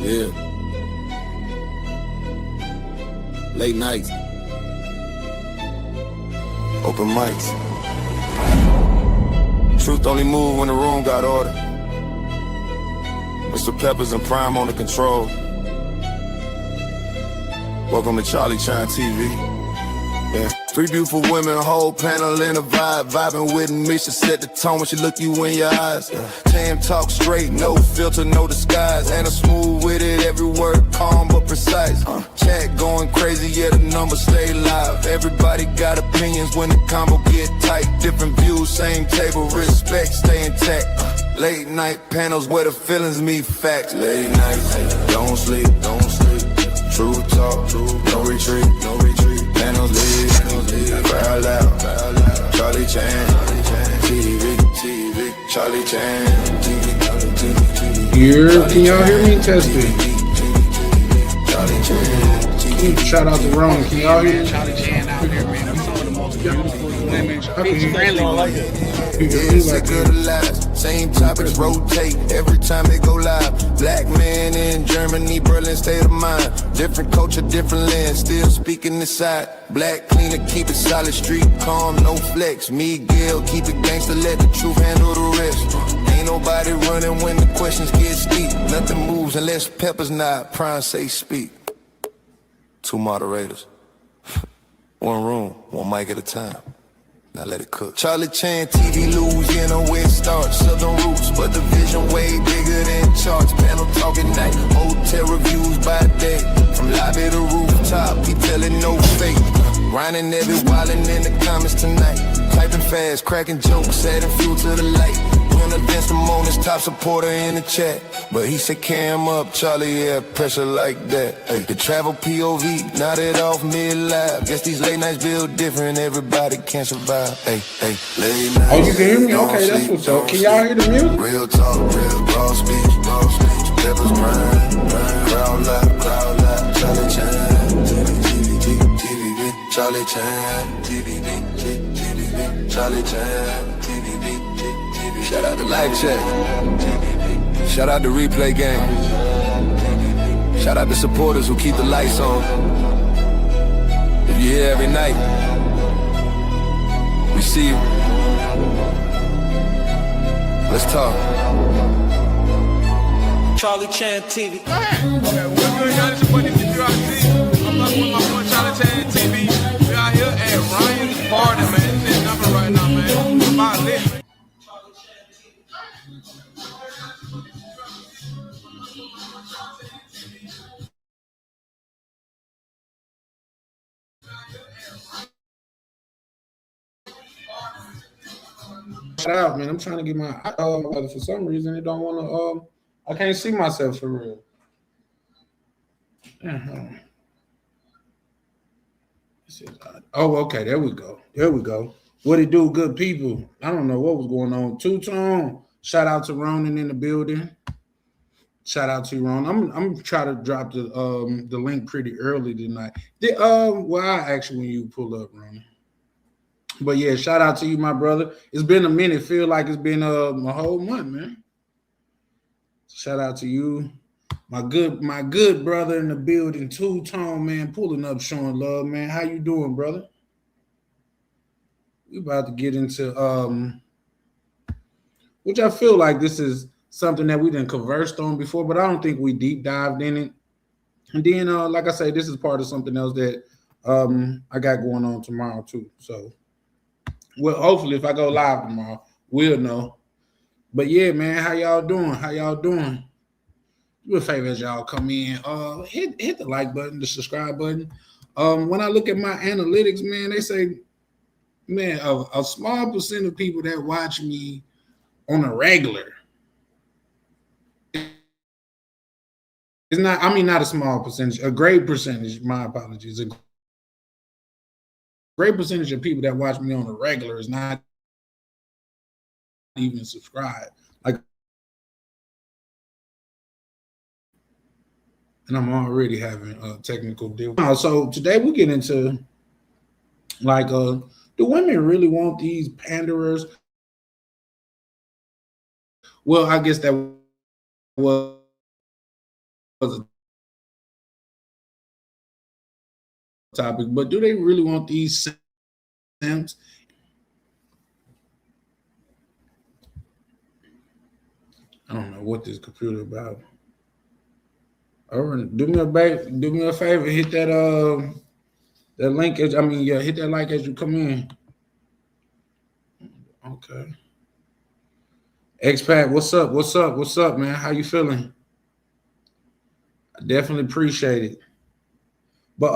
Yeah. Late nights. Open mics. Truth only move when the room got order. Mr. Peppers and Prime on the control. Welcome to Charlie Chine TV. Yeah. Three beautiful women, whole panel in a vibe. Vibing with me, she set the tone when she look you in your eyes. Tam talk straight, no filter, no disguise. And a smooth with it, every word calm but precise. Chat going crazy, yeah, the numbers stay live. Everybody got opinions when the combo get tight. Different views, same table, respect, stay intact. Late night panels where the feelings meet facts. Late nights, don't sleep, don't sleep. True talk, no retreat, no retreat. Panels leave, crowd loud, Charlie Chan, TV, Charlie Chan, TV. Here, can y'all hear me? Testing. Charlie Chan. Shout out to Ron. Can y'all hear me? Charlie Chan out here, man. We some of the most beautiful women, friendly women. It's a good lives. Same topics rotate every time they go live. Black man in Germany, Berlin, state of mind. Different culture, different lens, still speaking this side. Black cleaner, keep it solid, street calm, no flex. Miguel, keep it gangster, let the truth handle the rest. Ain't nobody running when the questions get steep. Nothing moves unless Peppers nod, Prime say speak. Two moderators. One room, one mic at a time. Now let it cook. Charlie Chan, TV, Louisiana, where it starts. Southern roots, but the vision way bigger than charts. Panel talking night, hotel reviews by day. From lobby to rooftop, he telling no fake. Grinding every wildin' in the comments tonight. Typing fast, cracking jokes, adding fuel to the light. When against the moments, top supporter in the chat. But he said cam up, Charlie, yeah, pressure like that. Hey, the travel POV, nodded off mid-live. Guess these late nights build different, everybody can't survive. Hey, late nights. Oh, you can hear me? Okay, that's what's up. Can y'all hear the music? Real talk, real raw speech, raw speech. Peppers grind, crowd loud, Charlie Chan, TV, Charlie Chan, TV, Charlie Chan, TV. Shout out to Live Chat. Shout out to Replay Gang. Shout out to supporters who keep the lights on. If you're here every night, we see you. Let's talk. Charlie Chan TV. Go ahead. Okay, what's good, y'all? It's your boy, DPRC. I'm up with my boy, Charlie Chan TV. We out here at Ryan's party, man. This number right now, man. It's about lit, man. Shout out, man. I'm trying to get my for some reason it don't want to I can't see myself for real. Oh, okay, there we go. What it do, good people? I don't know what was going on. Two-tone. Shout out to Ronan in the building. Shout out to you, Ron. I'm trying to drop the link pretty early tonight. Well, I actually when you pull up, Ronan. But yeah, shout out to you, my brother. It's been a minute. Feel like it's been a whole month, man. Shout out to you, my good brother in the building, Two-tone, man, pulling up, showing love, man. How you doing, brother? We about to get into which I feel like this is something that we didn't conversed on before, but I don't think we deep dived in it. And then, like I say, this is part of something else that I got going on tomorrow too. So. Well, hopefully, if I go live tomorrow, we'll know. But yeah, man, how y'all doing? Do a favor as y'all come in. Hit the like button, the subscribe button. When I look at my analytics, man, they say, man, a small percent of people that watch me on a regular. It's not. I mean, not a small percentage. A great percentage. My apologies. A great percentage of people that watch me on a regular is not even subscribed. Like, and I'm already having a technical deal. So today we get into like, do women really want these panderers? Well, I guess that was a topic, but do they really want these simps? I don't know what this computer about. All right, do me a favor, hit that link as hit that like as you come in. Okay. Expat, what's up? What's up? What's up, man? How you feeling? I definitely appreciate it. But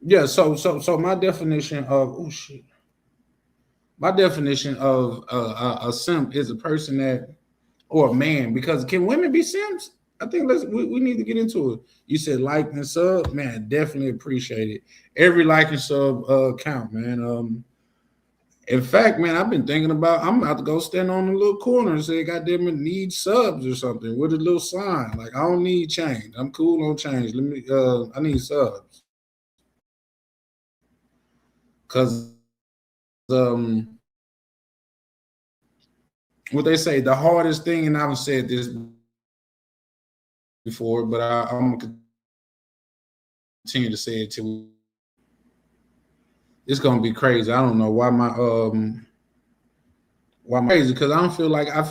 yeah, so my definition of my definition of a simp is a person that, or a man, because can women be simps? I think we need to get into it. You said like and sub, man, definitely appreciate it. Every like and sub count, man. In fact, man, I've been thinking about I'm about to go stand on the little corner and say, goddamn it, need subs or something with a little sign. Like, I don't need change. I'm cool on change. I need subs. Cause what they say, the hardest thing, and I've said this before, but I'm gonna continue to say it till it's gonna be crazy. I don't know why why I'm crazy, because I feel like I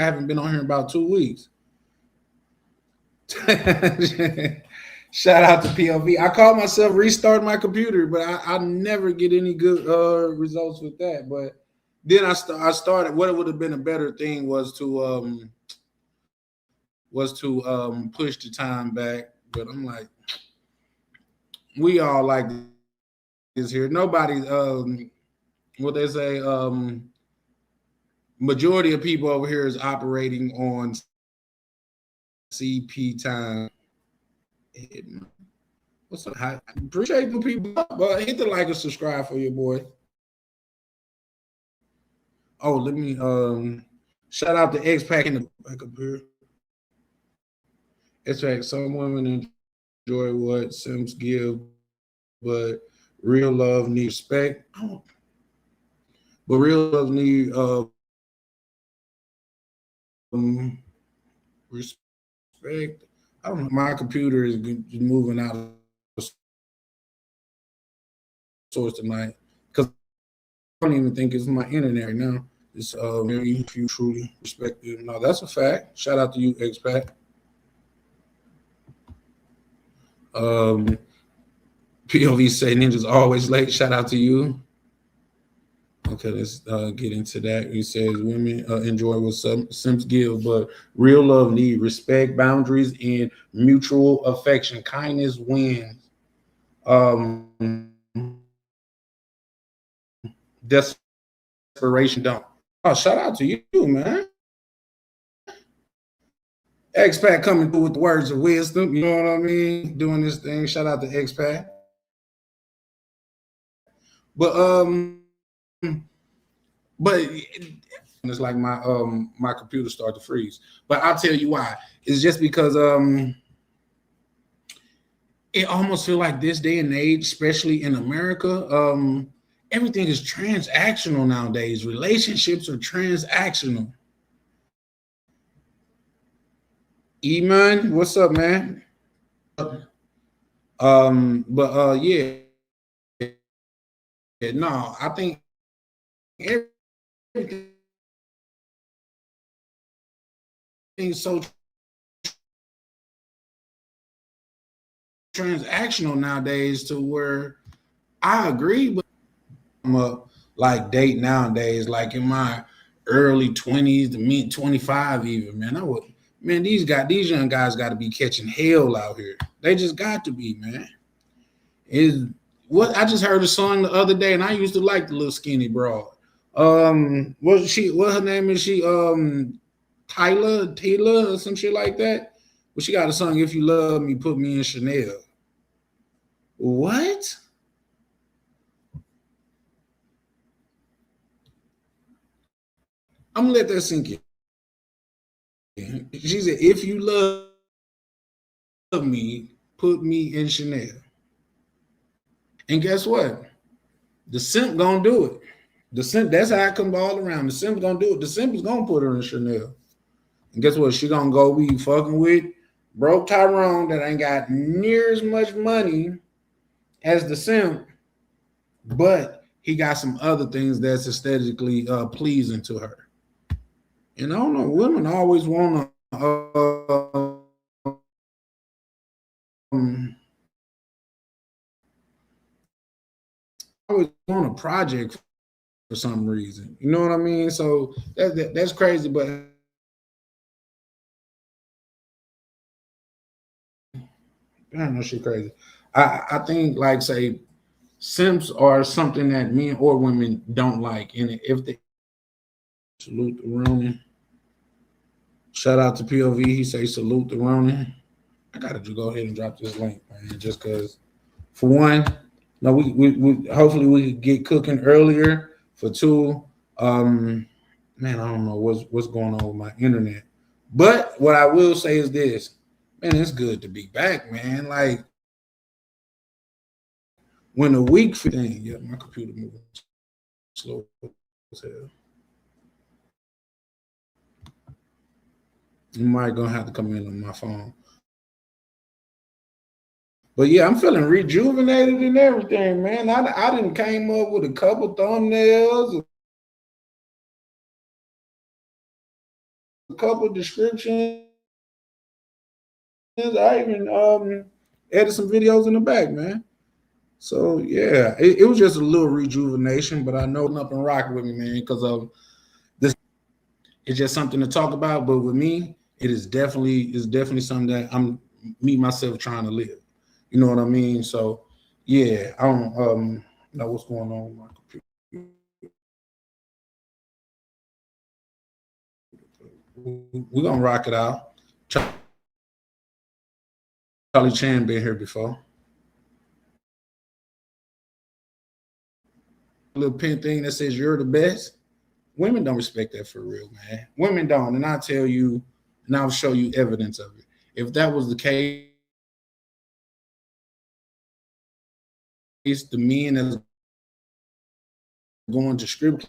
haven't been on here in about 2 weeks. Shout out to PLV. I call myself restart my computer, but I never get any good results with that. But then I started. What would have been a better thing was to push the time back. But I'm like, we all like this here. Nobody, what they say, majority of people over here is operating on CP time. What's up? I appreciate the people, but hit the like and subscribe for your boy. Oh, let me shout out to X-Pac in the back up here. X-Pac, some women enjoy what Simps give, but real love needs respect. But real love need respect. I don't know. My computer is moving out of source tonight because I don't even think it's my internet right now. It's very few truly respected. No, that's a fact. Shout out to you, X-Pac. POV say Ninja's always late. Shout out to you. Okay, let's get into that. He says women enjoy what Simps give, but real love need respect, boundaries, and mutual affection. Kindness wins. Desperation don't. Oh, shout out to you, man. X-Pac coming through with the words of wisdom. You know what I mean? Doing this thing. Shout out to X-Pac. But it's like my computer started to freeze. But I'll tell you why. It's just because it almost feel like this day and age, especially in America, everything is transactional nowadays. Relationships are transactional. Eman, what's up, man? Yeah. No, I think everything is so transactional nowadays to where I agree, but I'm up like date nowadays, like in my early 20s to mid 25 even, man. These young guys got to be catching hell out here. They just got to be, man. I just heard a song the other day, and I used to like the little skinny broad. What her name is? She Tyler or some shit like that. But she got a song, If You Love Me, Put Me in Chanel. What? I'm gonna let that sink in. She said, if you love me, put me in Chanel. And guess what? The simp gonna do it. The simp, that's how it comes all around. The simp gonna do it. The simp is gonna put her in Chanel. And guess what? She gonna go be fucking with broke Tyrone that ain't got near as much money as the simp, but he got some other things that's aesthetically pleasing to her. And I don't know, women always want to always want a project for some reason. You know what I mean? So that's crazy, but I don't know, shit crazy. I think like say simps are something that men or women don't like, and if they salute the Ronin. Shout out to POV. He say salute the Ronin. I gotta go ahead and drop this link, man, just because. For one, no, we hopefully we could get cooking earlier. For two, man, I don't know what's going on with my internet. But what I will say is this, man, it's good to be back, man. Like when the week thing, yeah, my computer moving slow as hell. You might gonna have to come in on my phone. But yeah, I'm feeling rejuvenated and everything, man. I done came up with a couple thumbnails, a couple descriptions. I even added some videos in the back, man. So yeah, it was just a little rejuvenation, but I know up and rock with me, man, because of this. It's just something to talk about. But with me, it's definitely something that I'm me myself trying to live. You know what I mean? So yeah, I don't know what's going on with my computer. We're gonna rock it out. Charlie Chan been here before. A little pin thing that says you're the best. Women don't respect that for real, man. Women don't, and I'll tell you, and I'll show you evidence of it. If that was the case, the men that's going to strip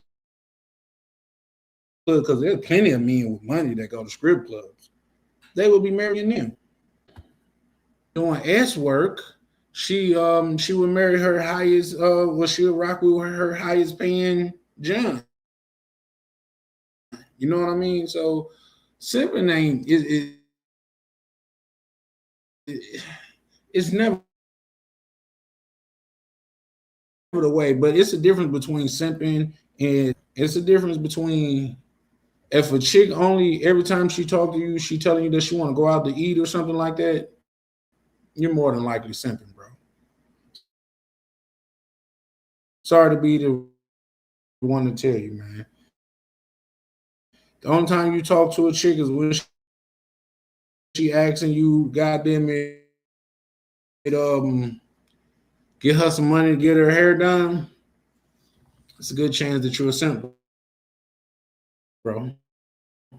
clubs, because there's plenty of men with money that go to strip clubs, they would be marrying them. Doing S work, she would marry her highest she would rock with her highest paying John. You know what I mean? So simping ain't it's never the way, but it's a difference between simping and it's a difference between if a chick only every time she talk to you, she telling you that she want to go out to eat or something like that, you're more than likely simping, bro. Sorry to be the one to tell you, man. The only time you talk to a chick is when she asking you, goddamn it, get her some money to get her hair done. It's a good chance that you're a simp, bro. I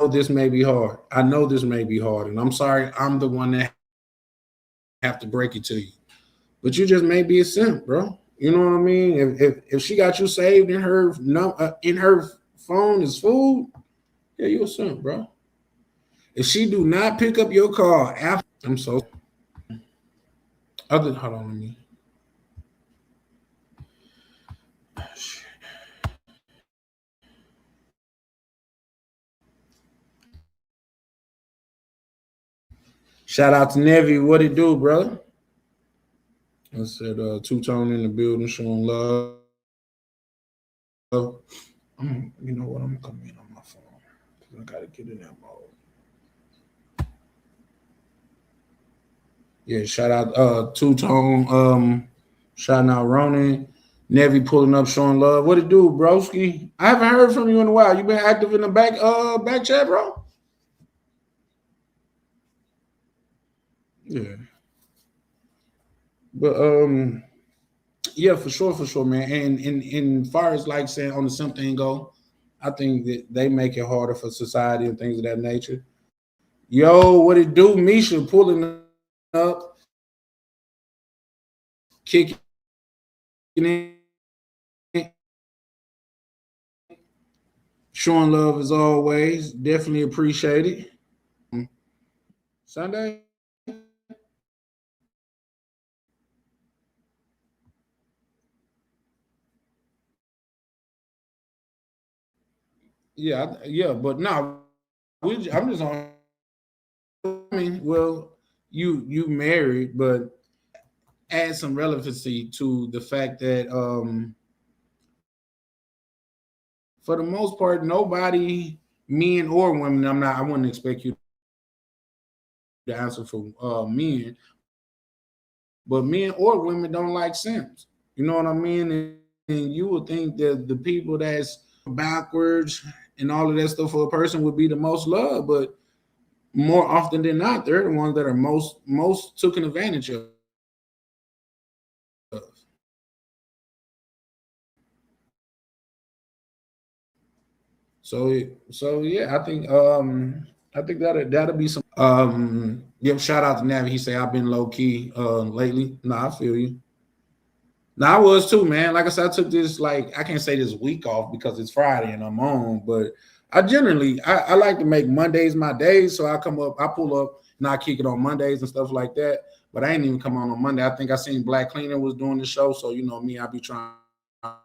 know this may be hard. I know this may be hard, and I'm sorry. I'm the one that have to break it to you, but you just may be a simp, bro. You know what I mean? If she got you saved in her phone as food, yeah, you a simp, bro. If she do not pick up your call after, I'm so. Hold on, let me. Shout out to Nevi. What it do, brother? I said two-tone in the building showing love. You know what? I'm coming in on my phone. I gotta get in that mode. Yeah, shout out two-tone, shouting out Ronan. Nevi pulling up, showing love. What it do, broski? I haven't heard from you in a while. You been active in the back chat, bro? Yeah. But yeah, for sure, man. And in far as like saying on the something go, I think that they make it harder for society and things of that nature. Yo, what it do? Misha pulling up, kicking in. Showing love as always. Definitely appreciate it. Sunday. Yeah, but no, I'm just on. I mean, well, you married, but add some relevancy to the fact that for the most part, nobody, men or women, I wouldn't expect you to answer for men, but men or women don't like simps. You know what I mean? And you would think that the people that's backwards and all of that stuff for a person would be the most loved, but more often than not, they're the ones that are most taken advantage of. So yeah, I think that'll be some yep, shout out to Navi. He say I've been low key lately. Nah, I feel you. Nah, I was too, man. Like I said, I took this, like, I can't say this week off because it's Friday and I'm on, but I like to make Mondays my days. So I pull up and I kick it on Mondays and stuff like that. But I ain't even come on Monday. I think I seen Black Cleaner was doing the show. So you know me, I be trying to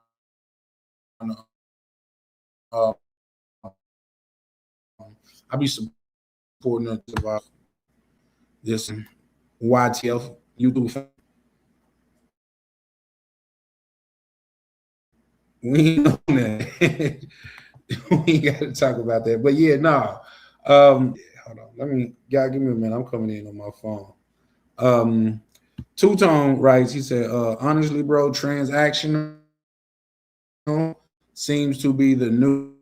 I be supporting this YTF YouTube. We ain't on that. We ain't got to talk about that. But yeah, no. Hold on. Give me a minute. I'm coming in on my phone. Two-Tone writes, he said, honestly, bro, transactional seems to be the new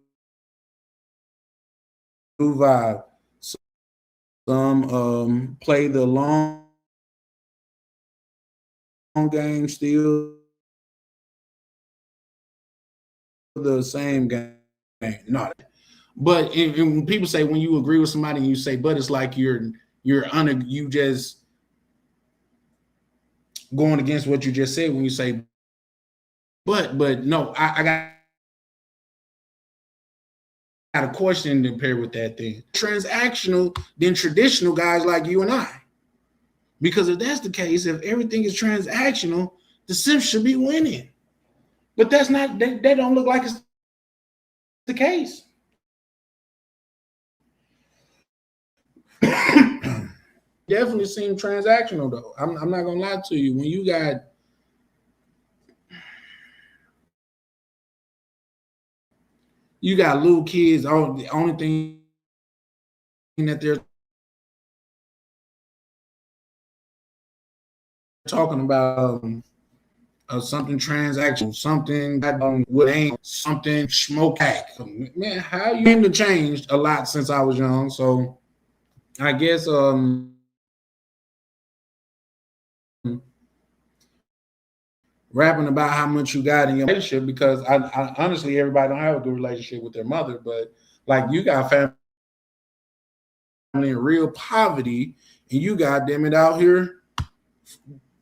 vibe. Some play the long game, still the same game. Not, but when people say when you agree with somebody and you say, but it's like you just going against what you just said when you say, but no, I got a question to pair with that thing. Transactional than traditional guys like you and I. Because if that's the case, if everything is transactional, the Simps should be winning. But that's not, that don't look like it's the case. Definitely seem transactional though. I'm not gonna lie to you. When you got little kids, the only thing that they're talking about something transactional, something with ain't something smoke hack. Man, how you came to change a lot since I was young. So I guess rapping about how much you got in your relationship, because I honestly, everybody don't have a good relationship with their mother, but like you got family in real poverty, and you got damn it out here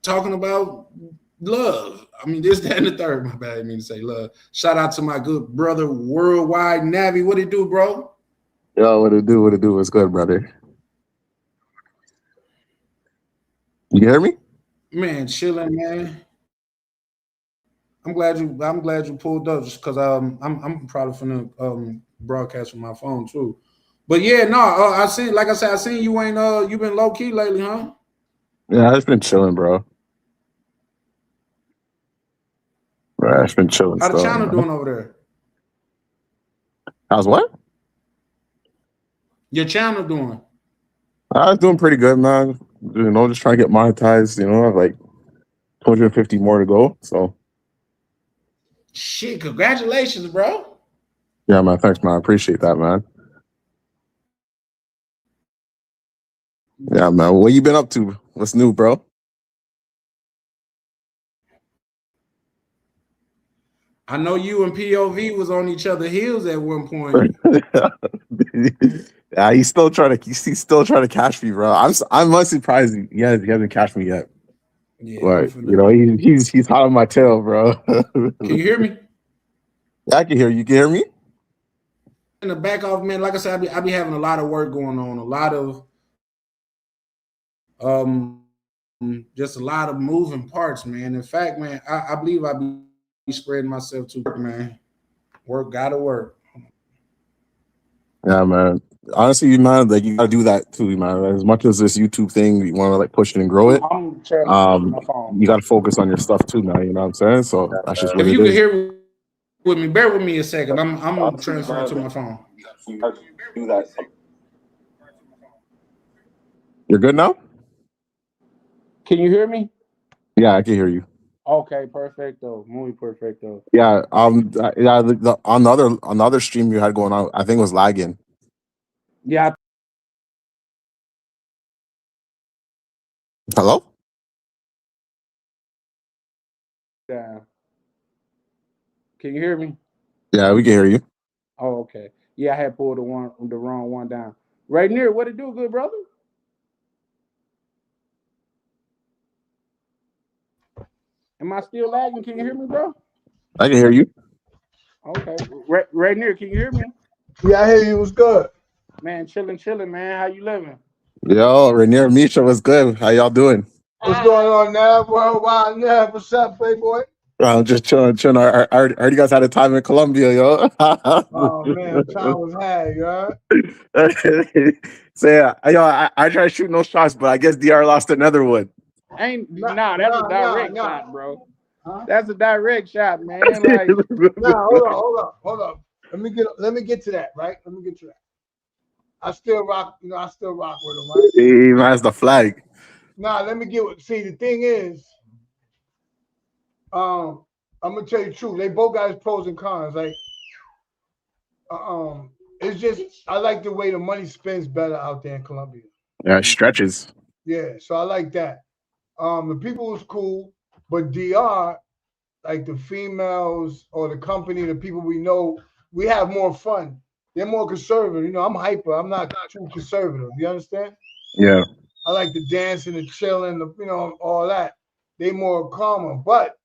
talking about love. I mean, this, that, and the third. My bad, I didn't mean to say love. Shout out to my good brother, Worldwide Navi. What it do, bro? Yo, what it do? What it do? What's good, brother? You hear me? Man, chilling, man. I'm glad you pulled up, just because I'm probably finna broadcast from my phone too. But yeah, no, I seen you ain't you been low key lately, huh? Yeah, I've been chilling, bro. Right, I've been chilling How the still. channel doing over there? How's what? Your channel doing? I was doing pretty good, man. You know, just trying to get monetized. You know, I have like 250 more to go. So Shit, congratulations, bro. yeah, man. Thanks, man. I appreciate that, man. Yeah, man. What you been up to? What's new, bro? I know you and POV was on each other's heels at one point. Yeah, he's still trying to cash me, bro. I'm not surprised he hasn't cashed me yet. Yeah, But you know, he's hot on my tail, bro. Can you hear me? Yeah, I can hear you. You can hear me? the back off, man. Like I said, I be having a lot of work going on, a lot of just a lot of moving parts, man. In fact, man, I believe I be spreading myself too, man. Work gotta work. Yeah, man. Honestly, man, like you gotta do that too, man. As much as this YouTube thing, you want to like push it and grow it. I'm trying my phone. You gotta focus on your stuff too, man. You know what I'm saying? So that's just what If it you can is. hear with me, bear with me a second. I'm transferring to my phone. Do that. You're good now? Can you hear me? Yeah, I can hear you. Okay, perfecto, muy perfecto. Yeah. Yeah. On the other stream you had going on, I think it was lagging. Yeah. Hello? Yeah. Can you hear me? Yeah, we can hear you. Oh, okay. Yeah, I had pulled the wrong one down. Right near, what it do, good brother? Am I still lagging? Can you hear me, bro? I can hear you. Okay. Right near, can you hear me? Yeah, I hear you. What's good? Man, chilling, man. How you living? Yo, Rainier Misha was good. How y'all doing? What's going on now, worldwide now? What's up, Playboy? I'm just chilling. I heard you guys had a time in Colombia, yo. Oh man, time was had, you heard? So yeah, I try to shoot no shots, but I guess DR lost another one. That's a direct shot, bro. Huh? That's a direct shot, man. Like, Nah, hold on. Let me get to that, right? Let me get to that. I still rock with him, right? He has the flag. Nah, let me see the thing is, I'm gonna tell you the truth. They both got its pros and cons. Like, it's just I like the way the money spends better out there in Colombia. Yeah, it stretches. Yeah, so I like that. The people was cool, but DR, like the females or the company, the people we know, we have more fun. They're more conservative. You know, I'm hyper. I'm not too conservative. You understand? Yeah. I like the dancing, the chilling, all that. They more calmer, but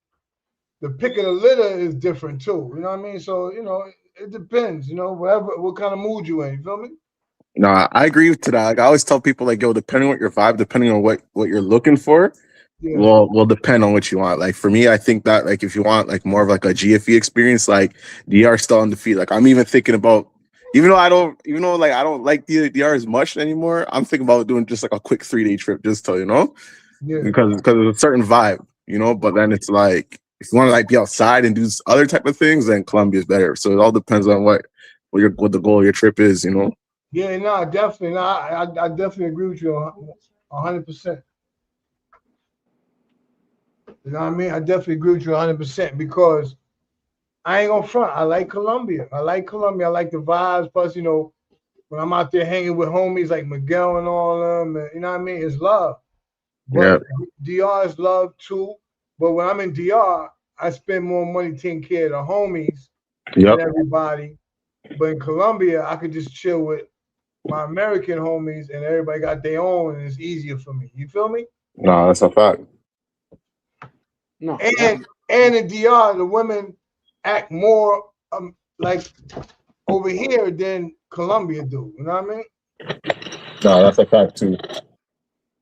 the pick of the litter is different too. You know what I mean? So it depends. What kind of mood you in. You feel me? No, I agree to that. Like, I always tell people, like, yo, depending on your vibe, depending on what you're looking for, Yeah. will depend on what you want. Like for me, I think that like if you want like more of like a GFE experience, like DR still on the feet. Like I'm even thinking about, even though I don't like DR as much anymore, I'm thinking about doing just like a quick 3-day trip just to, Yeah. because of a certain vibe, But then it's like if you want to like be outside and do other type of things, then Colombia is better. So it all depends on what the goal of your trip is, Yeah, no, definitely. No, I definitely agree with you 100%. You know what I mean? I definitely agree with you 100% because I ain't gonna front. I like Colombia. I like the vibes. Plus, when I'm out there hanging with homies like Miguel and all of them, you know what I mean? It's love. Yeah. But DR is love too. But when I'm in DR, I spend more money taking care of the homies Yep. and everybody. But in Colombia, I could just chill with my American homies and everybody got their own and it's easier for me. You feel me? No, that's a fact. no. And in DR, the women act more like over here than Colombia do. You know what I mean? No, that's a fact too.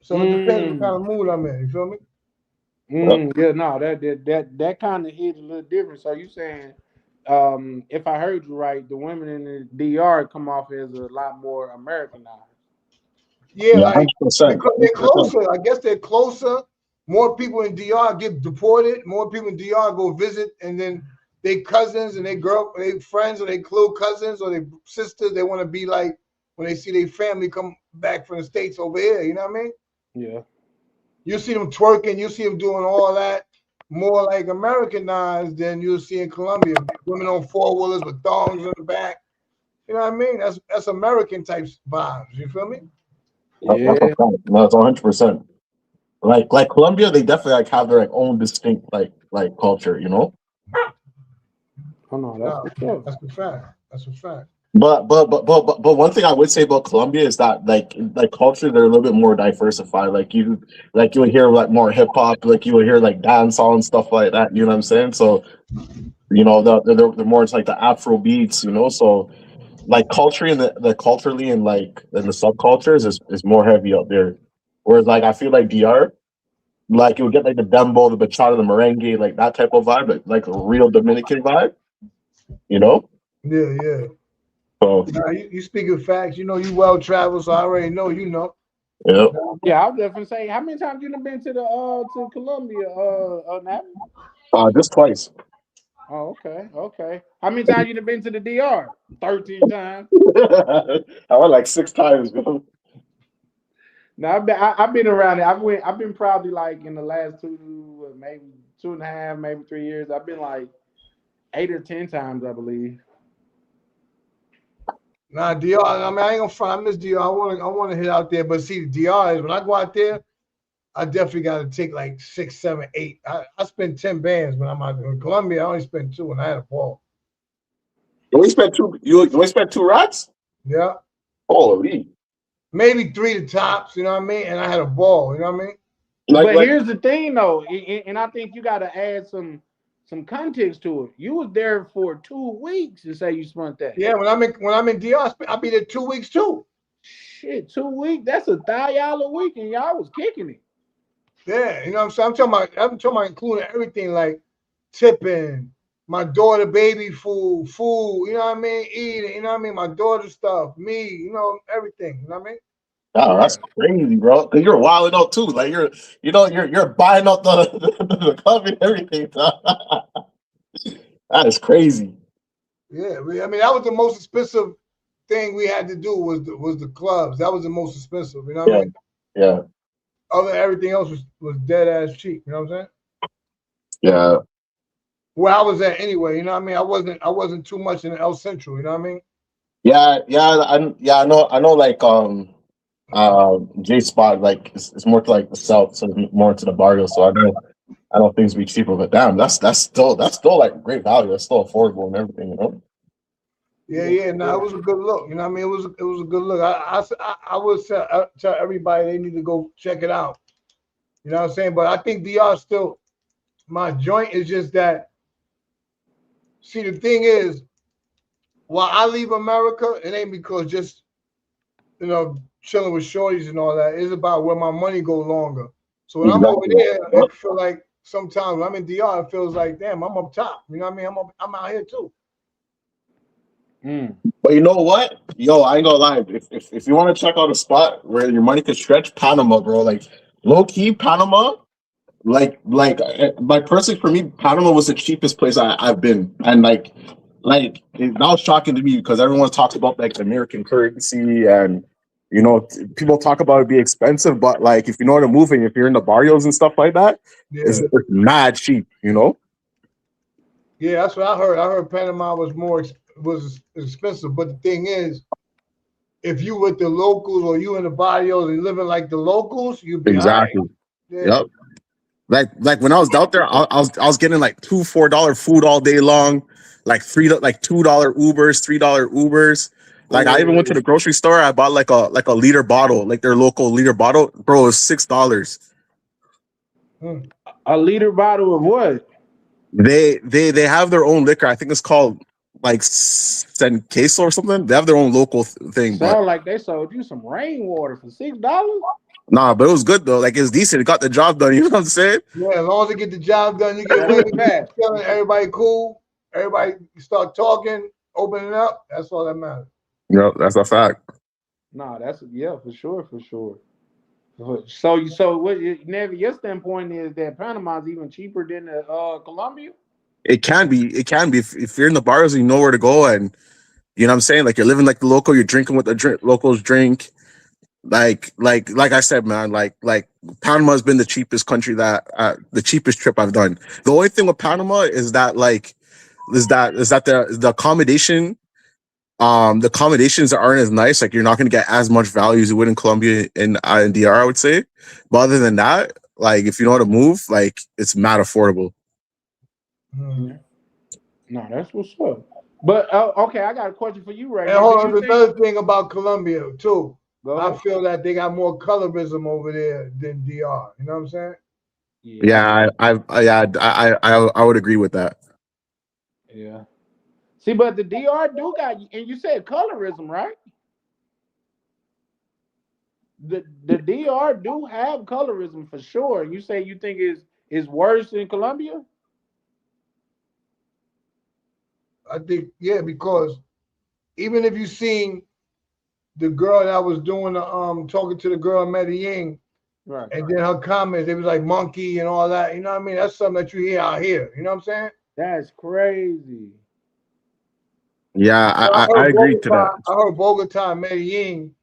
So it depends what kind of mood I'm in. You feel me? Yeah, no, that kind of hit a little different. So you saying, if I heard you right, the women in the DR come off as a lot more Americanized. Yeah, like 100%. because they're closer. I guess they're closer. More people in DR get deported. More people in DR go visit, and then they cousins and they friends or they little cousins or they sisters. They want to be like when they see their family come back from the States over here. You know what I mean? Yeah. You see them twerking. You see them doing all that. More like Americanized than you'll see in Colombia. Women on 4-wheelers with thongs in the back. You know what I mean? That's American type vibes. You feel me? Yeah. No, it's 100%. Like Colombia, they definitely like have their like own distinct like culture, Oh no, That's a fact. That's a fact. But one thing I would say about Colombia is that like culture, they're a little bit more diversified. You would hear like more hip hop, like you would hear like dancehall and stuff like that. You know what I'm saying? So they're more it's like the Afro beats, So like culturally and the culturally and like and the subcultures is more heavy out there. Whereas like I feel like DR, like you would get like the dembo, the bachata, the merengue, like that type of vibe, like a real Dominican vibe, you know? Yeah. So Nah, you speaking facts. You know, you well traveled, so I already know. You know. yeah. Yeah, I was definitely say, how many times you done been to Colombia, Nat? Just twice. Oh, okay. How many times you done been to the DR? 13 times. I went like 6 times, bro. No, I've been around it. I've been probably like in the last maybe 2.5, maybe 3 years. I've been like 8 or 10 times, I believe. Nah, DR. I mean, I ain't gonna front. I miss DR. I want to hit out there, but see, DR is when I go out there, I definitely got to take like 6, 7, 8. I spend 10 bands when I'm out there. In Colombia, I only spent 2, and I had a ball. You only spent two. You only spent 2 racks. Yeah, Holy! maybe 3 to tops. You know what I mean? And I had a ball. You know what I mean? But Like here's the thing, though, and I think you got to add some context to it. You was there for 2 weeks to say you spent that. Yeah, when I'm in DR, I'll be there 2 weeks too. Shit, 2 weeks. That's $1,000 a week, and y'all was kicking it. Yeah, you know what I'm saying? I'm talking about including everything like tipping, my daughter baby food, you know what I mean? Eating, you know what I mean? My daughter stuff, me, you know, everything, you know what I mean? oh, that's crazy, bro. Cause you're wilding out too. Like you're buying up the club and everything. That is crazy. Yeah, I mean that was the most expensive thing we had to do was the clubs. That was the most expensive, you know what I Yeah, mean? yeah, Everything else was dead ass cheap, you know what I'm saying? yeah, Where I was at anyway, you know what I mean? I wasn't too much in the El Central, you know what I mean? yeah. I know. Like J Spot, like it's more to like the south, so it's more to the barrio. So I know things be cheaper, but damn, that's still like great value. That's still affordable and everything, you know. Yeah. No, it was a good look. You know what I mean? It was a good look. I would tell everybody they need to go check it out. You know what I'm saying? But I think DR still my joint is just that. See, the thing is, while I leave America, it ain't because just chilling with shorties and all that. It's about where my money go longer. So when I'm over Exactly. there, Yep. it feel like sometimes when I'm in DR, it feels like damn, I'm up top. You know what I mean? I'm out here too. But you know what? Yo, I ain't gonna lie. If you want to check out a spot where your money could stretch, Panama, bro. Like low key, Panama. Like personally for me, Panama was the cheapest place I've been, and that was shocking to me because everyone talks about like the American currency and people talk about it be expensive, but like if you know where to move and if you're in the barrios and stuff like that, Yeah. it's mad cheap, you know. Yeah, that's what I heard. I heard Panama was expensive, but the thing is, if you with the locals or you in the barrios and living like the locals, you be all right. Exactly. Yeah. Yep. Like when I was out there, I was getting like $2-4 food all day long, like $2 Ubers, $3 Ubers. Like I even went to the grocery store. I bought like a liter bottle, like their local liter bottle. Bro, it was $6. A liter bottle of what? They have their own liquor. I think it's called like San Queso or something. They have their own local thing, but Sound like they sold you some rainwater for $6. nah, but it was good though. Like it's decent. It got the job done. You know what I'm saying? Yeah, as long as it get the job done, you get with it, chilling, everybody cool, everybody start talking, opening up. That's all that matters. Yep, that's a fact. Nah, that's for sure, for sure. So what? Nevi, your standpoint is that Panama is even cheaper than Colombia. It can be. It can be if you're in the bars and you know where to go, and you know what I'm saying. Like you're living like the local. You're drinking what the locals drink. Like I said, man. Like Panama has been the cheapest country the cheapest trip I've done. The only thing with Panama is that the accommodation. The accommodations aren't as nice. Like you're not going to get as much value as you would in Colombia and in DR, I would say. But other than that, like if you know how to move, like it's mad affordable. No, that's what's up. But okay, I got a question for you right And now. hold on, there's another thing about Colombia too. Go I ahead. feel that they got more colorism over there than DR. You know what I'm saying? Yeah, I would agree with that. Yeah. See, but the DR do got, and you said colorism, right? The DR do have colorism for sure. You say you think is worse in Colombia? I think, yeah, because even if you seen the girl that was doing the talking to the girl in Medellin, Right. and then her comments, they was like monkey and all that. You know what I mean? That's something that you hear out here. You know what I'm saying? That's crazy. Yeah, So I agree to that. I heard Bogota and Medellin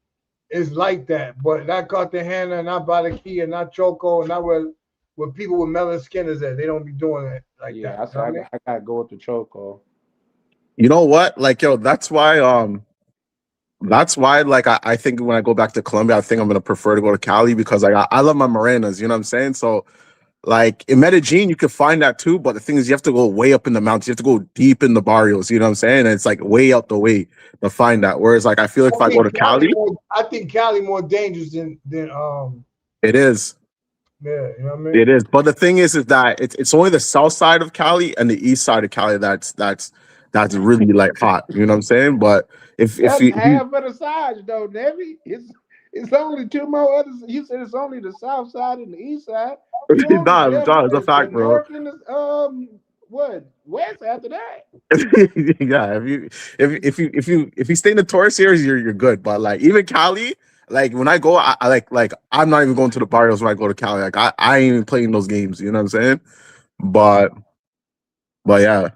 is like that, but not Cartagena, not Barranquilla, not Choco, not where people with melon skin is at. They don't be doing it like Yeah, that. I You know said what I mean? I gotta go with the choco. You know what? Like, yo, that's why like I think when I go back to Colombia, I think I'm gonna prefer to go to Cali because like I love my morenas, you know what I'm saying? So like in Medellin, you could find that too, but the thing is you have to go way up in the mountains, you have to go deep in the barrios, you know what I'm saying? And it's like way out the way to find that. Whereas like I feel like if I go to Cali, I think Cali more dangerous than it is. yeah, you know what I mean? It is. But the thing is that it's only the south side of Cali and the east side of Cali that's really like hot. You know what I'm saying? But if That's you half of the size though, Nevy. It's only two more others. You said it's only the south side and the east side. You only nah, there nah, for it's a the fact, bro. north and the what west after that. Yeah, if you stay in the tourist areas, you're good. But like even Cali, like when I go, I like I'm not even going to the barrios when I go to Cali. Like I ain't even playing those games. You know what I'm saying? But yeah,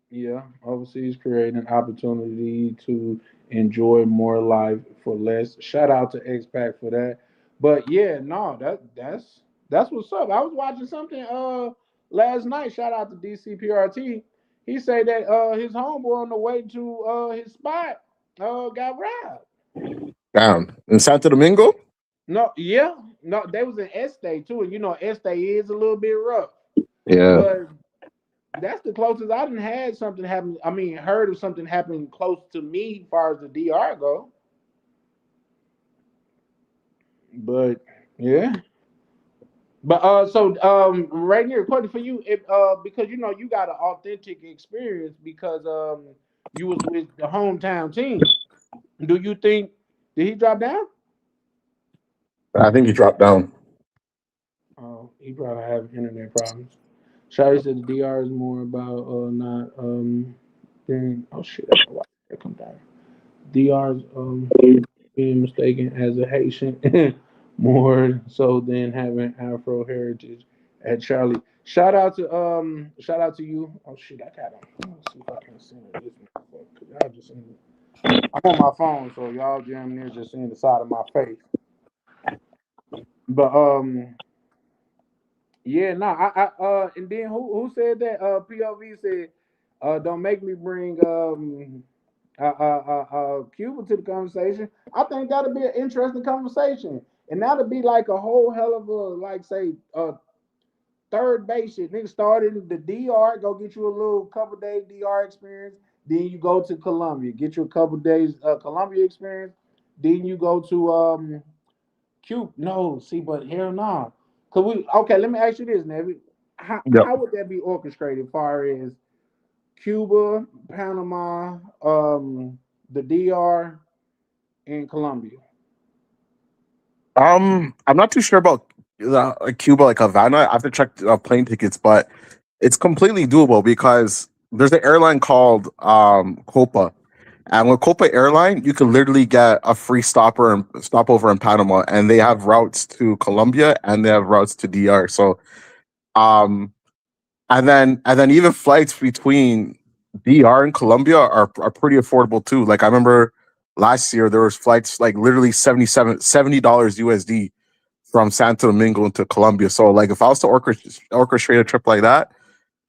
Yeah, overseas creating an opportunity to enjoy more life for less. Shout out to X-Pac for that. But yeah, no, that's what's up. I was watching something last night. Shout out to DCPRT. He said that his homeboy on the way to his spot got robbed. down in Santo Domingo. No, yeah, no, they was in Este too, and you know Este is a little bit rough, Yeah. but that's the closest I done had something happen. I mean, heard of something happening close to me as far as the DR go. But yeah. But so right here, question for you, if because you know you got an authentic experience because you was with the hometown team. Do you think did he drop down? I think he dropped down. Oh, he probably have internet problems. Shawty said the DR is more about not being oh shit, I don't know why that come down. DR's being mistaken as a Haitian more so than having Afro heritage at Charlie. Shout out to you. Oh shit, I got him. Let's see if I can send it this motherfucker. 'Cause y'all just seen it. I'm on my phone, so y'all damn near just seeing the side of my face. But yeah, no, and then who said that? POV said, don't make me bring Cuba to the conversation. I think that'll be an interesting conversation, and that'll be like a whole hell of a like say third base shit. Nigga started in the DR, go get you a little couple days DR experience. Then you go to Colombia, get you a couple days Colombia experience. Then you go to Cuba. No, see, but hell no. Cause we okay. Let me ask you this, Nevi. Yep. How would that be orchestrated? As far as Cuba, Panama, the DR, and Colombia. I'm not too sure about Cuba, like Havana. I have to check plane tickets, but it's completely doable because there's an airline called Copa, and with Copa Airline, you can literally get a free stopover in Panama, and they have routes to Colombia and they have routes to DR. So um, and then even flights between DR and Colombia are pretty affordable too. Like I remember last year there was flights like literally $70 USD from Santo Domingo into Colombia. So like if I was to orchestrate a trip like that,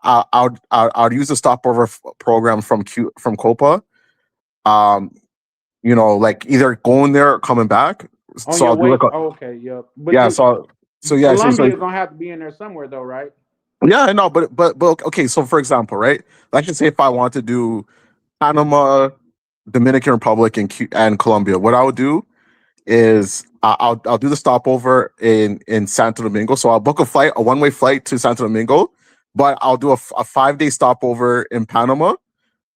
I'd use the stopover program from Copa. Um, like either going there or coming back. On So your I'll do way. like a Oh, okay, yep. But yeah. So yeah. So Colombia gonna have to be in there somewhere though, right? yeah, I know, but okay. So for example, right? Let's just say if I want to do Panama, Dominican Republic, and Colombia, what I would do is I'll do the stopover in Santo Domingo. So I'll book a one-way flight to Santo Domingo, but I'll do a 5-day stopover in Panama.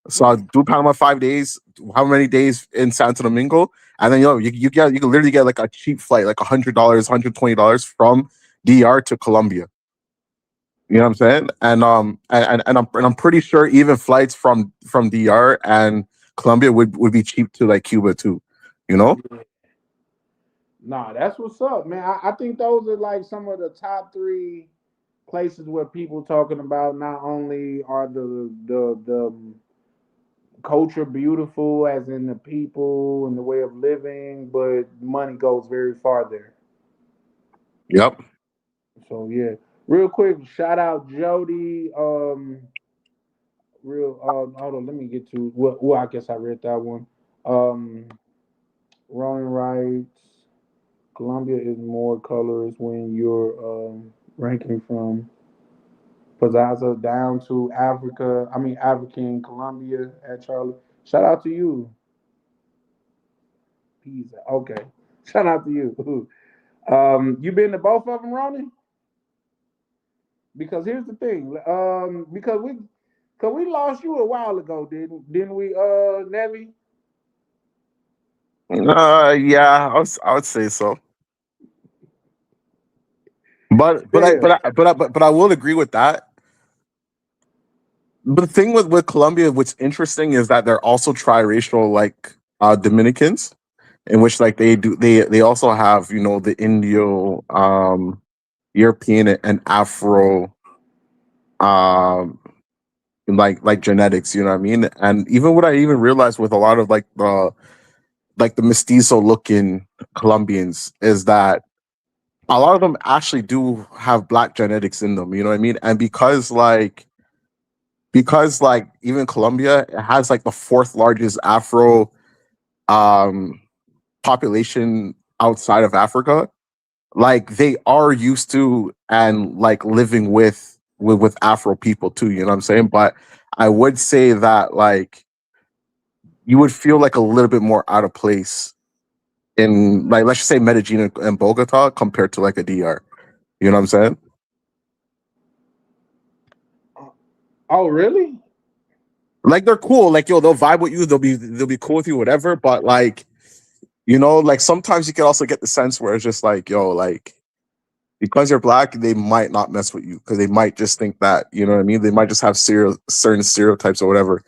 So I'll do Panama 5 days, how many days in Santo Domingo, and then you can literally get like a cheap flight, like $100, $120 from DR to Colombia. You know what I'm saying? And I'm pretty sure even flights from DR and Colombia would be cheap to like Cuba too. You know? Nah, that's what's up, man. I think those are like some of the top 3 places where people talking about not only are the culture beautiful, as in the people and the way of living, but money goes very far there. Yep. So yeah, real quick, shout out Jody. Hold on, let me get to well, I guess I read that one. Um, Ronan writes, Colombia is more colors when you're ranking from Piazza down to Africa. I mean African Colombia at Charlie. Shout out to you. Pizza. Okay. Shout out to you. You been to both of them, Ronan? Because here's the thing. Cause we lost you a while ago, didn't we, Nevi? Yeah, I would say so. Yeah. But I will agree with that. But the thing with Colombia, what's interesting is that they're also triracial, like Dominicans, in which like they also have the Indio, European and Afro, um, like genetics. You know what I mean? And even what I even realized with a lot of like the mestizo looking Colombians is that a lot of them actually do have black genetics in them. You know what I mean? And because even Colombia it has like the 4th largest Afro um population outside of Africa, like they are used to and like living with Afro people too, you know what I'm saying? But I would say that like you would feel like a little bit more out of place in, like, let's just say Medellin and Bogota compared to like a DR. You know what I'm saying? Oh, really? Like they're cool, like they'll vibe with you, they'll be cool with you, whatever. But like, like sometimes you can also get the sense where it's just like, like because you're black, they might not mess with you because they might just think that, you know what I mean? They might just have certain stereotypes or whatever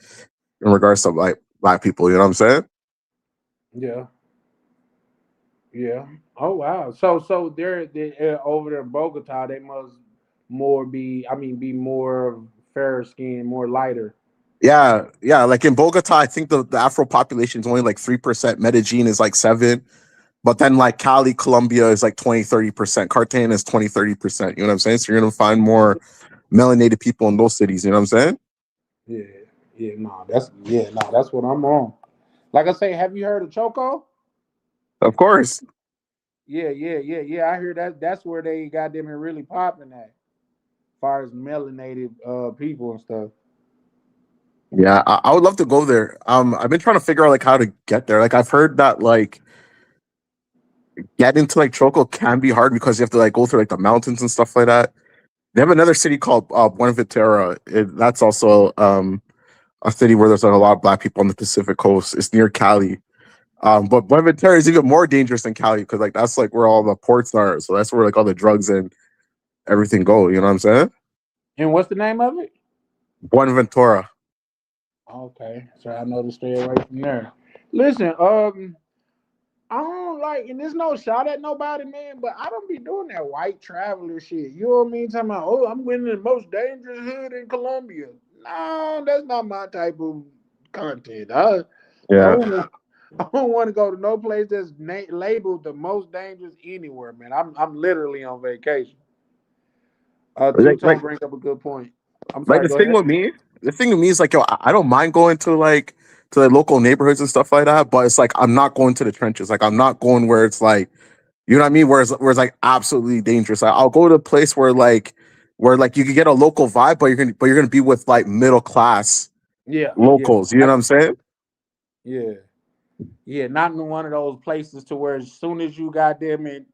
in regards to like black people. You know what I'm saying? Yeah. Yeah. Oh wow. So they're over there in Bogota. They must be more fair skinned, more lighter. Yeah, yeah. Like in Bogota, I think the Afro population is only like 3%. Medellin is like 7. But then like Cali, Colombia is like 20-30%. Cartagena is 20-30%. You know what I'm saying? So you're gonna find more melanated people in those cities. You know what I'm saying? Yeah. That's what I'm on. Like I say, have you heard of Choco? Of course. Yeah. I hear that's where they got them and really popping at, as far as melanated people and stuff. Yeah, I would love to go there. I've been trying to figure out like how to get there. Like I've heard that like getting to like Choco can be hard because you have to like go through like the mountains and stuff like that. They have another city called Buenaventura. That's also a city where there's like a lot of black people on the Pacific coast. It's near Cali. But Buenaventura is even more dangerous than Cali because like that's like where all the ports are. So that's where like all the drugs and everything go. You know what I'm saying? And what's the name of it? Buenaventura. Okay, so I know to stay away from there. Listen, I don't like, and there's no shot at nobody, man, but I don't be doing that white traveler shit. You know what I mean? Talking about, oh, I'm in the most dangerous hood in Colombia. No, that's not my type of content. I Yeah. don't, I don't want to go to no place that's labeled the most dangerous anywhere, man. I'm literally on vacation. Two Like Tone like bring up a good point. I'm like sorry. the Go thing ahead. with me, the thing with me is like yo, I don't mind going to the local neighborhoods and stuff like that, but it's like I'm not going to the trenches. Like I'm not going where it's like, you know what I mean? Where it's like absolutely dangerous. Like, I'll go to a place where you can get a local vibe, but you're gonna be with like middle class Yeah, yeah, locals. You know what I'm saying? yeah, yeah. Not in one of those places to where as soon as you got them and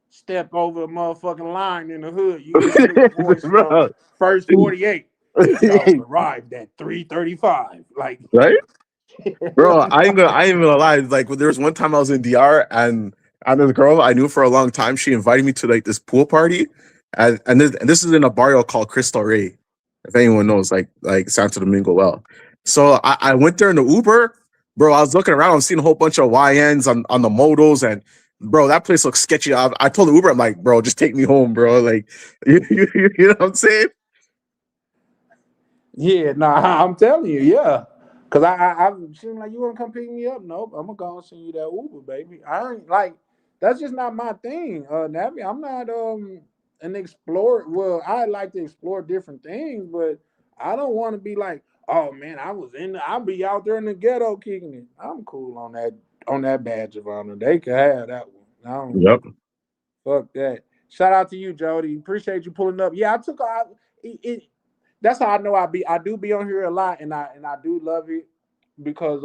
step over a motherfucking line in the hood, you hear the nigga voice from Bro. First 48. Y'all arrived at 3:35. Like, Right? Bro, I ain't gonna lie. Like there was one time I was in DR and this girl I knew for a long time, she invited me to like this pool party. And this is in a barrio called Crystal Ray. If anyone knows like Santo Domingo well. So I went there in the Uber, bro. I was looking around, I'm seeing a whole bunch of YNs on the motos, and bro, that place looks sketchy. I told the Uber, I'm like, bro, just take me home, bro. Like you know what I'm saying? yeah, nah, I'm telling you, yeah. Cause I seem like you wanna come pick me up. Nope, I'm gonna go and send you that Uber, baby. I ain't like that's just not my thing. Navi, I'm not an explorer. Well, I like to explore different things, but I don't want to be like, oh man, I'll be out there in the ghetto kicking it. I'm cool on that badge of honor. They can have that one. I don't Yep. fuck that. Shout out to you, Jody. Appreciate you pulling up. Yeah, that's how I know I do be on here a lot, and I do love it because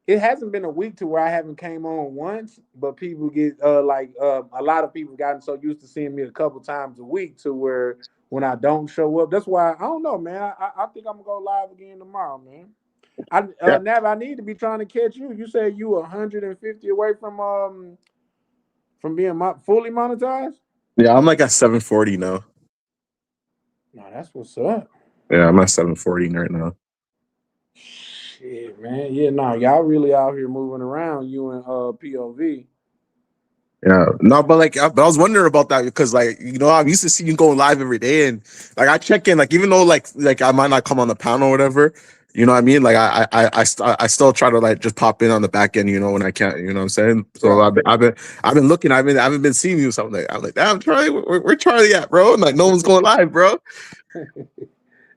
it hasn't been a week to where I haven't came on once, but people get a lot of people gotten so used to seeing me a couple times a week to where when I don't show up, that's why I don't know, man. I think I'm gonna go live again tomorrow, man. Yeah. Nav, I need to be trying to catch you. You said you 150 away from being fully monetized. Yeah, I'm like at 740 now. No, that's what's up. Yeah, I'm at 740 right now. Shit, man. Yeah, no, y'all really out here moving around, you and POV. Yeah, no, but but I was wondering about that because, like, I'm used to seeing you going live every day, and like I check in, like, even though like I might not come on the panel or whatever, you know what I mean? Like, I still try to like just pop in on the back end, when I can, you know what I'm saying? So Yeah. I've been looking, I haven't been seeing you, so I'm like, damn, Charlie, where Charlie at, bro? And, like, no one's going live, bro.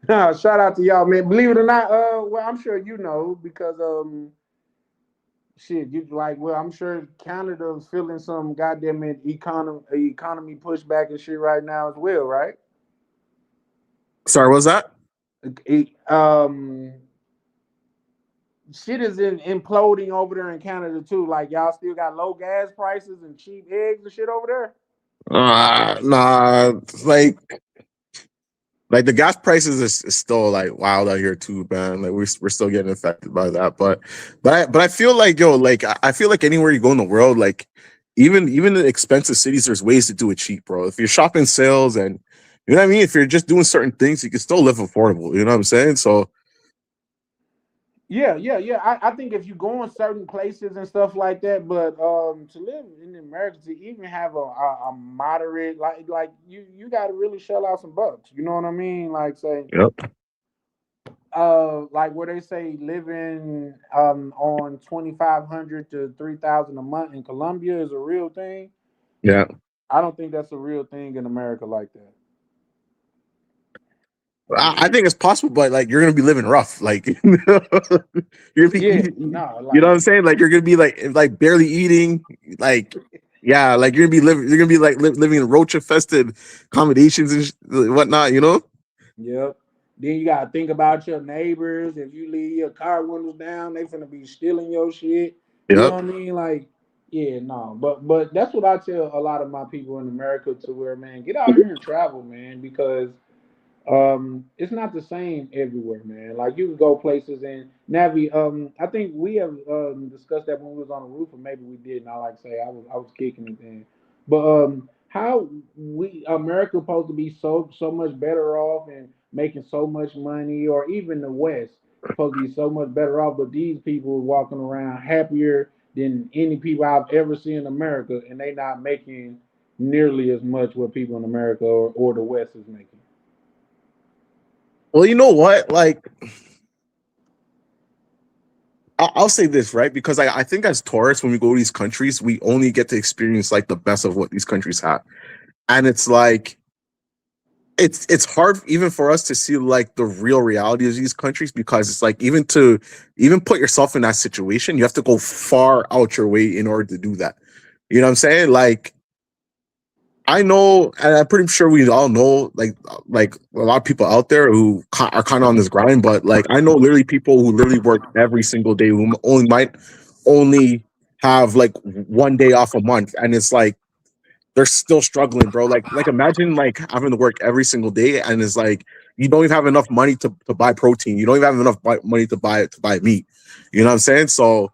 Nah, shout out to y'all, man. Believe it or not, well, I'm sure you know because shit, you like, well, I'm sure Canada's feeling some goddamn economy pushback and shit right now as well, right? Sorry, what was that? Um, shit is imploding over there in Canada too. Like y'all still got low gas prices and cheap eggs and shit over there. Nah, like the gas prices is still like wild out here too, man. Like we're still getting affected by that. But I feel like, like I feel like anywhere you go in the world, like even in expensive cities, there's ways to do it cheap, bro. If you're shopping sales and you know what I mean, if you're just doing certain things, you can still live affordable. You know what I'm saying? So Yeah. I think if you go in certain places and stuff like that, but to live in America, to even have a moderate like you got to really shell out some bucks. You know what I mean? Like say yep, like where they say living on 2,500 to 3,000 a month in Colombia is a real thing. yeah. I don't think that's a real thing in America like that. I think it's possible, but like you're gonna be living rough. Like you're gonna be, Yeah, no, you know like what I'm saying? Like you're gonna be like barely eating, like yeah, like you're gonna be like living in roach infested accommodations and whatnot. You know? yep. Then you gotta think about your neighbors. If you leave your car windows down, they finna be stealing your shit. You know Yep. what I mean? Like, yeah, no. But that's what I tell a lot of my people in America to where, man, get out here and travel, man, because it's not the same everywhere, man. Like you can go places and Navi. I think we have discussed that when we was on the roof, or maybe we did. And I like to say I was kicking it then. But how we America supposed to be so much better off and making so much money, or even the West supposed to be so much better off, but these people are walking around happier than any people I've ever seen in America, and they not making nearly as much what people in America or the West is making. Well, you know what? Like I'll say this, right? Because I think as tourists, when we go to these countries, we only get to experience like the best of what these countries have, and it's like it's hard even for us to see like the real reality of these countries because it's like even put yourself in that situation, you have to go far out your way in order to do that. You know what I'm saying? Like I know, and I'm pretty sure we all know, like a lot of people out there who are kind of on this grind. But like, I know literally people who literally work every single day who only might only have like one day off a month, and it's like they're still struggling, bro. Like imagine like having to work every single day, and it's like you don't even have enough money to buy protein. You don't even have enough money to buy meat. You know what I'm saying? So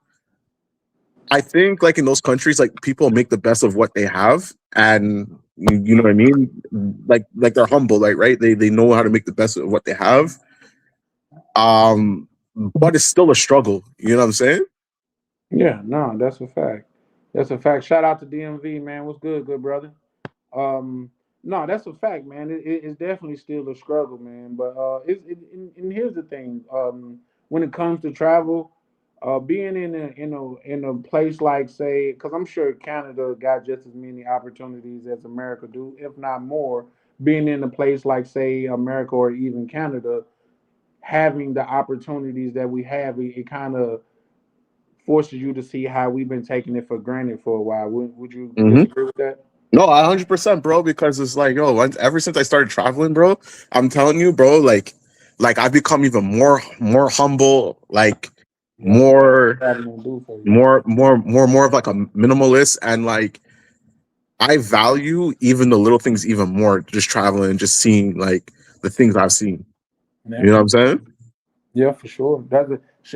I think like in those countries, like people make the best of what they have, and you know what I mean. Like they're humble, like right. They know how to make the best of what they have. But it's still a struggle. You know what I'm saying? Yeah, no, that's a fact. That's a fact. Shout out to DMV, man. What's good, good brother? No, that's a fact, man. It's definitely still a struggle, man. But and here's the thing. When it comes to travel, being in a place like, say, because I'm sure Canada got just as many opportunities as America do, if not more. Being in a place like, say, America or even Canada, having the opportunities that we have, it kind of forces you to see how we've been taking it for granted for a while. Would you disagree with that? No, 100%, bro. Because it's like, yo, ever since I started traveling, bro, I'm telling you, bro, like I've become even more humble, like Yeah, more having to do for you. more of like a minimalist, and like I value even the little things even more. Just traveling and just seeing like the things I've seen. Yeah. You know what I'm saying? Yeah, for sure. That's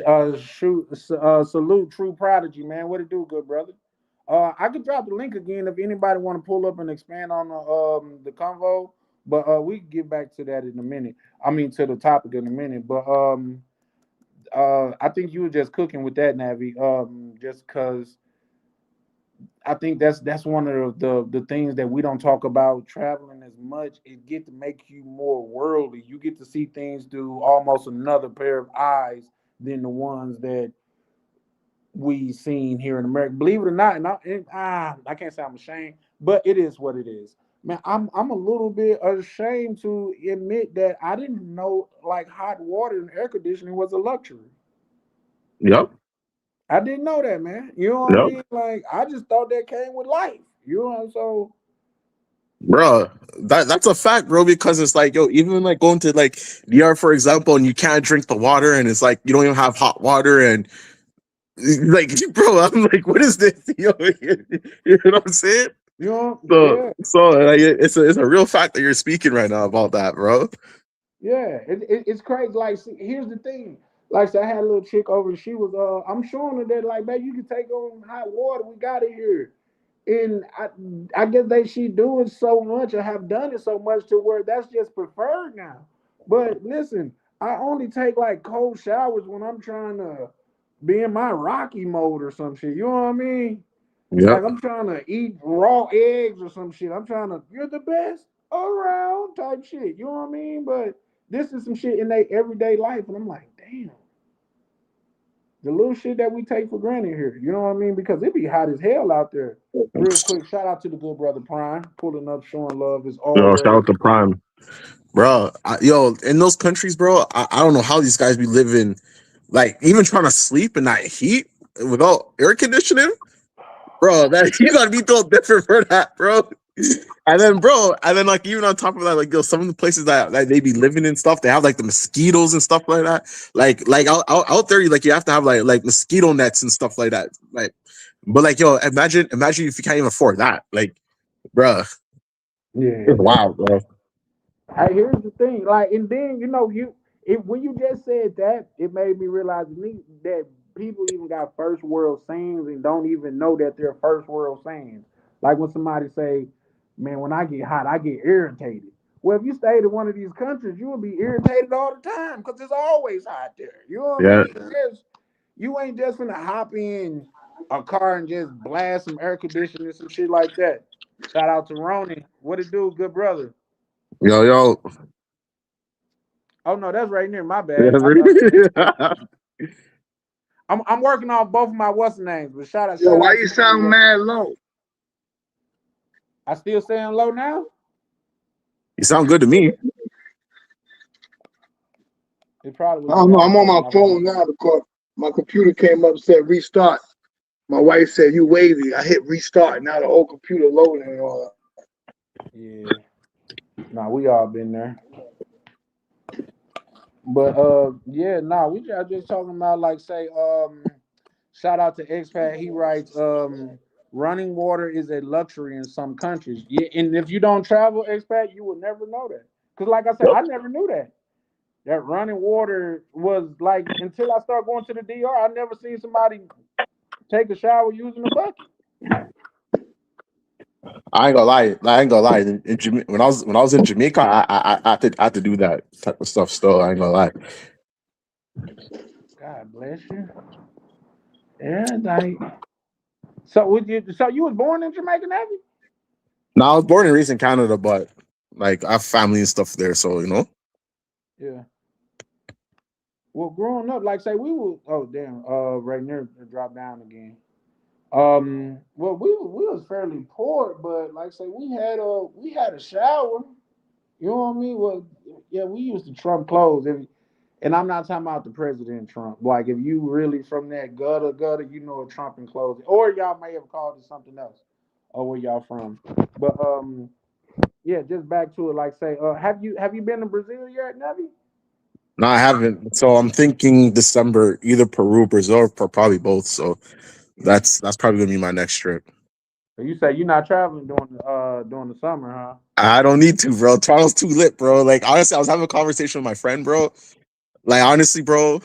a salute, true prodigy, man. What it do, good brother? I could drop the link again if anybody want to pull up and expand on the convo, but we can get back to that in a minute. I mean, to the topic in a minute. But I think you were just cooking with that, Navi. Just because I think that's one of the things that we don't talk about traveling as much. It get to make you more worldly. You get to see things through almost another pair of eyes than the ones that we seen here in America. Believe it or not, I can't say I'm ashamed, but it is what it is. Man, I'm a little bit ashamed to admit that I didn't know like hot water and air conditioning was a luxury. Yep. I didn't know that, man. You know what I Yep. mean? Like I just thought that came with life. You know, so Bro, that's a fact, bro, because it's like, yo, even like going to like DR, for example, and you can't drink the water, and it's like you don't even have hot water, and like, bro, I'm like, what is this? Yo, you know what I'm saying? you know, So, yeah, so like, it's a real fact that you're speaking right now about that, bro. yeah. It's crazy. Like, see, here's the thing. Like, so I had a little chick over. She was, I'm showing her that, like, man, you can take on hot water. We got it here. And I guess she do it so much or have done it so much to where that's just preferred now. But listen, I only take like cold showers when I'm trying to be in my Rocky mode or some shit. You know what I mean? Like Yep. I'm trying to eat raw eggs or some shit. I'm trying to, you're the best around type shit. You know what I mean? But this is some shit in their everyday life, and I'm like, damn, the little shit that we take for granted here. You know what I mean? Because it be hot as hell out there. Real quick, shout out to the good brother Prime, pulling up, showing love as Yo, shout always. out to Prime, bro. Yo, in those countries, bro, I don't know how these guys be living, like even trying to sleep in that heat without air conditioning. Bro, that you gotta be built different for that, bro. And then like even on top of that, like yo, some of the places that they be living in stuff, they have like the mosquitoes and stuff like that. Like out there, you have to have like mosquito nets and stuff like that. Like, but like yo, imagine if you can't even afford that. Like, bro, Yeah. it's wild, bro. Here's the thing, like, and then when you just said that, it made me realize that people even got first world sayings and don't even know that they're first world sayings. Like when somebody say, "Man, when I get hot, I get irritated." Well, if you stayed in one of these countries, you would be irritated all the time because it's always hot there. You know what I Yeah, mean? You ain't just gonna hop in a car and just blast some air conditioning and some shit like that. Shout out to Ronnie. What it do, good brother? yo. Oh no, that's right near my Yeah, bad. I'm working on both of my what's the names, but Yo, shout why out you to you. sound mad low? I still saying low now. You sound good to me. It probably I was don't me. know. I was I'm on taking my my phone. phone now because my computer came up said restart. My wife said you wavy. I hit restart. Now the old computer loading and all Yeah, nah, we all been there. But yeah, nah, just talking about like say shout out to expat. He writes running water is a luxury in some countries. Yeah, and if you don't travel, expat, you will never know that. Because, like I said, I never knew that running water was like until I started going to the DR. I never seen somebody take a shower using a bucket. I ain't gonna lie. I ain't gonna lie. When I was in Jamaica, I had to do that type of stuff. Still, I ain't gonna lie. God bless you. Yeah, like so you was born in Jamaica, Navy? Now I was born and raised in Canada, but like I have family and stuff there, so Yeah. Well, growing up, like say we were. Oh damn. Right near drop down again. Well, we was fairly poor, but like say we had a shower. You know what I mean? Well, yeah, we used to Trump clothes. And I'm not talking about the President Trump. Like if you really from that gutter, you know a Trump and clothes. Or y'all may have called it something else. Or where y'all from. But yeah, just back to it, like say, have you been to Brazil yet, Navi? no, I haven't. So I'm thinking December, either Peru, Brazil, or probably both. So that's probably gonna be my next trip. So you say you're not traveling during the summer, huh? I don't need to, bro. Toronto's too lit, bro. Like honestly, I was having a conversation with my friend, bro. Like honestly, bro,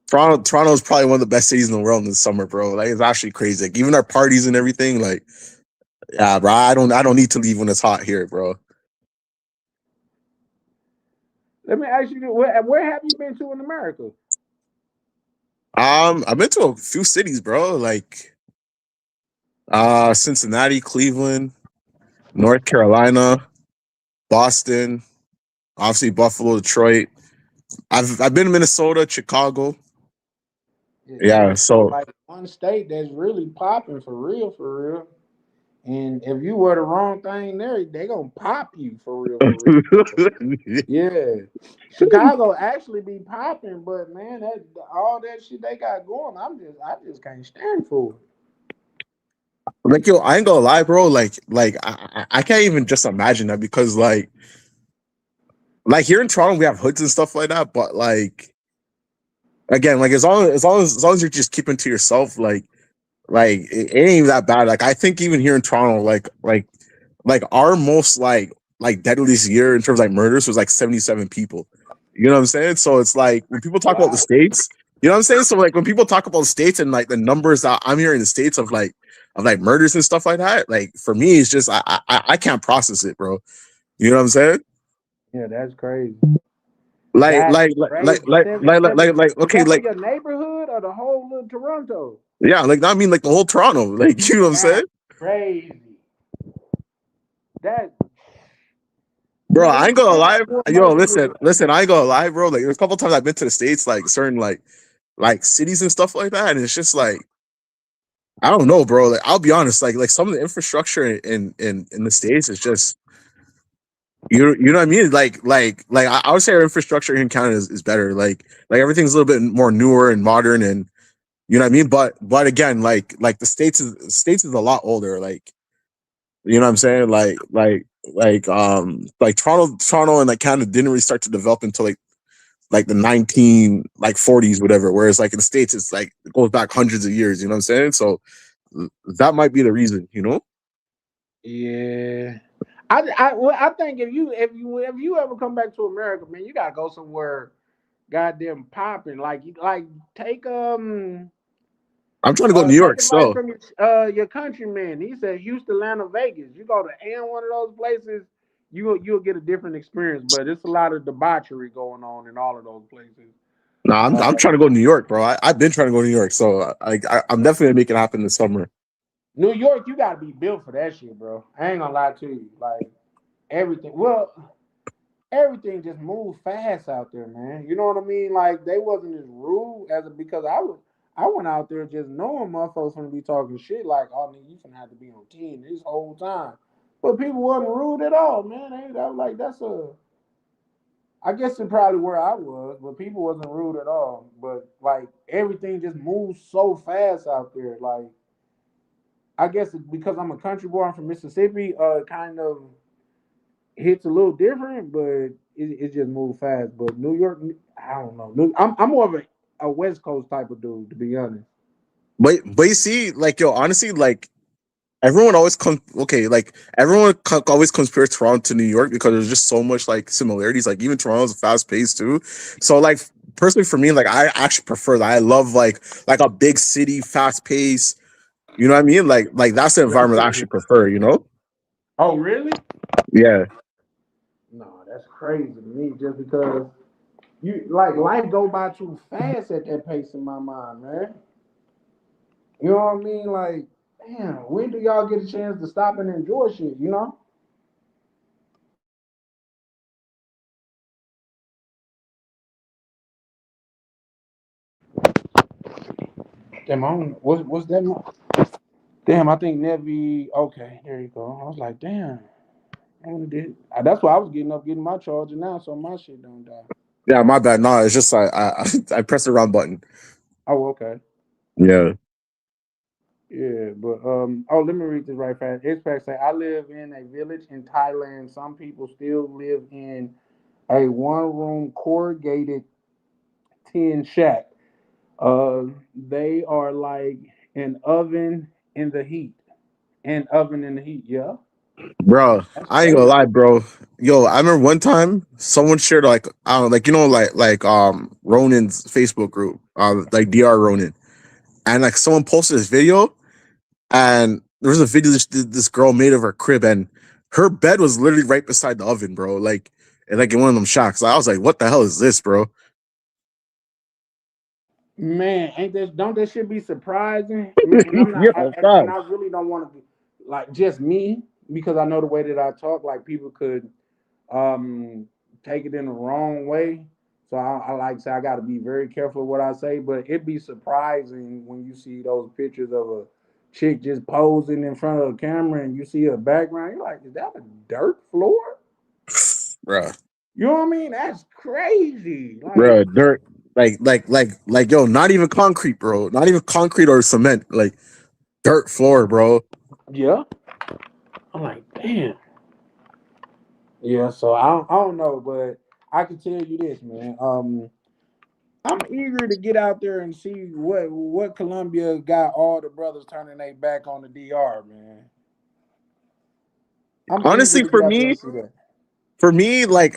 Toronto is probably one of the best cities in the world in the summer, bro. Like it's actually crazy. Like even our parties and everything, like yeah, bro. I don't need to leave when it's hot here, bro. Let me ask you, where have you been to in America? I've been to a few cities, bro. Like Cincinnati, Cleveland, North Carolina, Boston, obviously Buffalo, Detroit. I've been to Minnesota, Chicago. See, Yeah, that's so like one state that's really popping for real, for real. And if you wear the wrong thing there, they gonna pop you for real, for real. Yeah, Chicago actually be popping, but man, that all that shit they got going, I just can't stand for it. like yo, I ain't gonna lie, bro. Like I can't even just imagine that because like here in Toronto we have hoods and stuff like that, but like again, like as long as you're just keeping to yourself, like it ain't even that bad. Like I think even here in Toronto, like our most like deadliest year in terms of like murders was like 77 people. You know what I'm saying? So it's like when people talk about the Wow. states, you know what I'm saying? So like when people talk about the states and like the numbers that I'm hearing in the states of like murders and stuff like that, like for me it's just I can't process it, bro. You know what I'm saying? Yeah, that's crazy. Like That's like like like crazy. like like like, like, like Is okay, that for like your neighborhood or the whole little Toronto? yeah, like I mean like the whole Toronto, like you know what I'm saying? That's crazy. That Bro, man, I it's ain't gonna crazy lie. what Yo, murder listen, is. listen, I ain't gonna lie, bro. Like there's a couple times I've been to the States, like certain like cities and stuff like that. And it's just like, I don't know, bro. Like I'll be honest, like some of the infrastructure in the States is just you know what I mean? Like I would say our infrastructure in Canada is better. Like everything's a little bit more newer and modern and you know what I mean? But again, like the States is a lot older. Like you know what I'm saying? Like Toronto and like Canada didn't really start to develop until like the 19 like 40s whatever, whereas like in the States it's like it goes back hundreds of years, you know what I'm saying? So that might be the reason, you know. Yeah. I think if you ever come back to America, man, you gotta go somewhere goddamn popping. Like take I'm trying to go to New take York advice still. from your countryman. He said Houston, Atlanta, Vegas. You go to any one of those places, you'll get a different experience. But it's a lot of debauchery going on in all of those places. Nah, I'm trying to go to New York, bro. I've been trying to go to New York, so I'm definitely gonna make it happen this summer. New York, you gotta be built for that shit, bro. I ain't gonna lie to you. Like everything. Well, everything just moved fast out there, man. You know what I mean? Like they wasn't as rude as because I went out there just knowing motherfuckers gonna be talking shit like, oh nigga, you finna have to be on 10 this whole time. But people wasn't rude at all, man. I was like, I guess it's probably where I was, but people wasn't rude at all. But like everything just moves so fast out there. Like I guess it's because I'm a country boy, I'm from Mississippi, kind of hits a little different, but it just moves fast. But New York, I don't know. I'm more of a West Coast type of dude, to be honest. but you see, like yo, honestly, like everyone always always compares Toronto to New York because there's just so much like similarities. Like even Toronto's fast paced too. So like personally for me, like I actually prefer that. I love like a big city, fast pace. You know what I mean? Like that's the environment I actually prefer. You know? Oh, really? Yeah. No, that's crazy to me. Just because you like life go by too fast at that pace in my mind, man. You know what I mean? Like, damn, when do y'all get a chance to stop and enjoy shit? You know? Damn, I don't, what's that? Damn, I think Nevi. Okay, there you go. I was like, damn, I only did. That's why I was getting up, getting my charger now, so my shit don't die. Yeah, my bad. No, it's just I pressed the wrong button. Oh, okay. Yeah. Yeah, but oh, let me read this right fast. X-Pac say, I live in a village in Thailand. Some people still live in a one-room corrugated tin shack. They are like an oven in the heat. An oven in the heat. Yeah, Bro, that's I ain't gonna crazy. lie, bro. Yo, I remember one time someone shared like I don't know, like like Ronan's Facebook group, like Dr. Ronan, and like someone posted this video, and there was a video this girl made of her crib, and her bed was literally right beside the oven, bro. Like and like in one of them shacks. I was like, what the hell is this, bro? Man, ain't that don't that shit be surprising? And I'm not, Yeah, and God. I really don't want to be like just me because I know the way that I talk, like people could um take it in the wrong way. So I like to say I got to be very careful what I say, but it'd be surprising when you see those pictures of a chick just posing in front of a camera and you see her background. You're like, is that a dirt floor? Bro. You know what I mean? That's crazy. Like, Bro, dirt. Like, yo, not even concrete, bro. Not even concrete or cement. Like dirt floor, bro. yeah. I'm like, damn. Yeah, so I don't know, but I can tell you this, man. I'm eager to get out there and see what Colombia got all the brothers turning their back on the DR, man. I'm eager Honestly, to get out there and see that. for me, like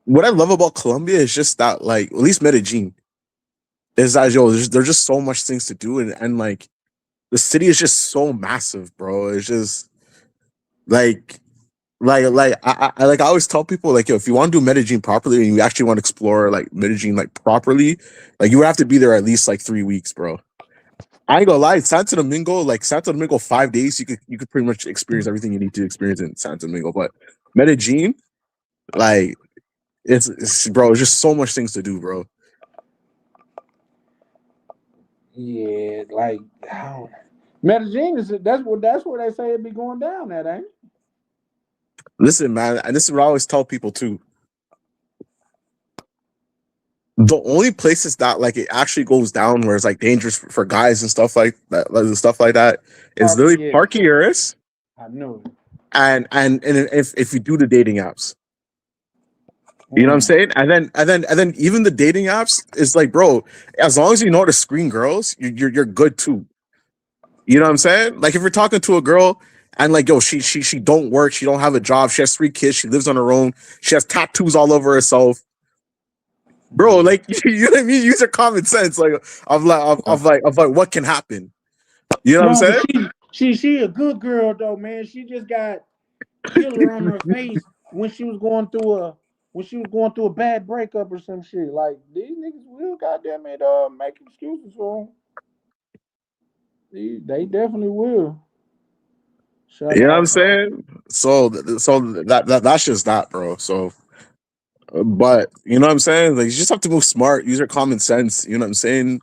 what I love about Colombia is just that, like, at least Medellin is that yo, there's just so much things to do, and like the city is just so massive, bro. It's just like I always tell people like yo, if you want to do Medellin properly and you actually want to explore like Medellin like properly, like you would have to be there at least like 3 weeks, bro. I ain't gonna lie, Santo Domingo 5 days, you could pretty much experience everything you need to experience in Santo Domingo. But Medellin, like it's bro, it's just so much things to do, bro. Yeah, like Medellin is that's where they say it be going down at, ain't it? Listen, man, and this is what I always tell people too. The only places that like it actually goes down where it's like dangerous for guys and stuff like that is Park, literally yeah, park years I knew it. and if you do the dating apps. You know what I'm Mm. saying? And then even the dating apps is like, bro, as long as you know how to screen girls, you're good too. You know what I'm saying? Like if you're talking to a girl and like, yo, she don't work, she don't have a job, she has 3 kids, she lives on her own, she has tattoos all over herself, bro. Yeah. Like you know what I mean? Use your common sense, like of like what can happen. You know what I'm No, but saying? she a good girl though, man. She just got killer on her face when she was going through a bad breakup or some shit. Like these niggas will goddamn it make excuses for them. They definitely will. Shout You know what I'm out. saying? So that's just that, bro. So, but you know what I'm saying? Like you just have to move smart, use your common sense. You know what I'm saying?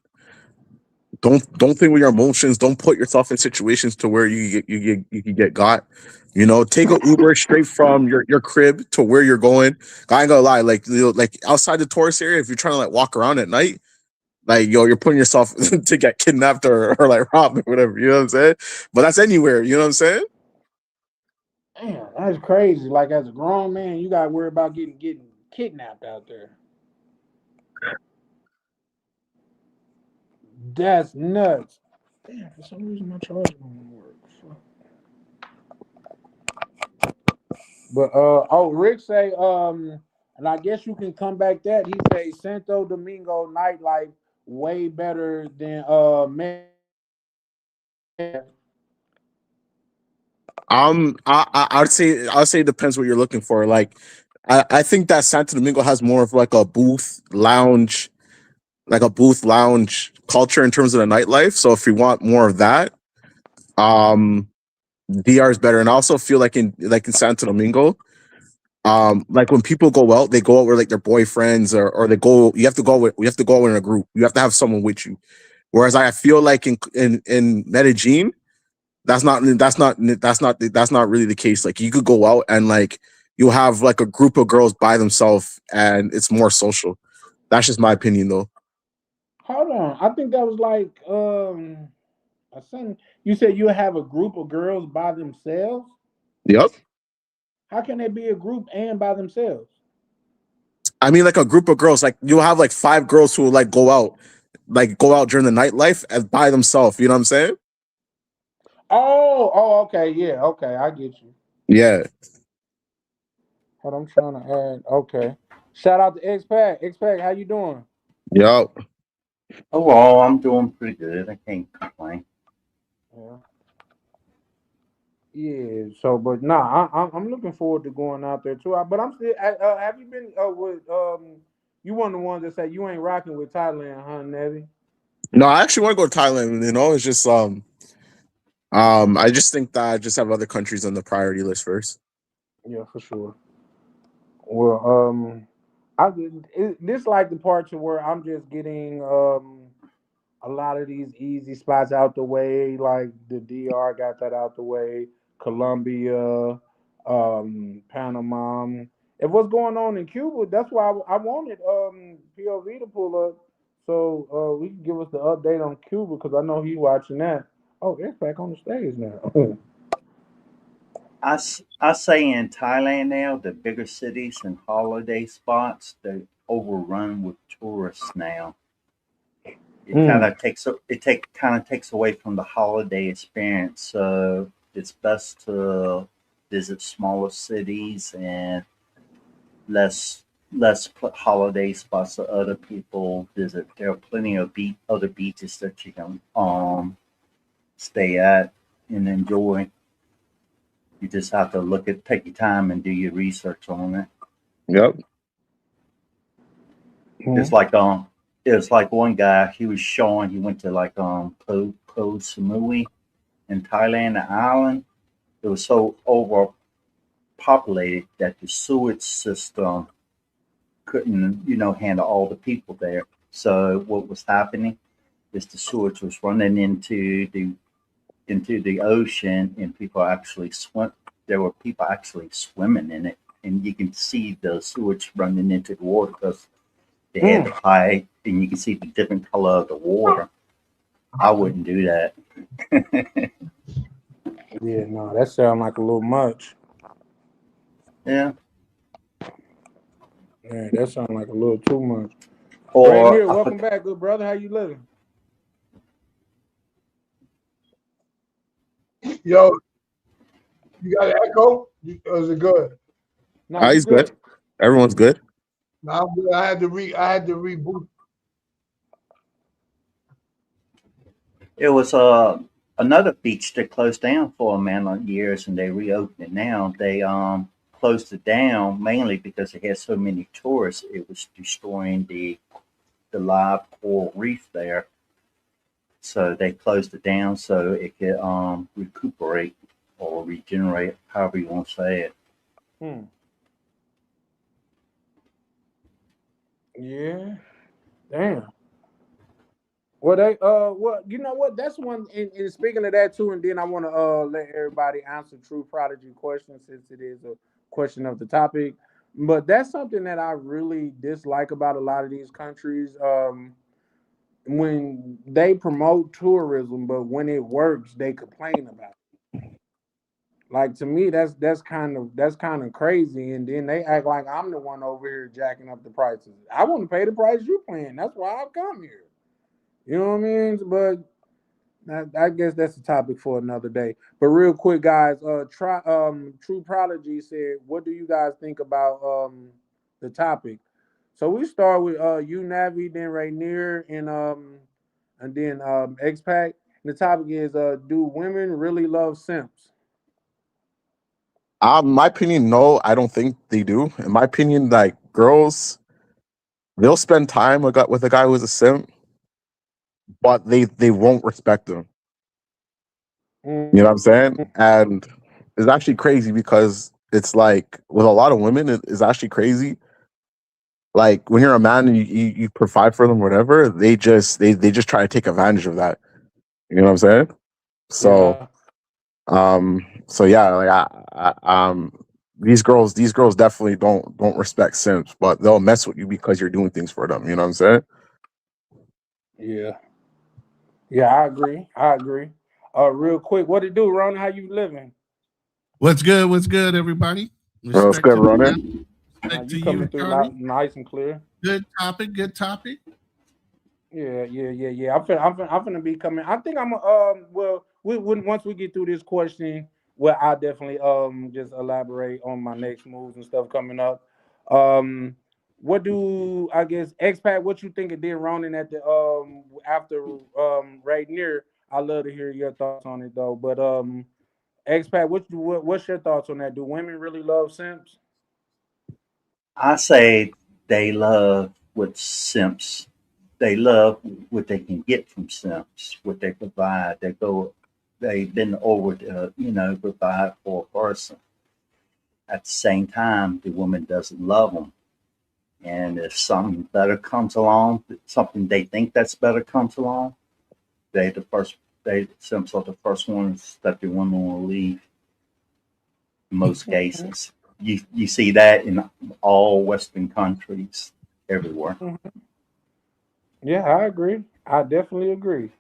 Don't think with your emotions. Don't put yourself in situations to where you can get got. You know, take a Uber straight from your crib to where you're going. I ain't gonna lie, like like outside the tourist area, if you're trying to like walk around at night, like yo, you're putting yourself to get kidnapped or like robbed or whatever. You know what I'm saying? But that's anywhere. You know what I'm saying? Damn, that's crazy. Like as a grown man, you gotta worry about getting kidnapped out there. That's nuts. Damn, for some reason my charger don't work. Fuck. But Rick say and I guess you can come back that he say Santo Domingo nightlife way better than I'd say it depends what you're looking for. Like, I think that Santo Domingo has more of like a booth lounge culture in terms of the nightlife. So if you want more of that, um, DR is better. And I also feel like in Santo Domingo, like when people go out, they go out with like their boyfriends or they go. You have to go in a group. You have to have someone with you. Whereas I feel like in Medellin, that's not really the case. Like you could go out and like you have like a group of girls by themselves and it's more social. That's just my opinion though. hold on. I think that was like a sentence. You said you have a group of girls by themselves. Yep. How can they be a group and by themselves? I mean like a group of girls, like you'll have like five girls who will like go out during the nightlife as by themselves. You know what I'm saying? Okay, yeah, okay, I get you. Yeah. Hold on, I'm trying to add. Okay, shout out to X Pack. X Pack, how you doing? Yep. Oh, well, I'm doing pretty good. I can't complain. Yeah, yeah. So, but nah, I'm looking forward to going out there too. But I'm still. Have you been with You one of the ones that say you ain't rocking with Thailand, huh, Nevi? No, I actually want to go to Thailand. It's just I just think that I just have other countries on the priority list first. Yeah, for sure. Well, I this like the part to where I'm just getting a lot of these easy spots out the way, like the DR got that out the way, Colombia, Panama. If what's going on in Cuba, that's why I wanted POV to pull up so we can give us the update on Cuba because I know he watching that. Oh, it's back on the stage now. I say in Thailand now, the bigger cities and holiday spots, they're overrun with tourists now. It kind Mm. of takes away from the holiday experience. So it's best to visit smaller cities and less holiday spots that other people visit. There are plenty of other beaches that you can stay at and enjoy. You just have to take your time and do your research on it. Yep. It's Mm. like it was like one guy he went to like Koh Samui in Thailand, the island. It was so overpopulated that the sewage system couldn't, handle all the people there. So what was happening is the sewage was running into the ocean, and people actually swim. There were people actually swimming in it, and you can see the sewage running into the water because they had the Mm. pipe, and you can see the different color of the water. I wouldn't do that. Yeah, no, that sounds like a little much. Yeah, Yeah, that sounds like a little too much. or Rainier, I welcome forgot. back, good brother. How you living? Yo, you got an echo? Or is it good? Nah, Ah, you he's good. good. Everyone's good. No, I'm good. I had to reboot. It was another beach that closed down for a man of years, and they reopened it now. They closed it down mainly because it had so many tourists. It was destroying the live coral reef there. So they closed it down so it could recuperate or regenerate, however you want to say it. Hmm. Yeah. Damn. Well, well, you know what? That's one. And speaking of that too, and then I want to let everybody answer True Prodigy questions since it is a question of the topic. But that's something that I really dislike about a lot of these countries. When they promote tourism, but when it works, they complain about it. Like to me, that's kind of crazy. And then they act like I'm the one over here jacking up the prices. I want to pay the price you paying. That's why I've come here. You know what I mean? But I guess that's a topic for another day. But real quick, guys, True Prodigy said, "What do you guys think about the topic?" So we start with you, Navi, then Rainier, and then X Pac. The topic is, do women really love simps? My opinion, no, I don't think they do. In my opinion, like girls, they'll spend time with a guy who's a simp, but they won't respect him. You know what I'm saying? And it's actually crazy because it's like with a lot of women, it's actually crazy. Like when you're a man and you provide for them, whatever, they just try to take advantage of that. You know what I'm saying? So Yeah, so yeah, like these girls definitely don't respect simps, but they'll mess with you because you're doing things for them. You know what I'm saying? yeah, yeah. I agree. I agree. Real quick, what it do, Ron? How you living? What's good? What's good, everybody? What's Respect good, to the man. running? Respect You to you, coming through Jody. nice and clear? Good topic. Good topic. Yeah. I'm finna be coming. I think I'm well. Once we get through this question, well, I'll definitely just elaborate on my next moves and stuff coming up. Um, what do I guess expat? What you think it did Ronan at the after right near? I love to hear your thoughts on it though. But expat, what's your thoughts on that? Do women really love simps? I say they love what Simps. They love what they can get from Simps, what they provide. They've been over to, provide for a person. At the same time, the woman doesn't love them. And if something better comes along, something they think that's better comes along, they the first they Simps are the first ones that the woman will leave in most cases. You see that in all Western countries, everywhere. Yeah, I agree. I definitely agree.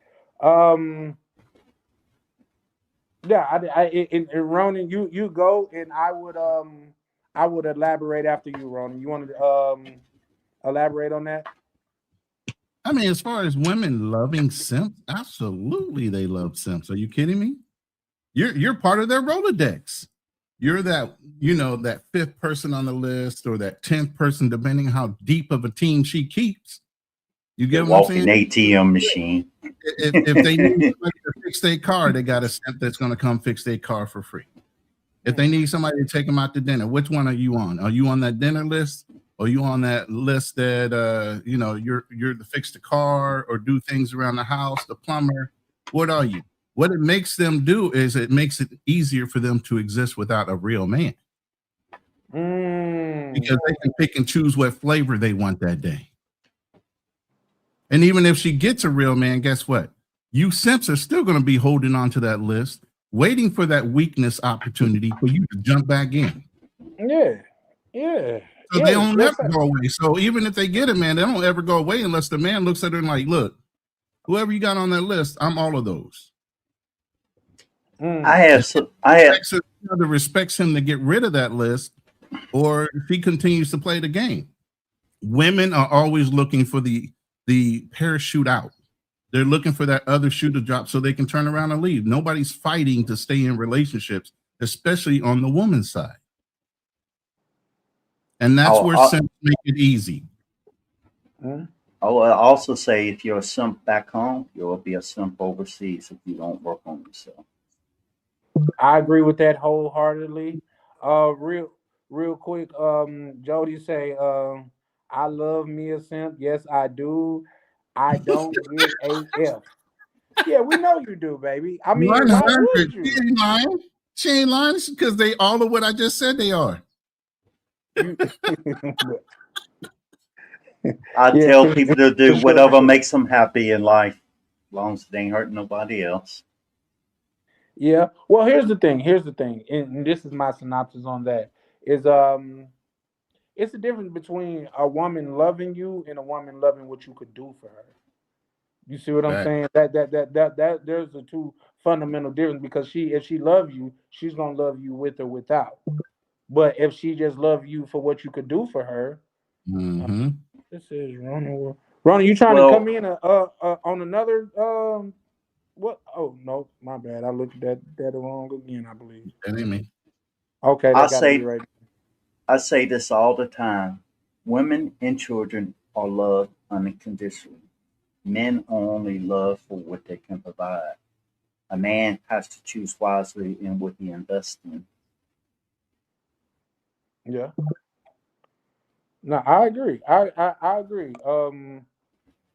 Um, Yeah, in Ronan, you go, and I would elaborate after you, Ronan. You want to elaborate on that? I mean, as far as women loving simps, absolutely they love simps. Are you kidding me? You're part of their Rolodex. You're that, that fifth person on the list or that 10th person, depending how deep of a team she keeps. You The get what I'm saying? walking ATM machine. If they need somebody to fix their car, they got a simp that's going to come fix their car for free. If they need somebody to take them out to dinner, which one are you on? Are you on that dinner list? Or are you on that list that you're to fix the car or do things around the house, the plumber? What are you? What it makes them do is it makes it easier for them to exist without a real man Mm. because they can pick and choose what flavor they want that day. And even if she gets a real man, guess what? You simps are still going to be holding on to that list, waiting for that weakness opportunity for you to jump back in. Yeah, yeah, So they yeah. don't Yes, ever go away. So even if they get a man, they don't ever go away unless the man looks at her and like, look, whoever you got on that list, I'm all of those. mm. I have I have Either respects him to get rid of that list, or if he continues to play the game. Women are always looking for the parachute out. They're looking for that other shoe to drop so they can turn around and leave. Nobody's fighting to stay in relationships, especially on the woman's side. And that's where I'll, simps make it easy. Mm. I'll also say if you're a simp back home, you'll be a simp overseas if you don't work on yourself. I agree with that wholeheartedly. Real quick. Jody say, I love me a simp. Yes, I do. I don't give a f. Yeah, we know you do, baby. I mean, why 100. would She you? ain't lying. She ain't lying because they all of what I just said they are. You I yeah, tell people to for do sure, for whatever sure. makes them happy in life, as long as they ain't hurting nobody else. Yeah. Well, here's the thing. Here's the thing, and this is my synopsis on that. Is it's the difference between a woman loving you and a woman loving what you could do for her. You see what I'm Fact. saying? That there's the two fundamental difference because if she loves you, she's gonna love you with or without. But if she just love you for what you could do for her, Mm-hmm. this is running. Ronnie, you trying to Well, come in on another what? Oh no, my bad. I looked at that wrong again, I believe. That ain't me. Okay, I that got to be say right. I say this all the time. Women and children are loved unconditionally. Men are only loved for what they can provide. A man has to choose wisely in what he invests in. Yeah. No, I agree. I agree. Hold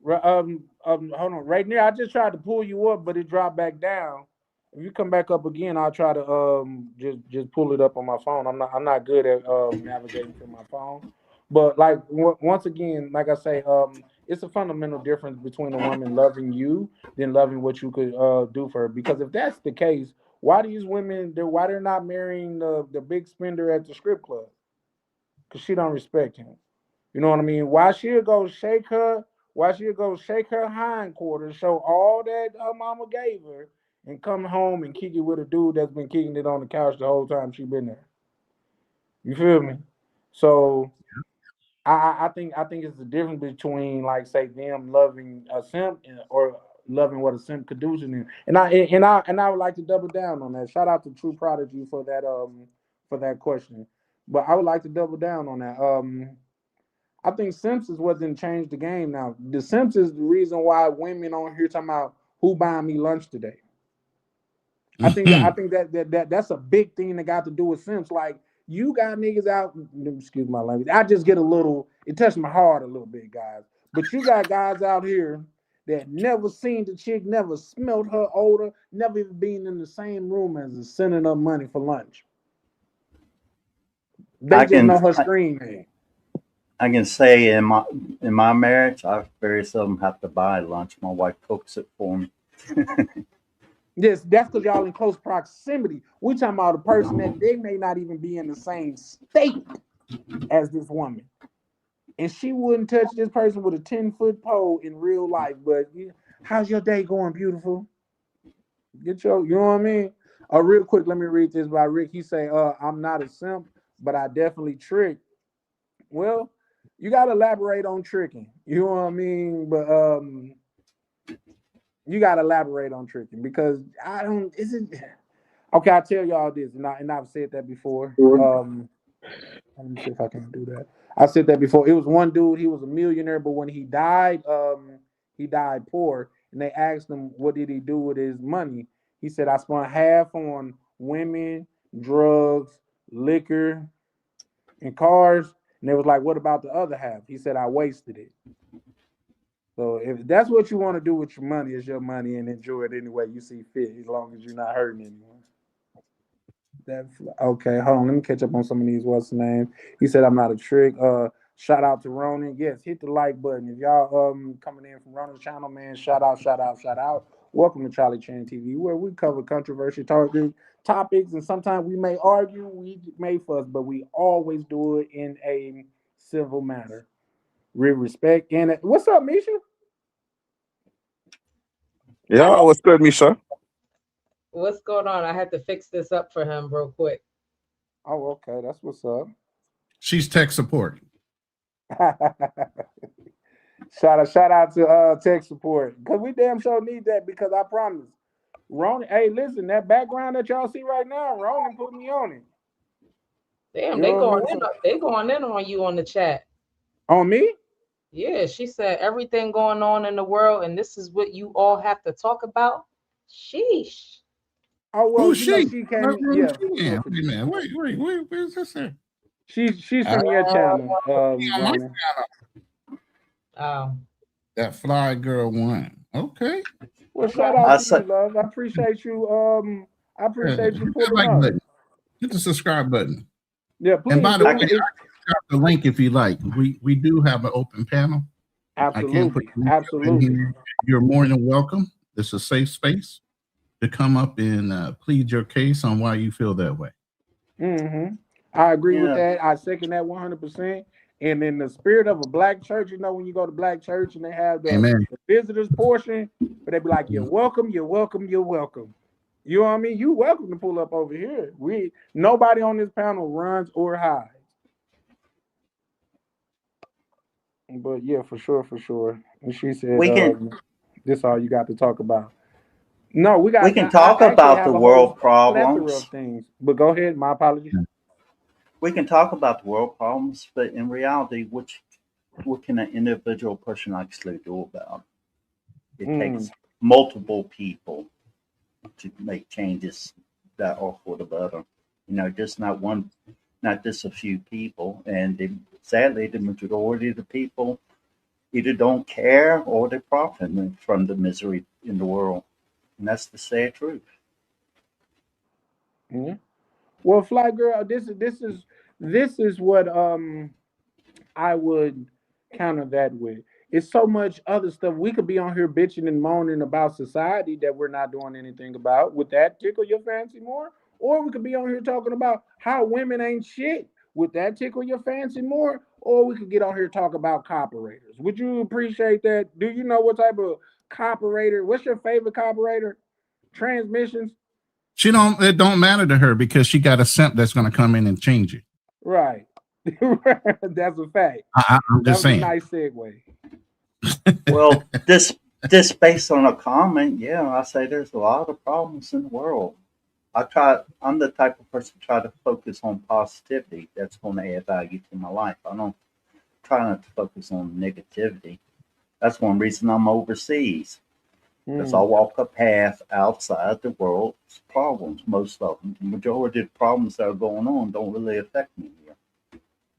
on. Right now, I just tried to pull you up, but it dropped back down. If you come back up again, I'll try to just pull it up on my phone. I'm not good at navigating through my phone, but like once again, like I say, it's a fundamental difference between a woman loving you than loving what you could do for her. Because if that's the case, why these women why they're not marrying the big spender at the strip club? Because she don't respect him. You know what I mean? Why she'll go shake her hindquarters, show all that her mama gave her, and come home and kick it with a dude that's been kicking it on the couch the whole time she been there. You feel me? So I think it's the difference between like say them loving a simp or loving what a simp could do to them. And I would like to double down on that. Shout out to True Prodigy for that question. But I would like to double down on that. I think Simps is what didn't change the game now. The Simps is the reason why women on here talking about who buying me lunch today. I think that's a big thing that got to do with Simps. Like you got niggas out, excuse my language. I just get it touched my heart a little bit, guys. But you got guys out here that never seen the chick, never smelled her odor, never even been in the same room as her, sending her money for lunch. They I just can know her screen name. I can say in my marriage, I very seldom have to buy lunch. My wife cooks it for me. Yes, that's because y'all in close proximity. We talking about a person that they may not even be in the same state as this woman, and she wouldn't touch this person with a 10-foot pole in real life. But how's your day going, beautiful? You know what I mean? Real quick, let me read this by Rick. He say, I'm not a simp, but I definitely trick. Well, you got to elaborate on tricking. You know what I mean? But you got to elaborate on tricking because I don't. Isn't okay? I tell y'all this, and I've said that before. Let me see if I can do that. I said that before. It was one dude. He was a millionaire, but when he died poor. And they asked him, "What did he do with his money?" He said, "I spent half on women, drugs, liquor, and cars." And they was like, "What about the other half?" He said, "I wasted it." So if that's what you want to do with your money, it's your money and enjoy it any way you see fit, as long as you're not hurting anyone. Okay, hold on. Let me catch up on some of these. What's the name? He said I'm not a trick. Shout out to Ronan. Yes, hit the like button. If y'all coming in from Ronan's channel, man, shout out, shout out, shout out. Welcome to Charlie Chan TV, where we cover controversial topics, and sometimes we may argue, we may fuss, but we always do it in a civil manner. With respect and what's up, Misha? Yeah, what's good, Misha? What's going on? I had to fix this up for him real quick. Oh, okay, that's what's up. She's tech support. shout out to tech support because we damn sure need that because I promise. Ronan, hey, listen, that background that y'all see right now, Ronan put me on it. Damn, You they know what I going mean? in. They going in on you on the chat. On me? Yeah, she said everything going on in the world, and this is what you all have to talk about. Sheesh. Oh well, Who's you know she? she What came. room Yeah, she in? Wait a minute. Where's this at? she's Uh, from your channel, on my Ronan. That fly girl one. Okay. Well, shout out I to you, say, love. I appreciate you. I appreciate you Hit that pulling like up. button. Hit the subscribe button. Yeah, And please by the way, I do. can, drop the link if you like. We do have an open panel. I can't put Absolutely, the link in absolutely. here. You're more than welcome. This is a safe space to come up and plead your case on why you feel that way. Mm-hmm. I agree with yeah, that. I second that 100%. And in the spirit of a black church, you know, when you go to black church and they have Amen. the visitors portion, but they be like, "You're welcome, you're welcome, you're welcome." You know what I mean? You welcome to pull up over here. Nobody on this panel runs or hides. But yeah, for sure, for sure. And she said, We can "This all you got to talk about." No, we we got. can I talk actually about the have a whole world plethora of problems. things. But go ahead. My apologies. We can talk about the world problems, but in reality, what can an individual person actually do about it? It Mm, takes multiple people to make changes that are for the better. Just not one, not just a few people. And sadly, the majority of the people either don't care or they're profiting from the misery in the world. And that's the sad truth. yeah. Well, Fly Girl, this is what I would counter that with. It's so much other stuff. We could be on here bitching and moaning about society that we're not doing anything about. Would that tickle your fancy more? Or we could be on here talking about how women ain't shit. Would that tickle your fancy more? Or we could get on here talk about carburetors. Would you appreciate that? Do you know what type of carburetor? What's your favorite carburetor? Transmissions? It don't matter to her because she got a simp that's going to come in and change it. Right. That's a fact. I'm That just was a saying. nice segue. Well, this based on a comment, yeah, I say there's a lot of problems in the world. I'm the type of person to try to focus on positivity that's going to add value to my life. I don't try not to focus on negativity. That's one reason I'm overseas. Because I walk a path outside the world's problems, most of them. The majority of the problems that are going on don't really affect me here.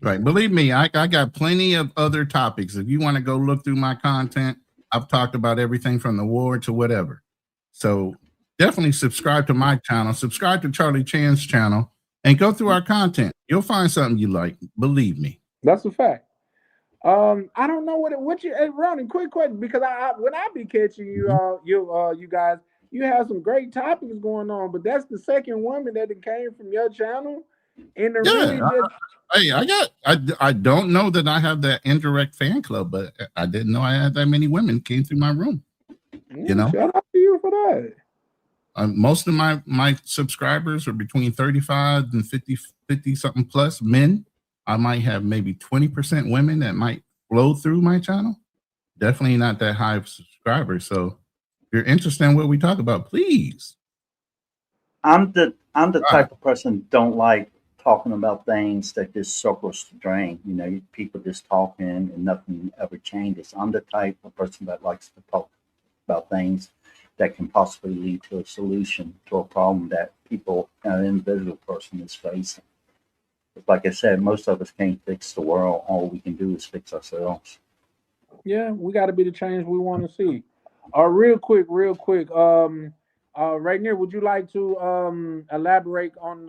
Right. Believe me, I got plenty of other topics. If you want to go look through my content, I've talked about everything from the war to whatever. So definitely subscribe to my channel, subscribe to Charlie Chan's channel, and go through our content. You'll find something you like. Believe me. That's a fact. I don't know what you. Hey, Ronnie, quick question, because when I be catching you guys, you have some great topics going on, but that's the second woman that came from your channel, and they're really Yeah. just. Hey, I don't know that I have that indirect fan club, but I didn't know I had that many women came through my room. Shout out to you for that. Most of my subscribers are between 35 and 50 something plus men. I might have maybe 20% women that might flow through my channel. Definitely not that high of subscribers. So if you're interested in what we talk about, please. I'm the type of person who don't like talking about things that just circles the drain. People just talking and nothing ever changes. I'm the type of person that likes to talk about things that can possibly lead to a solution to a problem that an individual person is facing. Like I said, most of us can't fix the world. All we can do is fix ourselves. Yeah, we got to be the change we want to see. Real quick. Right here, would you like to elaborate on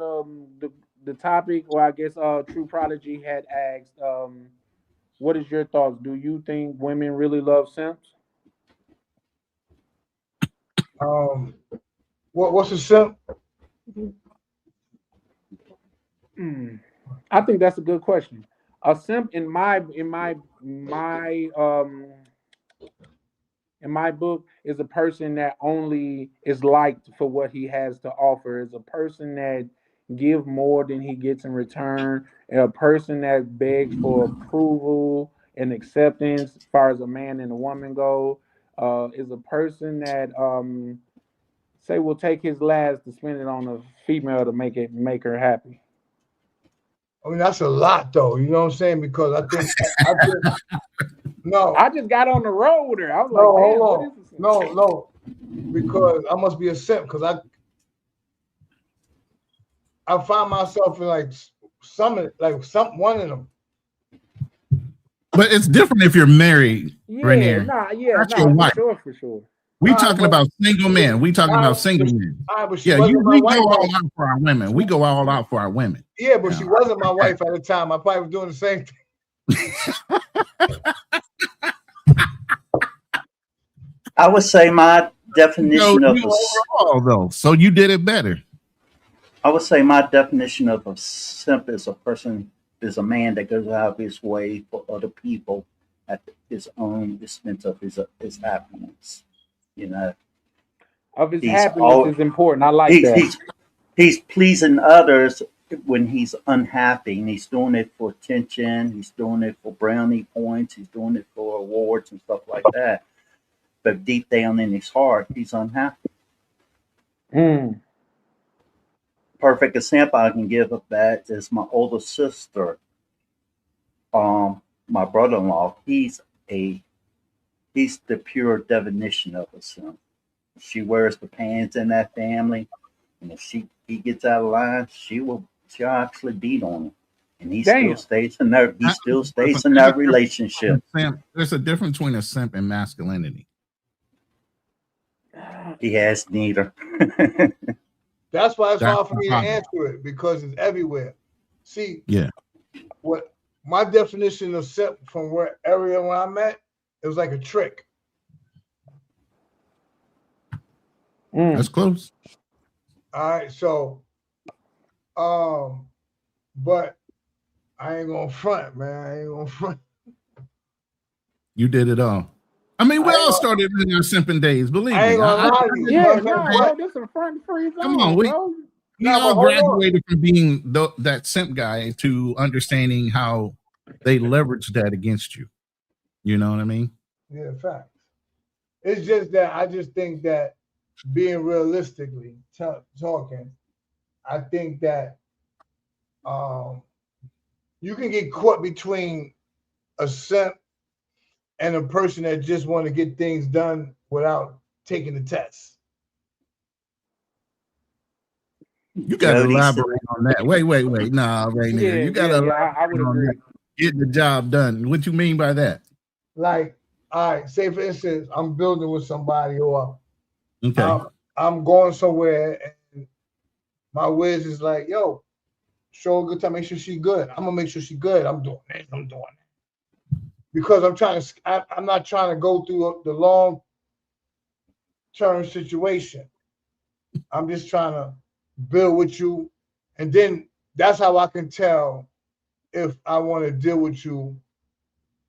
the topic? Or I guess True Prodigy had asked, what is your thoughts? Do you think women really love simps? What's a simp? I think that's a good question. A simp in my book is a person that only is liked for what he has to offer. Is a person that give more than he gets in return, and a person that begs for approval and acceptance, as far as a man and a woman go. Is a person that say will take his last to spend it on a female to make her happy. I mean, that's a lot, though. You know what I'm saying? Because I think no. I just got on the road with her. I was No, like, damn, hold what on. is this? No, because I must be a simp because I find myself in one of them. But it's different if you're married, Rainier. For sure. We talking about single men. We talking about single men. Yeah, we go all out for our women. We go all out for our women. Yeah, but she wasn't my wife at the time. I probably was doing the same thing. I would say my definition of overall, though, so you did it better. I would say my definition of a simp is a man that goes out of his way for other people at his own expense of his happiness. Of his happiness is important. I like that. He's pleasing others when he's unhappy and he's doing it for attention, he's doing it for brownie points, he's doing it for awards and stuff like that. But deep down in his heart, he's unhappy. Mm. Perfect example I can give of that is my older sister. My brother-in-law, he's the pure definition of a simp. She wears the pants in that family, and if he gets out of line, she'll actually beat on him, and he still stays in that relationship. There's a difference between a simp and masculinity. He has neither. That's why it's hard for me to answer it, because it's everywhere. See, what my definition of simp from where area where I'm at, it was like a trick. That's close. All right, so but I ain't gonna front, man. I ain't gonna front. You did it all. I mean, we all started in our simping days, believe me. I ain't gonna lie to you. Yeah, no, this is a front free zone. Come on, we all graduated from being that simp guy to understanding how they leverage that against you. You know what I mean? Yeah, facts. It's just that I just think that being realistically talking, I think that you can get caught between a simp and a person that just want to get things done without taking the test. You got to elaborate on that. Wait. Nah, right there. You got to I would agree. Get the job done. What you mean by that? Like, all right, say for instance, I'm building with somebody, or I'm going somewhere, and my whiz is like, yo, show a good time, make sure she's good. I'm gonna make sure she's good. I'm doing this, I'm doing that. Because I'm not trying to go through the long term situation. I'm just trying to build with you, and then that's how I can tell if I want to deal with you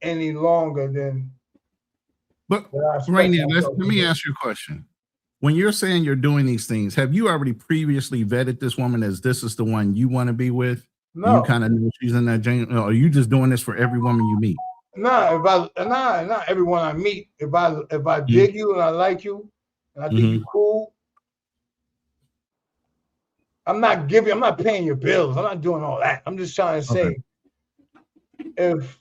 any longer than. But right now, let me ask you a question. When you're saying you're doing these things, have you already previously vetted this woman as this is the one you want to be with? No. You kind of know she's in that genre, or are you just doing this for every woman you meet? Not everyone I meet. If I dig you and I like you and I think you're cool, I'm not paying your bills. I'm not doing all that. I'm just trying to say, if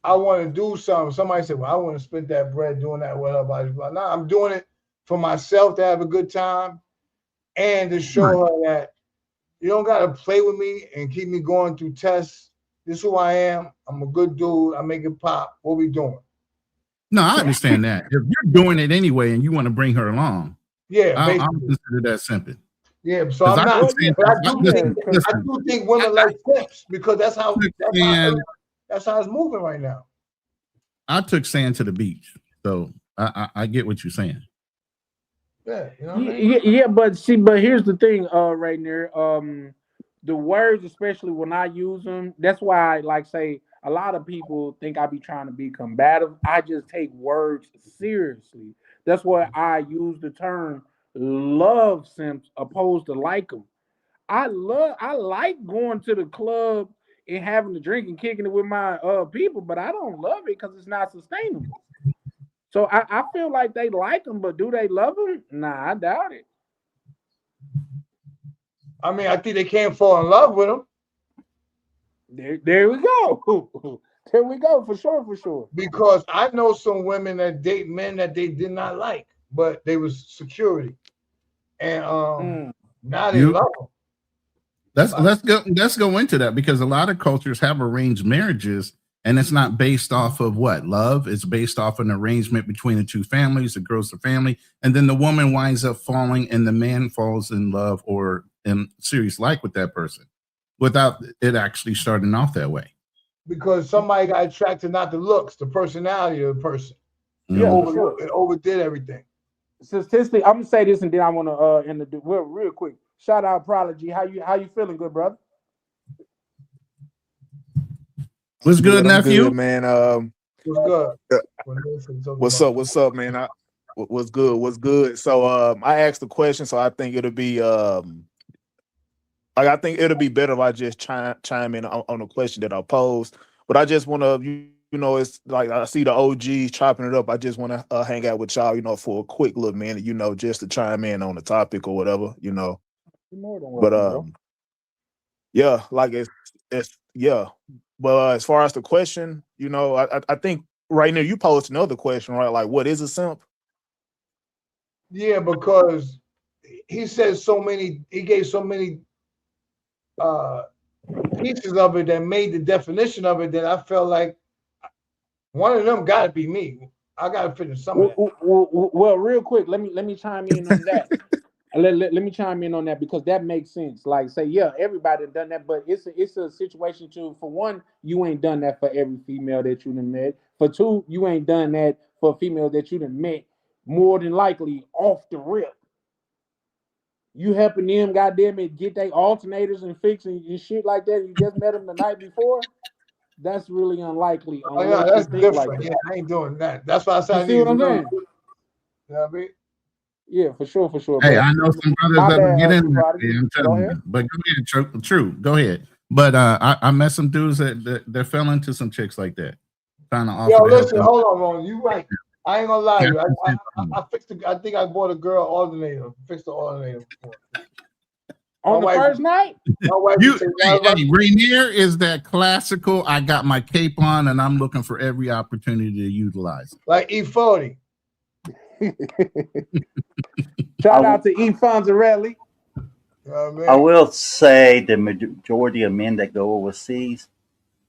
I want to do something, somebody said, well, I want to spend that bread doing that, whatever. No, I'm doing it for myself to have a good time and to show her that you don't got to play with me and keep me going through tests. This is who I am. I'm a good dude. I make it pop. What we doing? No, I understand that. If you're doing it anyway and you want to bring her along, I'll consider that simple. Yeah, so I'm not. I do think women like simps because that's how it's moving right now. I took sand to the beach, so I get what you're saying. Yeah, you know what I mean? Yeah, but here's the thing, right there. The words, especially when I use them, that's why say a lot of people think I be trying to be combative. I just take words seriously. That's why I use the term love simps opposed to like them. I like going to the club and having a drink and kicking it with my people, but I don't love it because it's not sustainable. So I feel like they like them, but do they love them? Nah, I doubt it. I mean, I think they can't fall in love with them. There we go. There we go, for sure. Because I know some women that date men that they did not like, but they was security. And now they love them. Let's go into that, because a lot of cultures have arranged marriages, and it's not based off of what love. It's based off an arrangement between the two families. It grows the family, and then the woman winds up falling, and the man falls in love or in serious like with that person, without it actually starting off that way. Because somebody got attracted, not the looks, the personality of the person. Yeah, it overdid everything. Statistically, I'm gonna say this, and then I want to end the real quick. Shout out Prodigy. How you feeling, good brother? What's good, nephew? Good, man. What's good? What's up, man? What's good? So I asked the question, so I think it'll be Like, I think it'll be better if I just chime in on the question that I posed. But I just want to, you know, it's like I see the OGs chopping it up. I just want to hang out with y'all, you know, for a quick little minute, you know, just to chime in on the topic or whatever, you know. You're more than But welcome, bro. yeah, like it's yeah. But as far as the question, you know, I think right now you posed another question, right? Like, what is a simp? Yeah, because he said so many, he gave so many pieces of it that made the definition of it that I felt like one of them got to be me. I got to finish some of that. Well, real quick, let me chime in on that. Let me chime in on that because that makes sense. Like, say, yeah, everybody done that, but it's a situation too. For one, you ain't done that for every female that you done met. For two, you ain't done that for a female that you done met more than likely off the rip. You helping them, goddamn it, get their alternators and fixing and shit like that. You just met them the night before. That's really unlikely Oh yeah, unless you that's think like different. that. Yeah, I ain't doing that. That's why I said You I see need what to I'm know. saying? You know what I mean? Yeah, for sure, Hey, But I know some brothers my that will bad, get in True there. Prodigy. Yeah, I'm Go telling ahead. you. But go ahead, true. Go ahead. But I met some dudes that fell into some chicks like that, trying to Yo, offer to help listen, them. hold on, Ron. You right. I ain't gonna lie to you. Captain I fixed the. I think I bought a girl alternator. Fixed the alternator before. On the first night? My wife You, would say, hey, Rainier is that classical. I got my cape on and I'm looking for every opportunity to utilize it. like E40. Shout out to E. Fonzarelli. I will say the majority of men that go overseas,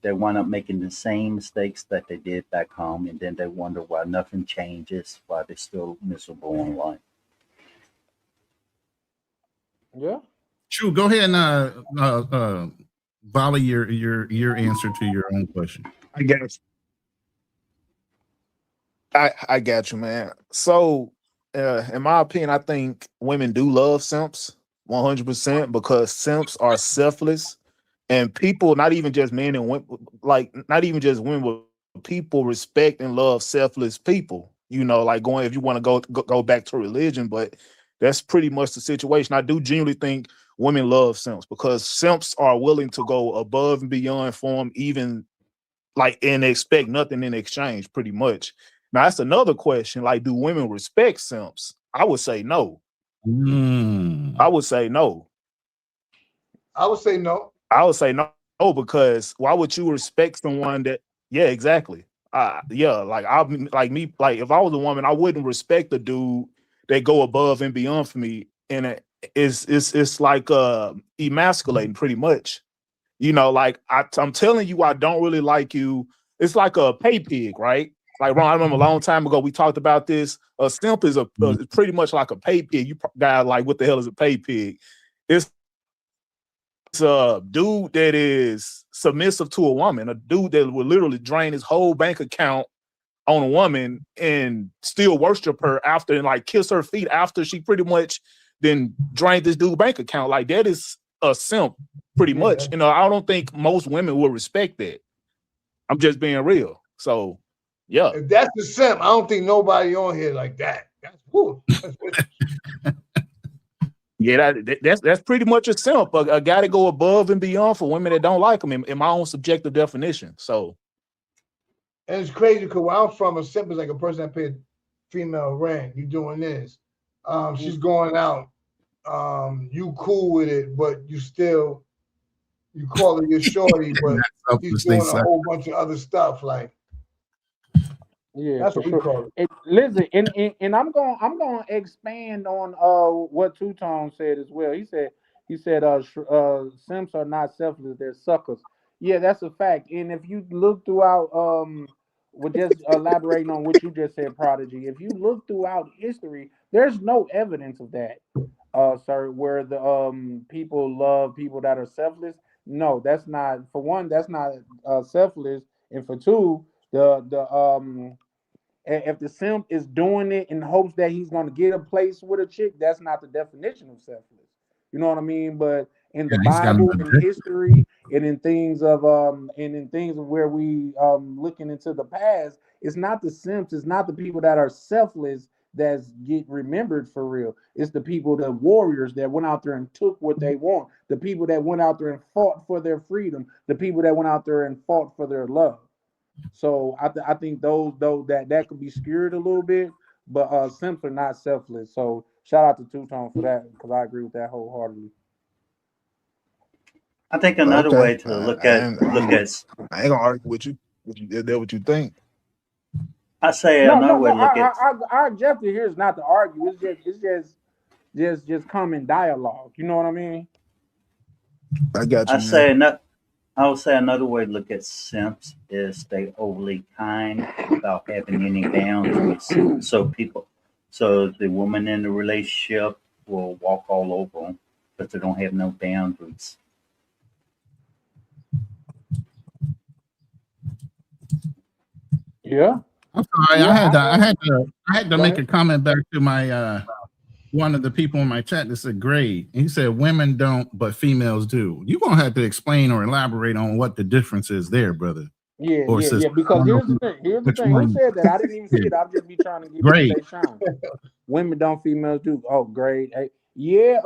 they wind up making the same mistakes that they did back home, and then they wonder why nothing changes, why they're still miserable in life. Yeah. True. Go ahead and volley your answer to your own question. I guess. I got you, man. So, in my opinion, I think women do love simps 100% because simps are selfless, and people, not even just men and women, like not even just women, but people respect and love selfless people. You know, like going if you want to go back to religion, but that's pretty much the situation. I do genuinely think women love simps because simps are willing to go above and beyond for them, even like and expect nothing in exchange, pretty much. Now that's another question. Like, do women respect simps? I would say no. I would say no. I would say no. I would say no because why would you respect someone that? Yeah, exactly. Yeah, like I like me like if I was a woman, I wouldn't respect the dude that go above and beyond for me, and it's like emasculating pretty much. You know, like I'm telling you, I don't really like you. It's like a pay pig, right? Like Ron, I remember a long time ago we talked about this. A simp is pretty much like a pay pig. You guys like, what the hell is a pay pig? It's a dude that is submissive to a woman, a dude that will literally drain his whole bank account on a woman and still worship her after and like kiss her feet after she pretty much then drained this dude's bank account. Like that is a simp pretty much. You know, I don't think most women will respect that. I'm just being real. So yeah. If that's the simp, I don't think nobody on here like that. That's cool. Yeah, that's pretty much a simp. A guy to go above and beyond for women that don't like him in my own subjective definition. So, and it's crazy because where I'm from, a simp is like a person that paid female rent. You doing this? She's going out. You cool with it, but you call her your shorty, but she's doing a whole bunch of other stuff. Like, yeah, that's for what we sure. call it. Listen, and I'm going to expand on what Two Tone said as well. He said simps are not selfless; they're suckers. Yeah, that's a fact. And if you look throughout, with just elaborating on what you just said, Prodigy. If you look throughout history, there's no evidence of that, sir. Where the people love people that are selfless. No, that's not. For one, that's not selfless, and for two, the if the simp is doing it in hopes that he's going to get a place with a chick, that's not the definition of selfless. You know what I mean? But in the Bible, in history, and in things of where we looking into the past, it's not the simps, it's not the people that are selfless that's get remembered for real. It's the people, the warriors that went out there and took what they want. The people that went out there and fought for their freedom. The people that went out there and fought for their love. So I think those that could be skewed a little bit, but Simps are not selfless. So shout out to Two Tone for that because I agree with that wholeheartedly. I think another Okay. way to look at I ain't gonna argue with you. That's what you think. I say No, another no, way no. to look at Our objective here is not to argue. It's just common dialogue. You know what I mean? I got you. I say no, I would say another way to look at simps is they overly kind without having any boundaries. So the woman in the relationship will walk all over them, but they don't have no boundaries. Yeah. I'm sorry. Yeah, I had to make a comment back to my one of the people in my chat that said grade. He said women don't, but females do. You're gonna have to explain or elaborate on what the difference is there, brother. Yeah, Or yeah, sister. yeah. Because here's the thing. Here's the Which thing. Who one? said that? I didn't even see it. I'll just be trying to give Great. it they shine. Women don't, females do. Oh, grade A. Yeah,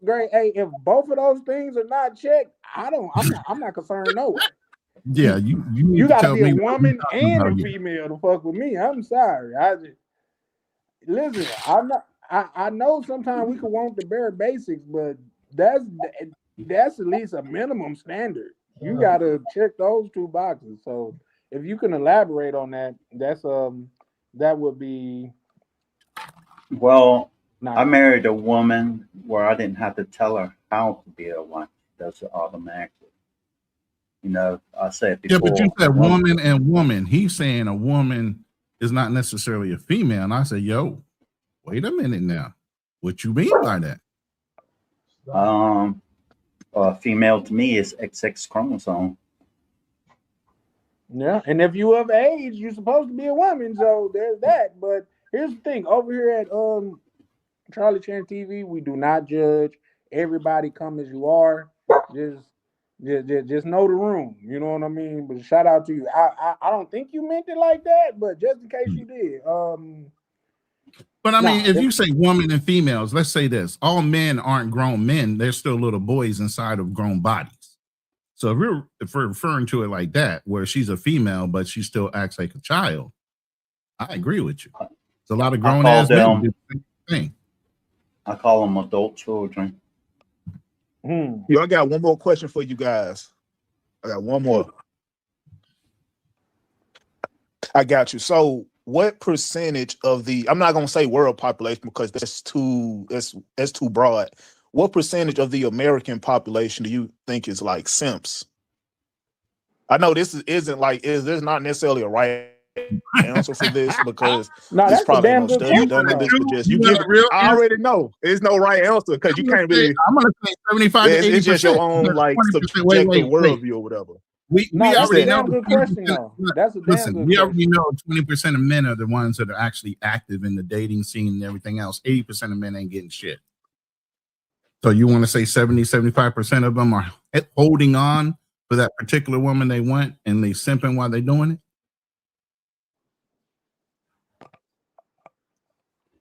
grade A. If both of those things are not checked, I'm not concerned no way. Yeah, you need You to gotta tell be a me what you're woman talking and a about here. female to fuck with me. I'm sorry. Listen, I know sometimes we could want the bare basics, but that's at least a minimum standard. You gotta check those two boxes. So if you can elaborate on that, that would be Well, nice. I married a woman where I didn't have to tell her how to be a wife. She does it automatically. You know, I said Yeah, before. but you said woman and woman. He's saying a woman is not necessarily a female. And I said, yo, wait a minute now. What you mean by that? Female to me is XX chromosome. Yeah, and if you of age, you're supposed to be a woman, so there's that. But here's the thing: over here at Charlie Chan TV, we do not judge. Everybody come as you are. Just know the room. You know what I mean? But shout out to you. I don't think you meant it like that, but just in case you did. But I mean, if you say woman and females, let's say this: all men aren't grown men; they're still little boys inside of grown bodies. So if we're referring to it like that, where she's a female but she still acts like a child, I agree with you. It's a lot of grown ass men do the same thing. I call them adult children. Yo, I got one more question for you guys. I got one more. I got you. So what percentage of the, I'm not gonna say world population because that's too broad. What percentage of the American population do you think is like simps? I know this there's not necessarily a right answer for this because there's probably no study done on this, but just you give I already know there's no right answer because you can't really. I'm gonna say 75 to 80%. It's just your own like subjective worldview or whatever. We already know. Good question, though. That's a damn Listen, good we question. already know 20% of men are the ones that are actually active in the dating scene and everything else. 80% of men ain't getting shit. So you want to say 70-75% of them are holding on for that particular woman they want and they simping while they're doing it?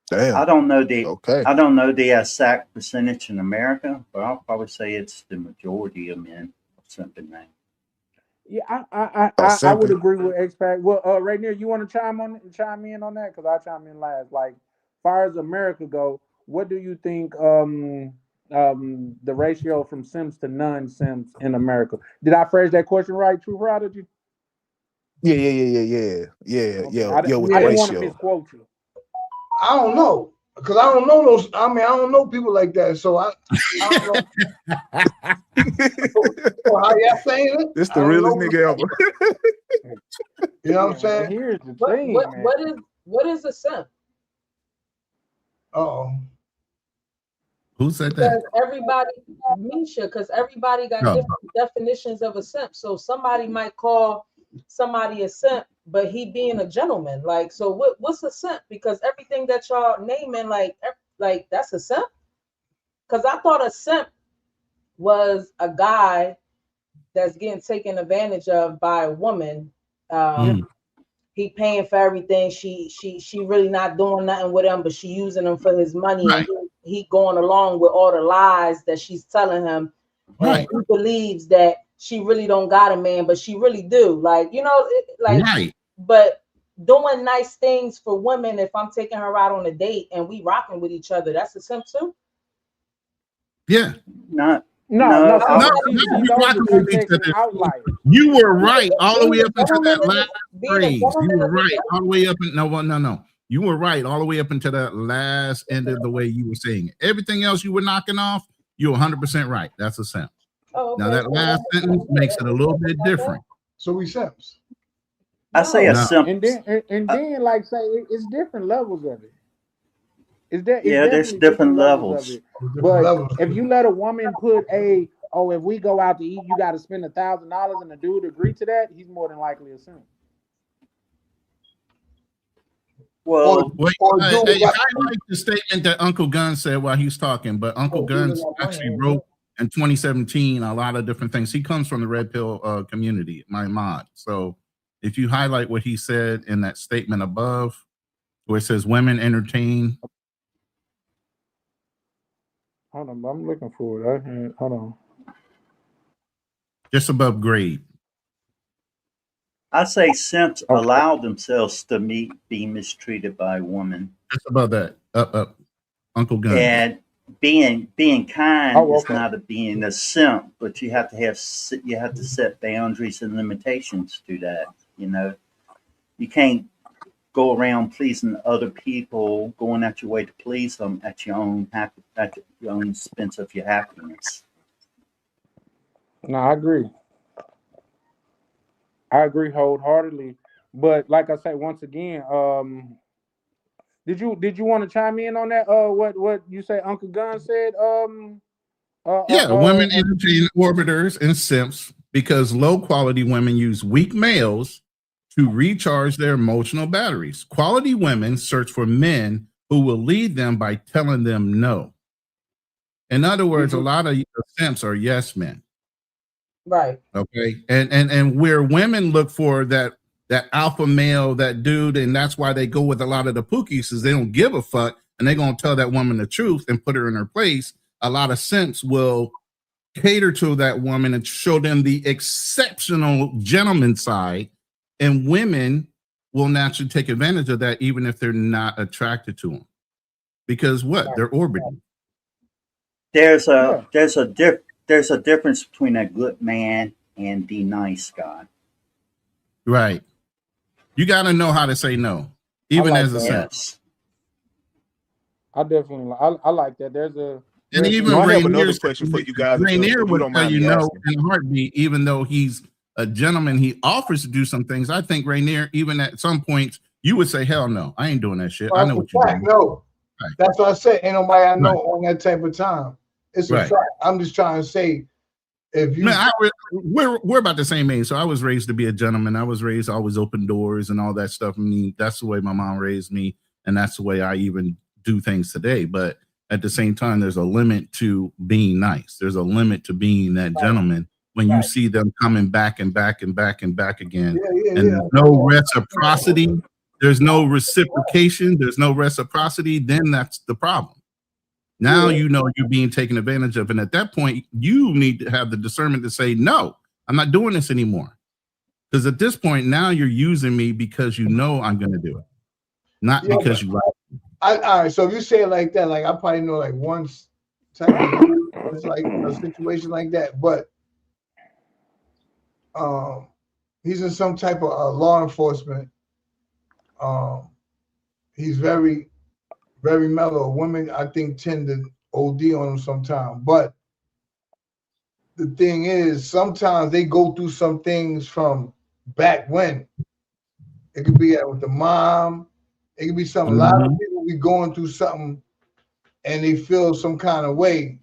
Damn. I don't know the exact percentage in America, but I'll probably say it's the majority of men of simping now. Yeah, I would agree with X-Pac. Well, Rainier, you want to chime in on that? Because I chime in last. Like, far as America go, what do you think the ratio from Simps to non-Simps in America? Did I phrase that question right, True Prodigy? Yeah. I didn't want to misquote you. I don't know because I don't know those. I mean, I don't know people like that, so I don't know. So how y'all saying it? This the realest nigga ever. You know what I'm saying? Here's the thing, what is a simp? Oh. Who said that? Because everybody, Misha, because everybody got different definitions of a simp. So somebody might call somebody a simp, but he being a gentleman. Like, so what's a simp? Because everything that y'all naming, like that's a simp. Because I thought a simp was a guy that's getting taken advantage of by a woman. he paying for everything. She really not doing nothing with him, but she using him for his money, Right. and he going along with all the lies that she's telling him, and Right. he believes that she really don't got a man, but she really do. Like, you know, like, Right. but doing nice things for women. If I'm taking her out on a date and we rocking with each other, that's a simp too. Yeah. Not No, No, see, No, see, no, see, we those rocking are with just each taking other. outliers. You were right all the way Being up a into that gentleman last being a phrase. You gentleman were is a right simp. all the way up. No. You were right all the way up into that last end of the way you were saying it. Everything else you were knocking off, you're 100% right. That's a simp. Oh, okay. Now that last sentence makes it a little bit different. So we simps. I say a No. simp. And then like say it's different levels of it. It's Yeah, there's definitely different levels of levels. it. Different But levels. if you let a woman put if we go out to eat, you got to spend $1,000, and the dude agree to that, he's more than likely a simp. Well, Wait, Or hey, do what- I like the statement that Uncle Gunn said while he was talking, but Uncle Gunn actually wrote in 2017 a lot of different things. He comes from the Red Pill community, my mod. So if you highlight what he said in that statement above, where it says women entertain. Hold on, I'm looking for it. Hold on. Just above grade. I say simps allow themselves to be mistreated by women, Just above that. Up. Uncle Gunn. and being kind Oh, is okay. not being a simp, but you have to set boundaries and limitations to that. You know, you can't go around pleasing other people, going at your way to please them at your own expense of your happiness. No, I agree. I agree wholeheartedly. But like I said, once again, did you want to chime in on that? What you say Uncle Gunn said? Women entertain orbiters and simps because low quality women use weak males to recharge their emotional batteries. Quality women search for men who will lead them by telling them no. In other words, a lot of simps are yes men. Right. Okay. And where women look for that alpha male, that dude, and that's why they go with a lot of the pookies, is they don't give a fuck and they're gonna tell that woman the truth and put her in her place. A lot of simps will cater to that woman and show them the exceptional gentleman side, and women will naturally take advantage of that even if they're not attracted to them, because they're orbiting. There's a difference between a good man and the nice guy. Right. You got to know how to say no, even like as a simp. Yes. I definitely I like that. And even I have another Rainier's question for you guys. Rainier if you would don't tell mind you me no asking. in a heartbeat, even though he's a gentleman. He offers to do some things. I think Rainier, even at some points, you would say, "Hell no, I ain't doing that shit." I know what you're doing. No, Right. that's what I said. Ain't nobody I know Right. on that type of time. It's a Right. fact. I'm just trying to say, if you, Man, we're about the same age, so I was raised to be a gentleman. I was raised always open doors and all that stuff. I mean, that's the way my mom raised me, and that's the way I even do things today. But at the same time, there's a limit to being nice. There's a limit to being that gentleman when you see them coming back and back and back and back again, and there's no reciprocity. There's no reciprocation. There's no reciprocity. Then that's the problem. Now you know you're being taken advantage of. And at that point, you need to have the discernment to say, no, I'm not doing this anymore. Because at this point, now you're using me because you know I'm going to do it, not because you like it. all right, so if you say it like that, like I probably know like once type of it's like a situation like that, but he's in some type of law enforcement. He's very, very mellow. Women, I think, tend to OD on him sometimes. But the thing is, sometimes they go through some things from back when. It could be with the mom. It could be something. A lot of people be going through something and they feel some kind of way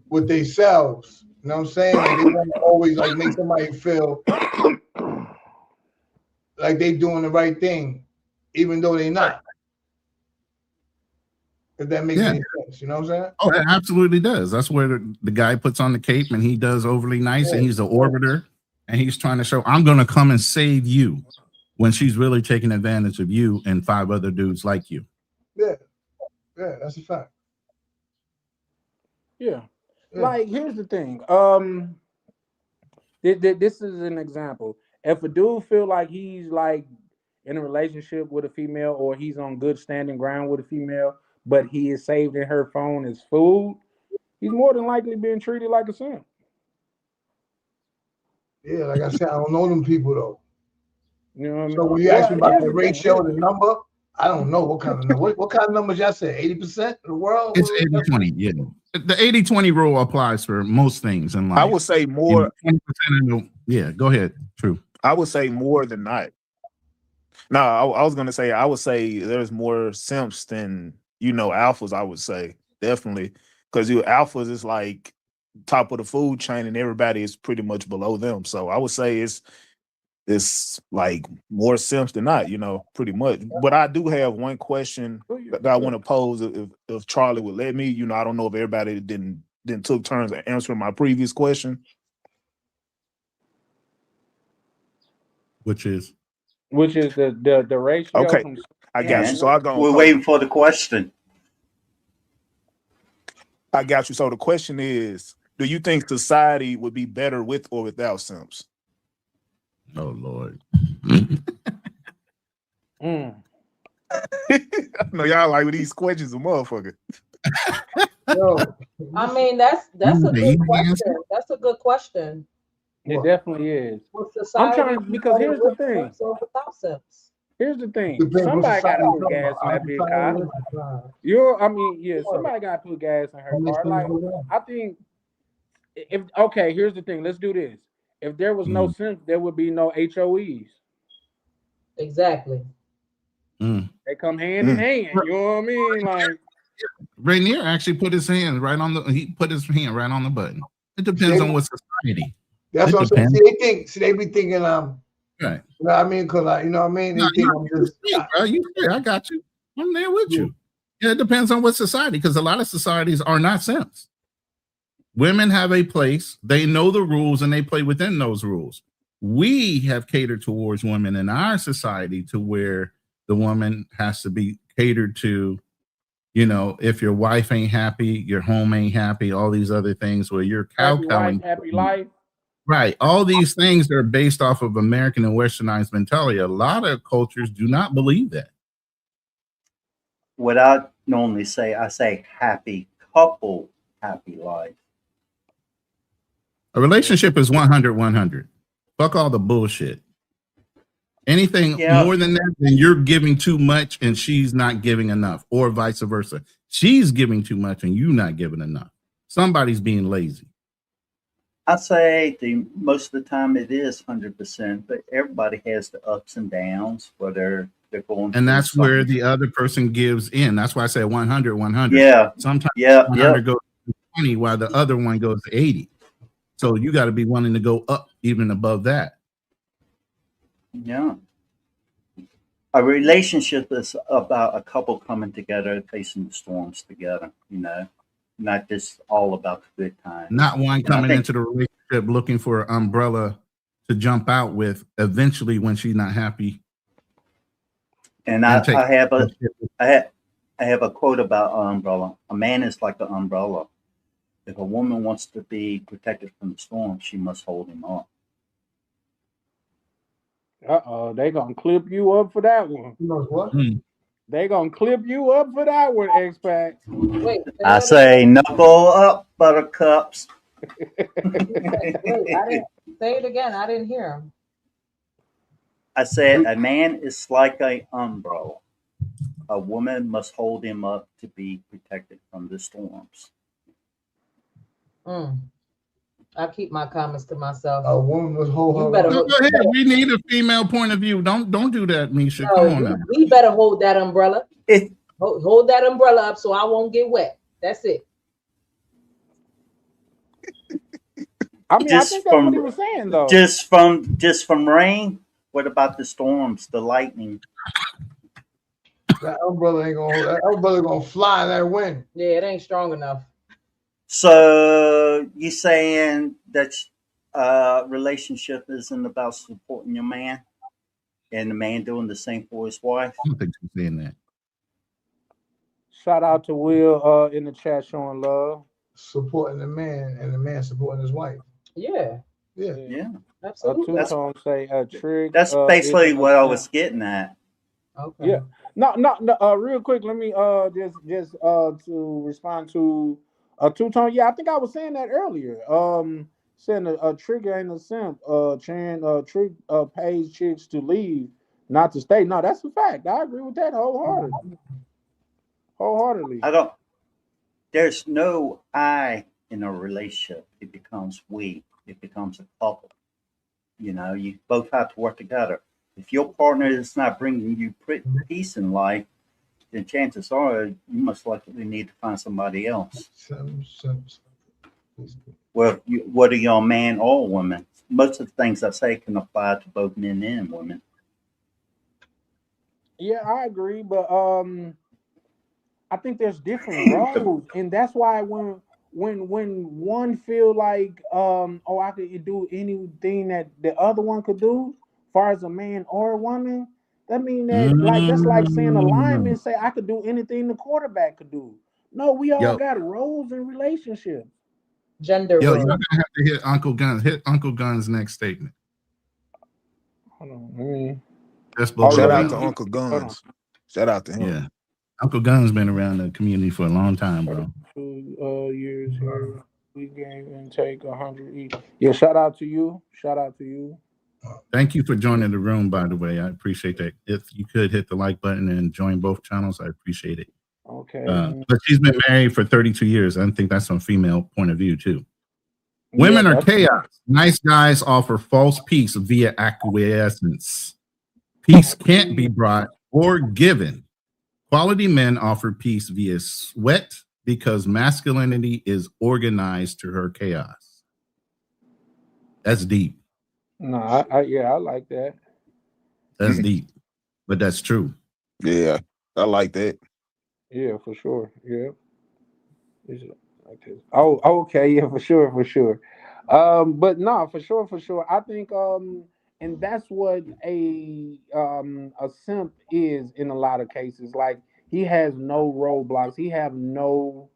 with themselves. You know what I'm saying? Like they want to always like make somebody feel like they doing the right thing, even though they not. If that makes any sense, you know what I'm saying? Oh, it absolutely does. That's where the guy puts on the cape and he does overly nice, and he's an orbiter, and he's trying to show, I'm going to come and save you. when she's really taking advantage of you and 5 other dudes like you. Yeah, that's a fact. Yeah. Yeah. Like, here's the thing. This is an example. If a dude feel like he's like in a relationship with a female, or he's on good standing ground with a female, but he is saved in her phone as food, he's more than likely being treated like a simp. Yeah, like I said, I don't know them people though. You know what I mean? So when you Well, ask me about here's the the thing. ratio, the number, I don't know what kind of number. What kind of numbers y'all said? 80% of the world? It's 80-20, yeah. The 80-20 rule applies for most things in life. I would say more. 20% of the, yeah, go ahead. True. I would say more than not. No, I was gonna say I would say there's more simps than alphas. I would say definitely, because alphas is like top of the food chain, and everybody is pretty much below them. So I would say it's like more simps than not, pretty much. But I do have one question that I want to pose if Charlie would let me. I don't know if everybody didn't took turns at answering my previous question. Which is the ratio. Okay, from I got you. So I go. We're waiting for the question. I got you. So the question is, do you think society would be better with or without simps? Oh Lord. I know y'all like with these questions, a motherfucker. I mean, that's a good question. That's a good question. It definitely is. With society, I'm trying, because here's the thing. So without simps. Here's the thing. Somebody got to put gas in that big car. Somebody got to put gas in her car. Like, I think here's the thing. Let's do this. If there was no simps, there would be no HOEs. Exactly. They come hand in hand. You know what I mean? Like, Rainier actually put his hand right on the button. It depends on what society. That's what I'm saying. They be thinking right. You know what I mean? Because you know what I mean? They think I'm just I got you. I'm there with you. Yeah, it depends on what society, because a lot of societies are not simps. Women have a place, they know the rules, and they play within those rules. We have catered towards women in our society to where the woman has to be catered to. If your wife ain't happy, your home ain't happy, all these other things where you're kowtowing. Happy life. Right. All these things are based off of American and Westernized mentality. A lot of cultures do not believe that. What I normally say, I say happy couple, happy life. A relationship is 100-100. Fuck all the bullshit. Anything more than that, then you're giving too much and she's not giving enough, or vice versa. She's giving too much and you're not giving enough. Somebody's being lazy. I say most of the time it is 100%, but everybody has the ups and downs where they're going. And that's where the other person gives in. That's why I say 100-100. Yeah. Sometimes 100 goes to 20 while the other one goes to 80. So you got to be wanting to go up even above that. Yeah. A relationship is about a couple coming together, facing the storms together, not just all about the good times. Not one coming into the relationship looking for an umbrella to jump out with eventually when she's not happy. And I have a quote about an umbrella. A man is like an umbrella. If a woman wants to be protected from the storm, she must hold him up. They gonna clip you up for that one. What? They gonna clip you up for that one, X-Pac. Wait, I say knuckle up, buttercups. I didn't say it again. I didn't hear him. I said a man is like an umbrella. A woman must hold him up to be protected from the storms. I keep my comments to myself. A woman was hold her. Go ahead. We need a female point of view. Don't do that, Misha. No, Come on now. We better hold that umbrella. Hold that umbrella up so I won't get wet. That's it. I think that's what he was saying, though. Just from rain. What about the storms, the lightning? That umbrella ain't gonna hold. That umbrella gonna fly in that wind. Yeah, it ain't strong enough. So you saying that relationship isn't about supporting your man? and the man doing the same for his wife. I don't think she's saying that. Shout out to Will in the chat showing love. Supporting the man and the man supporting his wife. Yeah, Yeah. Yeah, absolutely. Two-tone say a trick. that's basically isn't a what I simp. was getting at. Okay. Yeah. No. Real quick, let me just to respond to two-tone. Yeah, I think I was saying that earlier. Saying a trigger ain't a simp. Trick pays chicks to leave, not to stay. No, that's a fact. I agree with that wholeheartedly. There's no I in a relationship. It becomes we. It becomes a couple. You know, you both have to work together. If your partner is not bringing you peace in life, then chances are you most likely need to find somebody else. Well, whether you're a man or a woman, most of the things I say can apply to both men and women. Yeah, I agree, but I think there's different roles, and that's why when one feel like oh, I could do anything that the other one could do, as far as a man or a woman, that mean that like that's like saying a lineman say I could do anything the quarterback could do. No, we all got roles in relationships. Gender Yo, roles. y'all gonna have to hit Uncle Guns. Hit Uncle Guns' next statement. Hold on. That's Shout out to Uncle Guns. Shout out to him. Yeah. Uncle Guns been around the community for a long time, bro. 2 years here. We gave and take 100 each. Yeah, shout out to you. Thank you for joining the room, by the way. I appreciate that. If you could hit the like button and join both channels, I appreciate it. Okay. But she's been married for 32 years. I think that's from a female point of view, too. Women are chaos. Nice guys offer false peace via acquiescence. Peace can't be brought or given. Quality men offer peace via sweat because masculinity is organized to her chaos. That's deep. No, I like that. That's deep, but that's true. Yeah, I like that. Yeah, for sure. Yeah. Like this. Oh, okay. Yeah, for sure. But no, for sure. I think and that's what a simp is in a lot of cases. Like he has no roadblocks. He have no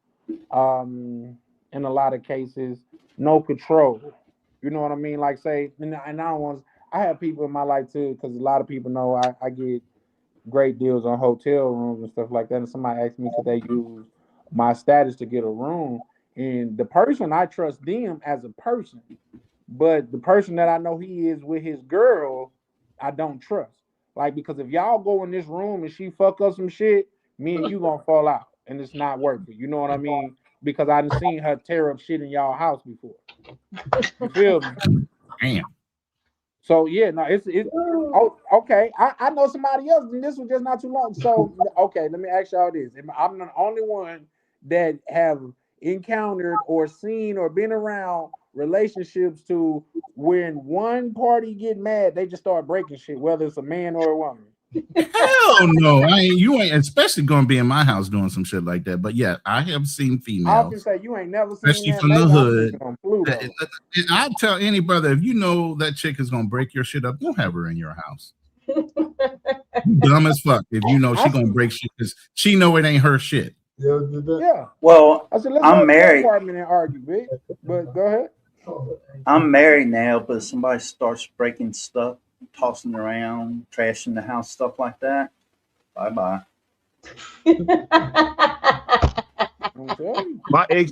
in a lot of cases no control. You know what I mean? Like say, and I don't want. I have people in my life too, because a lot of people know I get great deals on hotel rooms and stuff like that. And somebody asked me could they use my status to get a room, and the person I trust them as a person, but the person that I know he is with his girl, I don't trust. Like because if y'all go in this room and she fuck up some shit, me and you gonna fall out, and it's not worth it. You know what I mean? Because I done seen her tear up shit in y'all house before. You feel me? Damn. So yeah, no, it's okay. I know somebody else, and this was just not too long. So okay, let me ask y'all this: I'm the only one that have encountered or seen or been around relationships to when one party get mad, they just start breaking shit, whether it's a man or a woman. Hell no, you ain't especially gonna be in my house doing some shit like that. But yeah, I have seen females. I often say you ain't never seen especially that from the hood. And I'll tell any brother if you know that chick is gonna break your shit up, don't have her in your house. You dumb as fuck if you know she gonna break shit because she know it ain't her shit. Yeah. Well, I said, let's I'm go married. to the apartment and argue, bitch. But go ahead. I'm married now, but if somebody starts breaking stuff, tossing around, trashing the house, stuff like that, bye-bye. My ex,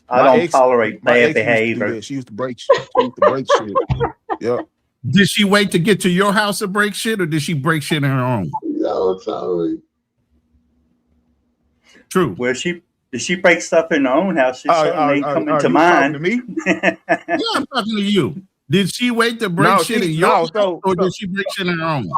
I don't tolerate bad behavior. She used to break shit. Yeah. Did she wait to get to your house to break shit, or did she break shit on her own? No, tolerate. True. Well, did she break stuff in her own house? She certainly ain't coming to mine. To me? Yeah, I'm talking to you. Did she wait to break shit in your house, or did she break shit in her own?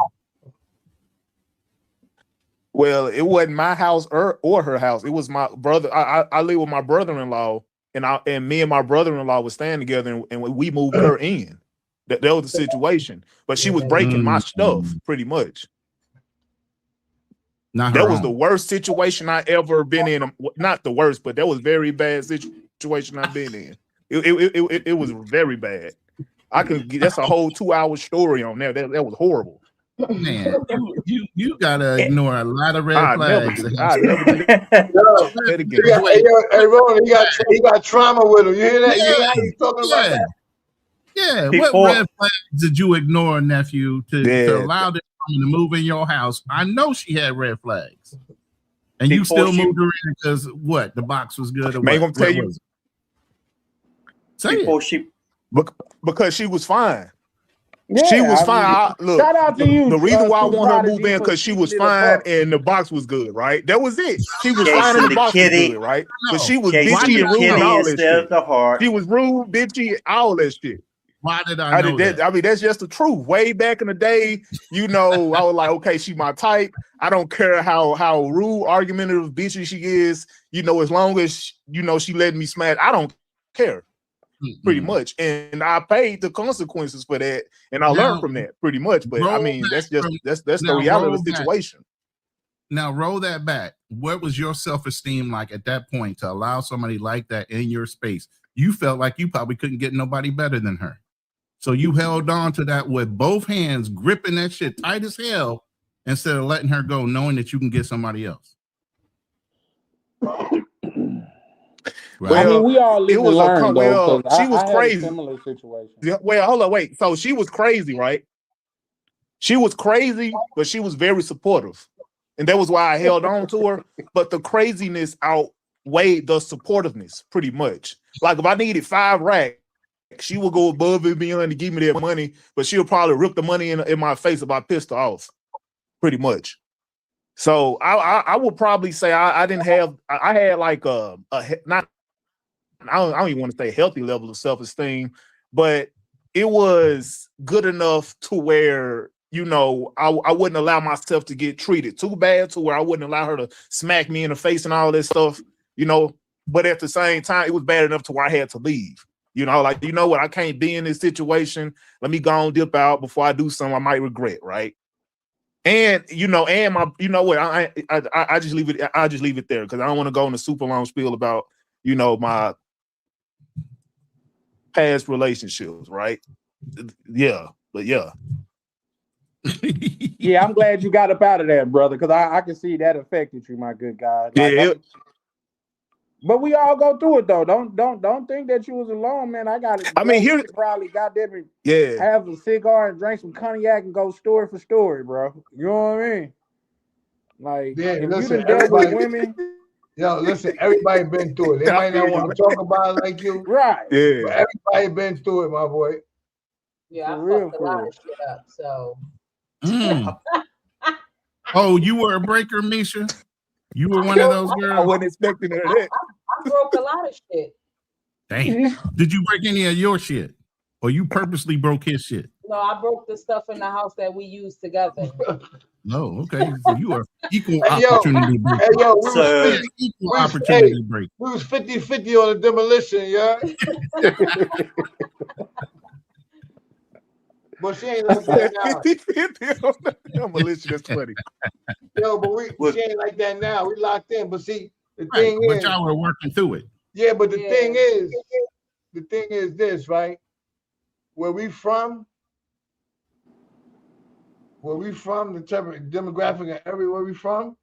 Well, it wasn't my house or her house. It was my brother. I live with my brother-in-law, and me and my brother-in-law was staying together, and we moved her in. That was the situation. But she was breaking my stuff pretty much. That was the worst situation I ever been in. Not the worst, but that was very bad situation I've been in. It was very bad. That's a whole 2-hour story on there. That was horrible. Man, you gotta ignore a lot of red I never flags. do. I never do that again. Hey, Roland, he got trauma with him. You hear that? You hear how he's talking about that? Yeah. Before- What red flags did you ignore, nephew, to allow this woman to move in your house? I know she had red flags. And you still moved her in because what? The box was good or Man, what? I'm gonna tell you. Say it. Because she was fine. Yeah, she was I fine. mean, Look, shout out to you. The reason why I want her to move Prodigy in for because she was keeping it a fine buck. and the box was good, right? That was it. She was Jason fine and the the box kitty. was good, right? But she was Jason bitchy the and rude kitty and all that instead of shit. the heart. She was rude, bitchy, all that shit. Why did I know that? I mean, that's just the truth. Way back in the day, I was like, okay, she my type. I don't care how rude, argumentative, bitchy she is. As long as she let me smash, I don't care. Pretty much, and I paid the consequences for that, and I learned from that pretty much. But I mean, that's the reality of the situation. Now roll that back. What was your self-esteem like at that point to allow somebody like that in your space? You felt like you probably couldn't get nobody better than her, so you held on to that with both hands, gripping that shit tight as hell, instead of letting her go, knowing that you can get somebody else. Right. I mean, we all live and learn, though. She was crazy. Had a similar situation. Well, hold on, wait. So she was crazy, right? She was crazy, but she was very supportive, and that was why I held on to her. But the craziness outweighed the supportiveness, pretty much. Like if I needed 5 racks, she would go above and beyond to give me that money, but she'll probably rip the money in my face if I pissed her off, pretty much. So I would probably say I didn't have. I had like not. I don't even want to say healthy level of self-esteem, but it was good enough to where, I wouldn't allow myself to get treated too bad to where I wouldn't allow her to smack me in the face and all this stuff, but at the same time, it was bad enough to where I had to leave, like, what, I can't be in this situation. Let me go and dip out before I do something I might regret. Right. And, and my, what, I just leave it. I just leave it there because I don't want to go in a super long spiel about, my past relationships, right? Yeah, but yeah. Yeah, I'm glad you got up out of that, brother, because I can see that affected you, my good guy. Like, but we all go through it though. Don't think that you was alone, man. I got it. I mean, here probably got them. Have a cigar and drink some cognac and go story for story, bro. You know what I mean? Like, if listen, you done dealt with women. Listen, everybody been through it. They might not want to talk about it like you. Right. Yeah. But everybody been through it, my boy. Yeah, I fucked a lot of shit up, so. Oh, you were a breaker, Misha? You were one of those girls? I wasn't expecting that. I broke a lot of shit. Dang. Did you break any of your shit? Or you purposely broke his shit? No, I broke the stuff in the house that we used together. No, okay. So you are equal opportunity breaker. Equal opportunity breaker. We was 50-50 on the demolition, yeah. But she ain't like that now. 50-50 on the demolition. That's funny. But she ain't like that now. We locked in. But see, the thing is, y'all were working through it. Yeah, but the thing is this, right? Where we from, the type of demographic and everywhere we from,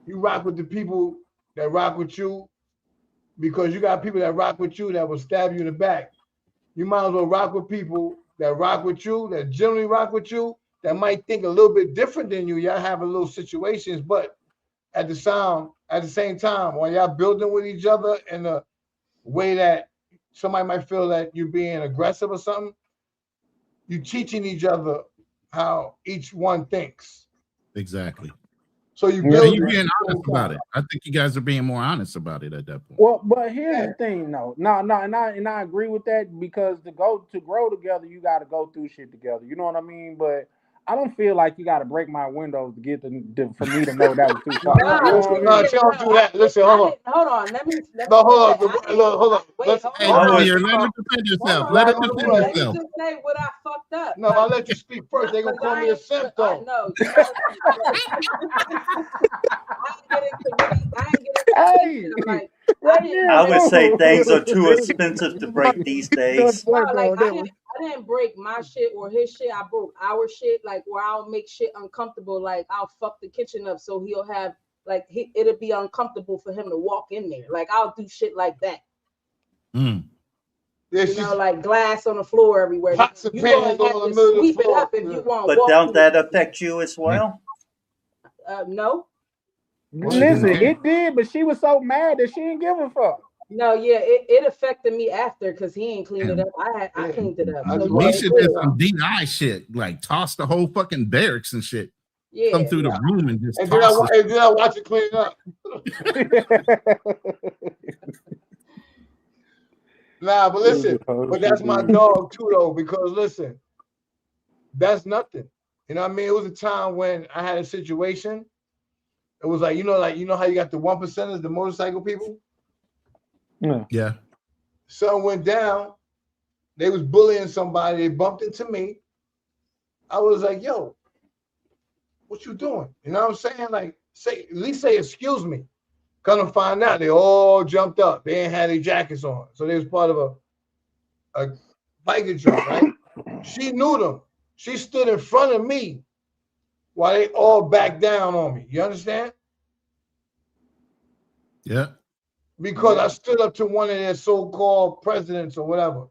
you rock with the people that rock with you because you got people that rock with you that will stab you in the back. You might as well rock with people that rock with you, that generally rock with you, that might think a little bit different than you. Y'all have a little situations, but at the same time, while y'all building with each other in a way that somebody might feel that you're being aggressive or something, you teaching each other how each one thinks. Exactly. So you're being honest about it. I think you guys are being more honest about it at that point. Well, but here's the thing, though. No, and I agree with that because to grow together, you got to go through shit together. You know what I mean? But I don't feel like you got to break my windows to get for me to know that was too far. No, she don't do that. Listen, hold on. Let me hold on. Let it defend yourself. Let it defend yourself. Let me just say what I fucked up. No, I'll let you speak first. They're gonna call me a simp, though. No, I ain't get into like Right didn't. there, I would say fool. things are too expensive to break these days. No, like I didn't break my shit or his shit. I broke our shit, like where I'll make shit uncomfortable. Like I'll fuck the kitchen up so he'll have like it'll be uncomfortable for him to walk in there. Like I'll do shit like that. Mm. Yeah, You know, like glass on the floor everywhere. Pots and You gonna pans have all in to the middle of the sweep it floor. up if you want. But don't that affect you as well? No. Listen, it did, but she was so mad that she didn't give a fuck. No, yeah, it affected me after because he ain't cleaned it up. I cleaned it up. So Misha did some DI shit, like toss the whole fucking barracks and shit. Yeah, Come through the room and just And toss then I watch it clean up. Nah, but listen, but that's my dog too, though, because listen, that's nothing. You know what I mean? It was a time when I had a situation. It was like you know how you got the 1%ers, the motorcycle people. Yeah. Something went down. They was bullying somebody. They bumped into me. I was like, yo, what you doing? You know what I'm saying? Like, at least say excuse me. Come to find out, they all jumped up. They ain't had their jackets on. So they was part of a biker jump, right? She knew them. She stood in front of me while they all backed down on me. You understand? Yeah. Because I stood up to one of their so-called presidents or whatever.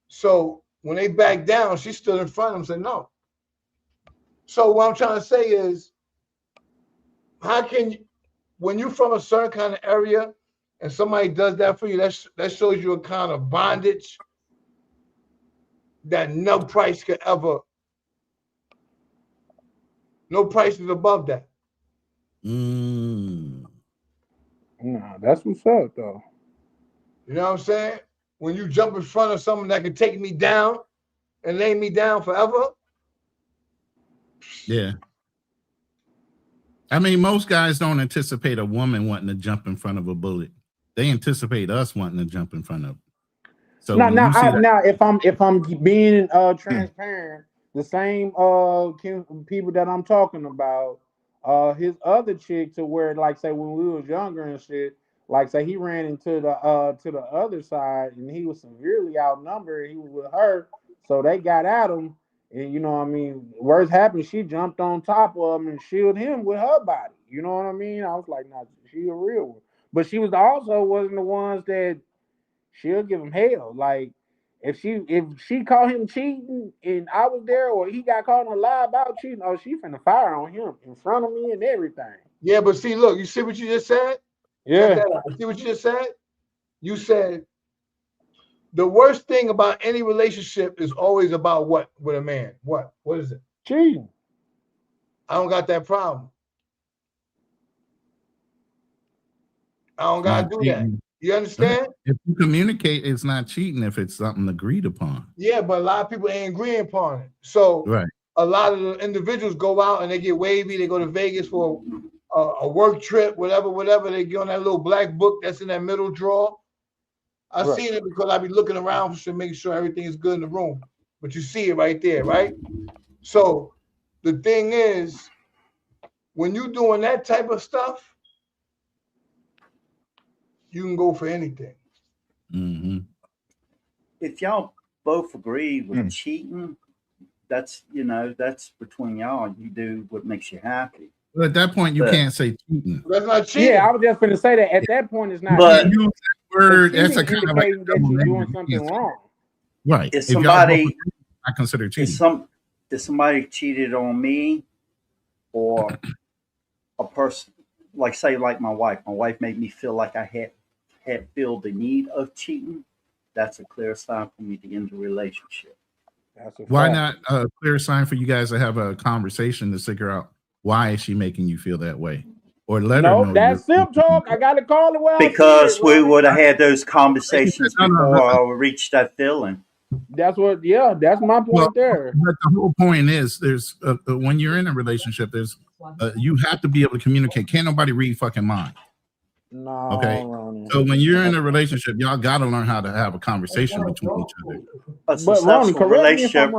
So when they backed down, she stood in front of them and said, no. So what I'm trying to say is, how can you, when you're from a certain kind of area and somebody does that for you, that shows you a kind of bondage that no price is above that. Nah, that's what's up, though. You know what I'm saying? When you jump in front of someone that can take me down and lay me down forever. Yeah. I mean, most guys don't anticipate a woman wanting to jump in front of a bullet. They anticipate us wanting to jump in front of. So now, if I'm being transparent, the same people that I'm talking about, his other chick, to where, like, say when we was younger and shit, like, say he ran into the other side and he was severely outnumbered. He was with her, so they got at him, and you know what I mean. Worst happened, she jumped on top of him and shielded him with her body. You know what I mean? I was like, nah, she a real one, but she was also wasn't the ones that she'll give him hell. Like if she caught him cheating and I was there, or he got caught in a lie about cheating, oh, she finna fire on him in front of me and everything. Yeah, but see, look, you see what you just said? Yeah. See what you just said? You said the worst thing about any relationship is always about what with a man? What? What is it? Cheating. I don't got that problem. I don't gotta do that. You understand? If you communicate, it's not cheating if it's something agreed upon. Yeah, but a lot of people ain't agreeing upon it. So a lot of the individuals go out and they get wavy. They go to Vegas for a work trip, whatever. They get on that little black book that's in that middle drawer. I've seen it because I be looking around for making sure everything is good in the room. But you see it right there, right? So the thing is, when you're doing that type of stuff, you can go for anything. Mm-hmm. If y'all both agree with cheating, that's between y'all. You do what makes you happy. Well, at that point, you can't say cheating. That's not cheating. Yeah, I was just gonna say that at that point it's not. But cheating. Use that word. That's a kind of like indicating that you're doing something wrong. Right. If somebody, I consider cheating. If somebody cheated on me, or a person, like my wife made me feel like I had feel the need of cheating, that's a clear sign for me to end the relationship. Why not a clear sign for you guys to have a conversation to figure out why is she making you feel that way? Or let her know. That's simp talk. I got to call it. Because we would have had those conversations before I reached that feeling. That's what. Yeah, that's my point there. But the whole point is, there's when you're in a relationship, there's you have to be able to communicate. Can't nobody read fucking mind. No. Okay. So when you're in a relationship, y'all got to learn how to have a conversation between each other. A successful relationship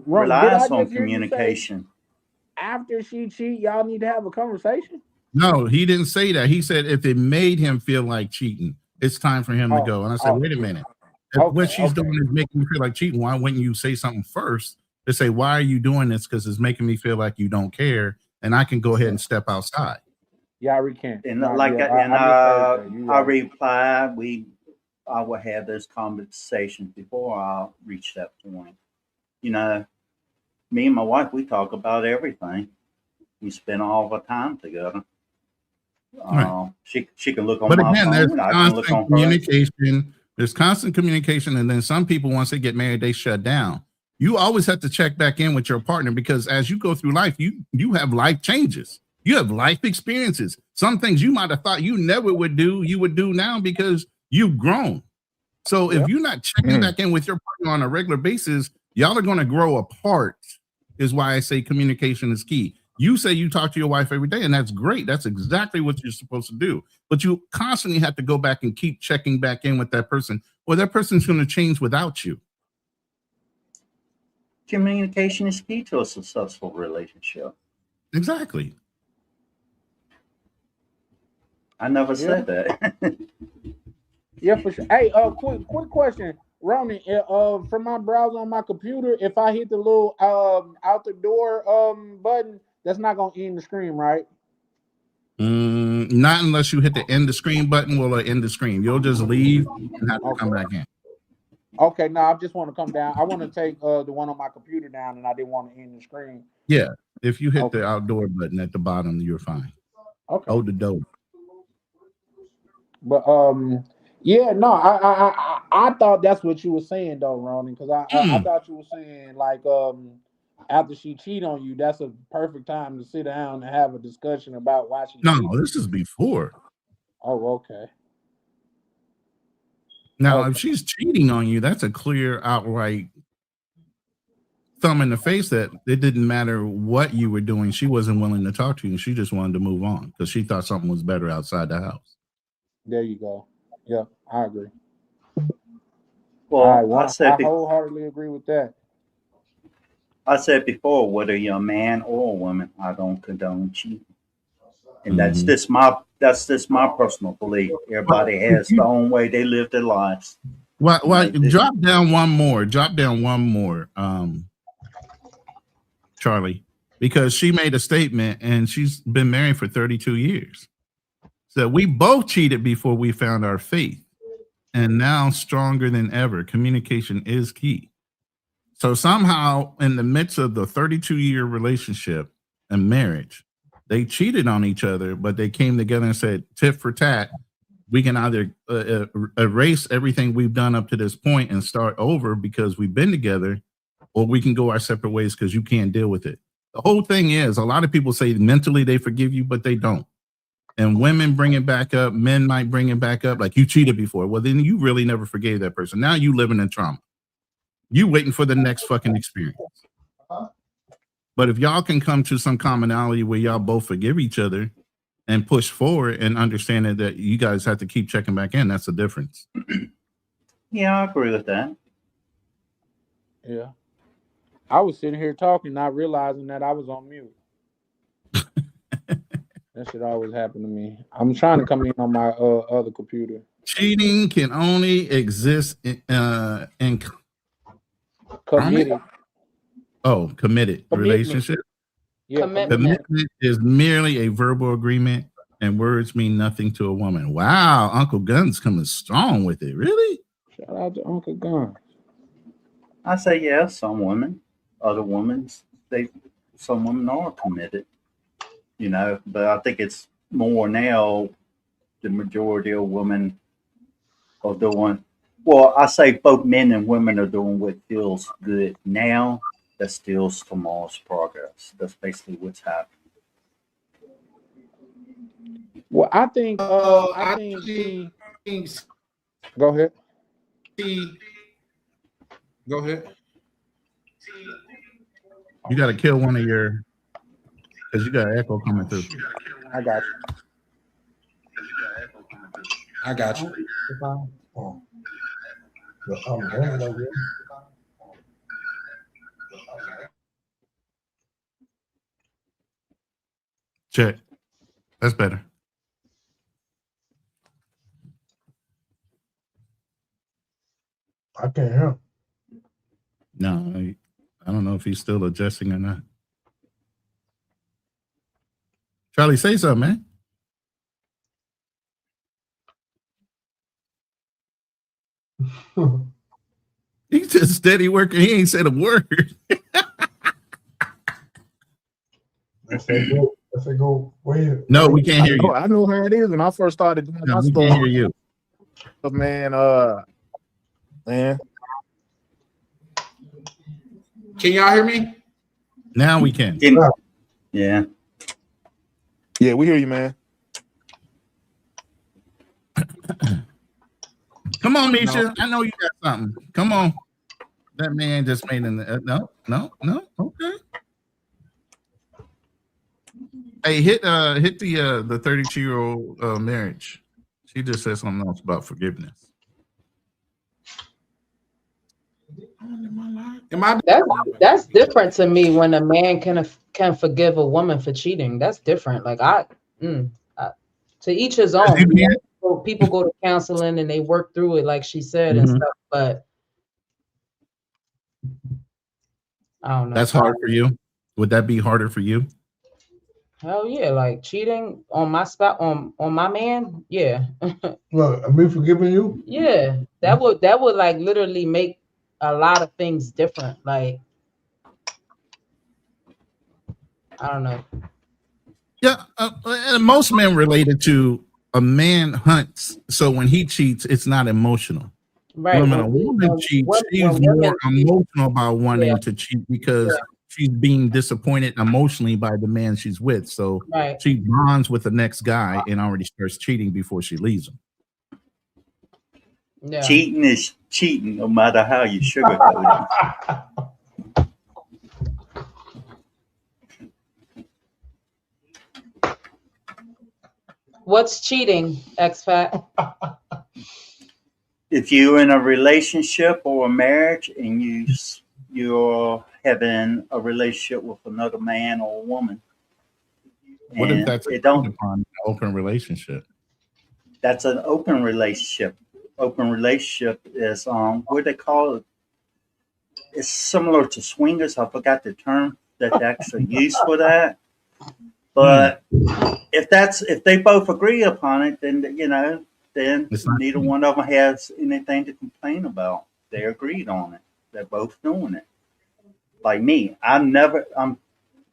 relies on communication. communication. After she cheat, y'all need to have a conversation. No, he didn't say that. He said if it made him feel like cheating, it's time for him to go. And I said, wait a minute. If what she's doing is making you feel like cheating, why wouldn't you say something first to say, why are you doing this? Because it's making me feel like you don't care, and I can go ahead and step outside. Yeah, I recant. And No, like, yeah, and misheard that. You I right. reply, I will have those conversations before I reach that point. You know, me and my wife, we talk about everything. We spend all the time together. Right. She can look on But my again, there's phone. I can look constant on hers. communication. There's constant communication, and then some people, once they get married, they shut down. You always have to check back in with your partner because as you go through life, you have life changes. You have life experiences. Some things you might have thought you never would do, you would do now because you've grown. So if you're not checking back in with your partner on a regular basis, y'all are going to grow apart. Is why I say communication is key. You say you talk to your wife every day, and that's great. That's exactly what you're supposed to do. But you constantly have to go back and keep checking back in with that person, or that person's going to change without you. Communication is key to a successful relationship. Exactly. I never said that. Yeah, for sure. Hey, quick question, Ronnie. From my browser on my computer, if I hit the little out the door button, that's not gonna end the screen, right? Not unless you hit the end the screen button. Will it end the screen? You'll just leave and have to come back in. Okay, no, I just want to come down. I want to take the one on my computer down, and I didn't want to end the screen. Yeah, if you hit the outdoor button at the bottom, you're fine. Okay. Hold the door. But yeah, no, I thought that's what you were saying though, Ronnie, because I thought you were saying like after she cheat on you, that's a perfect time to sit down and have a discussion about why she cheated. No, this is before. Oh, okay. Now, if she's cheating on you, that's a clear, outright thumb in the face that it didn't matter what you were doing. She wasn't willing to talk to you. She just wanted to move on because she thought something was better outside the house. There you go. Yeah, I agree. Well, I wholeheartedly agree with that. I said before, whether you're a man or a woman, I don't condone cheating, and that's just my personal belief. Everybody has their own way they live their lives. Well, drop down one more. Charlie, because she made a statement and she's been married for 32 years. So we both cheated before we found our faith, and now stronger than ever. Communication is key. So somehow in the midst of the 32-year relationship and marriage, they cheated on each other, but they came together and said, tit for tat, we can either erase everything we've done up to this point and start over because we've been together, or we can go our separate ways because you can't deal with it. The whole thing is, a lot of people say mentally they forgive you, but they don't. And women bring it back up. Men might bring it back up like you cheated before. Well, then you really never forgave that person. Now you living in trauma. You waiting for the next fucking experience. But if y'all can come to some commonality where y'all both forgive each other and push forward and understanding that you guys have to keep checking back in, that's the difference. Yeah, I agree with that. Yeah. I was sitting here talking, not realizing that I was on mute. That should always happen to me. I'm trying to come in on my other computer. Cheating can only exist in committed. Committed relationship. Yeah, commitment is merely a verbal agreement, and words mean nothing to a woman. Wow, Uncle Gun's coming strong with it. Really? Shout out to Uncle Gun. I say yes. Some women, other women, some women are committed. You know, but I think it's more now. The majority of women are doing. Well, I say both men and women are doing what feels good now. That steals tomorrow's progress. That's basically what's happening. Well, I think. Go ahead. Go ahead. You got to kill one of your, because you got an echo coming through. I got you. Check. That's better. I can't hear. No, I don't know if he's still adjusting or not. Charlie, say something, man. He's just steady working. He ain't said a word. Let's say go. Wait. No, we can't hear you. I know how it is when I first started doing No, my we stuff. can't hear you. But man, man. Can y'all hear me? Now we can. Yeah. Yeah, we hear you, man. Come on, Misha. I know you got something. Come on. That man just made an no. Okay. Hey, hit the 32-year-old marriage. She just said something else about forgiveness. That's different to me when a man can forgive a woman for cheating. That's different. Like to each his own. People go to counseling and they work through it, like she said, and stuff. But I don't know. That's hard for you. Would that be harder for you? Hell yeah, like cheating on my spot on my man. Yeah. Look, me forgiving you. Yeah, that would like literally make a lot of things different. Like I don't know. Yeah, most men related to a man hunts, so when he cheats, it's not emotional. Right. When a woman cheats, she's more emotional about wanting to cheat because she's being disappointed emotionally by the man she's with. So she bonds with the next guy and already starts cheating before she leaves him. Yeah. Cheating is cheating, no matter how you sugarcoat it. What's cheating, X-Fat? If you're in a relationship or a marriage and you're having a relationship with another man or a woman. What if that's upon an open relationship? That's an open relationship. Open relationship is what they call it. It's similar to swingers. I forgot the term that they actually use for that. But if they both agree upon it, then then neither one of them has anything to complain about. They agreed on it. They're both doing it. Like me, I'm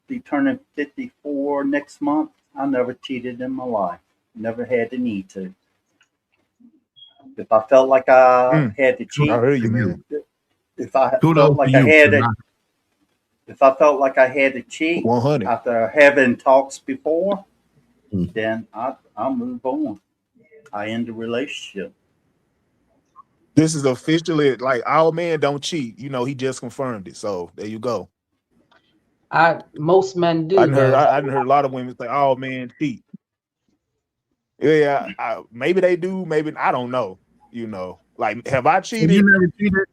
be turning 54 next month. I never cheated in my life. Never had the need to. If I felt like I had to cheat, I heard you, man. If I felt like I had it. If I felt like I had to cheat 100. after having talks before, then I'll move on. I end the relationship. This is officially like our man don't cheat. He just confirmed it. So there you go. Most men do. I done heard a lot of women say, "Oh man, cheat." Yeah, maybe they do. Maybe I don't know. Like have I cheated? You never cheated?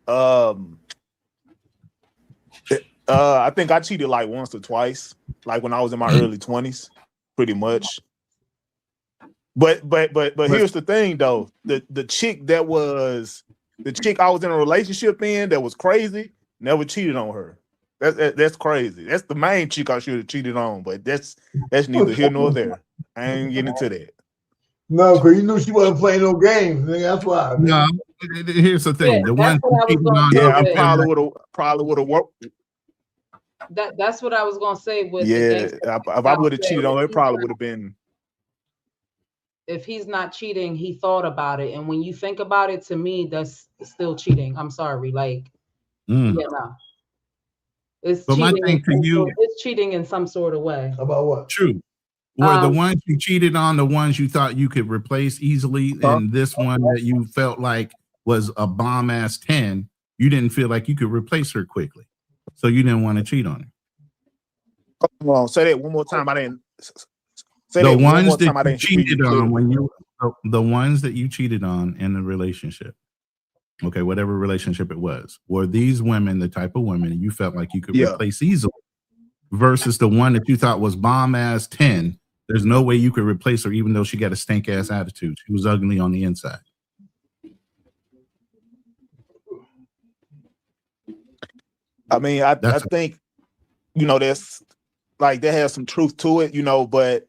I think I cheated like once or twice, like when I was in my early 20s, pretty much. But here's the thing though. The chick I was in a relationship in that was crazy, never cheated on her. That's crazy. That's the main chick I should have cheated on, but that's neither here nor there. I ain't getting into that. No, because you knew she wasn't playing no games. That's why. No, here's the thing. The one I probably would have worked. That's what I was gonna say. If I would have cheated on her, it probably would have been. If he's not cheating, he thought about it, and when you think about it, to me, that's still cheating. I'm sorry, like, it's but cheating. My thing to you, it's cheating in some sort of way. About what? True. Were the ones you cheated on the ones you thought you could replace easily, and this one that you felt like was a bomb ass 10, you didn't feel like you could replace her quickly, so you didn't want to cheat on her? Come on, say that one more time. I didn't. The ones that you cheated on the ones that you cheated on in the relationship, okay, whatever relationship it was, were these women the type of women you felt like you could replace easily, versus the one that you thought was bomb ass 10 There's no way you could replace her, even though she got a stank ass attitude. She was ugly on the inside. I mean, I think, you know, that's like that has some truth to it, you know, but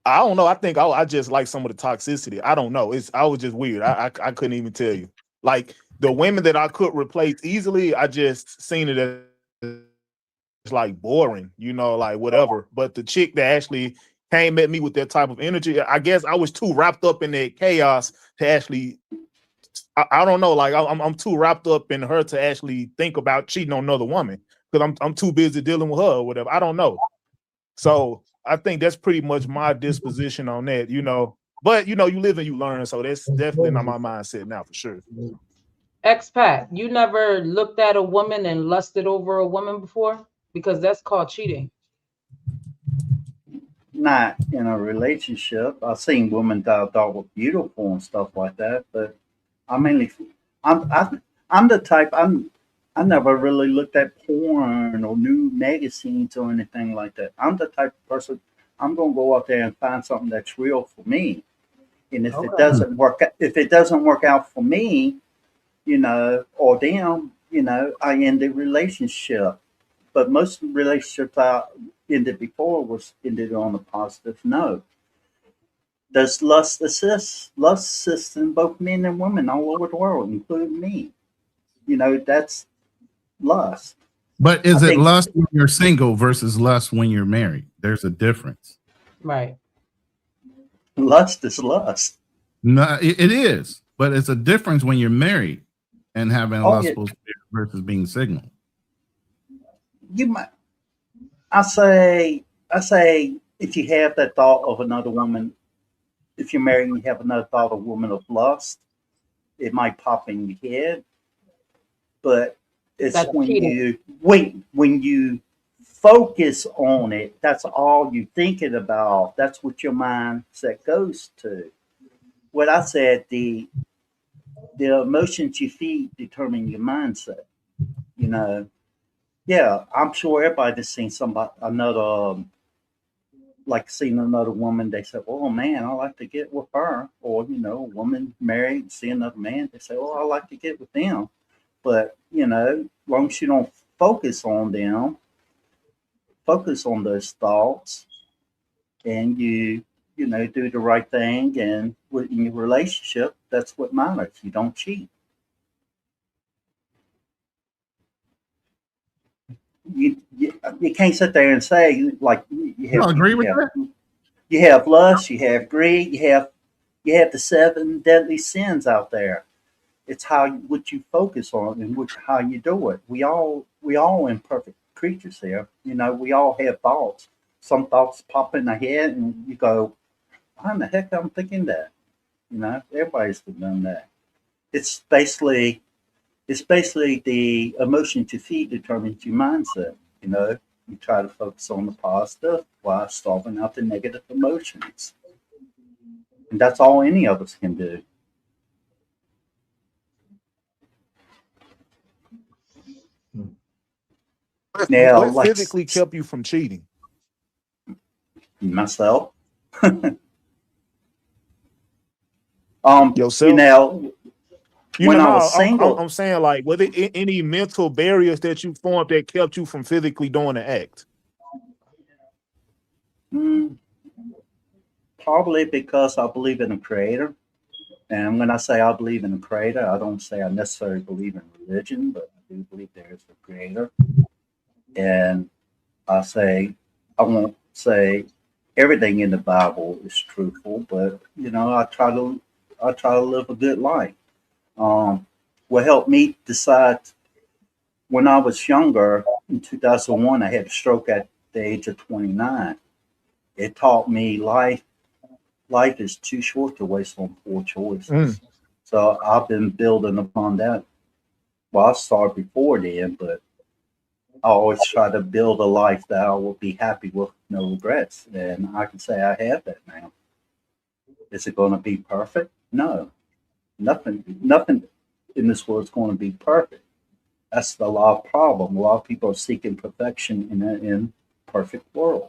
I don't know. I think I just like some of the toxicity. I don't know. I was just weird. I couldn't even tell you. Like the women that I could replace easily, I just seen it as like boring, you know, like whatever. But the chick that actually came at me with that type of energy, I guess I was too wrapped up in that chaos to actually. I don't know. Like I'm too wrapped up in her to actually think about cheating on another woman because I'm too busy dealing with her or whatever. I don't know. So I think that's pretty much my disposition on that, you know. But you know, you live and you learn, so that's definitely not my mindset now for sure. Expat, you never looked at a woman and lusted over a woman before? Because that's called cheating. Not in a relationship. I've seen women that I thought were beautiful and stuff like that, but I mainly, I'm the type. I never really looked at porn or new magazines or anything like that. I'm the type of person. I'm gonna go out there and find something that's real for me. And if it doesn't work, out for me, you know, or them, you know, I end the relationship. But most relationships I ended before was ended on a positive note. Does lust assist? Lust assists in both men and women all over the world, including me. You know, that's lust. But is I it think lust when you're single versus lust when you're married? There's a difference. Right. lust is lust. No, it is, but it's a difference when you're married and having a Oh, yeah. lustful spirit versus being single. You might. I say, if you have that thought of another woman, if you're married and you have another thought of woman of lust, it might pop in your head. But it's That's when cheating. you focus on it, that's all you thinking about. That's what your mindset goes to. What I said, the emotions you feed determine your mindset. You know, yeah, I'm sure everybody's seen somebody like seeing another woman. They say, "Oh man, I like to get with her," or you know, a woman married see another man. They say, "Oh, I like to get with them." But you know, as long as you don't focus on them, focus on those thoughts, and you know do the right thing, and in your relationship, that's what matters. You don't cheat. You can't sit there and say like You agree with that? you have lust, you have greed, you have the seven deadly sins out there. It's what you focus on and how you do it. We all imperfect creatures here. You know, we all have thoughts. Some thoughts pop in the head and you go, "Why in the heck I'm thinking that?" You know, everybody's done that. It's basically the emotion you feed determines your mindset. You know, you try to focus on the positive while solving out the negative emotions. And that's all any of us can do. Now, What like physically kept you from cheating? myself, you Yourself? know, You when know, I no, was single, I'm saying like, were there any mental barriers that you formed that kept you from physically doing the act? mm, probably because I believe in a creator. And when I say I believe in a creator, I don't say I necessarily believe in religion, but I do believe there is a creator. And I won't say everything in the Bible is truthful, but you know, I try to live a good life. Um, what helped me decide when I was younger in 2001, I had a stroke at the age of 29. It taught me life is too short to waste on poor choices. So I've been building upon that. Well, I started before then, but I always try to build a life that I will be happy with, no regrets. And I can say I have that now. Is it going to be perfect? No, nothing in this world is going to be perfect. That's the law of problem. A lot of people are seeking perfection in an imperfect world.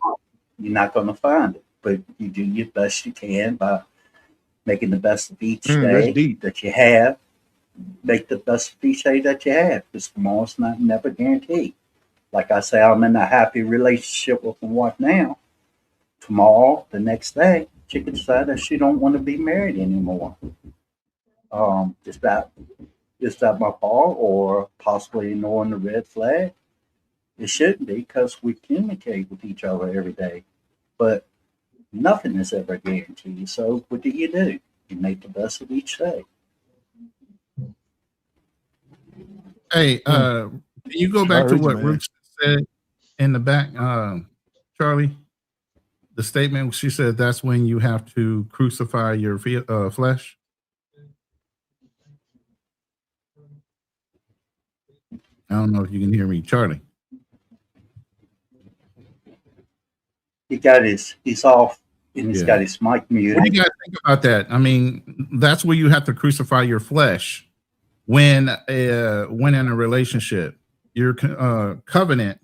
You're not going to find it. but you do your best you can by making the best of each That's day deep. that you have. Make the best of each day that you have, because tomorrow's not never guaranteed. Like I say, I'm in a happy relationship with my wife now. Tomorrow, the next day, she could decide that she don't want to be married anymore. Is that my fault, or possibly ignoring the red flag? It shouldn't be, because we communicate with each other every day. But nothing is ever guaranteed. So what do? You make the best of each day. Hey, can you go back to heard you, what man. Ruth said in the back, Charlie? The statement she said that's when you have to crucify your flesh. I don't know if you can hear me, Charlie. He's off, and he's got his mic muted. What do you guys think about that? I mean, that's where you have to crucify your flesh when in a relationship. Your covenant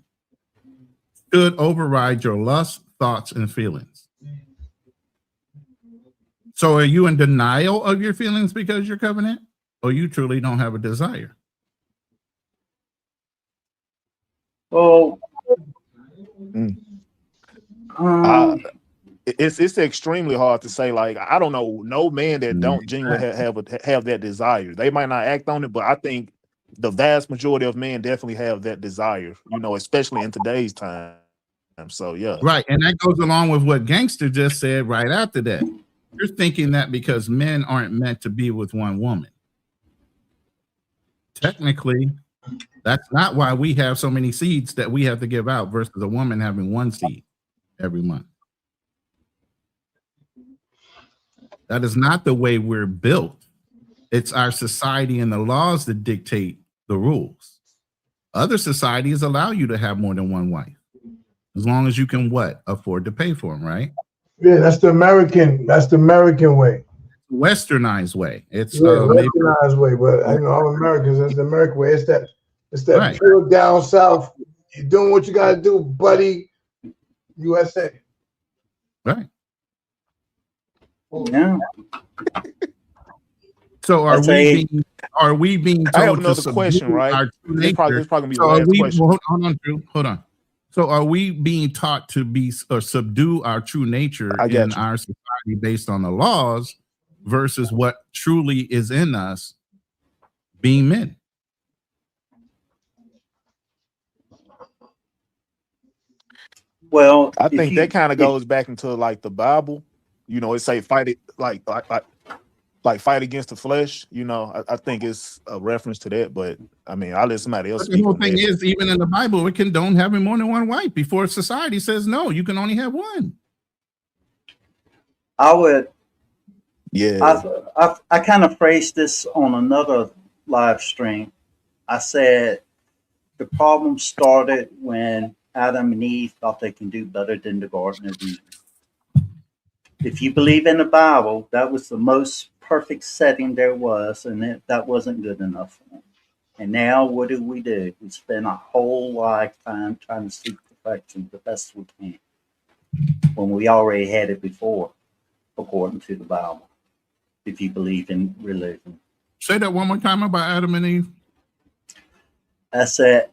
should override your lust, thoughts, and feelings. So are you in denial of your feelings because you're covenant, or you truly don't have a desire? Well, it's extremely hard to say. Like, I don't know no man that don't genuinely have that desire. They might not act on it, but I think the vast majority of men definitely have that desire, you know, especially in today's time. So yeah. Right. And that goes along with what Gangster just said right after that. You're thinking that because men aren't meant to be with one woman. Technically, that's not why we have so many seeds that we have to give out versus a woman having one seed every month. That is not the way we're built. It's our society and the laws that dictate the rules. Other societies allow you to have more than one wife, as long as you can afford to pay for them, right? Yeah, that's the American way. Westernized way. It's westernized way, but I know all Americans. That's the American way. It's that right. Pure down south. You're doing what you gotta do, buddy. USA. Right. Yeah. So are we being told I have another to question, right? Our true nature? This probably gonna be the last question. Hold on, Drew. Hold on. So are we being taught to be or subdue our true nature in our society based on the laws versus what truly is in us being men? Well, I think that kind of goes back into like the Bible. You know, it say fight it like fight against the flesh. You know, I think it's a reference to that. But I mean, I'll let somebody else. But the whole thing is, even in the Bible, we condone having more than one wife before society says no, you can only have one. I would. Yeah. I kind of phrased this on another live stream. I said the problem started when Adam and Eve thought they can do better than the Garden of Eden. If you believe in the Bible, that was the most perfect setting there was, and that wasn't good enough for them. And now what do? We spend our whole lifetime trying to seek perfection the best we can, when we already had it before, according to the Bible, if you believe in religion. Say that one more time about Adam and Eve. I said,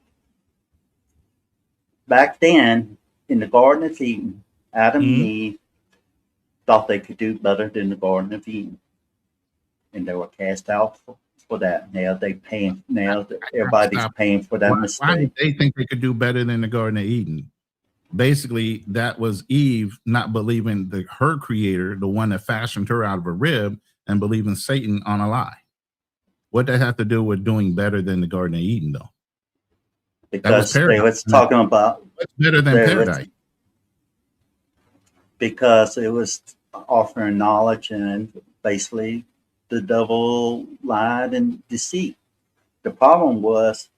back then, in the Garden of Eden, Adam and Eve thought they could do better than the Garden of Eden, and they were cast out for that. Now everybody's paying for that mistake. Why did they think they could do better than the Garden of Eden? Basically, that was Eve not believing her creator, the one that fashioned her out of a rib, and believing Satan on a lie. What that have to do with doing better than the Garden of Eden, though? Because they was talking about what's better than paradise. Because it was offering knowledge, and basically the devil lied and deceit. The problem was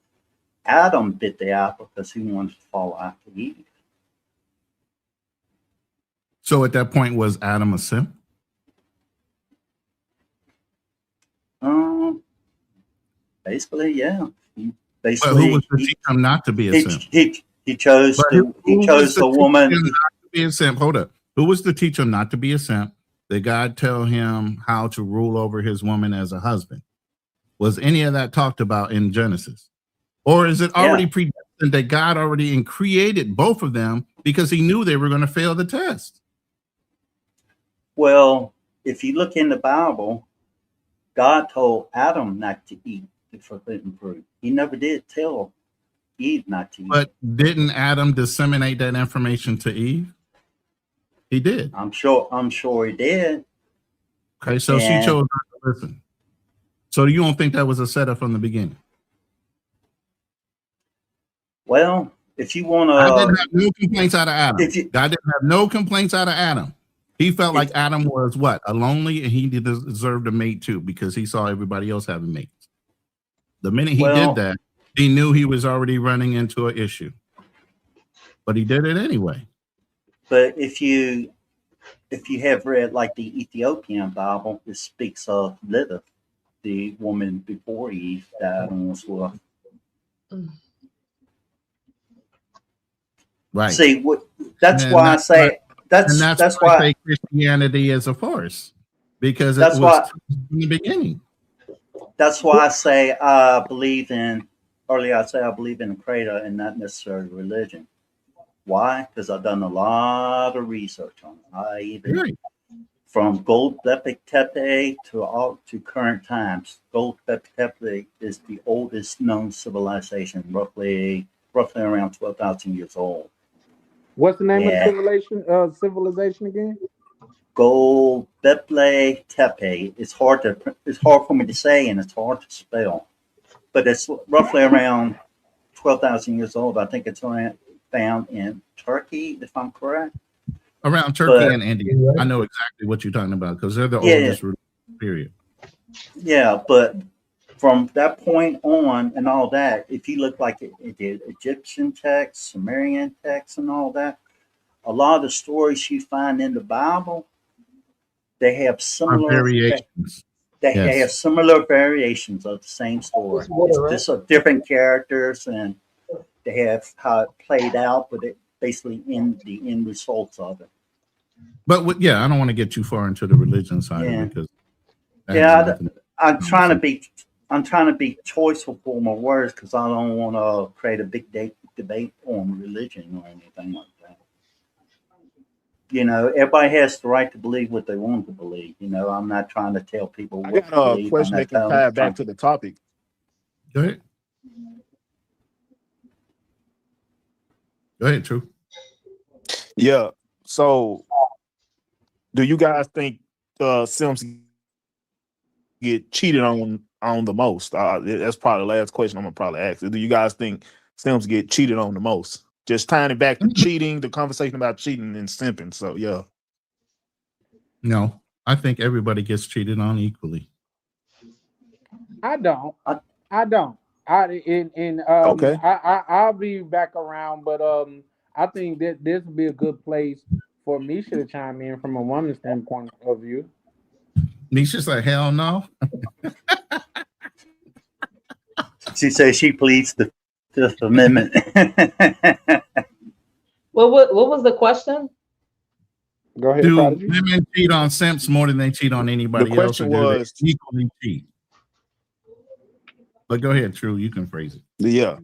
Adam bit the apple because he wanted to follow after Eve. So at that point, was Adam a simp? Basically, yeah. But who was to teach him not to be a simp? He chose the woman. Not to be a simp. Hold up. Who was to teach him not to be a simp? Did God tell him how to rule over his woman as a husband? Was any of that talked about in Genesis? Or is it already predestined that God already created both of them because he knew they were going to fail the test? Well, if you look in the Bible, God told Adam not to eat the forbidden fruit. He never did tell Eve not to eat. But didn't Adam disseminate that information to Eve? He did. I'm sure he did. Okay, so she chose not to listen. So you don't think that was a setup from the beginning? Well, if you want to, I didn't have no complaints out of Adam. God didn't have no complaints out of Adam. He felt like Adam was what? A lonely, and he deserved a mate too because he saw everybody else having mates. The minute he did that, he knew he was already running into an issue. But he did it anyway. But if you have read like the Ethiopian Bible, it speaks of Lilith, the woman before Eve, that Adam was with. Right. See, that's why I say that's why I say Christianity is a farce, because that's it was in the beginning. That's why I say I believe in the creator and not necessarily religion. Why? Because I've done a lot of research on it. I even from Göbekli Tepe to current times. Göbekli Tepe is the oldest known civilization, roughly around 12,000 years old. What's the name of the civilization again? Göbekli Tepe. It's hard for me to say and it's hard to spell, but it's roughly around 12,000 years old. I think it's found in Turkey, if I'm correct. Around Turkey and India. I know exactly what you're talking about because they're the oldest period. Yeah, but from that point on and all that, if you look like the Egyptian texts, Sumerian texts and all that, a lot of the stories you find in the Bible, they have similar variations. They have similar variations of the same story. It's just of different characters, and they have how it played out, but it basically the end results of it. But I don't want to get too far into the religion side of it because I'm trying to be choiceful for my words because I don't want to create a big debate on religion or anything like that. Everybody has the right to believe what they want to believe. I'm not trying to tell people what to believe. A question that can tie back to the topic. Go ahead. Go ahead, True. Yeah. So, do you guys think Simps get cheated on the most? That's probably the last question I'm gonna probably ask. Do you guys think Simps get cheated on the most? Just tying it back to cheating, the conversation about cheating and simping. So yeah. No, I think everybody gets cheated on equally. I don't. I'll be back around, but I think that this would be a good place for Misha to chime in from a woman's standpoint of view. Misha's like, hell no. She says she pleads the Fifth Amendment. Well, what was the question? Go ahead. Do women cheat on simps more than they cheat on anybody else? The question was equally cheat. But go ahead, True. You can phrase it. Yeah.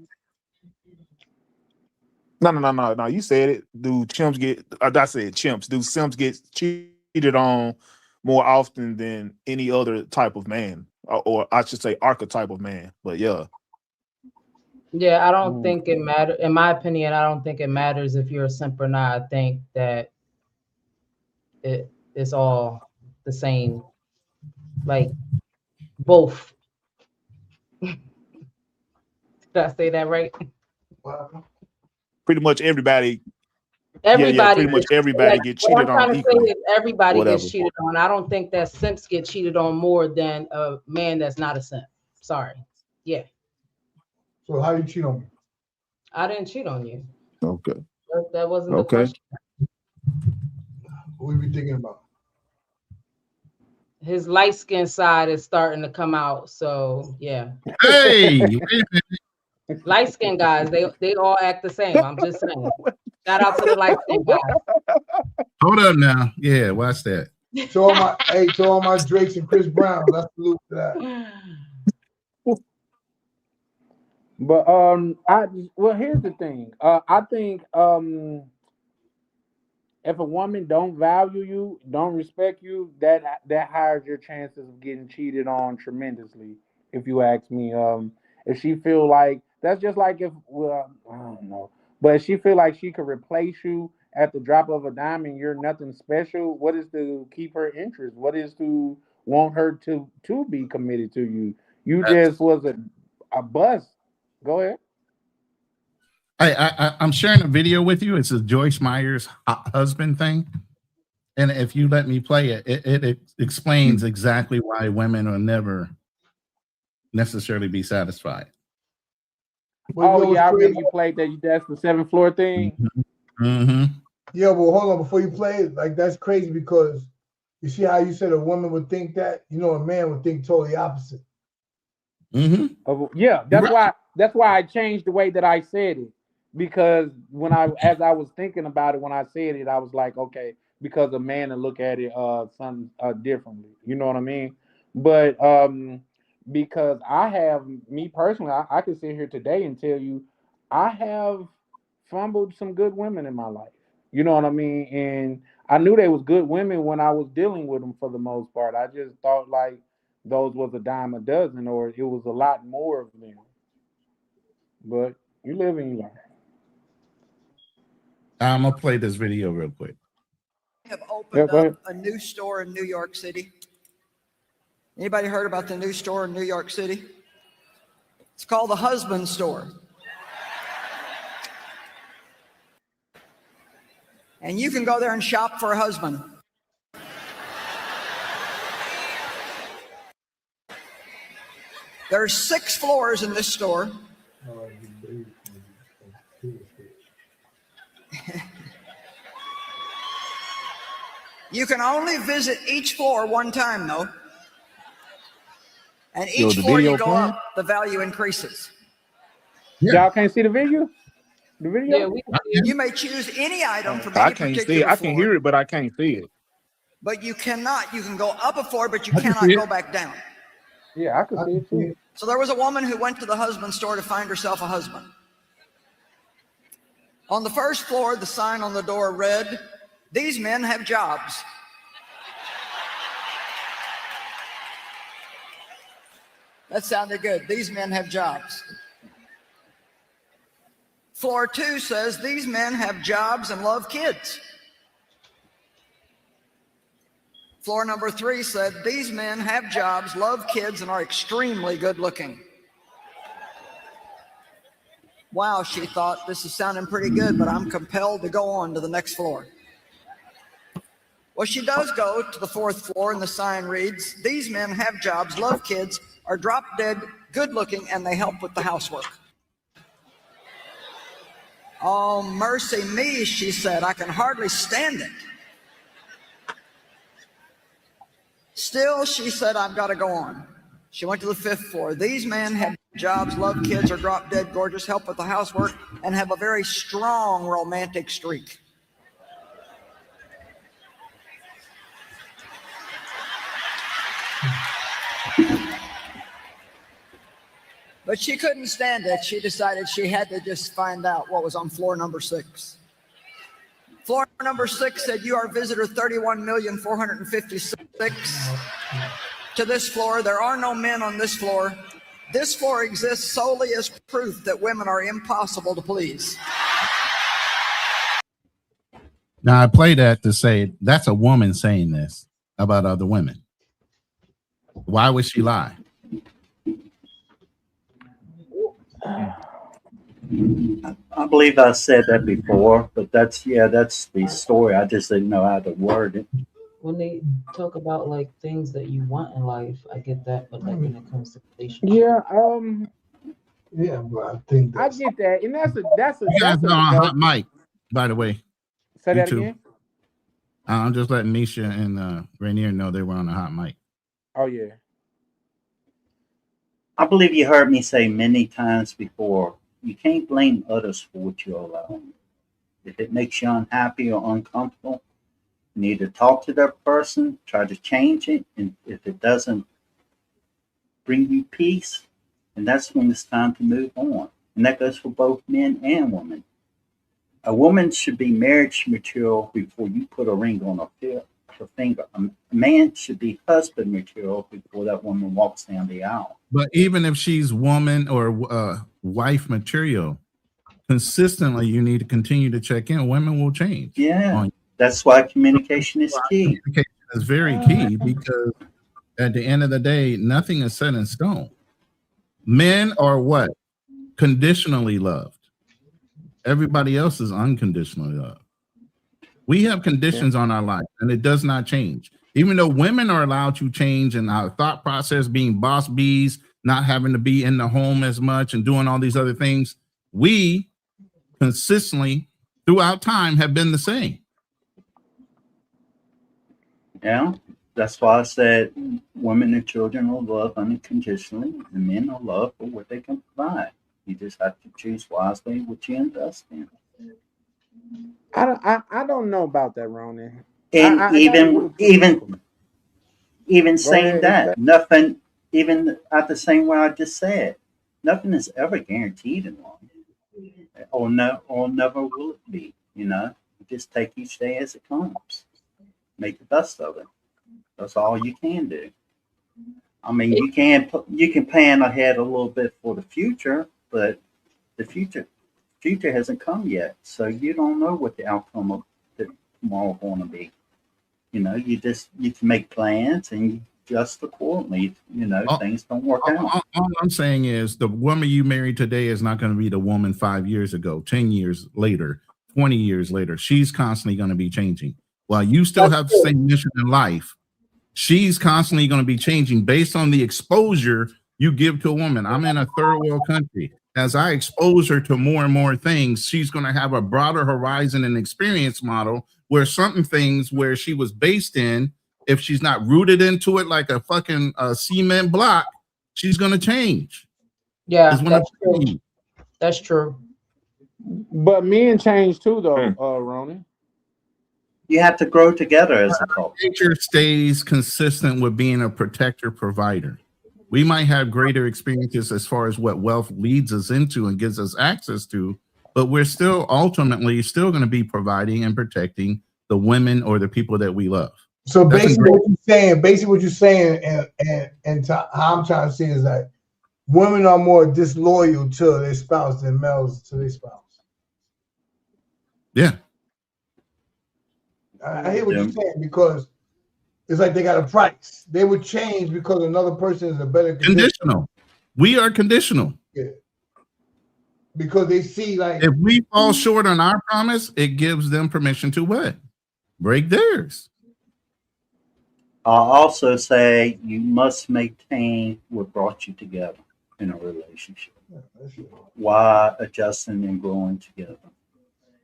No. You said it. Do chimps get? I said chimps. Do simps get cheated on more often than any other type of man, or I should say archetype of man? But yeah. Yeah, I don't think it matters. In my opinion, I don't think it matters if you're a simp or not. I think that it's all the same. Like both. Did I say that right? Pretty much everybody. Everybody. Pretty much everybody gets cheated on equally. Everybody gets cheated on. I don't think that simps get cheated on more than a man that's not a simp. Sorry. Yeah. So how do you cheat on me? I didn't cheat on you. Okay. That wasn't the question. What we be thinking about? His light skin side is starting to come out. So yeah. Hey, light skin guys, they all act the same. I'm just saying. Shout out to the light skin guys. Hold up now. Yeah, watch that. To all my Drakes and Chris Browns, I salute to that. But here's the thing. I think if a woman don't value you, don't respect you, that higher your chances of getting cheated on tremendously. If you ask me, if she feel like that's just like if I don't know, but if she feel like she could replace you at the drop of a dime and you're nothing special, what is to keep her interest? What is to want her to be committed to you? You just was a bust. Go ahead. I'm sharing a video with you. It's a Joyce Meyer's husband thing. And if you let me play it, it explains exactly why women will never necessarily be satisfied. Oh yeah, I remember you played that. That's the 7th floor thing. Mm-hmm. Yeah, well, hold on before you play it. Like that's crazy because you see how you said a woman would think that. You know, a man would think totally opposite. Mm-hmm. Yeah, that's why I changed the way that I said it, because as I was thinking about it when I said it, I was like, okay, because a man will look at it some differently. You know what I mean? But because I have me personally, I can sit here today and tell you I have fumbled some good women in my life. You know what I mean? And I knew they was good women when I was dealing with them for the most part. I just thought like those was a dime a dozen, or it was a lot more of them. But you live and you learn. I'm gonna play this video real quick. Have opened up a new store in New York City. Anybody heard about the new store in New York City? It's called the Husband Store. And you can go there and shop for a husband. There's 6 floors in this store. You can only visit each floor one time, though. And each floor you go up, the value increases. Y'all can't see the video? The video? Yeah, we can see it. You may choose any item from I any can't particular see it. I floor. can hear it, but I can't see it. But you cannot. You can go up a floor, but you cannot go back down. Yeah, I can see it too. So there was a woman who went to the husband store to find herself a husband. On the first floor, the sign on the door read, "These men have jobs." That sounded good. These men have jobs. Floor 2 says, "These men have jobs and love kids." Floor number 3 said, "These men have jobs, love kids, and are extremely good looking." Wow, she thought, this is sounding pretty good, but I'm compelled to go on to the next floor. Well, she does go to the 4th floor, and the sign reads, "These men have jobs, love kids, are drop dead, good looking, and they help with the housework." "Oh, mercy me," she said, "I can hardly stand it." Still, she said, "I've got to go on." She went to the 5th floor. "These men have jobs, love kids, are drop dead gorgeous, help with the housework, and have a very strong romantic streak." But she couldn't stand it. She decided she had to just find out what was on floor number 6. Floor number 6 said, "You are visitor 31,456. To this floor, there are no men on this floor. This floor exists solely as proof that women are impossible to please." Now I play that to say that's a woman saying this about other women. Why would she lie? I believe I said that before, but that's the story. I just didn't know how to word it. When they talk about like things that you want in life, I get that, but like when it comes to relationships, Yeah, but I think I get that, and that's a You guys are on hot mic, by the way. Say that YouTube. again. I'm just letting Nisha and Rainier know they were on a hot mic. Oh yeah. I believe you heard me say many times before, you can't blame others for what you allow. If it makes you unhappy or uncomfortable, You need to talk to that person, try to change it, and if it doesn't bring you peace, and that's when it's time to move on. And that goes for both men and women. A woman should be marriage material before you put a ring on her finger. A man should be husband material before that woman walks down the aisle. But even if she's woman or wife material, consistently you need to continue to check in. Women will change. Yeah, that's why communication is key. Communication is very key because at the end of the day, nothing is set in stone. Men are what? Conditionally loved. Everybody else is unconditionally loved. We have conditions on our life, and it does not change. Even though women are allowed to change in our thought process, being boss bees, not having to be in the home as much and doing all these other things, we consistently throughout time have been the same. Yeah, that's why I said women and children are loved unconditionally, and men are loved for what they can provide. You just have to choose wisely what you invest in. I don't know about that, Ronan. And even saying that, nothing, even at the same way I just said, nothing is ever guaranteed in life, or never will it be. You know, you just take each day as it comes, make the best of it. That's all you can do. I mean, you can plan ahead a little bit for the future, but the future hasn't come yet, so you don't know what the outcome of tomorrow going to be. You know, you can make plans and you adjust accordingly. You know, things don't work out. All I'm saying is the woman you marry today is not going to be the woman 5 years ago, 10 years later, 20 years later. She's constantly going to be changing. While you still have the same mission in life, she's constantly going to be changing based on the exposure you give to a woman. I'm in a third world country. As I expose her to more and more things, she's going to have a broader horizon and experience model where certain things where she was based in, if she's not rooted into it like a fucking cement block, she's going to change. Yeah, that's true. That's true. But men change too, though, Ronan. You have to grow together as a couple. Nature stays consistent with being a protector provider. We might have greater experiences as far as what wealth leads us into and gives us access to, but we're still ultimately still going to be providing and protecting the women or the people that we love. So basically what you're saying, and how I'm trying to say is that women are more disloyal to their spouse than males to their spouse. Yeah. I hear what you're saying, because it's like they got a price. They would change because another person is a better conditional. We are conditional. Yeah. Because they see, like, if we fall short on our promise, it gives them permission to what? Break theirs. I'll also say you must maintain what brought you together in a relationship. While adjusting and growing together.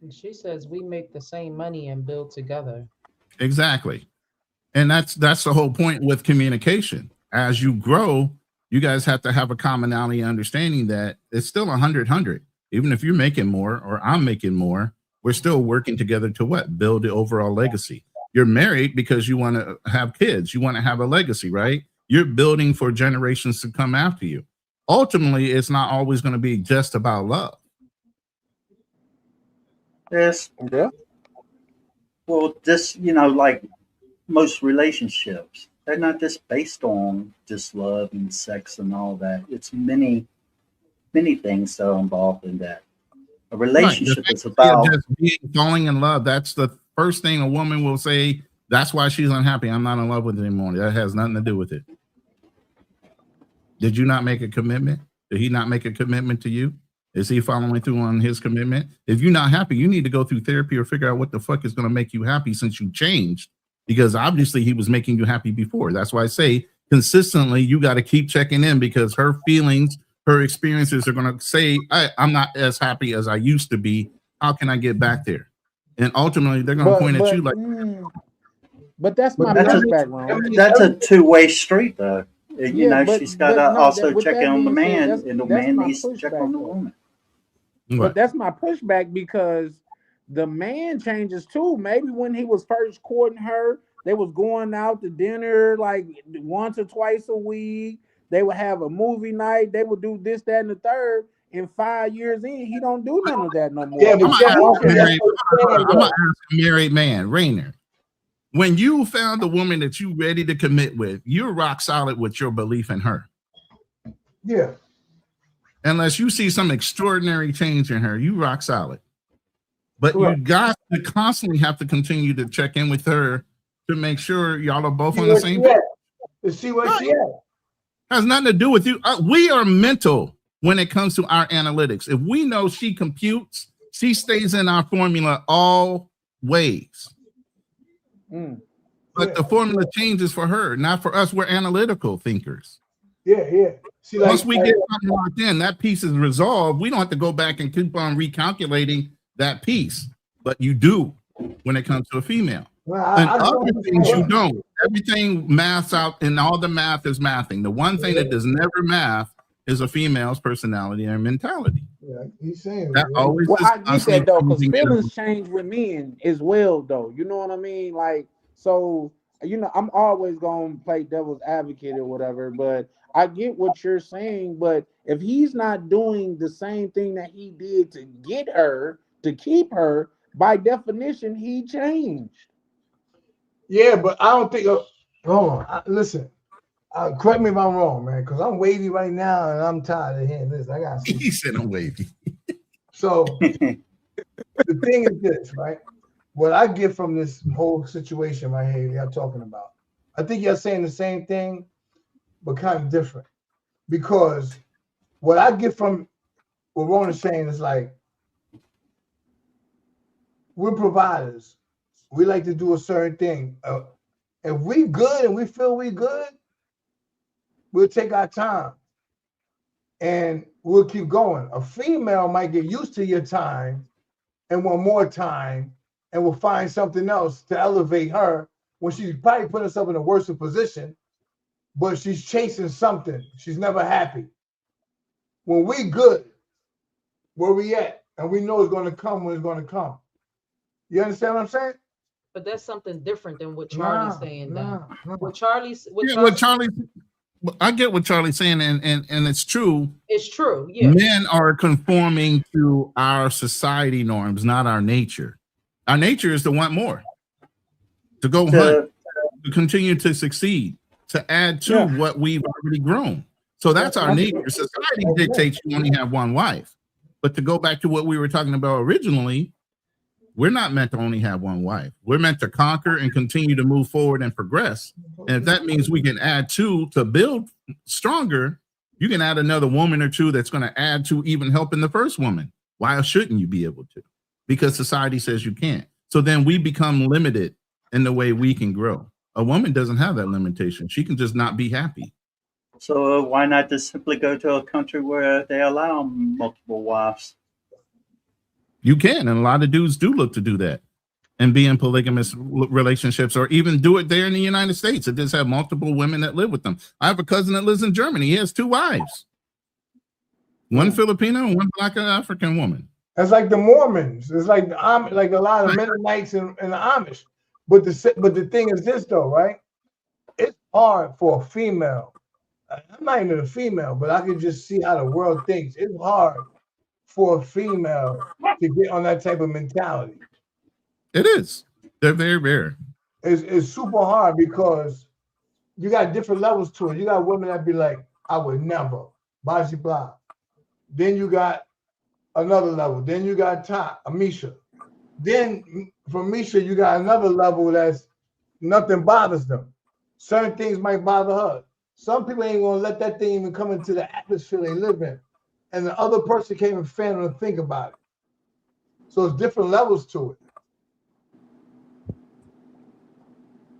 And she says we make the same money and build together. Exactly. And that's the whole point with communication. As you grow, you guys have to have a commonality understanding that it's still 100-100. Even if you're making more or I'm making more, we're still working together to what? Build the overall legacy. You're married because you want to have kids. You want to have a legacy, right? You're building for generations to come after you. Ultimately, it's not always going to be just about love. Yes. Yeah. Well, this, like most relationships, they're not just based on just love and sex and all that. It's many things that are involved in that. A relationship is about just falling in love. That's the first thing a woman will say. That's why she's unhappy. I'm not in love with it anymore. That has nothing to do with it. Did you not make a commitment? Did he not make a commitment to you? Is he following through on his commitment? If you're not happy, you need to go through therapy or figure out what the fuck is going to make you happy since you changed. Because obviously he was making you happy before. That's why I say consistently you got to keep checking in, because her feelings, her experiences are going to say, I'm not as happy as I used to be. How can I get back there? And ultimately they're going to point at you like. But that's my pushback, Ron. That's a two-way street, though. She's got to also check in on the man, and the man needs to check on the woman. But that's my pushback, because the man changes too. Maybe when he was first courting her, they was going out to dinner like once or twice a week. They would have a movie night. They would do this, that, and the third. And 5 years in, he don't do none of that no more. Yeah, but I'm gonna ask a married man, Rainer. When you found the woman that you ready to commit with, you're rock solid with your belief in her. Yeah. Unless you see some extraordinary change in her, you rock solid. But you got to constantly have to continue to check in with her to make sure y'all are both on the same page. To see where she at. Has nothing to do with you. We are mental when it comes to our analytics. If we know she computes, she stays in our formula always. But the formula changes for her, not for us. We're analytical thinkers. Yeah. See, once we get something locked in, that piece is resolved. We don't have to go back and keep on recalculating that piece. But you do when it comes to a female. And other things you don't. Everything maths out, and all the math is mathing. The one thing that does never math is a female's personality and mentality. Yeah, he's saying that always. Well, I get that though, because feelings change with men as well, though. You know what I mean? Like, so I'm always gonna play devil's advocate or whatever, but I get what you're saying. But if he's not doing the same thing that he did to get her, to keep her, by definition, he changed. Yeah, but I don't think. Hold on, listen. Correct me if I'm wrong, man, because I'm wavy right now and I'm tired of hearing this. I got. He said I'm wavy. So the thing is this, right? What I get from this whole situation right here, y'all talking about, I think you're saying the same thing, but kind of different. Because what I get from what Rona's saying is like, we're providers. We like to do a certain thing. If we good and we feel we good, we'll take our time and we'll keep going. A female might get used to your time and want more time and will find something else to elevate her when she's probably put herself in a worse position, but she's chasing something. She's never happy. When we good, where we at? And we know it's going to come when it's going to come. You understand what I'm saying? But that's something different than what Charlie's saying. What Charlie, I get what Charlie's saying, and it's true. It's true. Yeah. Men are conforming to our society norms, not our nature. Our nature is to want more, to go hunt, to continue to succeed, to add to what we've already grown. So that's our nature. Society dictates you only have one wife. But to go back to what we were talking about originally, we're not meant to only have one wife. We're meant to conquer and continue to move forward and progress. And if that means we can add two to build stronger, you can add another woman or two that's going to add to even helping the first woman. Why shouldn't you be able to? Because society says you can't. So then we become limited in the way we can grow. A woman doesn't have that limitation. She can just not be happy. So why not just simply go to a country where they allow multiple wives? You can, and a lot of dudes do look to do that and be in polygamous relationships, or even do it there in the United States and just have multiple women that live with them. I have a cousin that lives in Germany. He has two wives, one Filipino and one Black African woman. That's like the Mormons. It's like like a lot of Mennonites and the Amish. But the thing is this though, right? It's hard for a female. I'm not even a female, but I can just see how the world thinks. It's hard for a female to get on that type of mentality. It is. They're very rare. It's super hard because you got different levels to it. You got women that be like, I would never, blah, blah, blah. Then you got another level. Then you got Amisha. Then from Misha, you got another level that's nothing bothers them. Certain things might bother her. Some people ain't gonna let that thing even come into the atmosphere they live in. And the other person can't even fan or think about it. So it's different levels to it.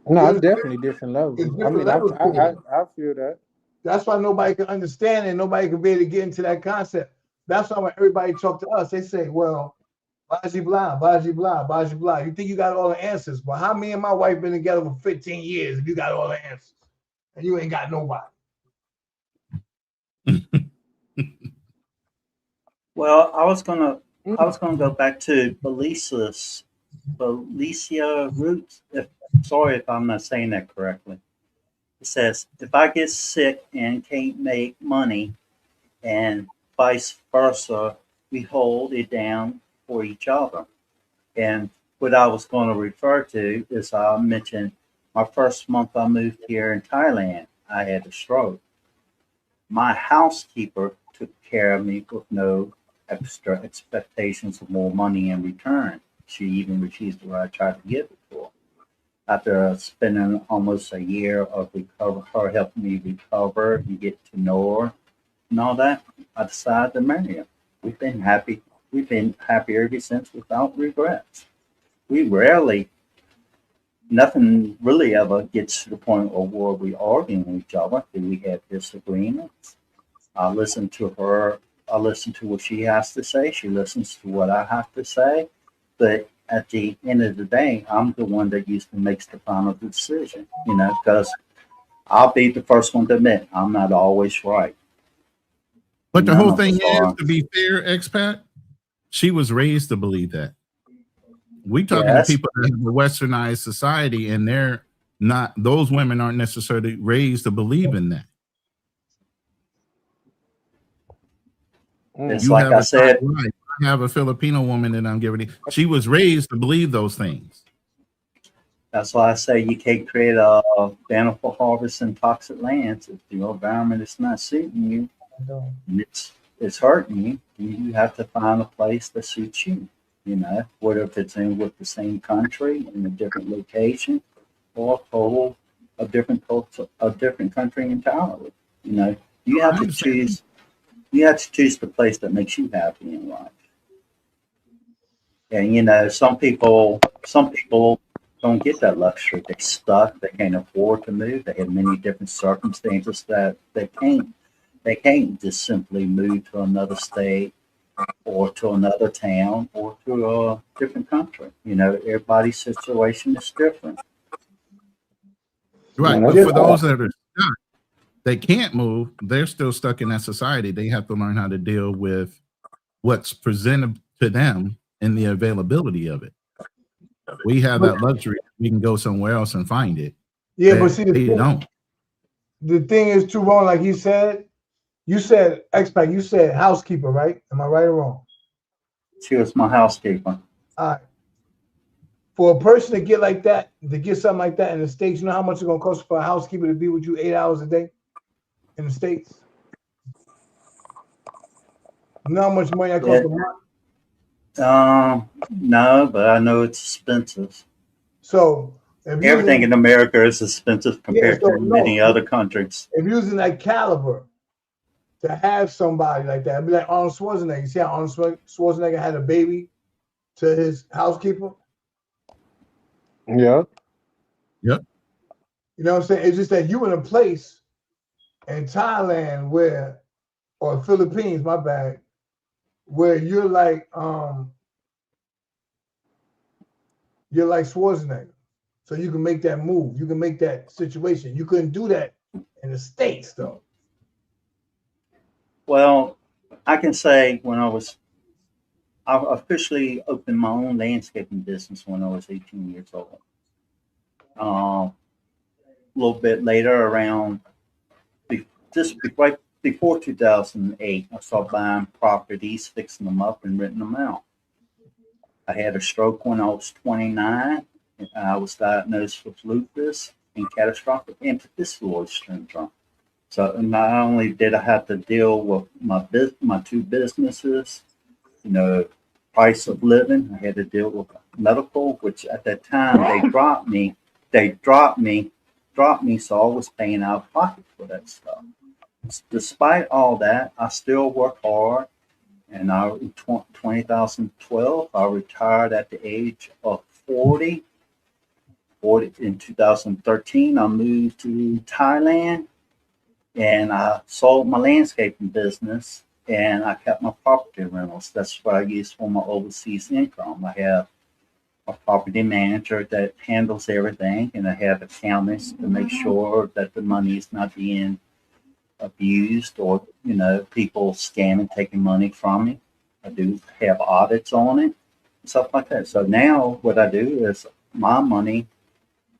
No, it's definitely different levels. I feel that. That's why nobody can understand it. Nobody can be able to get into that concept. That's why when everybody talk to us, they say, well, blah, blah, blah, blah, blah, blah. You think you got all the answers. But how me and my wife been together for 15 years if you got all the answers? And you ain't got nobody. Well, I was going to I was going to go back to Felicia Roots. Sorry if I'm not saying that correctly. It says, if I get sick and can't make money and vice versa, we hold it down for each other. And what I was going to refer to is I mentioned my first month I moved here in Thailand, I had a stroke. My housekeeper took care of me with no extra expectations of more money in return. She even refused what I tried to give it to her. After spending almost a year of her helping me recover and get to know her and all that, I decided to marry her. We've been happy. We've been happy ever since without regrets. Nothing really ever gets to the point of where we argue with each other. Do we have disagreements? I listen to her. I listen to what she has to say. She listens to what I have to say. But at the end of the day, I'm the one that usually makes the final decision, because I'll be the first one to admit I'm not always right. But the whole thing is, to be fair, expat, she was raised to believe that. We talking to people that have a westernized society, and they're not. Those women aren't necessarily raised to believe in that. It's like I said. I have a Filipino woman that I'm giving. She was raised to believe those things. That's why I say you can't create a bountiful harvest in toxic lands if the environment is not suiting you and it's hurting you. You have to find a place that suits you. Whether if it's in with the same country in a different location or a different culture, a different country entirely. You have to choose. You have to choose the place that makes you happy in life. And some people don't get that luxury. They're stuck. They can't afford to move. They have many different circumstances that they can't just simply move to another state or to another town or to a different country. Everybody's situation is different. Right. But for those that are stuck, they can't move. They're still stuck in that society. They have to learn how to deal with what's presented to them and the availability of it. We have that luxury. We can go somewhere else and find it. Yeah, but see, don't. The thing is too wrong. Like he said, you said expat. You said housekeeper, right? Am I right or wrong? She was my housekeeper. All right. For a person to get like that, to get something like that in the States, you know how much it's gonna cost for a housekeeper to be with you 8 hours a day in the States? You know how much money that costs a month? No, but I know it's expensive. So everything in America is expensive compared to many other countries. If using that caliber to have somebody like that, it'd be like Arnold Schwarzenegger. You see how Arnold Schwarzenegger had a baby to his housekeeper? Yeah. Yep. You know what I'm saying? It's just that you in a place in Thailand or Philippines, my bad, where you're like Schwarzenegger. So you can make that move. You can make that situation. You couldn't do that in the States, though. Well, I can say I officially opened my own landscaping business when I was 18 years old. A little bit later, right before 2008, I started buying properties, fixing them up, and renting them out. I had a stroke when I was 29, and I was diagnosed with lupus and catastrophic epiphyseal syndrome. So not only did I have to deal with my two businesses, price of living, I had to deal with medical, which at that time they dropped me. So I was paying out of pocket for that stuff. Despite all that, I still work hard. And in 2012, I retired at the age of 40. In 2013, I moved to Thailand. And I sold my landscaping business, and I kept my property rentals. That's what I use for my overseas income. I have a property manager that handles everything, and I have accountants to make sure that the money is not being abused or, people scamming, taking money from me. I do have audits on it, stuff like that. So now what I do is my money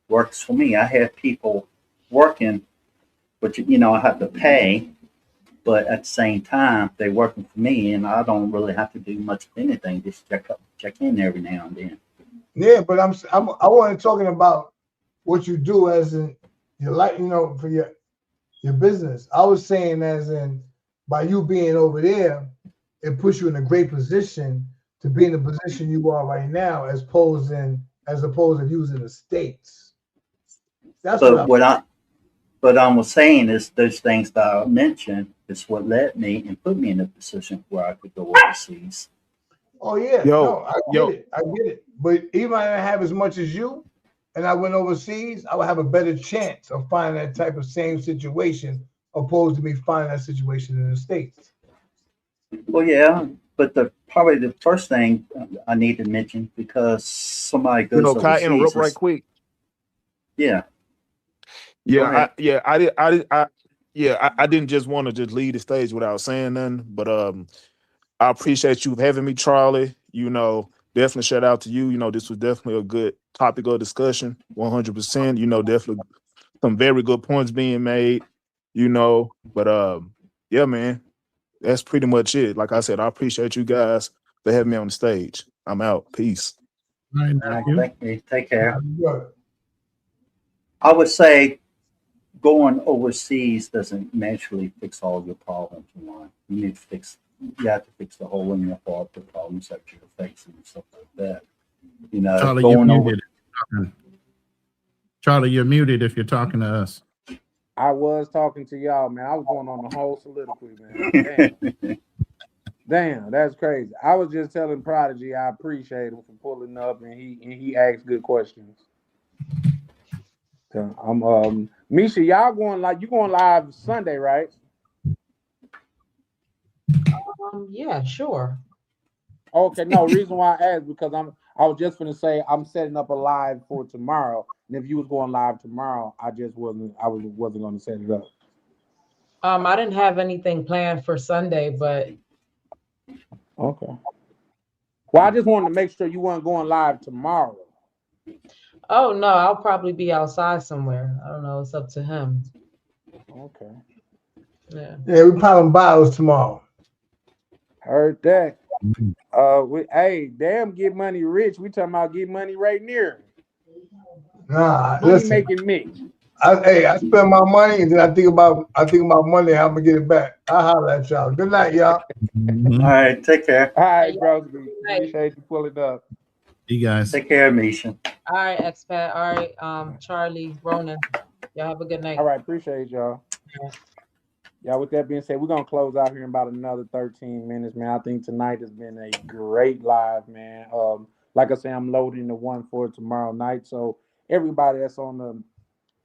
works for me. I have people working, but I have to pay, but at the same time they're working for me, and I don't really have to do much of anything. Just check in every now and then. Yeah, but I wasn't talking about what you do as in your life, for your business. I was saying as in by you being over there, it puts you in a great position to be in the position you are right now, as opposed if you was in the States. That's what I was saying is those things that I mentioned is what led me and put me in a position where I could go overseas. Oh yeah, Yo, I get it. But even if I didn't have as much as you, and I went overseas, I would have a better chance of finding that type of same situation, opposed to me finding that situation in the States. Well, yeah, but probably the first thing I need to mention, because somebody goes can I overseas. interrupt right quick? Yeah. Yeah, I didn't just want to just leave the stage without saying nothing, but I appreciate you having me, Charlie. Definitely shout out to you. This was definitely a good topic of discussion, 100%. Definitely some very good points being made. But yeah, man, that's pretty much it. Like I said, I appreciate you guys for having me on the stage. I'm out. Peace. All right, All right, thank you. thank you. Take care. Good. I would say going overseas doesn't naturally fix all your problems in life. You have to fix the hole in your heart, the problems that you're facing and stuff like that. Charlie, going you're over. muted. Charlie, you're muted if you're talking to us. I was talking to y'all, man. I was going on the whole soliloquy, man. Damn. Damn, that's crazy. I was just telling Prodigy I appreciate him for pulling up, and he asked good questions. So Misha, y'all going live Sunday, right? Yeah, sure. Okay, no, reason why I asked because I was just gonna say I'm setting up a live for tomorrow, and if you was going live tomorrow, I wasn't gonna set it up. I didn't have anything planned for Sunday, but okay. Well, I just wanted to make sure you weren't going live tomorrow. Oh no, I'll probably be outside somewhere. I don't know. It's up to him. Okay. Yeah. Yeah, we popping bottles tomorrow. Heard that. Hey, damn, Get Money Rich. We talking about Get Money right near. Nah, Money listen. making me. I spend my money and then I think about money, how I'm gonna get it back. I'll holler at y'all. Good night, y'all. All right, take care. All right, bro. Appreciate you pulling up. You guys. Take care, Misha. All right, expat. All right, Charlie, Ronan. Y'all have a good night. All right, appreciate y'all. Yeah, with that being said, we're gonna close out here in about another 13 minutes, man. I think tonight has been a great live, man. Like I said, I'm loading the one for tomorrow night. So everybody that's on the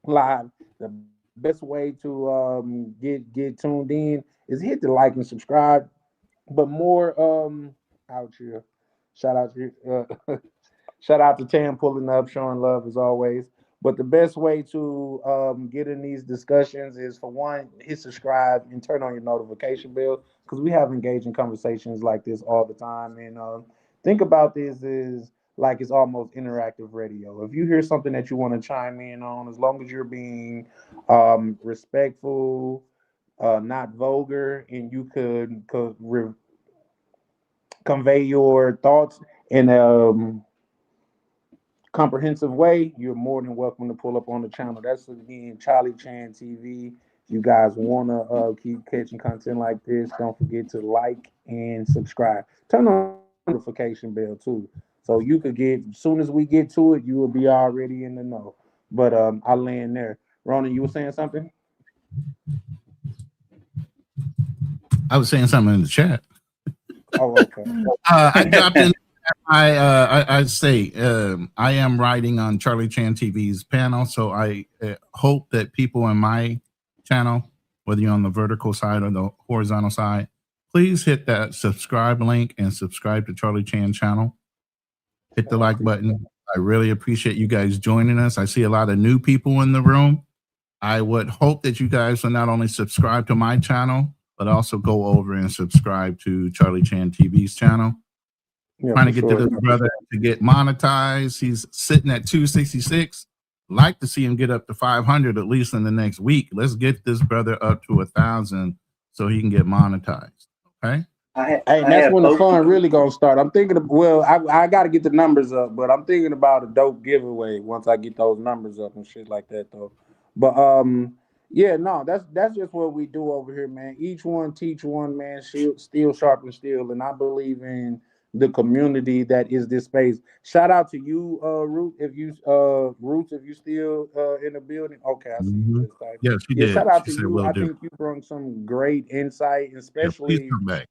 live, the best way to get tuned in is hit the like and subscribe. But more out here. Shout out to shout out to Tam pulling up, showing love as always. But the best way to get in these discussions is, for one, hit subscribe and turn on your notification bell, because we have engaging conversations like this all the time. And think about this as like it's almost interactive radio. If you hear something that you want to chime in on, as long as you're being respectful, not vulgar, and you could convey your thoughts in a comprehensive way, you're more than welcome to pull up on the channel. That's again Charlie Chan TV. If you guys want to keep catching content like this, don't forget to like and subscribe. Turn on the notification bell too, so you could get, as soon as we get to it, you will be already in the know. But I'll land there. Ronan, you were saying something? I was saying something in the chat. Oh, okay. I dropped in. I say I am writing on Charlie Chan TV's panel, so I hope that people in my channel, whether you're on the vertical side or the horizontal side, please hit that subscribe link and subscribe to Charlie Chan channel. Hit the like button. I really appreciate you guys joining us. I see a lot of new people in the room. I would hope that you guys will not only subscribe to my channel, but also go over and subscribe to Charlie Chan TV's channel. Yeah, Trying to for get sure. to this brother to get monetized. He's sitting at 266. Like to see him get up to 500 at least in the next week. Let's get this brother up to 1,000 so he can get monetized. Okay. Hey, that's when the fun really gonna start. I'm thinking of, well, I got to get the numbers up, but I'm thinking about a dope giveaway once I get those numbers up and shit like that though. But yeah, no, that's just what we do over here, man. Each one teach one, man. Steel sharpen steel, and I believe in the community that is this space. Shout out to you, Roots, if you still in the building. Okay, I see you just typed. Yeah, she Yeah, did. shout out She to said, you. "Will I do." think you brought some great insight, Yeah, please especially come back.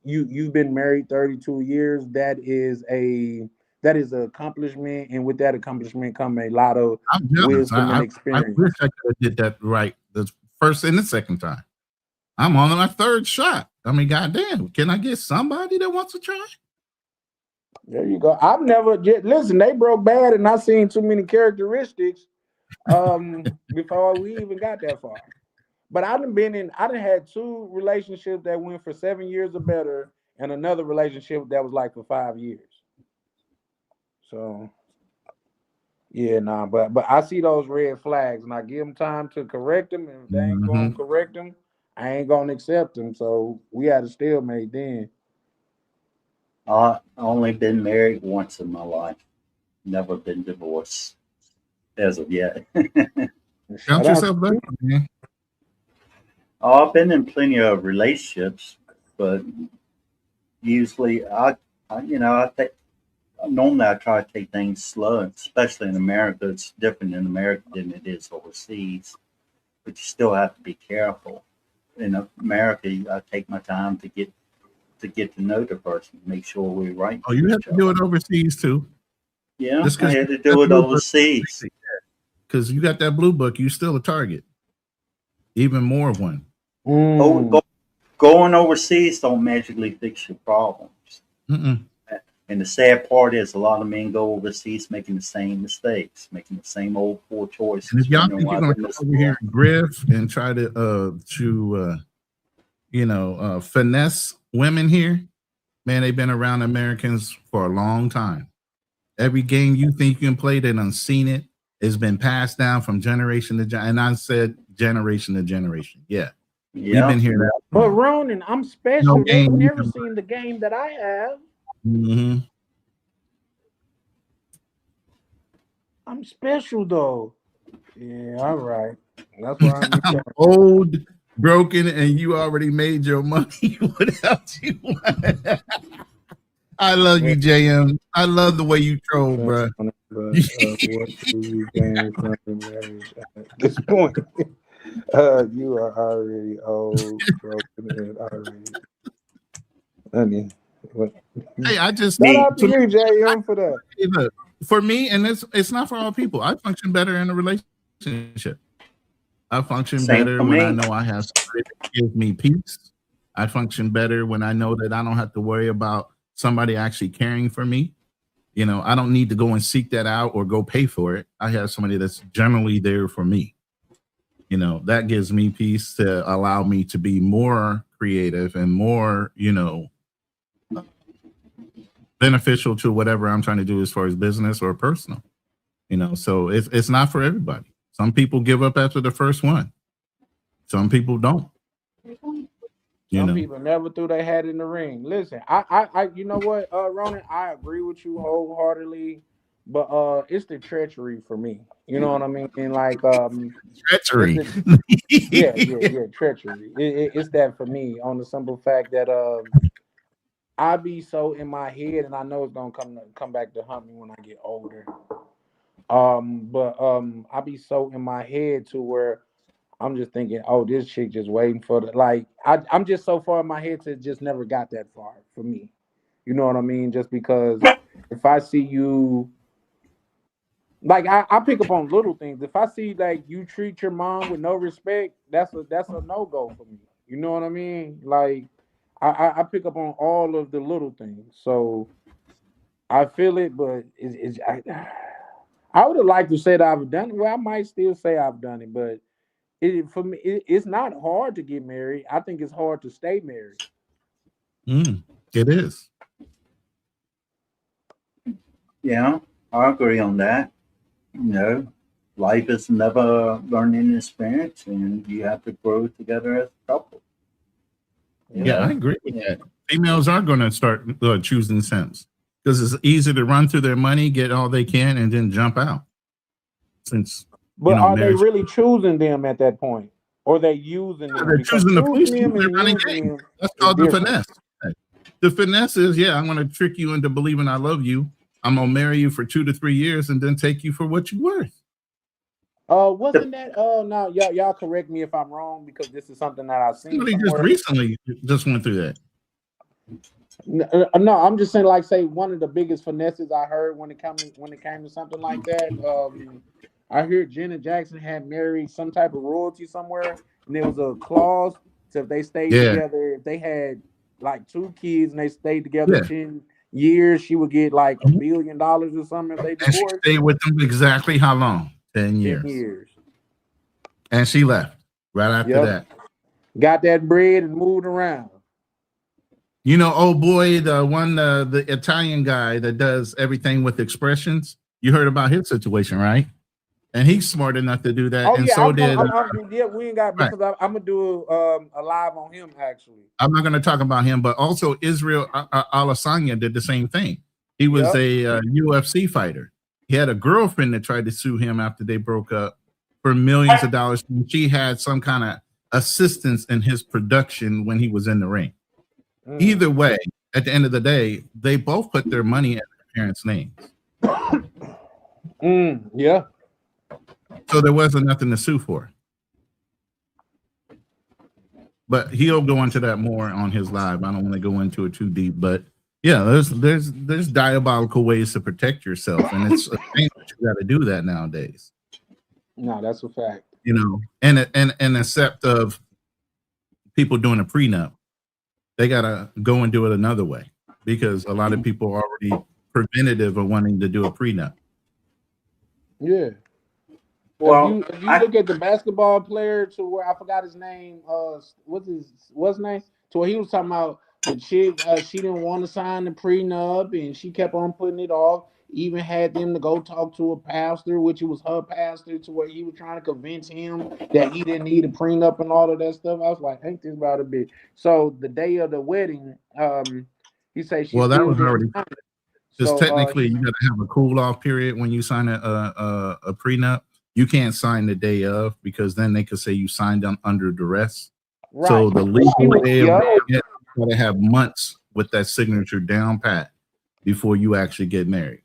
you've been married 32 years. That is an accomplishment, and with that accomplishment come a lot of I'm jealous. wisdom and I experience. wish I could have did that right the first and the second time. I'm on my third shot. I mean, goddamn, can I get somebody that wants to try? There you go. I've never listen. They broke bad, and I seen too many characteristics before we even got that far. But I done had 2 relationships that went for 7 years or better, and another relationship that was like for 5 years. So yeah, nah, but I see those red flags, and I give them time to correct them. And if they ain't gonna correct them, I ain't gonna accept them. So we had a stalemate then. I only been married once in my life. Never been divorced as of yet. Count yourself lucky, man. I've been in plenty of relationships, but usually normally I try to take things slow, especially in America. It's different in America than it is overseas, but you still have to be careful. In America, I take my time to get to know the person, make sure we're right. Oh, you have to do it overseas too. Yeah, I had to do it overseas. Because you got that blue book, you still a target. Even more one. Going overseas don't magically fix your problems. And the sad part is a lot of men go overseas making the same mistakes, making the same old poor choices. And if y'all think you're gonna come over here and griff and try to finesse women here, man, they've been around Americans for a long time. Every game you think you can play, they done seen it. It's been passed down from generation to generation. And I said generation to generation. Yeah. We've been here that But long. Ronan, I'm special. They've never seen the game that I have. I'm special though. Yeah, all right. That's why I'm old, broken, and you already made your money. What else you want? I love you, JM. I love the way you troll, bro. What do you gain from the marriage at this point? You are already old, broken, and already. I mean, hey, I just shout out to you, JM, for that. Look, for me, and it's not for all people. I function better in a relationship. I function better when I know I have somebody that gives me peace. I function better when I know that I don't have to worry about somebody actually caring for me. You know, I don't need to go and seek that out or go pay for it. I have somebody that's generally there for me. You know, that gives me peace to allow me to be more creative and more, beneficial to whatever I'm trying to do as far as business or personal. You know, so it's not for everybody. Some people give up after the first one. Some people don't. Some people never threw their hat in the ring. Listen, I you know what, Ronan, I agree with you wholeheartedly, but it's the treachery for me. You know what I mean? And like treachery. Yeah, treachery. It's that for me on the simple fact that I be so in my head, and I know it's gonna come back to hunt me when I get older. But I be so in my head to where I'm just thinking, oh, this chick just waiting for the I'm just so far in my head to just never got that far for me. You know what I mean? Just because if I see you, like I pick up on little things. If I see like you treat your mom with no respect, that's a no-go for me. You know what I mean? Like I pick up on all of the little things. So I feel it, but I would have liked to say that I've done it. Well, I might still say I've done it, but For me, it's not hard to get married. I think it's hard to stay married. It is. Yeah, I agree on that. You know, life is never learning experience, and you have to grow together as a couple. Yeah, I agree with that. Females are going to start choosing simps because it's easy to run through their money, get all they can, and then jump out. Since But are marriage, they really choosing them at that point, or they using them? they're Because choosing the choosing food. them They're and running using game. them That's is called the different. finesse. The finesse is, I'm going to trick you into believing I love you. I'm going to marry you for 2 to 3 years and then take you for what you're worth. Wasn't that? No, y'all correct me if I'm wrong because this is something that I've seen. Somebody just somewhere. recently just went through that. No, I'm just saying, like, say one of the biggest finesses I heard when it came to something like that. I heard Janet Jackson had married some type of royalty somewhere, and there was a clause so if they stayed together, if they had like 2 kids and they stayed together 10 years, she would get like $1 billion or something if they And she divorced. stayed with them exactly how long? 10 years. 10 years. And she left right after that. Got that bread and moved around. Oh boy, the Italian guy that does everything with expressions. You heard about his situation, right? And he's smart enough to do that. We ain't got because I'm gonna do a live on him actually. I'm not going to talk about him, but also Israel Adesanya did the same thing. He was a UFC fighter. He had a girlfriend that tried to sue him after they broke up for millions of dollars. And she had some kind of assistance in his production when he was in the ring. Either way, at the end of the day, they both put their money in their parents' names. So there wasn't nothing to sue for. But he'll go into that more on his live. I don't want to go into it too deep, but there's diabolical ways to protect yourself, and it's a thing that you got to do that nowadays. No, that's a fact. And except of people doing a prenup, they gotta go and do it another way because a lot of people are already preventative of wanting to do a prenup. Yeah. Well, if you look at the basketball player to where I forgot his name, what's his name? To where he was talking about the chick, she didn't want to sign the prenup and she kept on putting it off. Even had them to go talk to a pastor, which was her pastor, to where he was trying to convince him that he didn't need a prenup and all of that stuff. I was like, ain't this about a bit? So the day of the wedding, he said she. Well, that was already. Because technically, you got to have a cool off period when you sign a prenup. You can't sign the day of because then they could say you signed them under duress. Right. So the legal way of you got to have months with that signature down pat before you actually get married.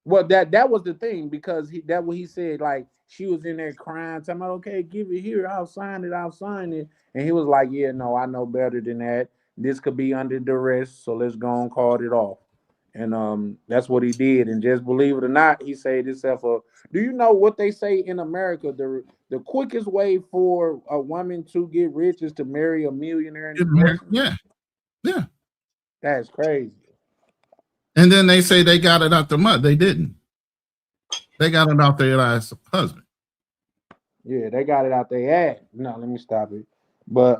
Well, that was the thing because what he said, like she was in there crying, talking about, okay, give it here, I'll sign it, and he was like, yeah, no, I know better than that. This could be under duress, so let's go and call it off. And that's what he did. And just believe it or not, he saved himself. Do you know what they say in America? The quickest way for a woman to get rich is to marry a millionaire. Yeah. That's crazy. And then they say they got it out the mud. They didn't. They got it out their last husband. Yeah, they got it out their ass. No, let me stop it. But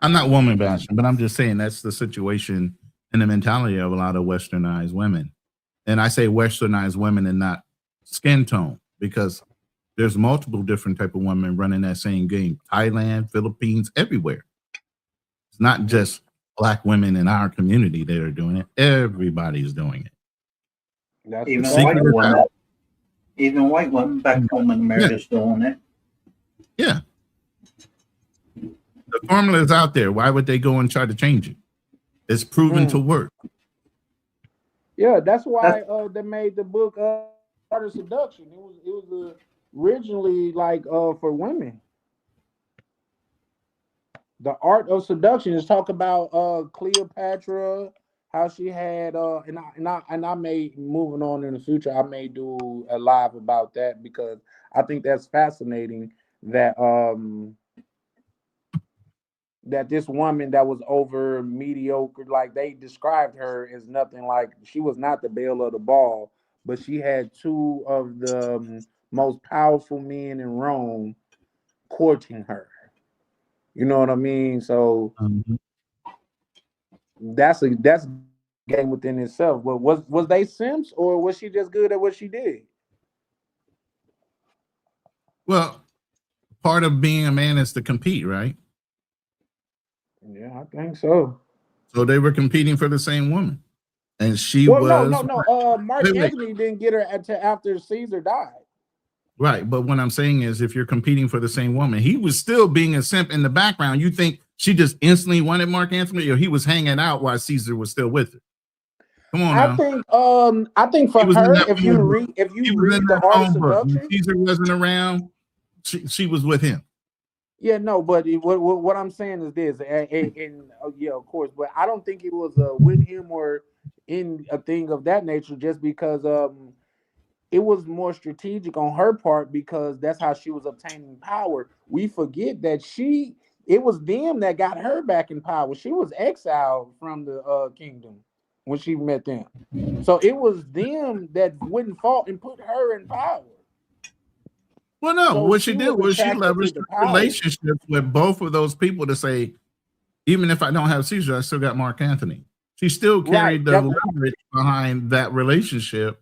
I'm not woman bashing, but I'm just saying that's the situation and the mentality of a lot of westernized women. And I say westernized women and not skin tone because there's multiple different type of women running that same game. Thailand, Philippines, everywhere. It's not just Black women in our community that are doing it. Everybody's doing it. Even white women back home in America's doing it. Yeah. The formula is out there. Why would they go and try to change it? It's proven to work. Yeah, that's why they made the book Art of Seduction. It was originally like for women. The Art of Seduction is talk about Cleopatra, how she had and I may, moving on in the future, I may do a live about that because I think that's fascinating that that this woman that was over mediocre, like they described her as nothing, like she was not the belle of the ball, but she had 2 of the most powerful men in Rome courting her. You know what I mean? So Mhm. that's a game within itself. But was they simps or was she just good at what she did? Well, part of being a man is to compete, right? Yeah, I think so. So they were competing for the same woman, and she Well, no, was Mark wait, wait. Anthony didn't get her until after Caesar died. Right. But what I'm saying is, if you're competing for the same woman, he was still being a simp in the background. You think she just instantly wanted Mark Anthony, or he was hanging out while Caesar was still with her? Come on now. I think for He was in her, that if you phone book. read He was in the that art of phone book. When seduction, Caesar wasn't around, she was with him. yeah, no, but what I'm saying is this, and yeah, of course, but I don't think it was with him or in a thing of that nature, just because it was more strategic on her part because that's how she was obtaining power. We forget that it was them that got her back in power. She was exiled from the kingdom when she met them, so it was them that wouldn't fought and put her in power. Well, no, So what she did was she attracted to leveraged the her power. relationships with both of those people to say, even if I don't have Caesar, I still got Mark Anthony. She still carried the leverage behind that relationship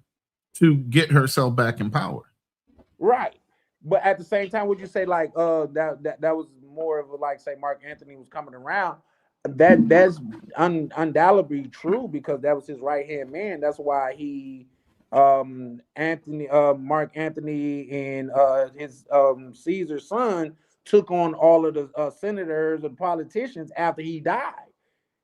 to get herself back in power. Right. But at the same time, would you say like that was more of a, like, say Mark Anthony was coming around? That's undoubtedly true because that was his right hand man. That's why he Mark Anthony and his Caesar's son took on all of the senators and politicians after he died.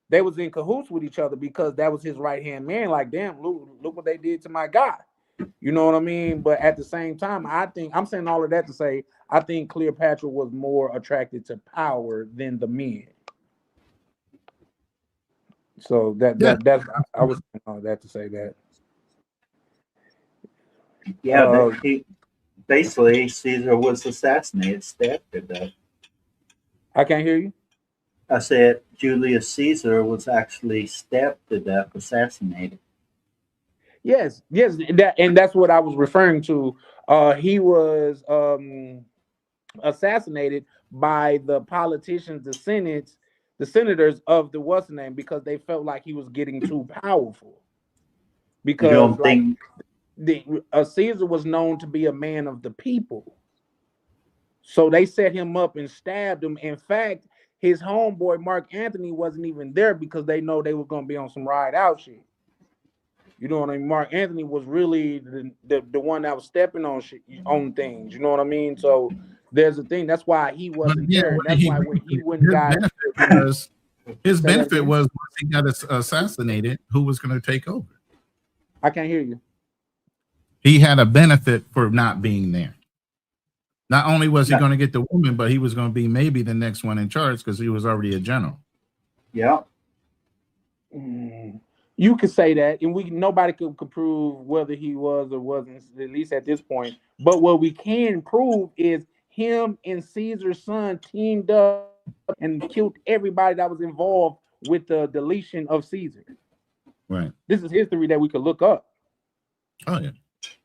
They was in cahoots with each other because that was his right hand man. Like, damn, look what they did to my guy. You know what I mean? But at the same time, I think I'm saying all of that to say I think Cleopatra was more attracted to power than the men. So that's I was saying all that to say that. Yeah, basically Caesar was assassinated, stabbed to death. I can't hear you. I said Julius Caesar was actually stabbed to death, assassinated. Yes, that's what I was referring to. He was assassinated by the politicians, the senators of the what's the name, because they felt like he was getting too powerful. Because you don't think Caesar was known to be a man of the people, so they set him up and stabbed him. In fact, his homeboy Mark Anthony wasn't even there because they know they were going to be on some ride out shit. You know what I mean? Mark Anthony was really the one that was stepping on shit, on things. You know what I mean? So there's a thing. That's why he wasn't there. That's why when he wouldn't got his benefit was once he got assassinated, who was going to take over? I can't hear you. He had a benefit for not being there. Not only was he going to get the woman, but he was going to be maybe the next one in charge because he was already a general. Yeah. You could say that, and nobody could prove whether he was or wasn't, at least at this point. But what we can prove is him and Caesar's son teamed up and killed everybody that was involved with the deletion of Caesar. Right. This is history that we could look up. Oh yeah.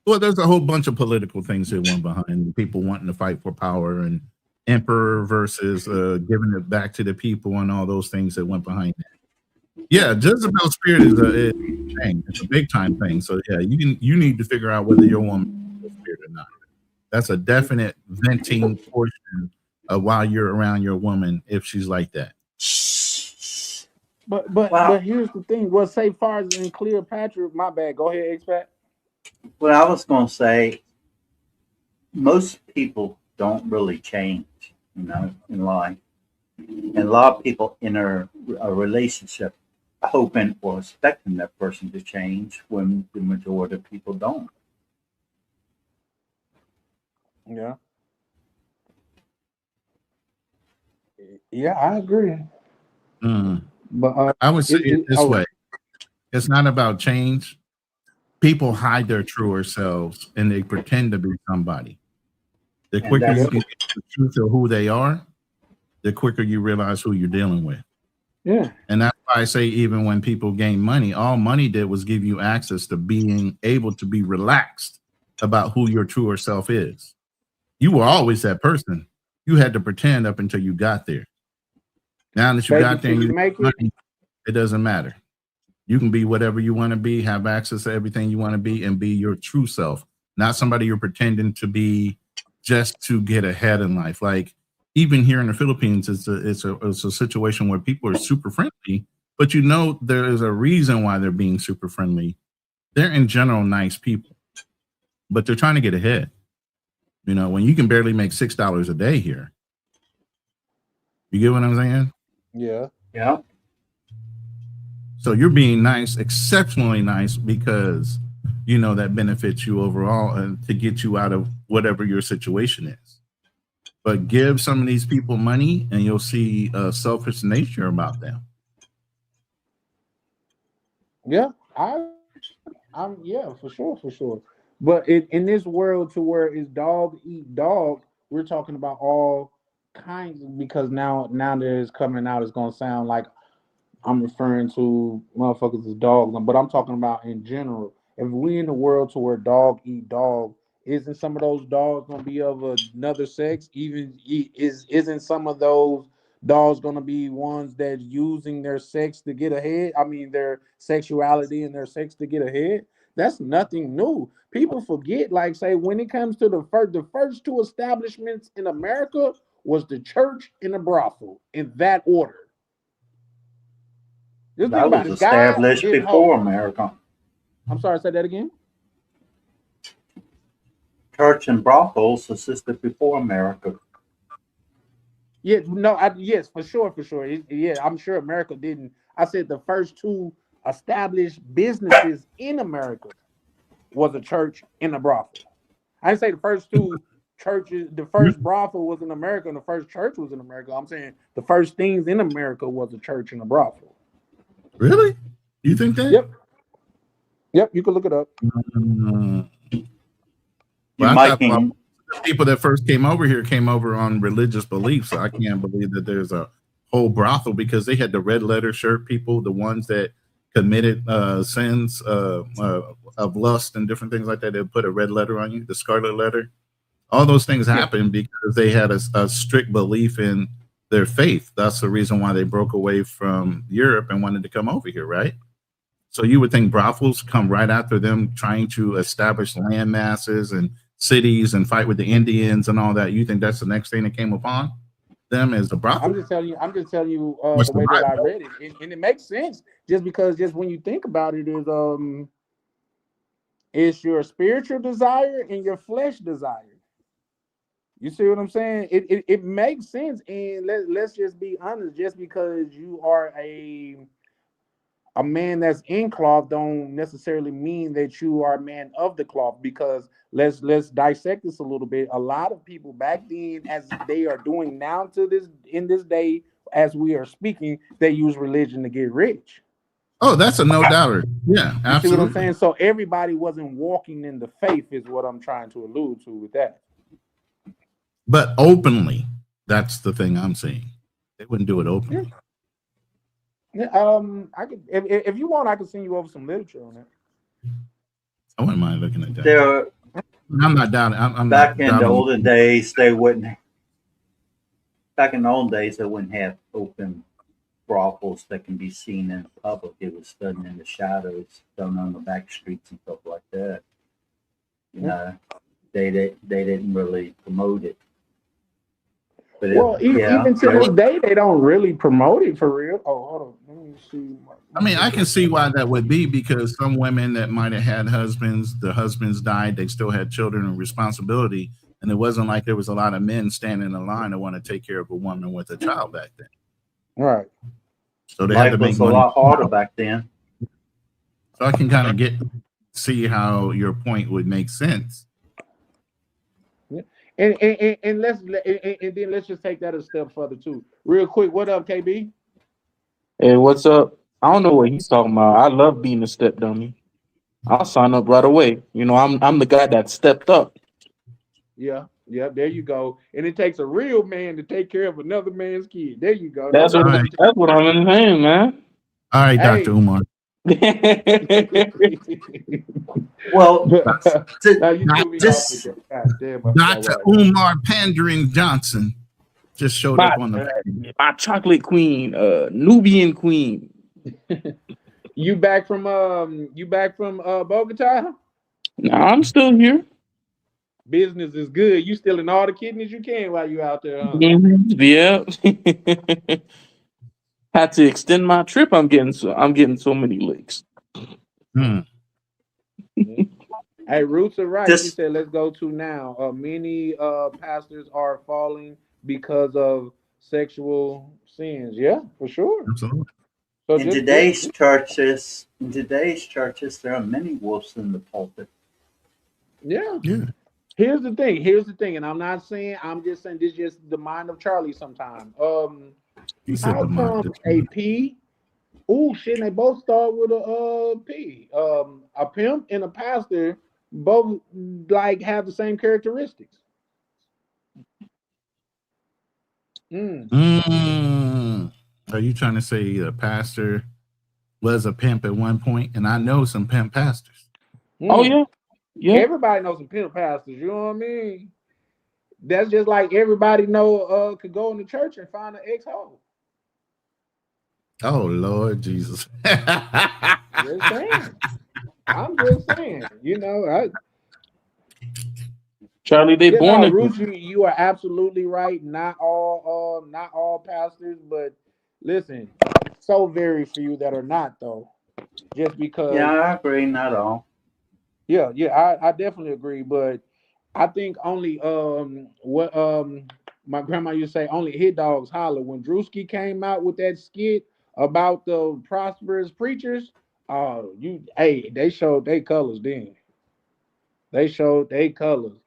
Well, there's a whole bunch of political things that went behind people wanting to fight for power and emperor versus giving it back to the people and all those things that went behind that. Yeah, Jezebel's spirit is a thing. It's a big time thing. So yeah, you need to figure out whether your woman is a spirit or not. That's a definite venting portion of while you're around your woman if she's like that. But here's the thing. Well, say far as in Cleopatra, my bad. Go ahead, X-Pat. Well, I was going to say, most people don't really change, in life. And a lot of people enter a relationship hoping or expecting that person to change when the majority of people don't. Yeah. Yeah, I agree. But I would say it this way. It's not about change. People hide their truer selves and they pretend to be somebody. The quicker you can get the truth of who they are, the quicker you realize who you're dealing with. Yeah. And that's why I say even when people gain money, all money did was give you access to being able to be relaxed about who your truer self is. You were always that person. You had to pretend up until you got there. Now that you Fake got it there, till and you you make it. money, it doesn't matter. You can be whatever you want to be, have access to everything you want to be, and be your true self, not somebody you're pretending to be just to get ahead in life. Like even here in the Philippines, it's a situation where people are super friendly, but you know there is a reason why they're being super friendly. They're in general nice people, but they're trying to get ahead. You know, when you can barely make $6 a day here, you get what I'm saying? Yeah. Yeah. So you're being nice, exceptionally nice, because you know that benefits you overall and to get you out of whatever your situation is. But give some of these people money and you'll see a selfish nature about them. Yeah. I'm yeah, for sure. But in this world to where it's dog eat dog, we're talking about all kinds because now that it's coming out, it's gonna sound like I'm referring to motherfuckers as dogs, but I'm talking about in general. If we in the world to where dog eat dog, isn't some of those dogs gonna be of another sex? Isn't some of those dogs gonna be ones that using their sex to get ahead? I mean their sexuality and their sex to get ahead. That's nothing new. People forget, like say, when it comes to the first two establishments in America was the church and the brothel in that order. Just think That about was it. God established did before hope. America. I'm sorry, say that again. Church and brothels existed before America. Yeah, no, yes, for sure. Yeah, I'm sure America didn't. I said the first two established businesses in America was a church and a brothel. I didn't say the first two churches, the first brothel was in America and the first church was in America. I'm saying the first things in America was a church and a brothel. Really? You think that? Yep, you can look it up. Well, I thought people that first came over on religious beliefs. So I can't believe that there's a whole brothel because they had the red letter shirt people, the ones that committed sins of lust and different things like that. They put a red letter on you, the scarlet letter. All those things happened because they had a strict belief in their faith. That's the reason why they broke away from Europe and wanted to come over here, right? So you would think brothels come right after them trying to establish land masses and cities and fight with the Indians and all that. You think that's the next thing that came upon them as the brothel? I'm just telling you the way that I read it. And it makes sense just because just when you think about it is it's your spiritual desire and your flesh desire. You see what I'm saying? It makes sense. And let's just be honest, just because you are a man that's in cloth don't necessarily mean that you are a man of the cloth, because let's dissect this a little bit. A lot of people back then, as they are doing now to this day, as we are speaking, they use religion to get rich. Oh, that's a no doubter. Yeah, absolutely. You see what I'm saying? So everybody wasn't walking in the faith is what I'm trying to allude to with that. But openly, that's the thing I'm saying. They wouldn't do it openly. I could, if you want, I could send you over some literature on it. I wouldn't mind looking at that. I'm not down. I'm back not in the down. olden days, they wouldn't. Back in the olden days, they wouldn't have open brothels that can be seen in public. It was done in the shadows, done on the back streets and stuff like that. You know, they didn't really promote it. But even to this day, they don't really promote it for real. Oh, hold on. Let me see. I mean, I can see why that would be, because some women that might have had husbands, the husbands died, they still had children and responsibility. And it wasn't like there was a lot of men standing in line to want to take care of a woman with a child back then. Right. So they had to make money. A lot harder back then. So I can kind of see how your point would make sense. And then let's just take that a step further too. Real quick, what up, KB? Hey, what's up? I don't know what he's talking about. I love being a step dummy. I'll sign up right away. You know, I'm the guy that stepped up. Yeah, there you go. And it takes a real man to take care of another man's kid. There you go. That's what I'm saying, man. All right, Dr. Umar. Well, Dr. Umar Pandering Johnson. Just showed My, up on the. my chocolate queen, Nubian queen. My chocolate queen, Nubian queen. You back from Bogota? No, I'm still here. Business is good. You stealing all the kidneys you can while you out there, huh? Yeah. Had to extend my trip. I'm getting so many licks. Hey, Roots are right. She This said, "Let's go to now." Many pastors are falling because of sexual sins. Yeah, for sure. Absolutely. So in just today's churches, there are many wolves in the pulpit. yeah. Yeah. Here's the thing, and I'm just saying this is just the mind of Charlie sometimes. He said How the mind. come a P? Oh shit, and they both start with a P. A pimp and a pastor both like have the same characteristics. Are you trying to say the pastor was a pimp at one point? And I know some pimp pastors. Oh yeah, yeah. Everybody knows some pimp pastors. You know what I mean? That's just like everybody could go in the church and find an ex-hoe. Oh Lord Jesus. Just saying. I'm just saying. You know, Charlie, they born again. Ruth, you are absolutely right. Not all pastors, but listen, so very few that are not though. Just because. Yeah, I agree. Not all. Yeah, I definitely agree, but I think only what my grandma used to say, only hit dogs holler. When Drewski came out with that skit about the prosperous preachers, they showed their colors then. They showed their colors.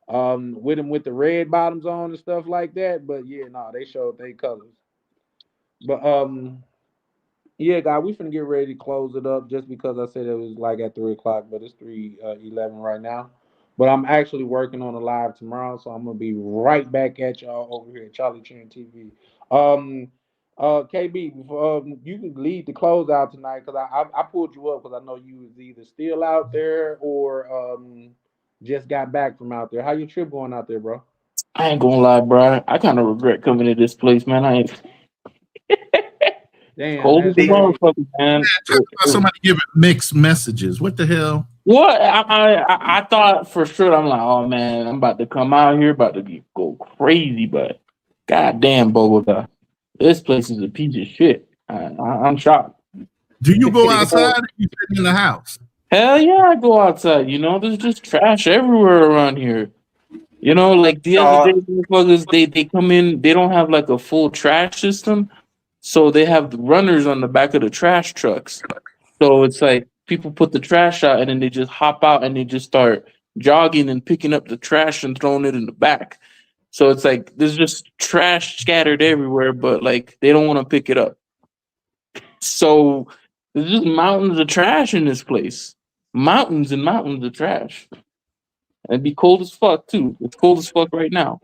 With them with the red bottoms on and stuff like that. But yeah, no, they showed their colors. But yeah, guys, we finna get ready to close it up just because I said it was like at 3 o'clock, but it's 3:11 right now. But I'm actually working on a live tomorrow, so I'm gonna be right back at y'all over here at Charlie Chan TV. KB, you can lead the close out tonight because I pulled you up because I know you was either still out there or just got back from out there. How your trip going out there, bro? I ain't gonna lie, bro. I kind of regret coming to this place, man. I ain't Damn, cold as a motherfucker, man. Talk about somebody giving mixed messages. What the hell? What I thought for sure. I'm like, oh man, I'm about to come out here, about to go crazy, but goddamn, Bogota, this place is a piece of shit. I'm shocked. Do you go outside or you sit in the house? Hell yeah, I go outside. You know, there's just trash everywhere around here. You know, like the other day, motherfuckers, they come in, they don't have like a full trash system, so they have the runners on the back of the trash trucks. So it's like people put the trash out and then they just hop out and they just start jogging and picking up the trash and throwing it in the back. So it's like there's just trash scattered everywhere, but like they don't want to pick it up. So there's just mountains of trash in this place. Mountains and mountains of trash. And it'd be cold as fuck too. It's cold as fuck right now.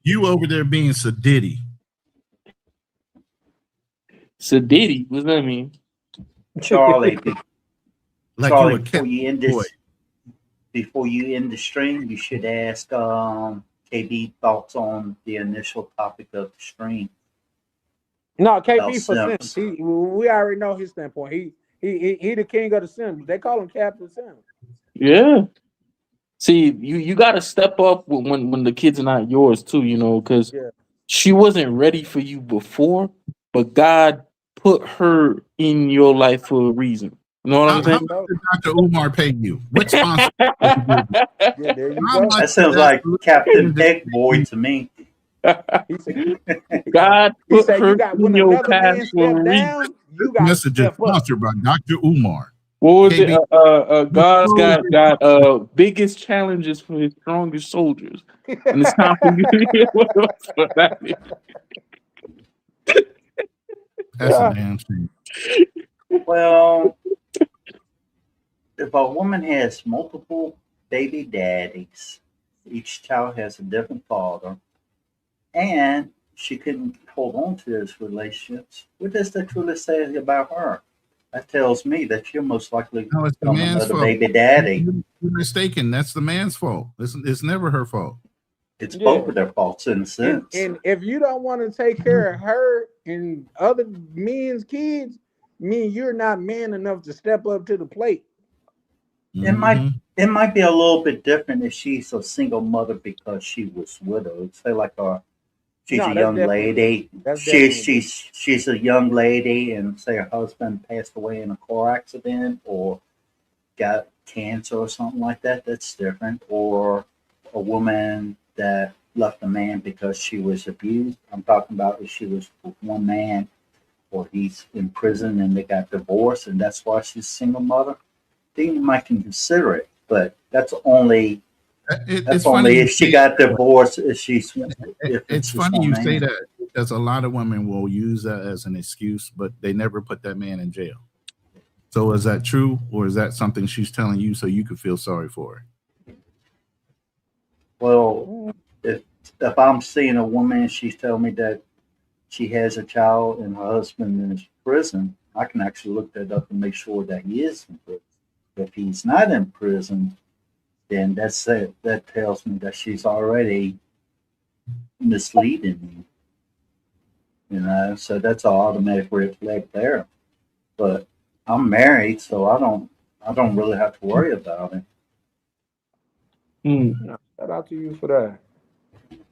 You over there being sedity. Sedity? What does that mean? Charlie, Like Charlie, you a cat boy. before you end the stream, you should ask KB thoughts on the initial topic of the stream. No, KB About for Simps. Sims. We already know his standpoint. He the king of the Sims. They call him Captain Sims. Yeah. See, you got to step up when the kid's not yours too, you know, because she wasn't ready for you before, but God put her in your life for a reason. You know what I'm saying? How much did Dr. Umar pay you? What sponsor? Yeah, there you go. That sounds like Captain Peck Boy to me. God He put said her you got in when your another man path for a step reason. down, you got to Message is step up. sponsored by Dr. Umar. What was KB, it? God's got biggest challenges for his strongest soldiers, and it's time for you to hear what that is. That's a damn shame. Well, if a woman has multiple baby daddies, each child has a different father, and she couldn't hold on to those relationships, what does that truly say about her? That tells me that you're most likely No, it's the become man's another fault. baby daddy. You're mistaken. That's the man's fault. It's never her fault. It's Yeah. both of their faults in a sense. And if you don't want to take care of her and other men's kids, mean you're not man enough to step up to the plate. It might be a little bit different if she's a single mother because she was widowed. Say like she's No, a that's young definitely lady. that's She's definitely she's a young lady, and say her husband passed away in a car accident or got cancer or something like that. That's different. Or a woman that left a man because she was abused. I'm talking about if she was with one man, or he's in prison and they got divorced, and that's why she's a single mother. Then you might consider it, but that's only It's only funny you if she say got that. divorced. If she's if It's it's just funny one you say man. that because a lot of women will use that as an excuse, but they never put that man in jail. So is that true, or is that something she's telling you so you could feel sorry for her? Well, if I'm seeing a woman, she's telling me that she has a child and her husband is in prison, I can actually look that up and make sure that he is in prison. If he's not in prison, then that's it. That tells me that she's already misleading me. So that's an automatic red flag there. But I'm married, so I don't really have to worry about it. Shout out to you for that.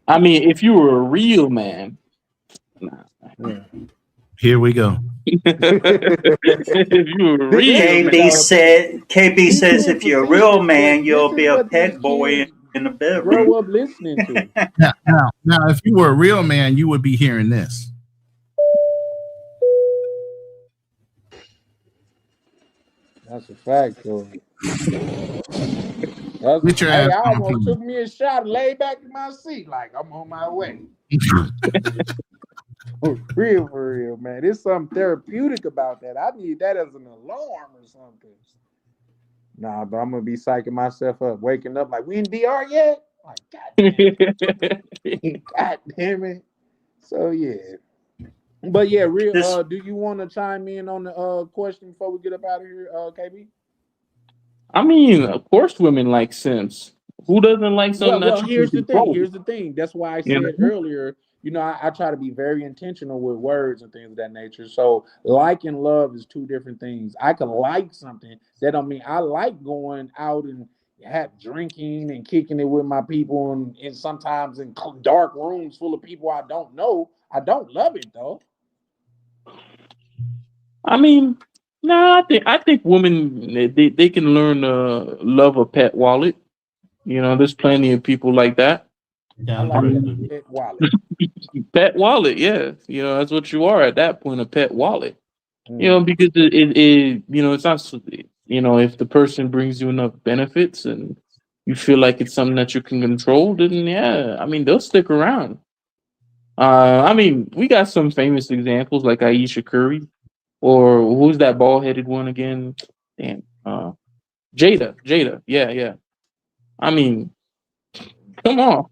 I mean, if you were a real man, Here we go. if you were a real man, KB says if you're a real man, you'll be a peg boy in the bedroom. Grow up listening to. Now, if you were a real man, you would be hearing this. That's a fact, though. Get your Hey, ass I on the almost plane. took me a shot, lay back in my seat like I'm on my way. For real, man. There's something therapeutic about that. I need that as an alarm or something. Nah, but I'm gonna be psyching myself up, waking up like we in DR yet? Like, God damn it. So yeah. But yeah, real do you want to chime in on the question before we get up out of here, KB? I mean, of course, women like Simps. Who doesn't like something that Well, you here's can the thing. control? Here's the thing. That's why I You said know? earlier, I try to be very intentional with words and things of that nature. So like and love is two different things. I can like something. That don't mean I like going out and drinking and kicking it with my people and sometimes in dark rooms full of people I don't know. I don't love it though. I mean, no, I think women they can learn to love a pet wallet. There's plenty of people like that. I like that pet wallet. Pet wallet, yeah. That's what you are at that point, a pet wallet. Mm. Because it's not, if the person brings you enough benefits and you feel like it's something that you can control, then yeah, I mean, they'll stick around. I mean, we got some famous examples like Aisha Curry, or who's that bald headed one again? Damn, Jada, yeah. I mean, come on.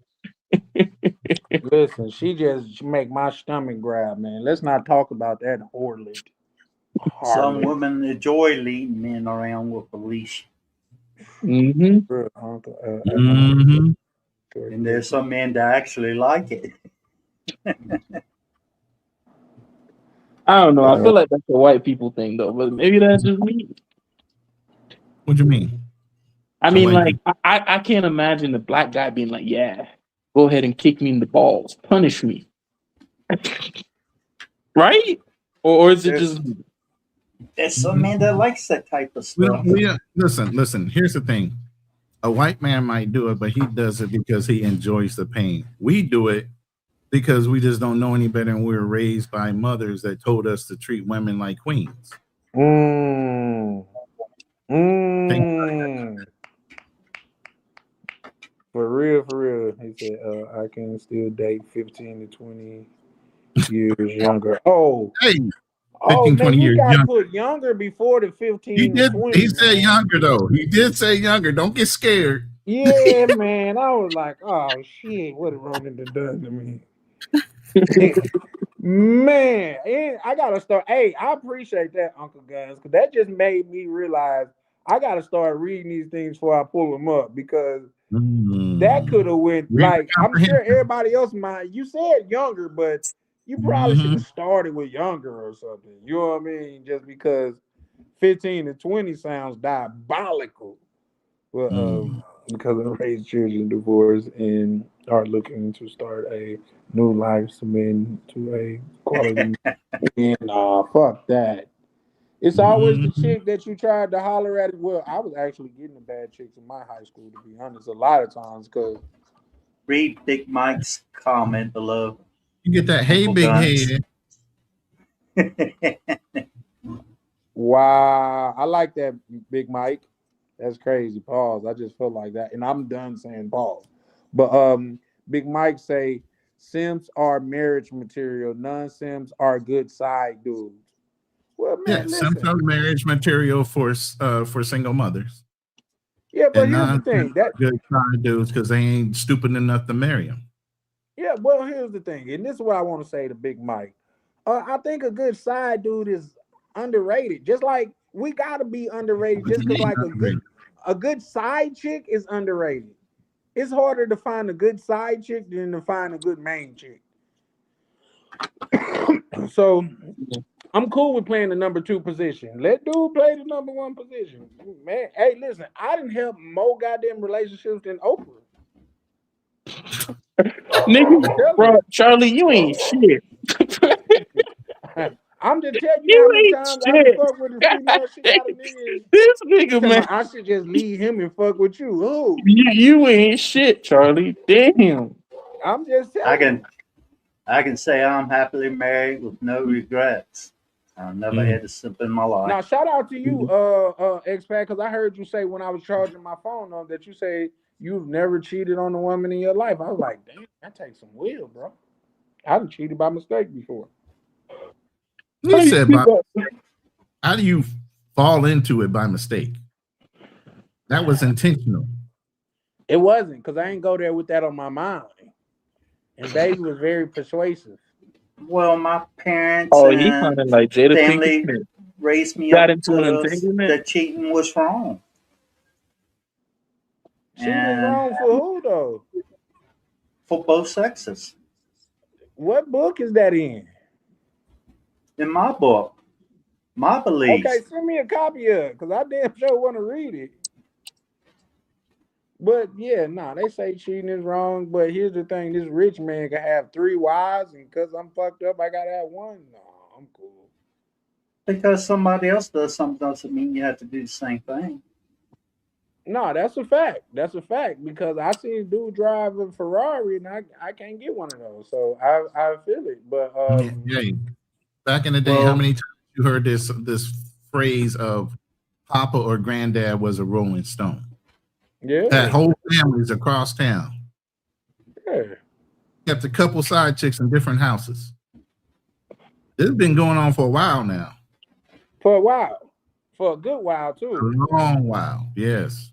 Listen, she make my stomach grab, man. Let's not talk about that harlot. Some women enjoy leading men around with a leash. Mm-hmm. And there's some men that actually like it. I don't know. I feel like that's a white people thing, though. But maybe that's just me. What do you mean? I mean, like, I can't imagine the black guy being like, "Yeah, go ahead and kick me in the balls, punish me," right? Or is it just? There's some men that likes that type of stuff. Listen. Here's the thing: a white man might do it, but he does it because he enjoys the pain. We do it because we just don't know any better, and we were raised by mothers that told us to treat women like queens. For real. He said, I can still date 15 to 20 years younger. Oh, hey, 15, 20 man, you years got to younger. put younger before the 15 He did. 20, He said younger though. He did say younger. Don't get scared. Yeah, man. I was like, oh shit, what did Ronan done to me? Man, I gotta start. Hey, I appreciate that, Uncle Guns, because that just made me realize I gotta start reading these things before I pull them up, because That could have went Read like the I'm sure comprehension. everybody else might. You said younger, but you probably should have started with younger or something. You know what I mean? Just because 15 to 20 sounds diabolical. But because of raised children, divorce, and are looking to start a new life, submitting to a quality. And fuck that. It's always the chick that you tried to holler at. Well, I was actually getting the bad chicks in my high school, to be honest, a lot of times because Read Big Mike's comment below. You get that hey Uncle big Guns. head. wow, I like that, Big Mike. That's crazy. Pause. I just feel like that, and I'm done saying pause. But Big Mike say Simps are marriage material. Non-Simps are good side dudes. Well, Yeah, man, some listen. marriage material for single mothers. Yeah, but And here's the non thing. That good trying dudes because they ain't stupid enough to marry them. yeah, well, here's the thing, and this is what I want to say to Big Mike. I think a good side dude is underrated. Just like we gotta be underrated, What just you because mean like underrated? a good side chick is underrated. It's harder to find a good side chick than to find a good main chick. So I'm cool with playing the number 2 position. Let dude play the number 1 position. Man, hey, listen, I didn't help more goddamn relationships than Oprah. Nigga, bro, Charlie, you ain't shit. I'm just telling you how You many ain't times I done shit. fuck with a female. She got a nigga. This nigga, Tell me, man, I should just leave him and fuck with you. Who? you ain't shit, Charlie. Damn. I'm just I telling you. can say I'm happily married with no regrets. I've never had a sip in my life. Now, shout out to you, X-Pac, because I heard you say when I was charging my phone on that you say you've never cheated on a woman in your life. I was like, damn, that takes some will, bro. I've cheated by mistake before. You said, Bob, how do you fall into it by mistake? That was intentional. It wasn't, because I ain't go there with that on my mind. And baby was very persuasive. Well, my parents Oh, he and sounded like Jada Pinkett family Smith. raised me Got up into an entanglement. that cheating was wrong. Cheating And wrong for who, though? for both sexes. What book is that in? In my book, my beliefs. Okay, send me a copy of it, because I damn sure want to read it. But yeah, they say cheating is wrong. But here's the thing: this rich man can have 3 wives, and because I'm fucked up, I gotta have one. No, I'm cool. Because somebody else does something doesn't mean you have to do the same thing. No, that's a fact. That's a fact because I seen a dude drive a Ferrari, and I can't get one of those. So I feel it. But Yeah. Back in the day, how Well, many times you heard this phrase of Papa or Granddad was a Rolling Stone? yeah, That whole family's across town. yeah. Kept a couple side chicks in different houses. This has been going on for a while now. For a while, for a good while A too. long while, yes.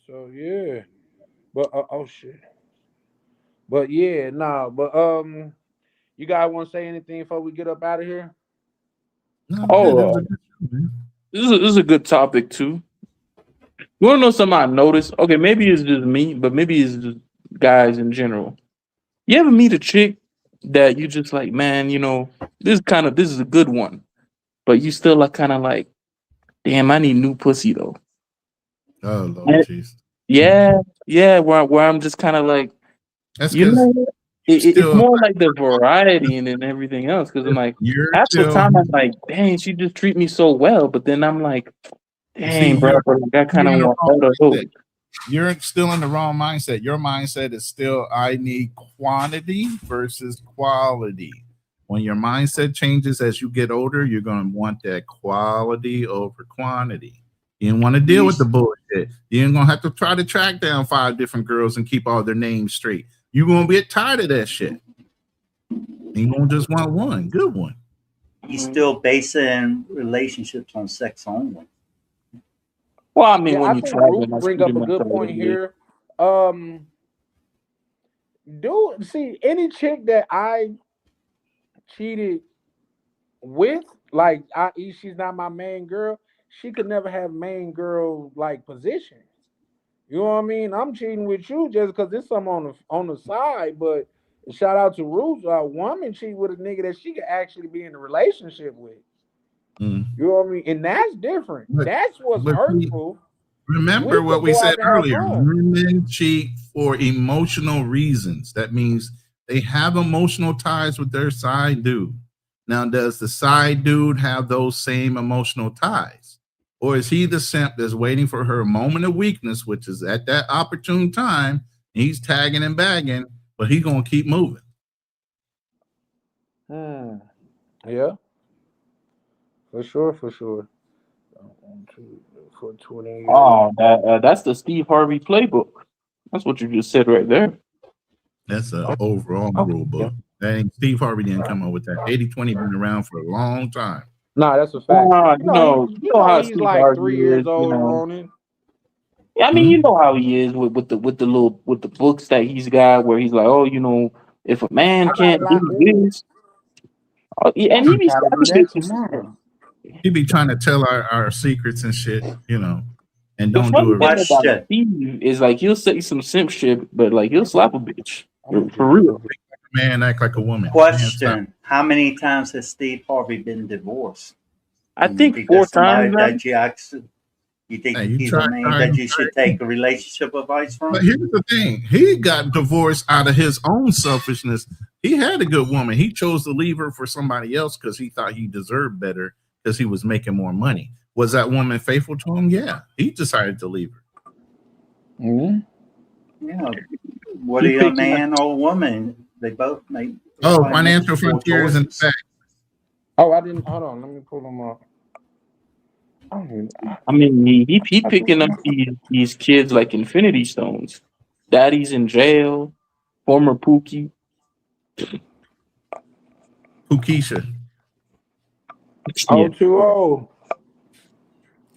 So yeah, but oh shit. But yeah, nah. But you guys want to say anything before we get up out of here? No, good. It was Oh, a good show, man. this is a good topic too. You want to know something I noticed? Okay, maybe it's just me, but maybe it's just guys in general. You ever meet a chick that you just like, man, this is a good one, but you still are kind of like, damn, I need new pussy though. Oh Lord, And- jeez. yeah, yeah, where I'm just kind of like, That's you because know, it's still more like the variety and then everything else. Because I'm like, you're half the still time I'm like, dang, she just treat me so well, but then I'm like, see dang, bro, but like, I kind you're of in the want wrong other hoes. mindset. You're still in the wrong mindset. Your mindset is still I need quantity versus quality. When your mindset changes as you get older, you're going to want that quality over quantity. You don't want to deal with the bullshit. You ain't going to have to try to track down 5 different girls and keep all their names straight. You're going to get tired of that shit. You won't just want one good one. You still basing relationships on sex only. Well, I mean, Yeah, when I you think travel, Roof that's bring pretty up a much good all point it is. here. See any chick that I cheated with, like she's not my main girl. She could never have main girl like positions. You know what I mean? I'm cheating with you just because there's something on the side. But shout out to Roots, a woman cheat with a nigga that she could actually be in a relationship with. Mm. You know what I mean? And that's different. That's what's But see, hurtful. remember We what could we go said out and have earlier. fun. Women cheat for emotional reasons. That means they have emotional ties with their side dude. Now, does the side dude have those same emotional ties? Or is he the simp that's waiting for her moment of weakness, which is at that opportune time, and he's tagging and bagging, but he's going to keep moving? Yeah. For sure, for sure. For 20 years. Oh, that's the Steve Harvey playbook. That's what you just said right there. That's an overall rule book. That ain't, Steve Harvey didn't come up with that. 80-20 been around for a long time. Nah, that's a fact. You know how He's Steve like Harvey 3 years is, old, Ronan. Yeah, I mean, you know how he is with the books that he's got, where he's like, oh, if a man can't do this, and he be try to do saying that this. tomorrow. He be trying to tell our secrets and shit, and The don't do funny it. thing about Steve is like he'll say some simp shit, but like he'll slap a bitch for real. Man, act like a woman. Question: how many times has Steve Harvey been divorced? I You think 4 times. that you think Hey, you he's try- a man that you should take a relationship advice from? But here's the thing: he got divorced out of his own selfishness. He had a good woman. He chose to leave her for somebody else because he thought he deserved better because he was making more money. Was that woman faithful to him? Yeah, he decided to leave her. Yeah. Whether a man or a woman, they both make. Financial frontiers and facts. Oh, I didn't. Hold on, let me pull them up. I mean, he picking up these kids like Infinity Stones. Daddy's in jail. Former Pookie. Pookiesha. Oh, 2-0.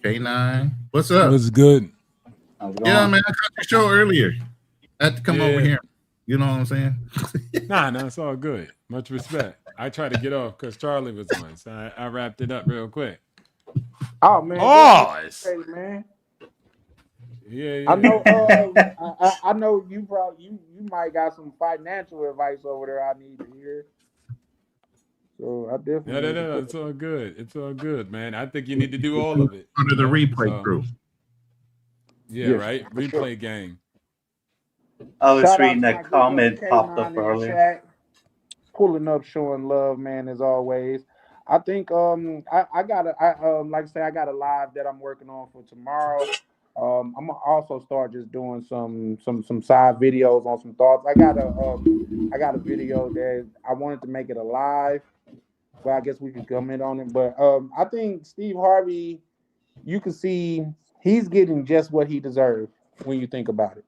K9. What's up? What's good? Yeah, man, I caught your show earlier. I had to come over here. You know what I'm saying? Nah, it's all good. Much respect. I tried to get off because Charlie was on, so I wrapped it up real quick. Oh man. Man. Yeah. I know. I know you probably you might got some financial advice over there. I need to hear. So I definitely. No. It's all good. It's all good, man. I think you need to do all of it. Under the replay crew. Yeah, right. Replay gang. I was reading that comment popped up earlier. Pulling up, showing love, man, as always. I think I got like I say, I got a live that I'm working on for tomorrow. I'm gonna also start just doing some side videos on some thoughts. I got a video that I wanted to make it a live, but I guess we could comment on it. But I think Steve Harvey, you can see he's getting just what he deserved when you think about it.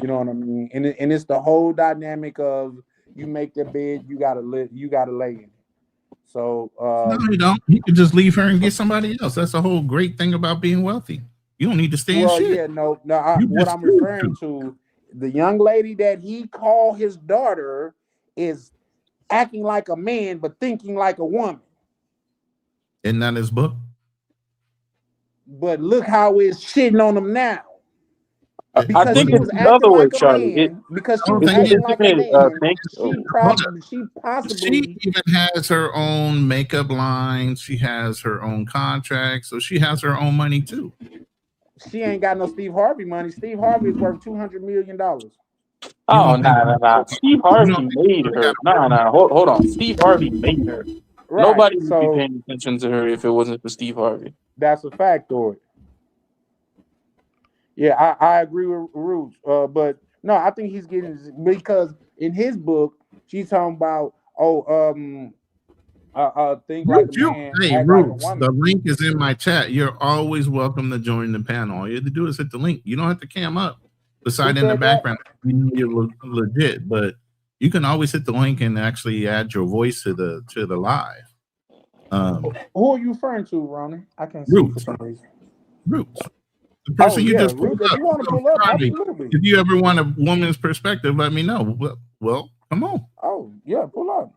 You know what I mean? And it's the whole dynamic of you make the bed, you gotta lay in it. So no, you don't. You could just leave her and get somebody else. That's the whole great thing about being wealthy. You don't need to stay in shit. Yeah, no. What I'm referring to, the young lady that he called his daughter is acting like a man but thinking like a woman. Isn't that his book? But look how it's shitting on him now. I think it's another way, Charlie. Because she was acting like a man. She possibly even has her own makeup line. She has her own contract, so she has her own money too. She ain't got no Steve Harvey money. Steve Harvey is worth $200 million. Oh, nah. Steve Harvey made her. Nah. Hold on. Steve Harvey made her. Right. Nobody would be paying attention to her if it wasn't for Steve Harvey. That's a fact, though. Yeah, I agree with Roots. But no, I think he's getting, because in his book, she's talking about think like a man. Hey, Roots, like the link is in my chat. You're always welcome to join the panel. All you have to do is hit the link. You don't have to cam up beside in the background. You're legit, but you can always hit the link and actually add your voice to the live. Who are you referring to, Ronnie? I can't see for some reason. Roots. The person you just pulled up. If you want to pull up, absolutely. If you ever want a woman's perspective, let me know. Well, come on. Oh, yeah, pull up.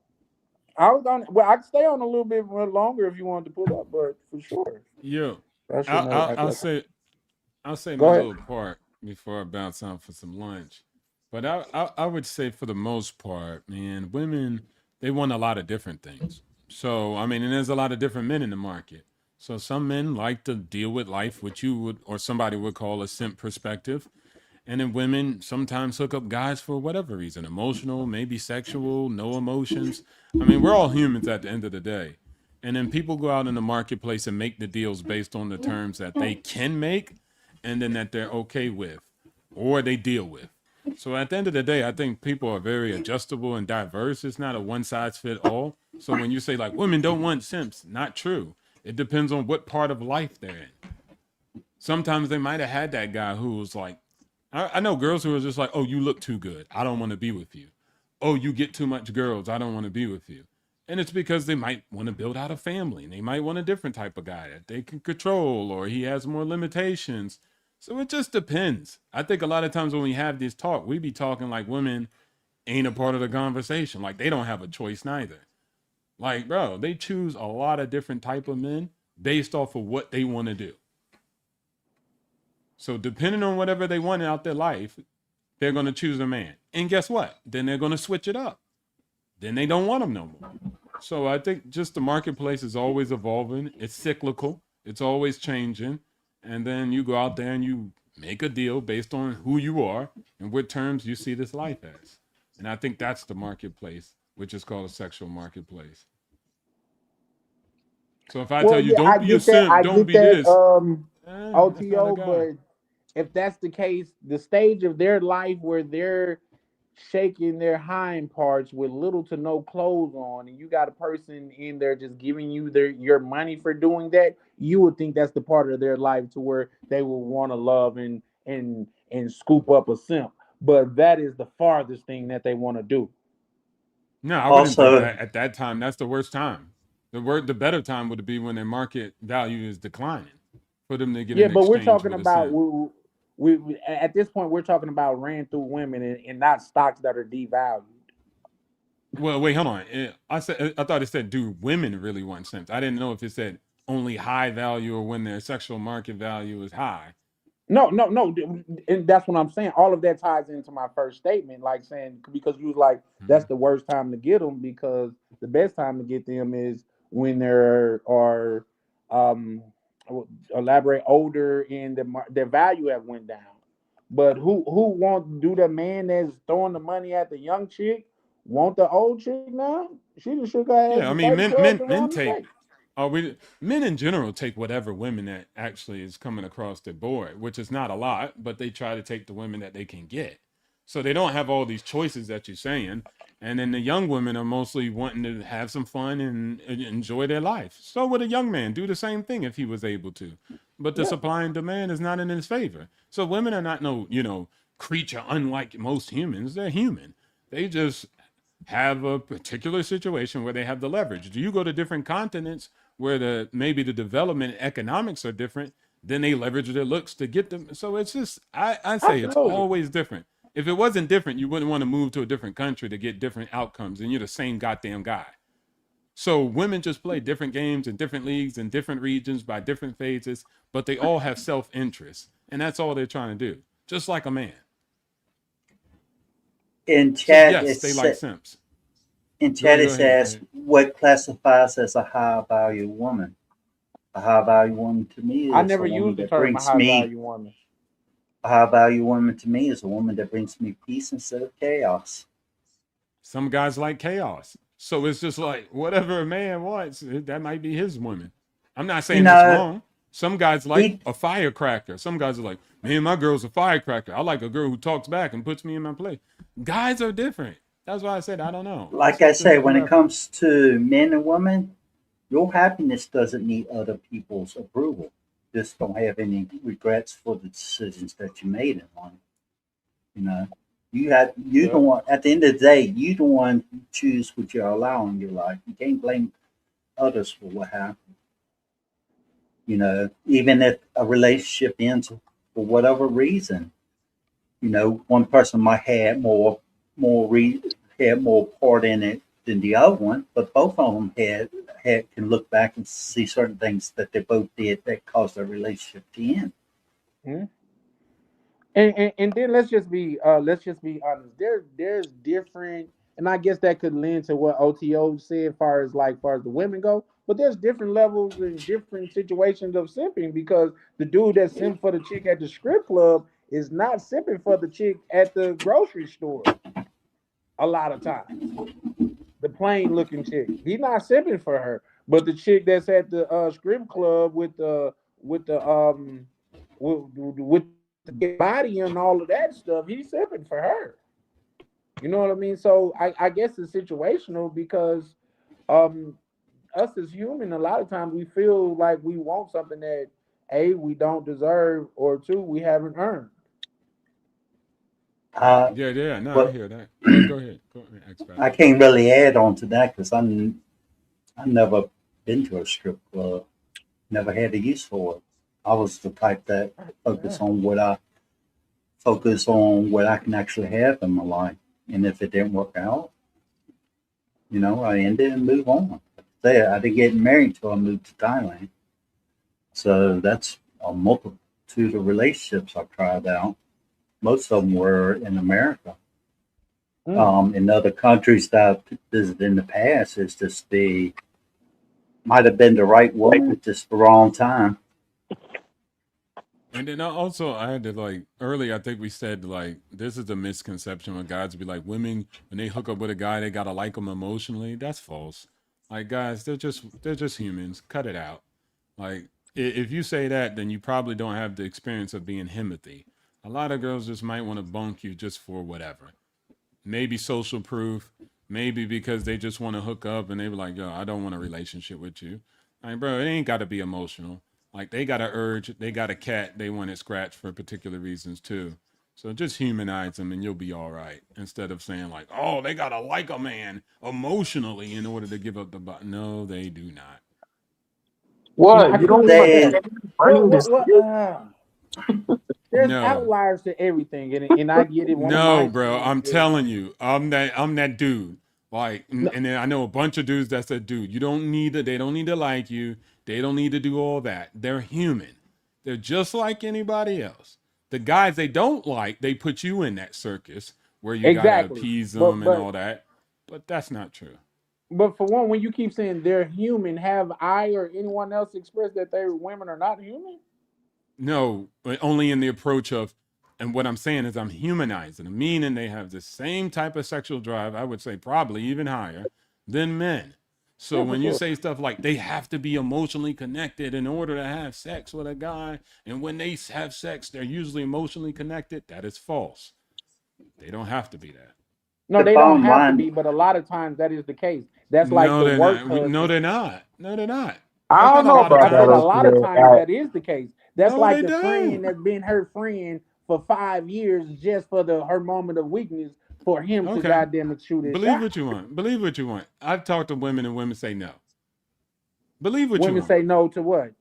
I can stay on a little bit longer if you wanted to pull up, but for sure. Yeah. I'll say my little part. before I bounce out for some lunch. But I would say for the most part, man, women, they want a lot of different things. So I mean, and there's a lot of different men in the market. So some men like to deal with life, which you would or somebody would call a simp perspective. And then women sometimes hook up guys for whatever reason, emotional, maybe sexual, no emotions. I mean, we're all humans at the end of the day. And then people go out in the marketplace and make the deals based on the terms that they can make and then that they're okay with or they deal with. So at the end of the day, I think people are very adjustable and diverse. It's not a one size fit all. So when you say like women don't want simps, not true. It depends on what part of life they're in. Sometimes they might have had that guy who was like, I know girls who are just like, oh, you look too good. I don't want to be with you. Oh, you get too much girls. I don't want to be with you. And it's because they might want to build out a family. And they might want a different type of guy that they can control or he has more limitations. So it just depends. I think a lot of times when we have this talk, we be talking like women ain't a part of the conversation. Like they don't have a choice neither. Like, bro, they choose a lot of different type of men based off of what they want to do. So depending on whatever they want out their life, they're going to choose a man. And guess what? Then they're going to switch it up. Then they don't want them no more. So I think just the marketplace is always evolving. It's cyclical. It's always changing. And then you go out there and you make a deal based on who you are and what terms you see this life as. And I think that's the marketplace, which is called a sexual marketplace. So if I tell you, Yeah, I don't be a get that. simp, I don't get be that. this, that's not a OTO, guy. but if that's the case, the stage of their life where they're shaking their hind parts with little to no clothes on, and you got a person in there just giving you your money for doing that, you would think that's the part of their life to where they will want to love and scoop up a simp. But that is the farthest thing that they want to do. No, I wouldn't think Also, that at that time. That's the worst time. The better time would be when their market value is declining for them to get Yeah, an but we're exchange talking with a about simp. at this point we're talking about ran through women and not stocks that are devalued. Well, wait, hold on. I thought it said, do women really want simps? I didn't know if it said only high value or when their sexual market value is high. No, and that's what I'm saying. All of that ties into my first statement, like saying because you was like that's the worst time to get them because the best time to get them is when there are um elaborate older and their value have went down. But who want do the man that's throwing the money at the young chick want the old chick now? She just shook her ass Yeah, I to mean, 30 men clubs men men around the take state. men in general take whatever women that actually is coming across their board, which is not a lot, but they try to take the women that they can get. So they don't have all these choices that you're saying. And then the young women are mostly wanting to have some fun and enjoy their life. So would a young man do the same thing if he was able to? But the Yeah. supply and demand is not in his favor. So women are not no, creature unlike most humans. They're human. They just have a particular situation where they have the leverage. Do you go to different continents where maybe the development economics are different, then they leverage their looks to get them. So it's just I say it's Absolutely. always different. If it wasn't different, you wouldn't want to move to a different country to get different outcomes, and you're the same goddamn guy. So women just play different games in different leagues in different regions by different phases, but they all have self-interest, and that's all they're trying to do, just like a man. in So chat, yes, they like simps. it Go ahead. says what classifies as a high value woman. A high value woman to me I is a never woman used the that term a brings high me value woman. a high value woman to me is a woman that brings me peace instead of chaos. Some guys like chaos. So it's just like whatever a man wants, that might be his woman. I'm not You saying it's know, wrong. Some guys like he a firecracker. Some guys are like, man, my girl's a firecracker. I like a girl who talks back and puts me in my place. Guys are different. That's why I said I don't know. It's like I up to say, when it whoever. comes to men and women, your happiness doesn't need other people's approval. Just don't have any regrets for the decisions that you made in life. You know, you Yeah. don't want at the end of the day, you the one who choose what you allow in your life. You can't blame others for what happened. You know, even if a relationship ends for whatever reason, one person might have had more part in it than the other one, but both of them had can look back and see certain things that they both did that caused their relationship to end. Hmm. And then let's just be honest. There's different, and I guess that could lend to what OTO said, far as the women go. But there's different levels and different situations of simping, because the dude that simped for the chick at the strip club is not simping for the chick at the grocery store. A lot of times, the plain looking chick, he's not simping for her, but the chick that's at the strip club with the with the body and all of that stuff, he's simping for her. You know what I mean? So I guess it's situational, because um us as human, a lot of times we feel like we want something that A, we don't deserve, or two, we haven't earned. Yeah. No, I Well, hear that. Go ahead. Go ahead, X-Pac. I can't really add on to that because I've never been to a strip club. Never had a use for it. I was the type that focus on what I can actually have in my life. And if it didn't work out, I ended and move on. I didn't get married until I moved to Thailand. So that's a multitude of relationships I've tried out. Most of them were in America. In other countries that I've visited in the past, it's just might have been the right woman at just the wrong time. And then I had to like earlier. I think we said like this is a misconception when guys be like women when they hook up with a guy they gotta like him emotionally. That's false. Like guys, they're just humans. Cut it out. Like if you say that, then you probably don't have the experience of being Himothy. A lot of girls just might want to bunk you just for whatever. Maybe social proof. Maybe because they just want to hook up and they were like, yo, I don't want a relationship with you. Like, bro, it ain't got to be emotional. Like they got an urge, they got a cat, they want it scratched for particular reasons too. So just humanize them and you'll be all right. Instead of saying like, oh, they gotta like a man emotionally in order to give up the butt. No, they do not. What? I You feel don't like want burning this? there's No. outliers to everything, and I get it. One of No, my bro, things I'm is telling you, I'm that dude. Like, no, and then I know a bunch of dudes that said, dude, they don't need to like you. They don't need to do all that. They're human. They're just like anybody else. The guys they don't like, they put you in that circus where you gotta exactly, appease but them and but all that. But that's not true. but for one, when you keep saying they're human, have I or anyone else expressed that they women are not human? No, but only in the approach of, and what I'm saying is I'm humanizing them, meaning they have the same type of sexual drive, I would say probably even higher than men. So Yeah, for when you sure. say stuff like they have to be emotionally connected in order to have sex with a guy, and when they have sex, they're usually emotionally connected, that is false. They don't have to be that. No, The they don't bottom have to line, be, but a lot of times that is the case. That's like No, the they're work not. No, husband. they're not. No, they're not. I I've don't met a know lot of about I that, said a guys. lot of OTO. times that is the case. That's No, like they the friend don't. that's been her friend for 5 years just for her moment of weakness for him to Okay. goddamn it shoot his Believe shot. what you want. Believe what you want. I've talked to women and women say no. Believe what you Women want. say no to what?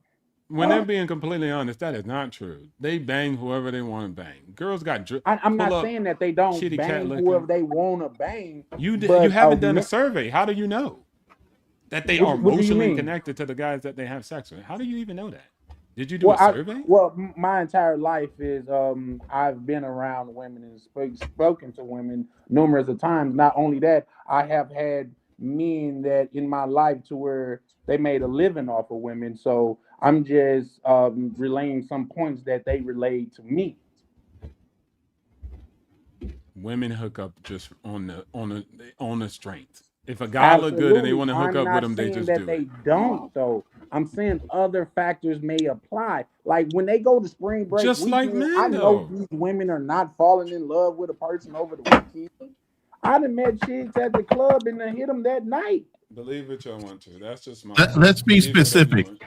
When they're being completely honest, that is not true. They bang whoever they want to bang. Girls got I'm pull not up saying that they don't kitty cat bang whoever looking. they want to bang, You but haven't done a survey. How do you know that they are what do you emotionally mean? connected to the guys that they have sex with? How do you even know that? Did you do Well, a survey? my entire life is I've been around women and spoken to women numerous of times. Not only that, I have had men that in my life to where they made a living off of women. So I'm just relaying some points that they relayed to me. Women hook up just on the strength. If a guy look good and they Absolutely. want to hook I'm up with not him, they saying just that do it. they don't, though. I'm saying other factors may apply. Like when they go to spring break Just like weekend, I men, know though. these women are not falling in love with a person over the weekend. I done met chicks at the club and then hit them that night. Believe what you want to. That's just my Let's opinion. be Believe whatever you specific. want.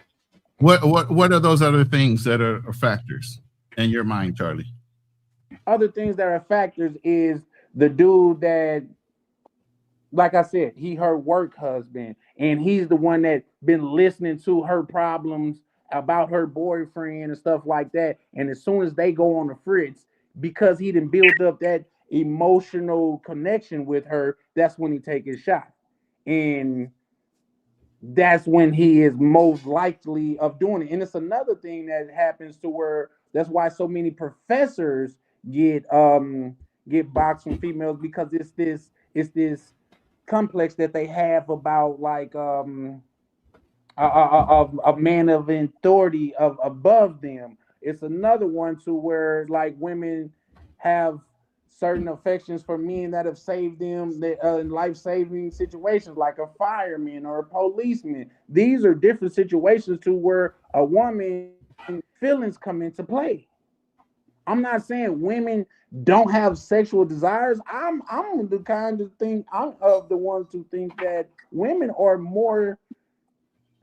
What are those other things that are factors in your mind, Charlie? Other things that are factors is the dude that, like I said, he her work husband, and he's the one that been listening to her problems about her boyfriend and stuff like that. And as soon as they go on the fritz, because he didn't build up that emotional connection with her, that's when he take his shot. And that's when he is most likely of doing it. And it's another thing that happens to where that's why so many professors get boxed from females because it's this complex that they have about like a man of authority of above them. It's another one to where like women have certain affections for men that have saved them in life saving situations, like a fireman or a policeman. These are different situations to where a woman feelings come into play. I'm not saying women don't have sexual desires. I'm the kind of thing I'm of the ones who think that women are more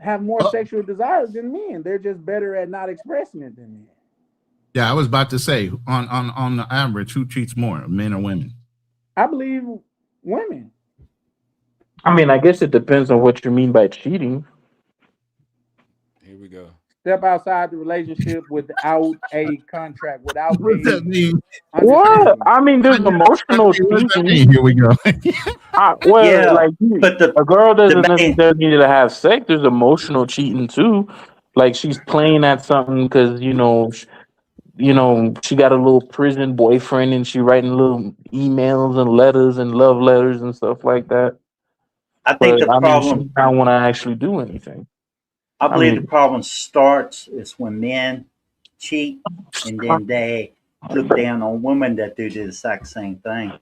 have more sexual desires than men. They're just better at not expressing it than men. Yeah, I was about to say on the average, who cheats more, men or women? I believe women. I mean, I guess it depends on what you mean by cheating. Here we go. Step outside the relationship without a contract, without What does a that mean? What? understanding. I mean, there's emotional What does that cheating. mean? Here we go. Well, Yeah, like but a girl the doesn't main necessarily need to have sex. There's emotional cheating too. Like she's playing at something because she got a little prison boyfriend and she writing little emails and letters and love letters and stuff like that. I think But the I mean, she problem don't want to actually do anything. I I believe the mean, problem starts is when men cheat and then they look down on women that do the exact same thing.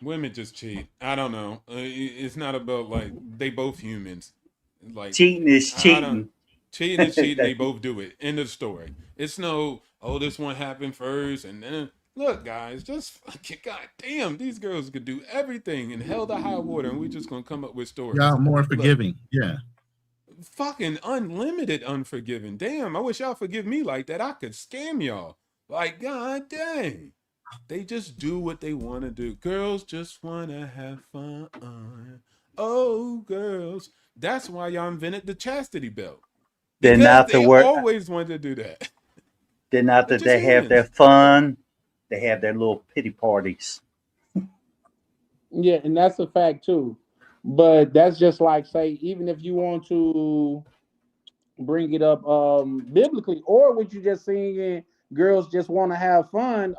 Women just cheat. I don't know. It's not about like they both humans. Like Cheating is I don't. cheating. Cheating is cheating. They both do it. End of story. It's no. Oh, this one happened first, and then look, guys. Just fucking goddamn. These girls could do everything and hell to high water, and we just gonna come up with stories. Y'all more Look, forgiving. Yeah. fucking unlimited unforgiving. Damn. I wish y'all forgive me like that. I could scam y'all. Like god dang. They just do what they want to do. Girls just want to have fun. Oh, girls. That's why y'all invented the chastity belt. Then Because after they work, always wanted to do that. then They're after just they have their humans. fun, they have their little pity parties. Yeah, and that's a fact too. But that's just like say, even if you want to bring it up biblically, or what you just singing, girls just want to have fun.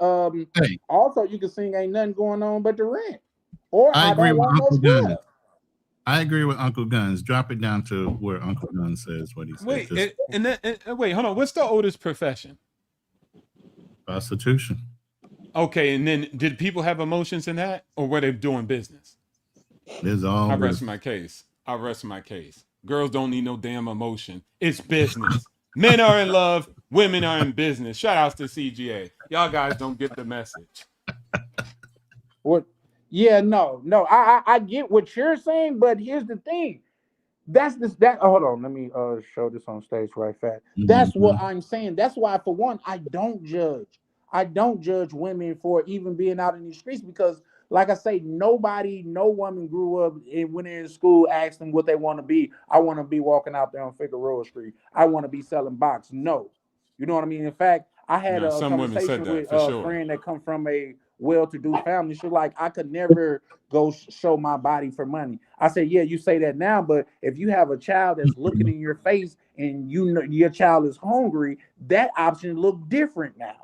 Hey, Also you can sing ain't nothing going on but the rent. Or I I agree don't with want no Uncle Guns. scrub. I agree with Uncle Guns. Drop it down to where Uncle Guns says what he said. Wait, Just wait, hold on. What's the oldest profession? prostitution. Okay, and then did people have emotions in that, or were they doing business? There's I always rest my case. I rest my case. Girls don't need no damn emotion. It's business. Men are in love. Women are in business. Shout outs to CGA. Y'all guys don't get the message. What? Yeah, no. I get what you're saying, but here's the thing. That's this that hold on, let me show this on stage right fast. That's what Mhm. I'm saying. That's why for one, I don't judge women for even being out in the streets because like I say, no woman grew up and when they're in school asked them what they want to be. I want to be walking out there on Figueroa Street. I want to be selling box. No. You know what I mean? In fact, I had Now, a some women said conversation that with for a sure. friend that come from a well-to-do family. She was like, I could never go show my body for money. I said, yeah, you say that now, but if you have a child that's looking in your face and you know your child is hungry, that option look different now.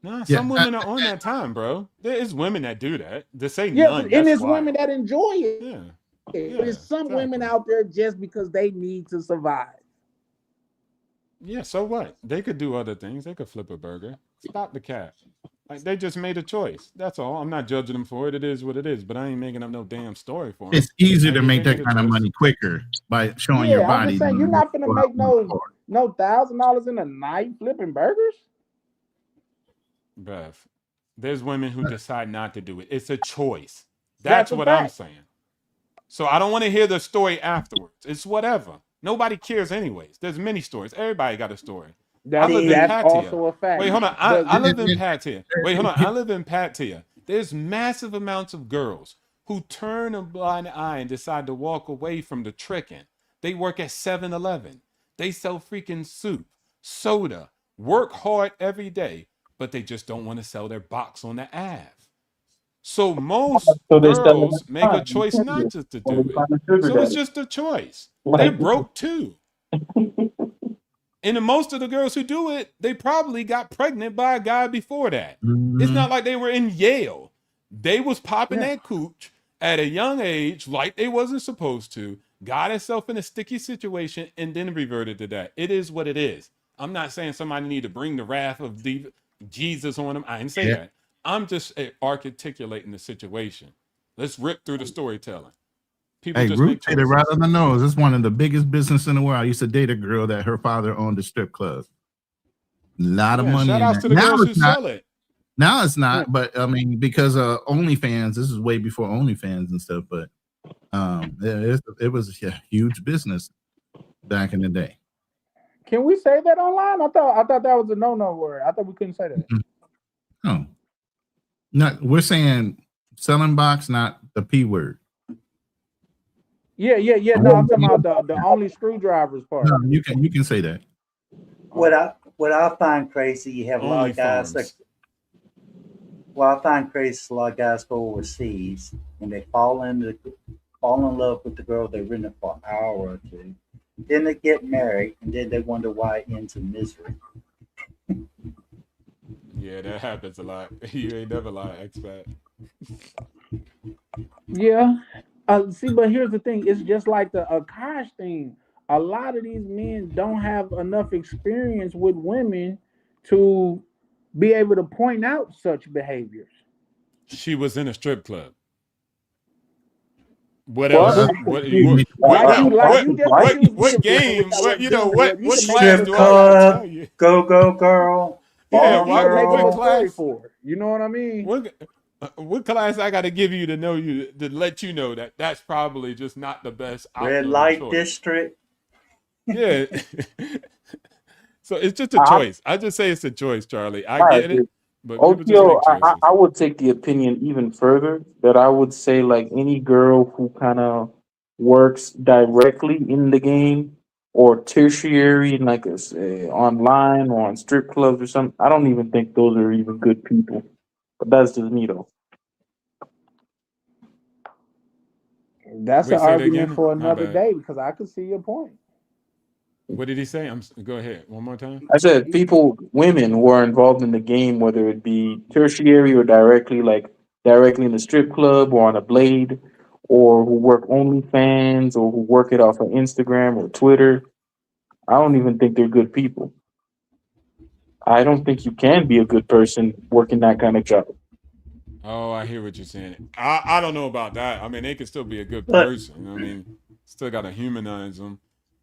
Nah, Yeah, some women are on that time, bro. There is women that do that. To say Yeah, none, and that's it's women wild. that enjoy it. Yeah, But yeah, it's some women exactly. out there just because they need to survive. Yeah, so what? They could do other things. They could flip a burger. Stop the cap. Like they just made a choice. That's all. I'm not judging them for it. It is what it is. But I ain't making up no damn story for them. it's easier Like to if make they that made a kind of choice, money quicker by showing your Yeah, I'm body just saying than you're it is not to gonna go out make on the no floor. $1,000 in a night flipping burgers. bruv. There's women who decide not to do it. It's a choice. That's That's a what I'm fact. saying. So I don't want to hear the story afterwards. It's whatever. Nobody cares anyways. There's many stories. Everybody got a story. I That's live in See, that's Patia. also a fact. Wait, hold on. But I live in Patia. Wait, hold on. I live in Patia. There's massive amounts of girls who turn a blind eye and decide to walk away from the tricking. They work at 7-Eleven. They sell freaking soup, soda, work hard every day, but they just don't want to sell their box on the Ave. So most so they sell it girls make a choice not to when do they it. find a sugar So it's daddy. just a choice. They're Like, broke too. And most of the girls who do it, they probably got pregnant by a guy before that. It's not like they were in Yale. They was popping that cooch at a young age like they wasn't supposed to, got itself in a sticky situation, and then reverted to that. It is what it is. I'm not saying somebody need to bring the wrath of Jesus on them. I didn't say that. I'm just articulating the situation. Let's rip through the storytelling. People Hey, just Root make hit it right choices. on the nose. It's one of the biggest business in the world. I used to date a girl that her father owned a strip club. A lot of Yeah, money shout in outs that. to the Now girls who it's not. sell it. Now it's not. But I mean, because OnlyFans, this is way before OnlyFans and stuff. But it was a huge business back in the day. Can we say that online? I thought that was a no word. I thought we couldn't say that. No, not. We're saying selling box, not the P word. Yeah. No, I'm talking about the only screwdrivers part. No, you can say that. What I find crazy, you have a lot Only of guys farms. I find crazy is a lot of guys go overseas and they fall in love with the girl they're in it for an hour or two. Then they get married and then they wonder why it ends in misery. Yeah, that happens a lot. You ain't never lie, expat. Yeah. See, but here's the thing. It's just like the Akash thing. A lot of these men don't have enough experience with women to be able to point out such behaviors. She was in a strip club. What Well, else? What game? What what class do I gotta tell you? Go girl. Yeah, You can make up a story class? for it. You know what I mean? What class I got to give you to know you to let you know that that's probably just not the best Red outcome light choice. district. Yeah. So it's just a choice. I just say it's a choice, Charlie. I get it, but people just OTO, make choices. I would take the opinion even further that I would say like any girl who kind of works directly in the game or tertiary, like online or on strip clubs or something. I don't even think those are even good people. But that's just me though. That's Wait, an say that argument again? for My another bad. day because I could see your point. What did he say? Go ahead. One more time. I said women who are involved in the game, whether it be tertiary or directly in the strip club or on a blade, or who work OnlyFans or who work it off of Instagram or Twitter. I don't even think they're good people. I don't think you can be a good person working that kind of job. Oh, I hear what you're saying. I don't know about that. I mean, they could still be a good But person. I mean, still got to humanize them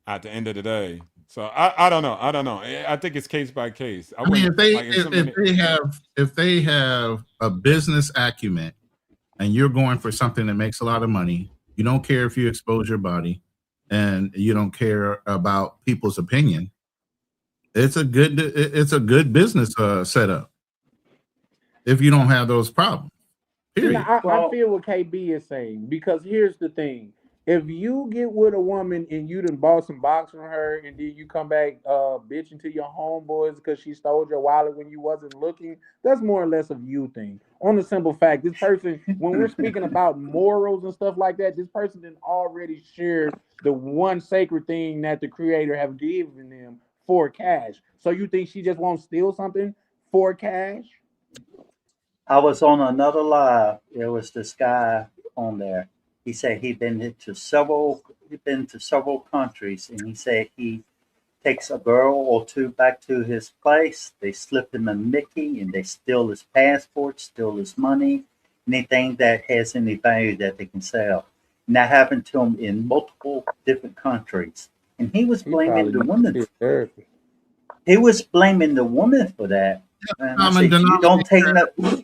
at the end of the day. So I don't know. I don't know. I think it's case by case. I mean, if they have a business acumen and you're going for something that makes a lot of money, you don't care if you expose your body and you don't care about people's opinion. It's a good business setup if you don't have those problems. Period. I feel what KB is saying because here's the thing: if you get with a woman and you done bought some box from her, and then you come back bitching to your homeboys because she stole your wallet when you wasn't looking, that's more or less a you thing. On the simple fact, this person, when we're speaking about morals and stuff like that, this person done already shared the one sacred thing that the Creator have given them for cash. So you think she just won't steal something for cash? I was on another live. There was this guy on there. He said he'd been to several countries, and he said he takes a girl or two back to his place. They slip him a Mickey, and they steal his passport, steal his money, anything that has any value that they can sell. And that happened to him in multiple different countries. And he was blaming the woman. He was blaming the woman for that. And I said, you don't take that.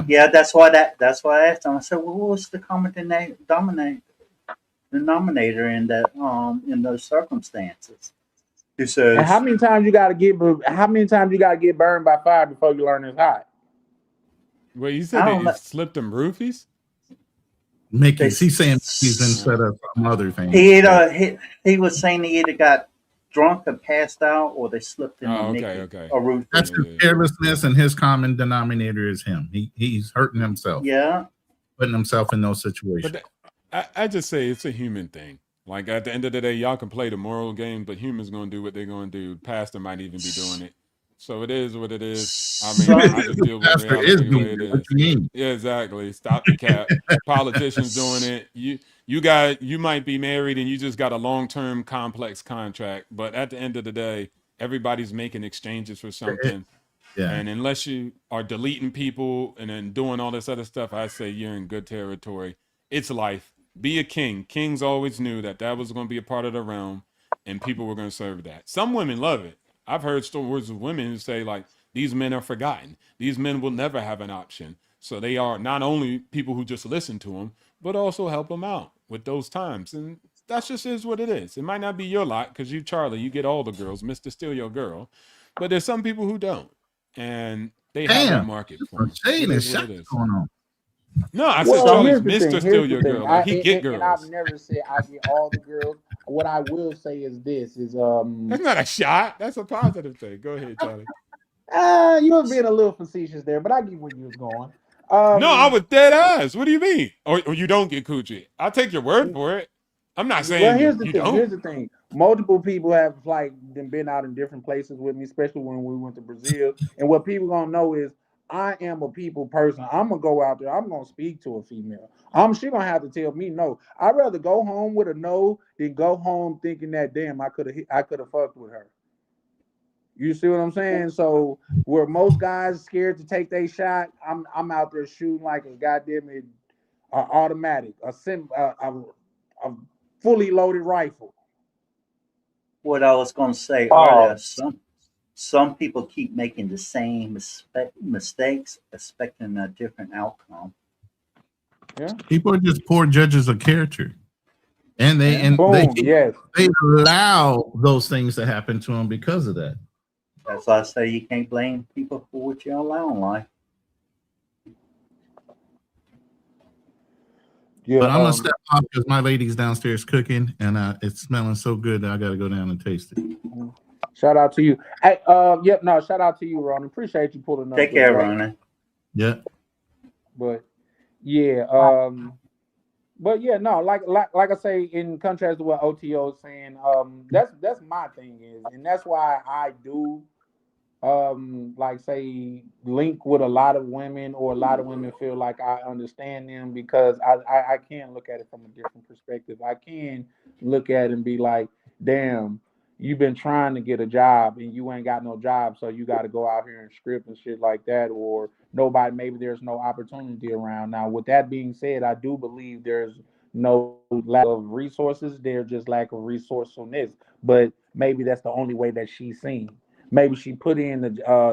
Yeah, that's why I asked him. I said, well, what's the common denominator in that in those circumstances? He says, And how many times you gotta get burned by fire before you learn it's hot? Well, you said that you slipped them roofies? Mickey's. He's saying Mickey's instead of some other thing. He was saying he either got drunk and passed out, or they slipped in a Mickey. A roof. That's his carelessness, and his common denominator is him. He's hurting himself. Yeah, putting himself in those situations. But I just say it's a human thing. Like at the end of the day, y'all can play the moral game, but humans gonna do what they're gonna do. Pastor might even be doing it. So it is what it is. I mean, Some I just The deal with pastor is reality the way doing it it. What is. you mean? Yeah, exactly. Stop the cap. Politicians doing it. You might be married and you just got a long-term complex contract, but at the end of the day, everybody's making exchanges for something. Yeah. And unless you are deleting people and then doing all this other stuff, I say you're in good territory. It's life. Be a king. Kings always knew that that was going to be a part of the realm, and people were going to serve that. Some women love it. I've heard stories of women who say, like, these men are forgotten. These men will never have an option. So they are not only people who just listen to them, but also help them out with those times. And that just is what it is. It might not be your lot because you, Charlie, you get all the girls, Mr. Steal Your Girl. But there's some people who don't. And they have that Damn. market for Some them. shade It and is what shot it is. going on. No, I said Well, Charlie's here's the thing. Mr. Steal Here's the Your thing. Girl. Like he get And I've girls. never said I get all the girls. What I will say is this: is That's not a shot. That's a positive thing. Go ahead, Charlie. you were being a little facetious there, but I get where you was going. No, I was dead ass. What do you mean? Or you don't get coochie? I'll take your word for it. I'm not Well, saying here's the you thing. don't. Here's the thing. Multiple people have like been out in different places with me, especially when we went to Brazil. And what people gonna know is I am a people person. I'm gonna go out there. I'm gonna speak to a female. She gonna have to tell me no. I'd rather go home with a no than go home thinking that damn I could have fucked with her. You see what I'm saying? So where most guys scared to take their shot, I'm out there shooting like a goddamn it, automatic, a fully loaded rifle. What I was going to say earlier, some people keep making the same mistakes, expecting a different outcome. Yeah. People are just poor judges of character. And they Yes. they allow those things to happen to them because of that. That's why I say you can't blame people for what you allow in life. Yeah, but I'm gonna step off because my lady's downstairs cooking and it's smelling so good that I gotta go down and taste it. Shout out to you. Hey, shout out to you, Ronan. Appreciate you pulling up. Take care, Ronan. Yeah. But yeah, no, like I say, in contrast to what OTO is saying, that's my thing is, and that's why I do like say link with a lot of women, or a lot of women feel like I understand them, because I can look at it from a different perspective. I can look at it and be like, damn, you've been trying to get a job and you ain't got no job, so you got to go out here and script and shit like that, or maybe there's no opportunity around. Now, with that being said, I do believe there's no lack of resources, there's just lack of resourcefulness, but maybe that's the only way that she's seen. Maybe she put in the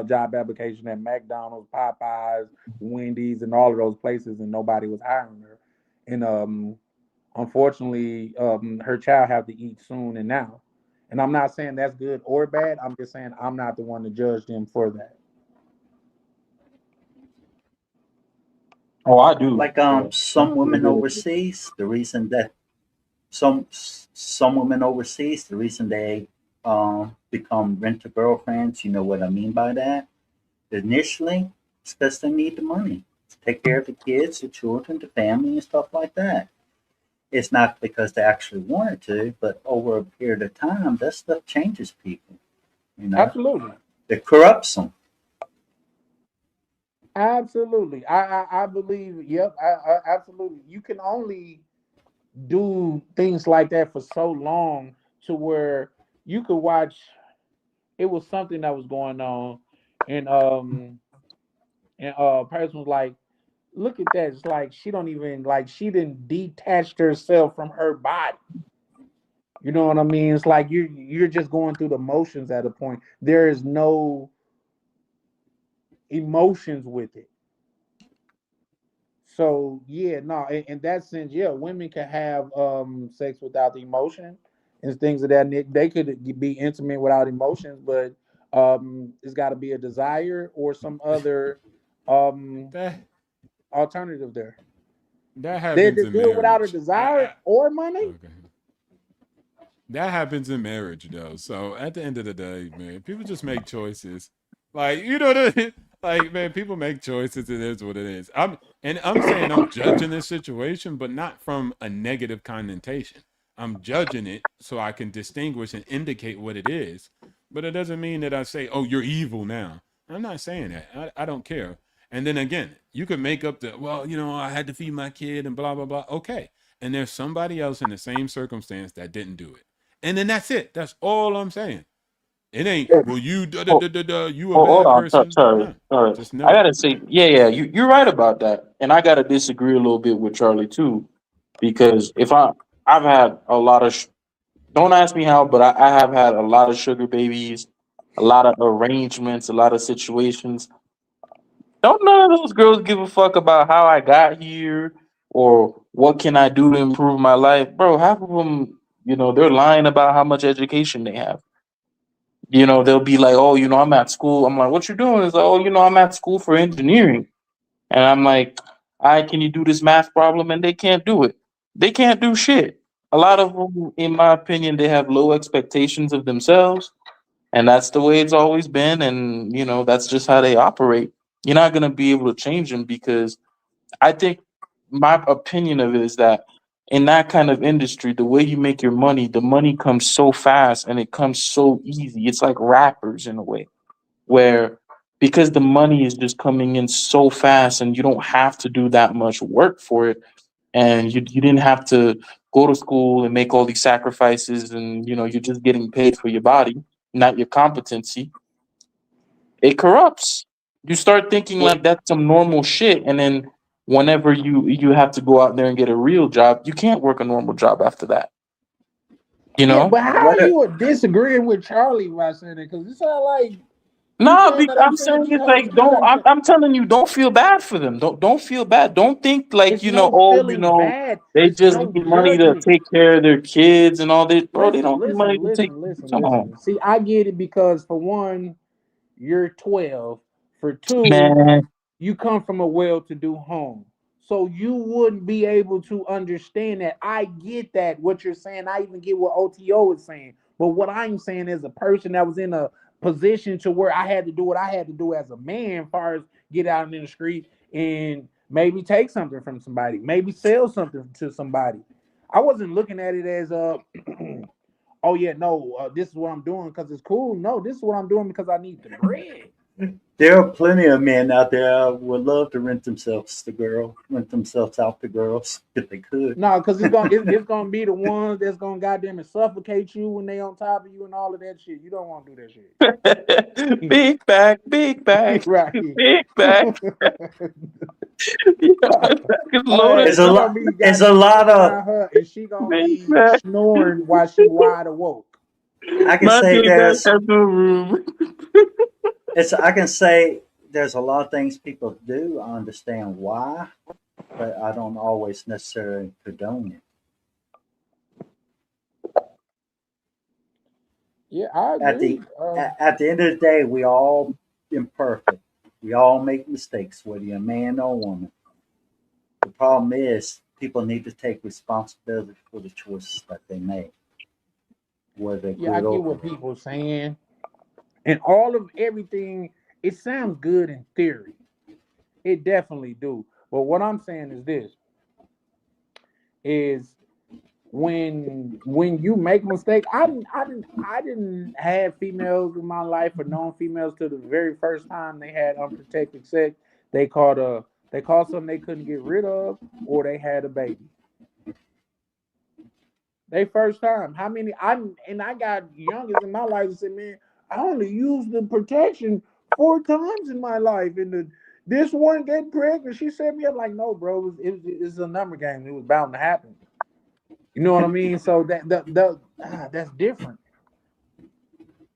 job application at McDonald's, Popeyes, Wendy's, and all of those places, and nobody was hiring her. And unfortunately, her child have to eat soon and now. And I'm not saying that's good or bad. I'm just saying I'm not the one to judge them for that. Oh, I do. Like some women overseas, the reason that some women overseas, the reason they become rent a girlfriends, you know what I mean by that? Initially, it's because they need the money to take care of the kids, the children, the family, and stuff like that. It's not because they actually wanted to, but over a period of time, that stuff changes people. You know, Absolutely. It corrupts them. Absolutely. I believe, yep, I absolutely. You can only do things like that for so long to where you could watch. It was something that was going on, and person was like, look at that. It's like she don't even like she didn't detached herself from her body. You know what I mean? It's like you're just going through the motions at a point. There is no emotions with it. So yeah, no, in that sense, yeah, women can have sex without the emotion and things of that. They could be intimate without emotions, but it's got to be a desire or some other alternative there. That They happens just in do it without a marriage. desire or money. Okay. That happens in marriage, though. So at the end of the day, man, people just make choices. Like, you know what I mean? Like, man, people make choices. It is what it is. I'm saying I'm judging this situation, but not from a negative connotation. I'm judging it so I can distinguish and indicate what it is. But it doesn't mean that I say, oh, you're evil now. I'm not saying that. I don't care. And then again, you could make up the, well, I had to feed my kid and blah, blah, blah. Okay. And there's somebody else in the same circumstance that didn't do it. And then that's it. That's all I'm saying. It ain't, well, you, you a Hold bad on, person. sorry, No, sorry. just I no. gotta say, yeah, you're right about that, and I gotta disagree a little bit with Charlie too, because I've had a lot of, don't ask me how, but I have had a lot of sugar babies, a lot of arrangements, a lot of situations. Don't none of those girls give a fuck about how I got here or what can I do to improve my life, bro? Half of them, they're lying about how much education they have. They'll be like, oh, I'm at school. I'm like, what you doing? It's like, oh, I'm at school for engineering. And I'm like, all right, can you do this math problem? And they can't do it. They can't do shit. A lot of them, in my opinion, they have low expectations of themselves. And that's the way it's always been. And, that's just how they operate. You're not going to be able to change them because I think my opinion of it is that in that kind of industry, the way you make your money, the money comes so fast and it comes so easy. It's like rappers in a way, where because the money is just coming in so fast and you don't have to do that much work for it, and you didn't have to go to school and make all these sacrifices, and you're just getting paid for your body, not your competency. It corrupts. You start thinking like that's some normal shit, and then whenever you have to go out there and get a real job, you can't work a normal job after that. Yeah, but how What are a, you disagreeing with Charlie by saying it? Because it sounds like you No, saying that I'm I'm saying saying these it's hoes like good. I'm telling you, don't feel bad for them. Don't feel bad. Don't think like It's no oh, feeling bad. they It's just no need money to judgment. take care of their kids and all this, bro. They Listen, don't need money listen, to take. listen, listen, Come on, listen. See, I get it because for one, you're 12. For two, man. you come from a well-to-do home. So you wouldn't be able to understand that. I get that what you're saying. I even get what OTO is saying. But what I'm saying is a person that was in a position to where I had to do what I had to do as a man, as far as get out in the street and maybe take something from somebody, maybe sell something to somebody. I wasn't looking at it as oh yeah, no, this is what I'm doing because it's cool. No, this is what I'm doing because I need the bread. there are plenty of men out there who would love to rent themselves out to girls if they could. No, because it's gonna be the ones that's gonna goddamn it suffocate you when they on top of you and all of that shit. You don't want to do that shit. Big bag, Right. big bag. My bag is loaded. It's a She gonna lot. be It's a goddamn lot sitting of. around her and she gonna Big be bag. snoring while she wide awoke. I can My say big bag there's. has no room. It's. I can say there's a lot of things people do. I understand why, but I don't always necessarily condone it. Yeah, I At agree. the at the end of the day, we all imperfect. We all make mistakes, whether you're a man or a woman. The problem is people need to take responsibility for the choices that they make, whether Yeah, I good or get what bad. people saying. And all of everything, it sounds good in theory. It definitely do. But what I'm saying is this is when you make a mistake, I didn't have females in my life or known females till the very first time they had unprotected sex. They caught something they couldn't get rid of, or they had a baby. They first time. How many? I got youngest in my life and said, man, I only used the protection 4 times in my life, and this one get pregnant. She set me up like, no, bro, it's a number game. It was bound to happen. You know what I mean? So that's different.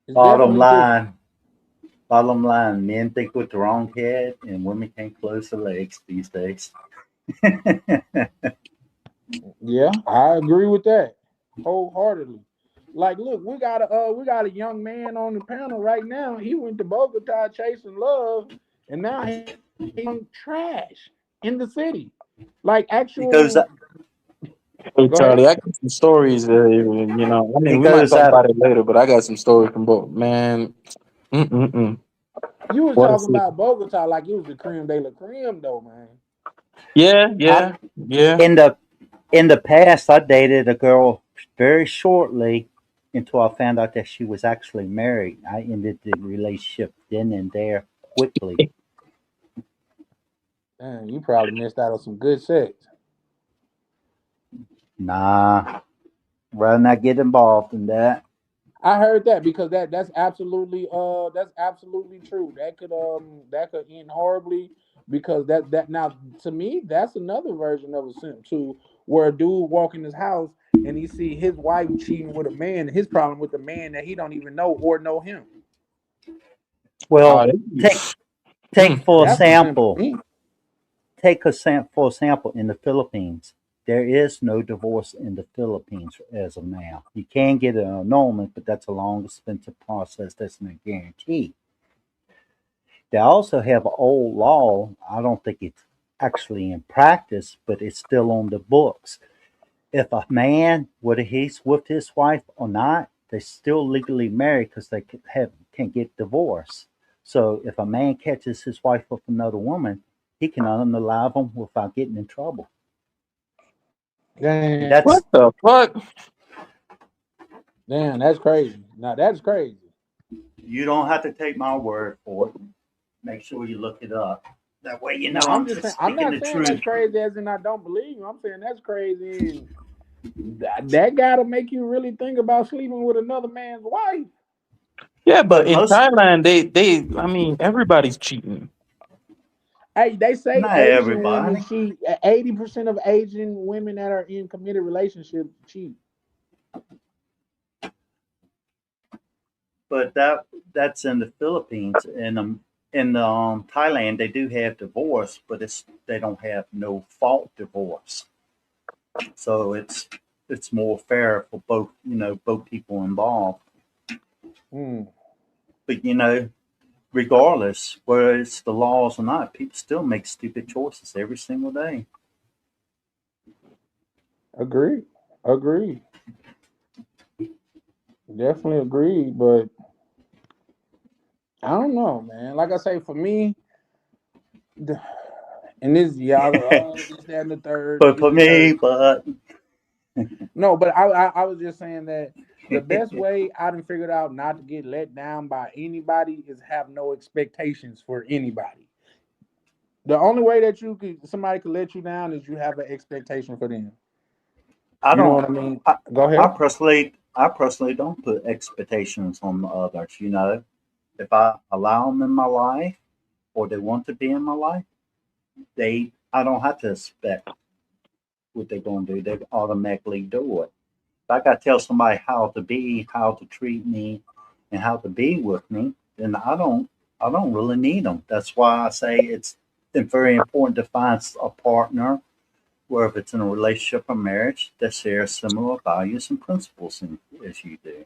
It's Bottom definitely different. line, bottom line, men think with the wrong head, and women can't close their legs these days. Yeah, I agree with that wholeheartedly. Like, look, we got a young man on the panel right now. He went to Bogota chasing love, and now he's on trash in the city. Like He goes, actual. Hey Go ahead. Charlie, I got some stories. I he mean, we might goes talk out. about it later, but I got some stories from both. Man, mm-mm-mm. You was What a talking city. about Bogota like it was the creme de la creme, though, man. Yeah, I yeah, yeah. in the past, I dated a girl very shortly until I found out that she was actually married. I ended the relationship then and there quickly. Man, you probably missed out on some good sex. Nah, rather not get involved in that. I heard that because that's absolutely true. That could end horribly because that now to me that's another version of a simp too, where a dude walk in his house and he see his wife cheating with a man, his problem with the man that he don't even know or know him. Well, take take for a That's a simp to sample. me. For example, in the Philippines, there is no divorce in the Philippines as of now. You can get an annulment, but that's a long, expensive process. That's no guarantee. They also have an old law. I don't think it's actually in practice, but it's still on the books. If a man, whether he's with his wife or not, they're still legally married because they can get divorced. So if a man catches his wife with another woman, he can unalive them without getting in trouble. Damn, That's What the fuck? damn, that's crazy. Now that's crazy. You don't have to take my word for it. Make sure you look it up. That way you No, know I'm I'm just saying. just I'm speaking not the saying that's truth. crazy as in I don't believe you. I'm saying that's crazy, and that gotta make you really think about sleeping with another man's wife. Yeah, but But in most, Thailand, I mean, everybody's cheating. Hey, they say not Asian women everybody, cheat. 80% of Asian women that are in committed relationships cheat. but that's in the Philippines. In Thailand, they do have divorce, but they don't have no fault divorce. So it's more fair for both both people involved. Hmm. But regardless, whether it's the laws or not, people still make stupid choices every single day. Agree. Agree. Definitely agree. But I don't know, man. Like I say, for me, and this y'all, this, that, and the third, But this, for the third. me, but No, but I was just saying that the best way I done figured out not to get let down by anybody is have no expectations for anybody. The only way that somebody could let you down is you have an expectation for them. I You know don't. what I mean? I, Go I ahead. personally don't put expectations on the others. If I allow them in my life or they want to be in my life, I don't have to expect what they're going to do. They automatically do it. If I got to tell somebody how to be, how to treat me, and how to be with me, then I don't really need them. That's why I say it's very important to find a partner, where if it's in a relationship or marriage, that shares similar values and principles as you do.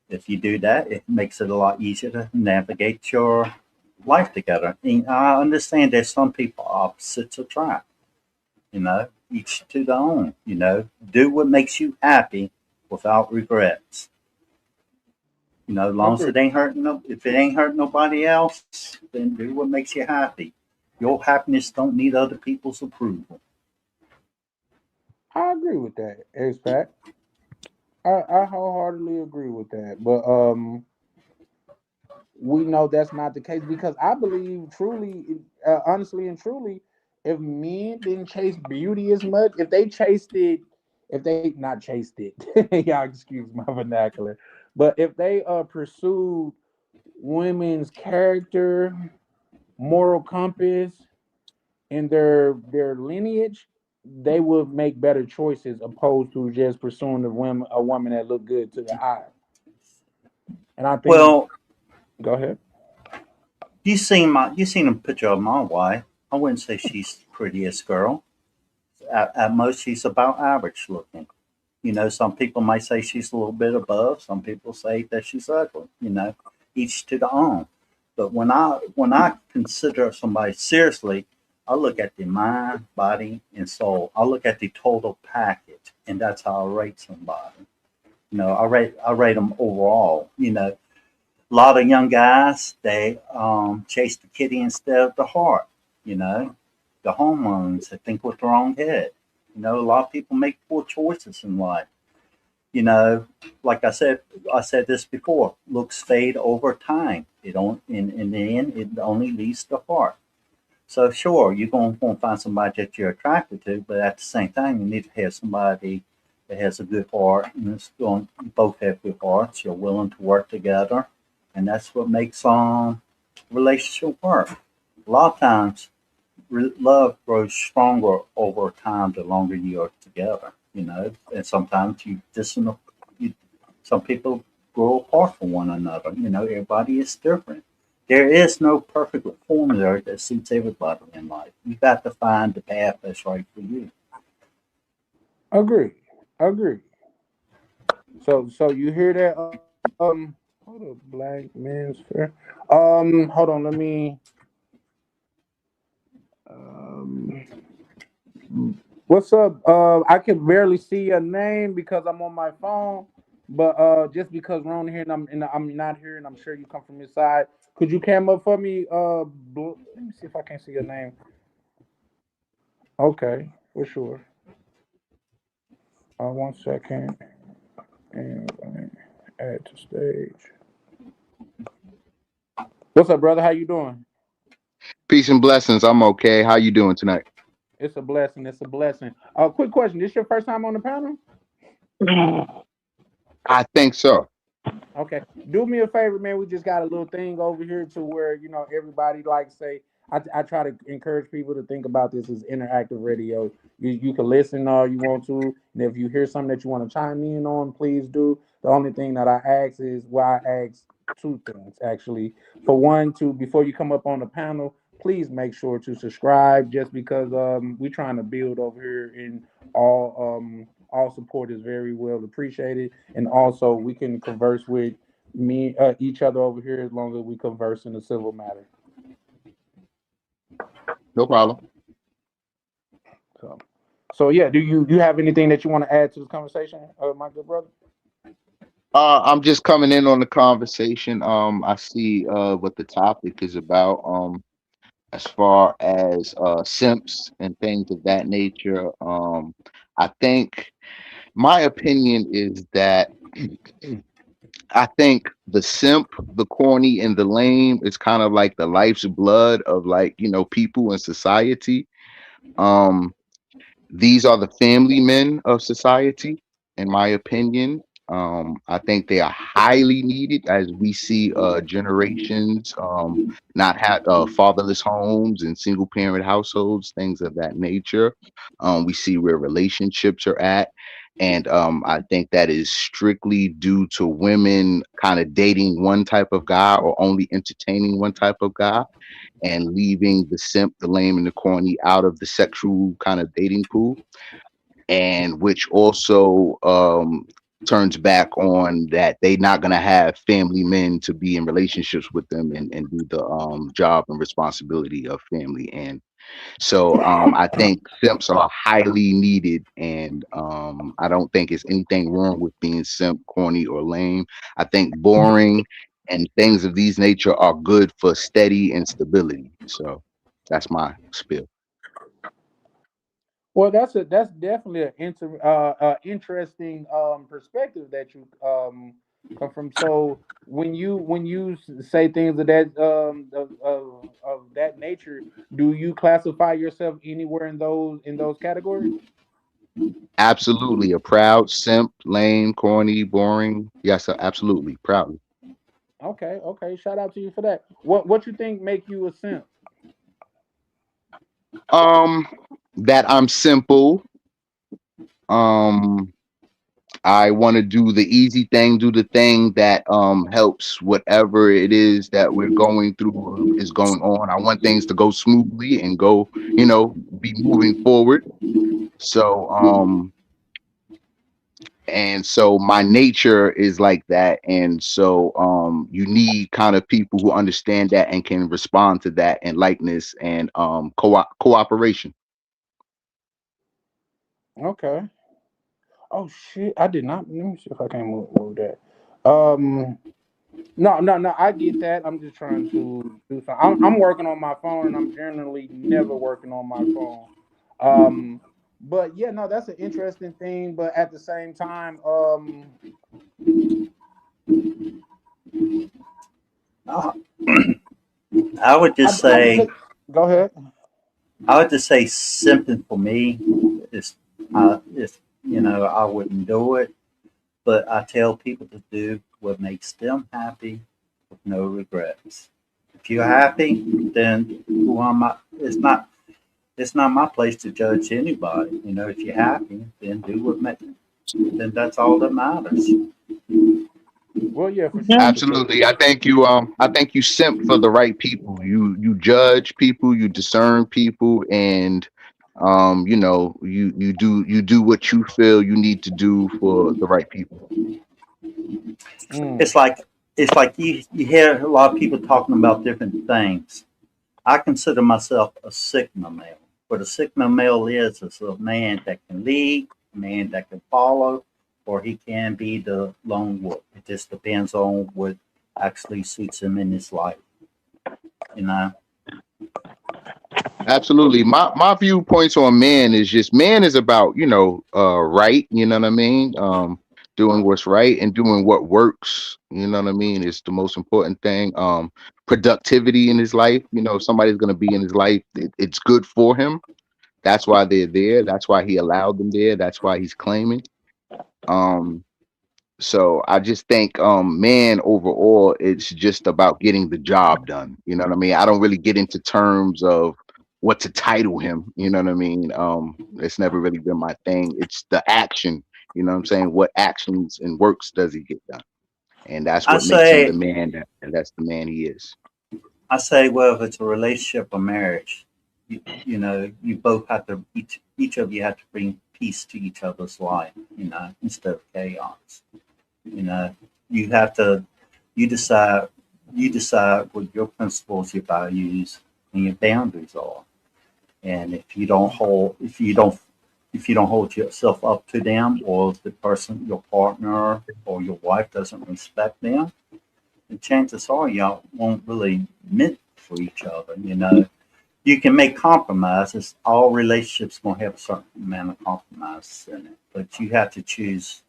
If you do that, it makes it a lot easier to navigate your life together. And I understand there's some people opposites attract, each to their own, do what makes you happy without regrets. As long as Agree. it ain't hurting if it ain't hurting nobody else, then do what makes you happy. Your happiness don't need other people's approval. I agree with that, X Pac. I wholeheartedly agree with that. But we know that's not the case because I believe truly, honestly and truly, if men didn't chase beauty as much, if they chased it, if they not chased it, y'all excuse my vernacular, but if they pursued women's character, moral compass, and their lineage, they would make better choices opposed to just pursuing a woman that look good to the eye. And I think, Well, go ahead. you seen a picture of my wife. I wouldn't say she's the prettiest girl. At most, she's about average looking. Some people might say she's a little bit above. Some people say that she's ugly. Each to their own. But when I consider somebody seriously, I look at the mind, body, and soul. I look at the total package, and that's how I rate somebody. I rate them overall. A lot of young guys they chase the kitty instead of the heart. You know, the hormones. They think with the wrong head. A lot of people make poor choices in life. You know, like I said this before. Looks fade over time. It don't. In the end, it only leads to heart. So sure, you're going to find somebody that you're attracted to, but at the same time, you need to have somebody that has a good heart, and it's going. You both have good hearts. You're willing to work together, and that's what makes relationship work. A lot of times, love grows stronger over time the longer you are together. You know, and sometimes you some people grow apart from one another. You know, everybody is different. There is no perfect formula that suits everybody in life. You got to find the path that's right for you. Agree. Agree. So you hear that? Hold up, Black Men's Fair. Hold on. Let me. Um, what's up? I can barely see your name because I'm on my phone. But just because we're on here and I'm not here, and I'm sure you come from this side. Could you come up for me? Let me see if I can see your name. Okay, for sure. 1 second. And add to stage. What's up, brother? How you doing? Peace and blessings. I'm okay. How you doing tonight? It's a blessing. It's a blessing. Quick question. This your first time on the panel? I think so. Okay. Do me a favor, man. We just got a little thing over here to where, everybody like say, I try to encourage people to think about this as interactive radio. You can listen all you want to. And if you hear something that you want to chime in on, please do. The only thing that I ask is, well, I ask two things actually. For one, to before you come up on the panel, please make sure to subscribe just because we're trying to build over here and all support is very well appreciated. And also we can converse with each other over here as long as we converse in a civil matter. No problem. So yeah, do you have anything that you want to add to this conversation, my good brother? I'm just coming in on the conversation. I see what the topic is about. As far as simps and things of that nature. I think my opinion is that I think the simp, the corny, and the lame is kind of like the life's blood of like, people in society. Um, These are the family men of society, in my opinion. I think they are highly needed as we see generations not have fatherless homes and single parent households, things of that nature. We see where relationships are at. And I think that is strictly due to women kind of dating one type of guy or only entertaining one type of guy and leaving the simp, the lame, and the corny out of the sexual kind of dating pool, and which also turns back on that they not gonna have family men to be in relationships with them and do the job and responsibility of family. And so I think simps are highly needed, and I don't think it's anything wrong with being simp, corny, or lame. I think boring and things of these nature are good for steady and stability. So that's my spiel. Well, that's definitely an interesting perspective that you come from. So when you say things of of that nature, do you classify yourself anywhere in those categories? Absolutely. A proud simp, lame, corny, boring. Yes, absolutely. Proudly. Okay, okay. Shout out to you for that. What you think make you a simp? Um, that I'm simple. Um, I want to do the easy thing, do the thing that helps whatever it is that we're going through or is going on. I want things to go smoothly and go, be moving forward. So and so my nature is like that, and so you need kind of people who understand that and can respond to that and likeness and cooperation. Okay. Oh shit! I did not. Let me see if I can move that. Um. No, no, no. I get that. I'm just trying to do something. I'm working on my phone, and I'm generally never working on my phone. Um, But yeah, no, that's an interesting thing. But at the same time, I would just I say, go ahead. I would just say, simping for me is, you know, I wouldn't do it, but I tell people to do what makes them happy with no regrets. If you're happy, then who am I? It's not my place to judge anybody. You know, if you're happy, then do what makes. Then that's all that matters. Well, yeah, for Yeah. sure, for sure. Absolutely. I think you simp for the right people. You judge people, you discern people, and you know, you do what you feel you need to do for the right people. Mm. It's like you hear a lot of people talking about different things. I consider myself a Sigma male. What a Sigma male is a man that can lead, a man that can follow, or he can be the lone wolf. It just depends on what actually suits him in his life. You know, Absolutely. My viewpoints on man is just man is about, you know, right, you know what I mean? Doing what's right and doing what works, you know what I mean, is the most important thing. Productivity in his life, you know, if somebody's gonna be in his life, it's good for him. That's why they're there. That's why he allowed them there. That's why he's claiming. Um, so I just think man overall it's just about getting the job done. You know what I mean? I don't really get into terms of what to title him, you know what I mean? It's never really been my thing. It's the action, you know what I'm saying? What actions and works does he get done? And that's I what makes him the say, man that and that's the man he is. well, if it's a relationship or marriage, you know, you both have to each of you have to bring peace to each other's life. You know, instead of chaos. You know, you have to you decide you decide what your principles, your values, and your boundaries are. And if you don't hold yourself up to them, or if the person, your partner or your wife, doesn't respect them, then chances are y'all won't really meant for each other. You know, you can make compromises. All relationships gonna have a certain amount of compromises in it, but you have to choose.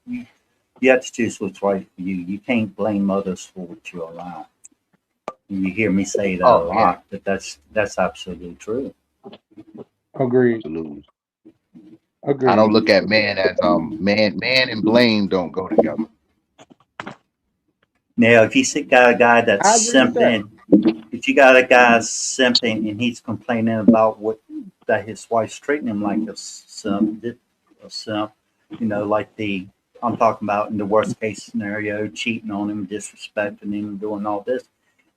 You have to choose what's right for you. You can't blame others for what you allow. And you hear me say that a Oh yeah, lot, but that's absolutely true. Agreed. absolutely. I don't Agreed. look at man as man and blame don't go together. Now, if you see got a guy that's I agree with that. simping, if you got a guy simping and he's complaining about what that his wife's treating him like a simp, you know, like the I'm talking about in the worst case scenario, cheating on him, disrespecting him, doing all this,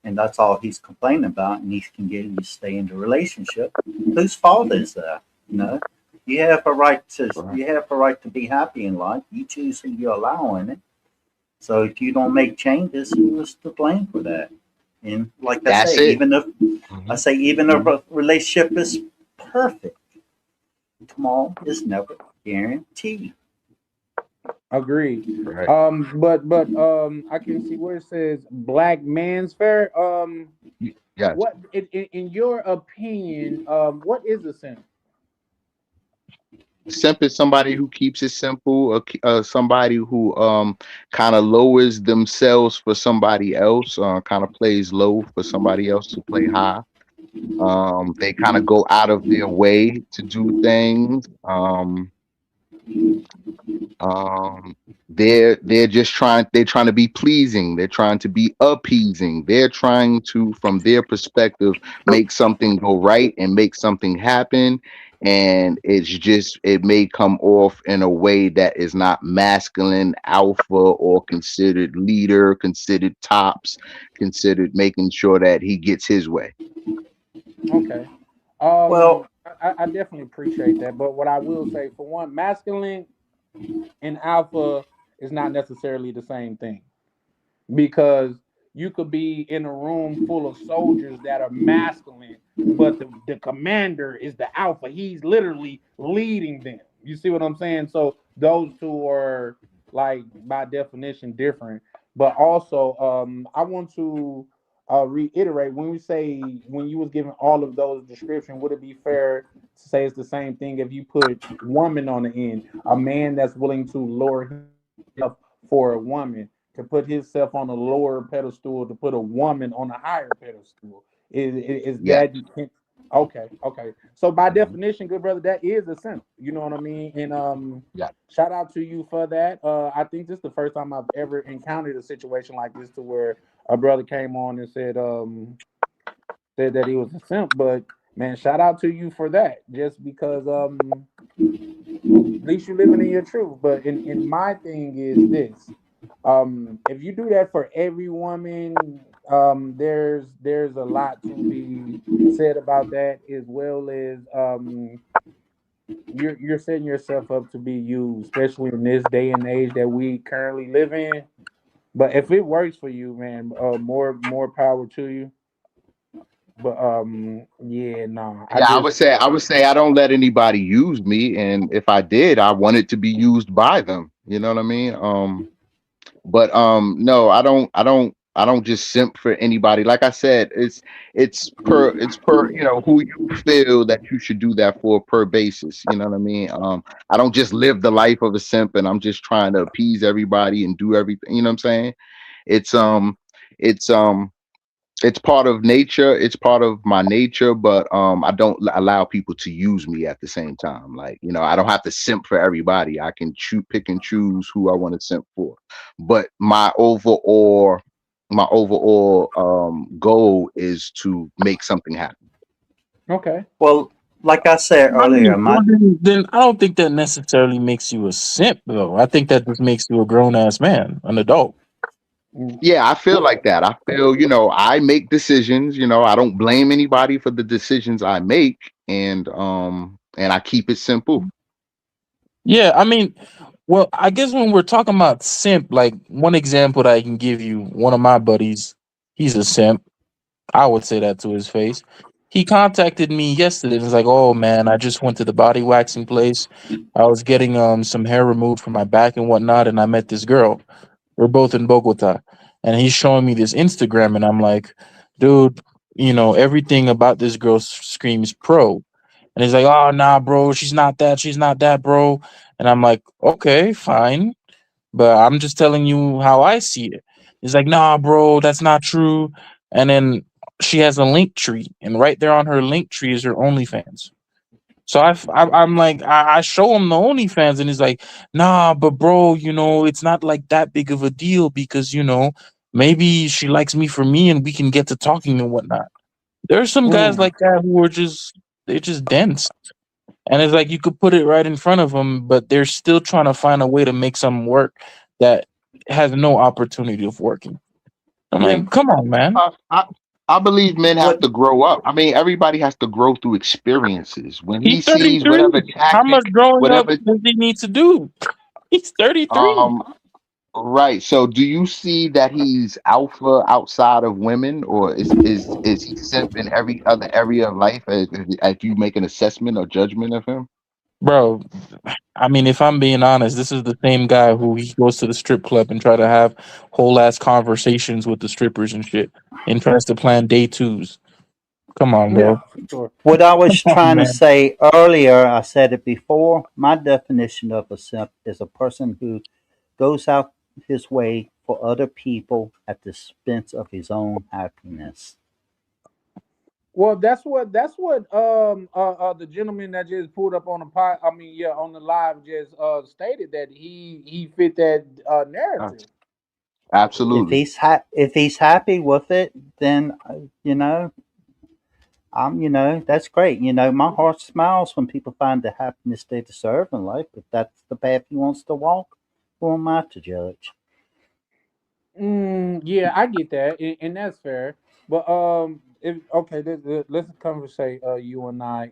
and that's all he's complaining about, and he can get him to stay in the relationship. Whose fault is that? You know, Right. you have a right to be happy in life. You choose who you allow in it. So if you don't make changes, who is to blame for that? And like That's it. I Mhm. say, even if a relationship is perfect, tomorrow is never guaranteed. Agreed. Right. But I can see where it says black man's fair. Yes. What in your opinion, what is a simp? Simp is somebody who keeps it simple, somebody who kind of lowers themselves for somebody else, kind of plays low for somebody else to play high. They kind of go out of their way to do things. Um, they're trying to be pleasing. They're trying to be appeasing. They're trying to, from their perspective, make something go right and make something happen. And it may come off in a way that is not masculine, alpha, or considered leader, considered tops, considered making sure that he gets his way. Okay. Well, I definitely appreciate that. But what I will say, for one, masculine and alpha is not necessarily the same thing, because you could be in a room full of soldiers that are masculine, but the commander is the alpha. He's literally leading them. You see what I'm saying? So those two are, like, by definition different. But also, I want to reiterate, when we say, when you was giving all of those descriptions, would it be fair to say it's the same thing if you put woman on the end, a man that's willing to lower himself for a woman, to put himself on a lower pedestal, to put a woman on a higher pedestal? Is Yes. that okay? Okay. So by Mhm. definition, good brother, that is a simp. You know what I mean? And Yeah. shout out to you for that. I think this is the first time I've ever encountered a situation like this, to where a brother came on and said that he was a simp. But man, shout out to you for that. Just because at least you're living in your truth. But in my thing is this. If you do that for every woman, there's a lot to be said about that, as well as you're setting yourself up to be used, especially in this day and age that we currently live in. But if it works for you, man, more power to you. But yeah, no, I Yeah, I just would say I don't let anybody use me, and if I did, I wanted to be used by them. You know what I mean? But no, I don't just simp for anybody. Like I said, it's per who you feel that you should do that for per basis. You know what I mean? I don't just live the life of a simp and I'm just trying to appease everybody and do everything. You know what I'm saying? It's it's it's part of nature. It's part of my nature, but I don't allow people to use me at the same time. Like, I don't have to simp for everybody. I can pick and choose who I want to simp for. But my overall goal is to make something happen. okay. Well, like I said I mean, earlier, well, then I don't think that necessarily makes you a simp, though. I think that just makes you a grown ass man, an adult. Mm. Yeah, I feel like that. I feel, I make decisions, I don't blame anybody for the decisions I make, and I keep it simple. Yeah, I mean, well, I guess when we're talking about simp, like one example that I can give you, one of my buddies, he's a simp. I would say that to his face. He contacted me yesterday and was like, "Oh man, I just went to the body waxing place. I was getting some hair removed from my back and whatnot, and I met this girl. We're both in Bogota, and he's showing me this Instagram, and I'm like, dude, everything about this girl screams pro." And he's like, "Oh nah, bro, she's not that. She's not that, bro." And I'm like, "Okay, fine, but I'm just telling you how I see it." He's like, "Nah, bro, that's not true." And then she has a link tree, and right there on her link tree is her OnlyFans. So I'm like, I show him the OnlyFans, and he's like, "Nah, but bro, it's not like that big of a deal because maybe she likes me for me, and we can get to talking and whatnot." There's some guys Mm. like that who are they're just dense, and it's like you could put it right in front of them, but they're still trying to find a way to make something work that has no opportunity of working. I'm Yeah. like, come on, man. I believe men have what to grow up. I mean, everybody has to grow through experiences. When He's he sees 33. whatever How much tactic, growing up whatever, does he need to do? He's 33. um, right. So, do you see that he's alpha outside of women, or is he simp in every other area of life? As you make an assessment or judgment of him? Bro, I mean, if I'm being honest, this is the same guy who he goes to the strip club and try to have whole ass conversations with the strippers and shit and tries to plan day twos. Come on, Yeah, bro. for sure. what I Come was on, trying to man. say earlier, I said it before. My definition of a simp is a person who goes out his way for other people at the expense of his own happiness. Well, that's what the gentleman that just pulled up on the pot, I mean, yeah, on the live, just stated that he fit that narrative. Absolutely. If he's happy with it, then that's great. My heart smiles when people find the happiness they deserve in life. If that's the path he wants to walk, who am I to judge? Yeah, I get that, and that's fair. But if okay, let's conversate. You and I.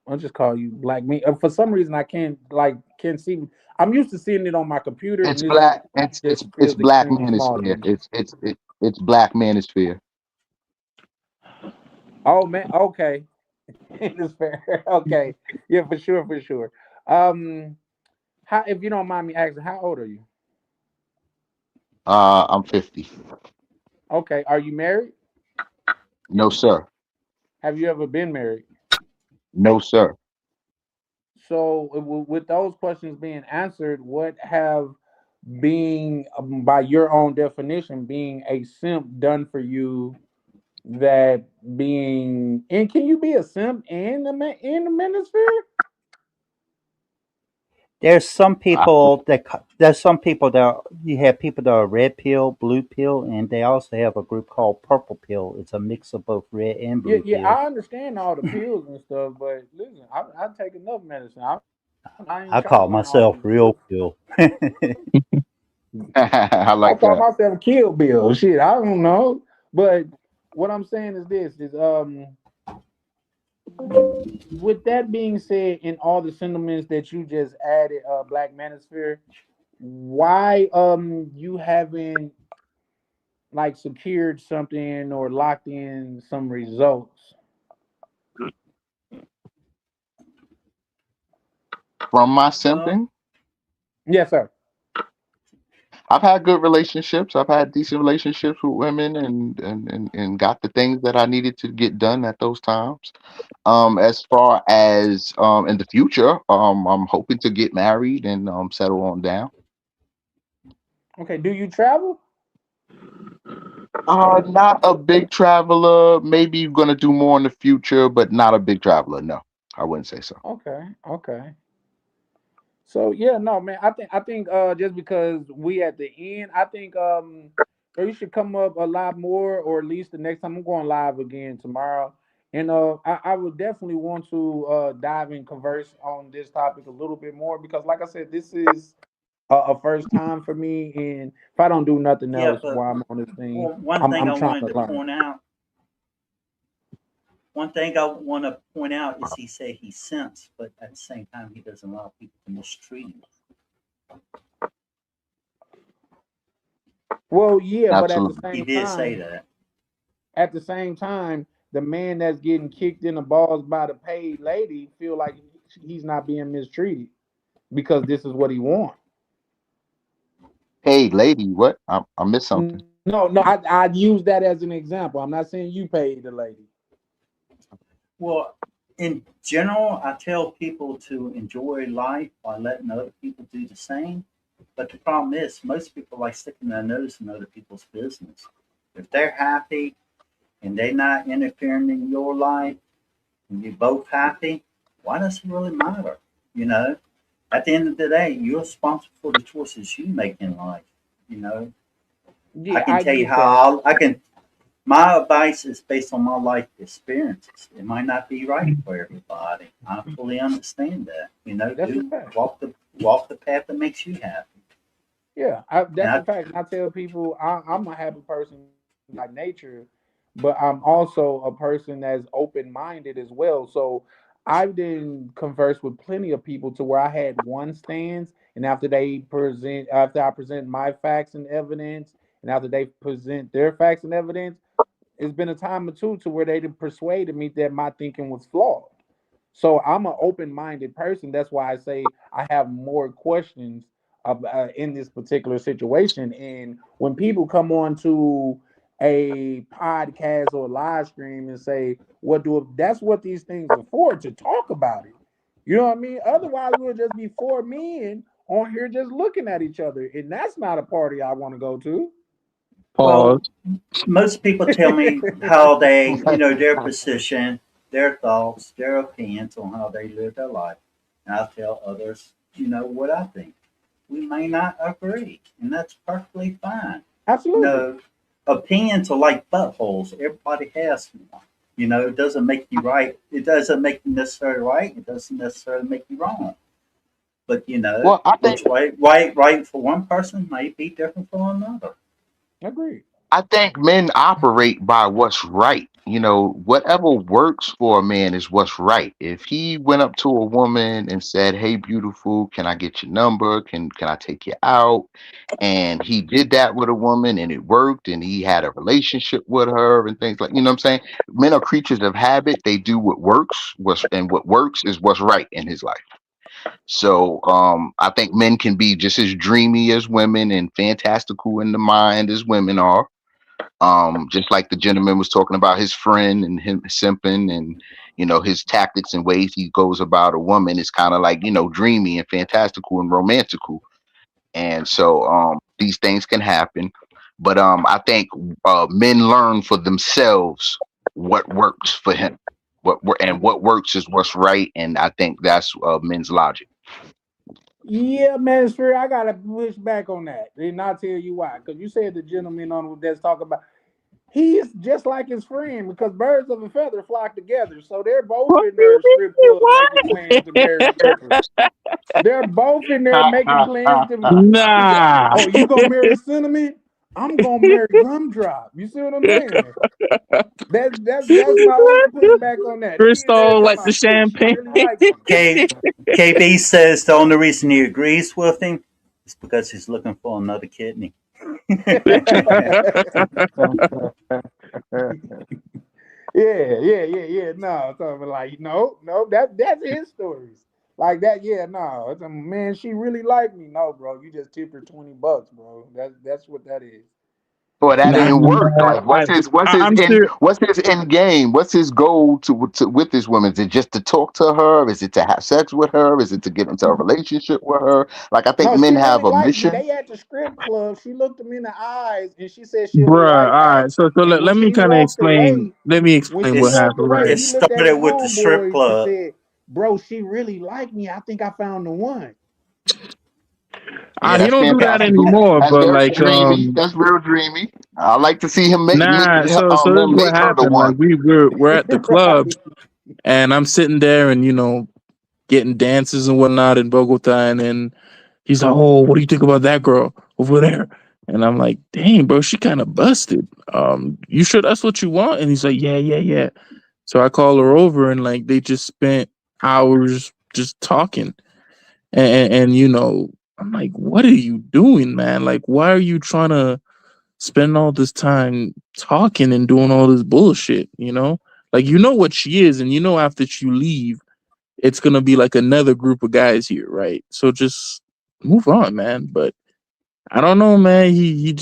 I'll just call you Black Me. For some reason, I can't see. I'm used to seeing it on my computer, It's and this black. It's just it's feels black extremely small to manosphere. me. It's black manosphere. Oh man, okay, it's fair. Okay, yeah, for sure, for sure. How, if you don't mind me asking, how old are you? I'm 50. Okay. Are you married? No, sir. Have you ever been married? No, sir. So, with those questions being answered, what have being, by your own definition, being a simp done for you? That being, and can you be a simp and in the manosphere? There's some people that you have people that are red pill, blue pill, and they also have a group called purple pill. It's a mix of both red and Yeah, blue yeah, pill. I understand all the pills and stuff, but listen, I take enough medicine. I I ain't trying to call learn all myself these real pills. pill. I I like call that. myself Kill Bill. Shit, I don't know, but what I'm saying is this: is with that being said, in all the sentiments that you just added, Black Manosphere, why you haven't like secured something or locked in some results? From my Well, simping, Yes, sir. I've had good relationships. I've had decent relationships with women, and got the things that I needed to get done at those times. As far as in the future, I'm hoping to get married and settle on down. Okay. Do you travel? Not a big traveler. Maybe gonna do more in the future, but not a big traveler. No, I wouldn't say so. Okay. Okay. So yeah, no, man. I think just because we at the end, I think bro, you should come up a lot more, or at least the next time I'm going live again tomorrow. And I would definitely want to dive and converse on this topic a little bit more because, like I said, this is a first time for me. And if I don't do nothing yeah, else but while I'm on this thing, one I'm thing I'm I trying wanted to to learn. point out, one thing I want to point out is he said he simps, but at the same time he doesn't allow people to mistreat him. Well, yeah, but at the Absolutely. He same did say time, that. the man that's getting kicked in the balls by the paid lady feel like he's not being mistreated because this is what he wants. Hey, lady, what? I missed something. No, no, I use that as an example. I'm not saying you paid the lady. Well, in general, I tell people to enjoy life by letting other people do the same. But the problem is, most people like sticking their nose in other people's business. If they're happy and they're not interfering in your life, and you're both happy, why does it really matter? You know, at the end of the day, you're responsible for the choices you make in life. You know, I Yeah, can I tell you get that. how I can. My advice is based on my life experiences. It might not be right for everybody. I fully understand that. You know, That's a do fact. walk the path that makes you happy. Yeah, And that's a fact. And I tell people I'm a happy person by nature, but I'm also a person that's open minded as well. So I've been conversed with plenty of people to where I had one stance, and after I present my facts and evidence, and after they present their facts and evidence, it's been a time or two to where they persuaded me that my thinking was flawed. So I'm an open-minded person. That's why I say I have more questions in this particular situation. And when people come on to a podcast or live stream and say, "What do?" That's what these things are for, to talk about it. You know what I mean? Otherwise, we'll just be four men on here just looking at each other, and that's not a party I want to go to. well, Pause. most people tell me how they, you know, their position, their thoughts, their opinions on how they live their life, and I tell others, you know, what I think. We may not agree, and that's perfectly fine. You Absolutely. know, opinions are like buttholes. Everybody has one. You know, it doesn't make you right. It doesn't make you necessarily right. It doesn't necessarily make you wrong. But you know, Well, I think what's right for one person may be different for another. Agreed. I think men operate by what's right. Whatever works for a man is what's right. If he went up to a woman and said, "Hey, beautiful, can I get your number? Can I take you out?" And he did that with a woman and it worked and he had a relationship with her and things like, what I'm saying? Men are creatures of habit. They do what works, and what works is what's right in his life. So I think men can be just as dreamy as women and fantastical in the mind as women are. Just like the gentleman was talking about his friend and him simping and his tactics and ways he goes about a woman is kind of like dreamy and fantastical and romantical. And so these things can happen, but I think men learn for themselves what works for him, what works is what's right, and I think that's men's logic. Yeah, man, sure. I gotta push back on that, and I'll tell you why. Because you said the gentleman on that's talking about he's just like his friend because birds of a feather flock together. So they're both in their strip club making plans to marry strippers. They're both in there making plans to. Nah. Oh, you gonna marry Cinnamon? I'm gonna marry Gumdrop. You see what I'm saying? That's my only pushback on that. He in there Crystal, talking like the about shit. She champagne. really like me. KB says the only reason he agrees with him is because he's looking for another kidney. Yeah. No, something like no. That's his stories. Like that, yeah, no. It's a, man, she really like me. No, bro, you just tip her $20, bro. That's what that is. Well, that Nah, ain't work. man, Like, I'm serious. what's his end game? What's his goal to with this woman? Is it just to talk to her? Is it to have sex with her? Is it to get into a relationship with her? Like, I think No, she men have really a liked me. mission. They at the strip club. She looked him in the eyes and she said she'll be Bruh, right all back. right. So And when let me she kind of walked explain. away, Let me when explain she what It's walked happened. away, Right. it he looked at started his with the strip homeboys and club. said, "Bro, she really like me. I think I found the one." Yeah, He that's don't do that fantastical. anymore. That's But very like, dreamy. That's real dreamy. I like to see him nah. So this is him what make her the happened. Like one. we're at the club, Right. and I'm sitting there, and getting dances and whatnot in Bogota, and then he's like, "Oh, what do you think about that girl over there?" And I'm like, "Dang, bro, she kind of busted. You sure that's what you want?" And he's like, "Yeah." So I call her over, and like they just spent hours just talking, and I'm like, "What are you doing, man? Like, why are you trying to spend all this time talking and doing all this bullshit? Like what she is, and after you leave." It's gonna be like another group of guys here, right? So just move on, man. But I don't know, man. He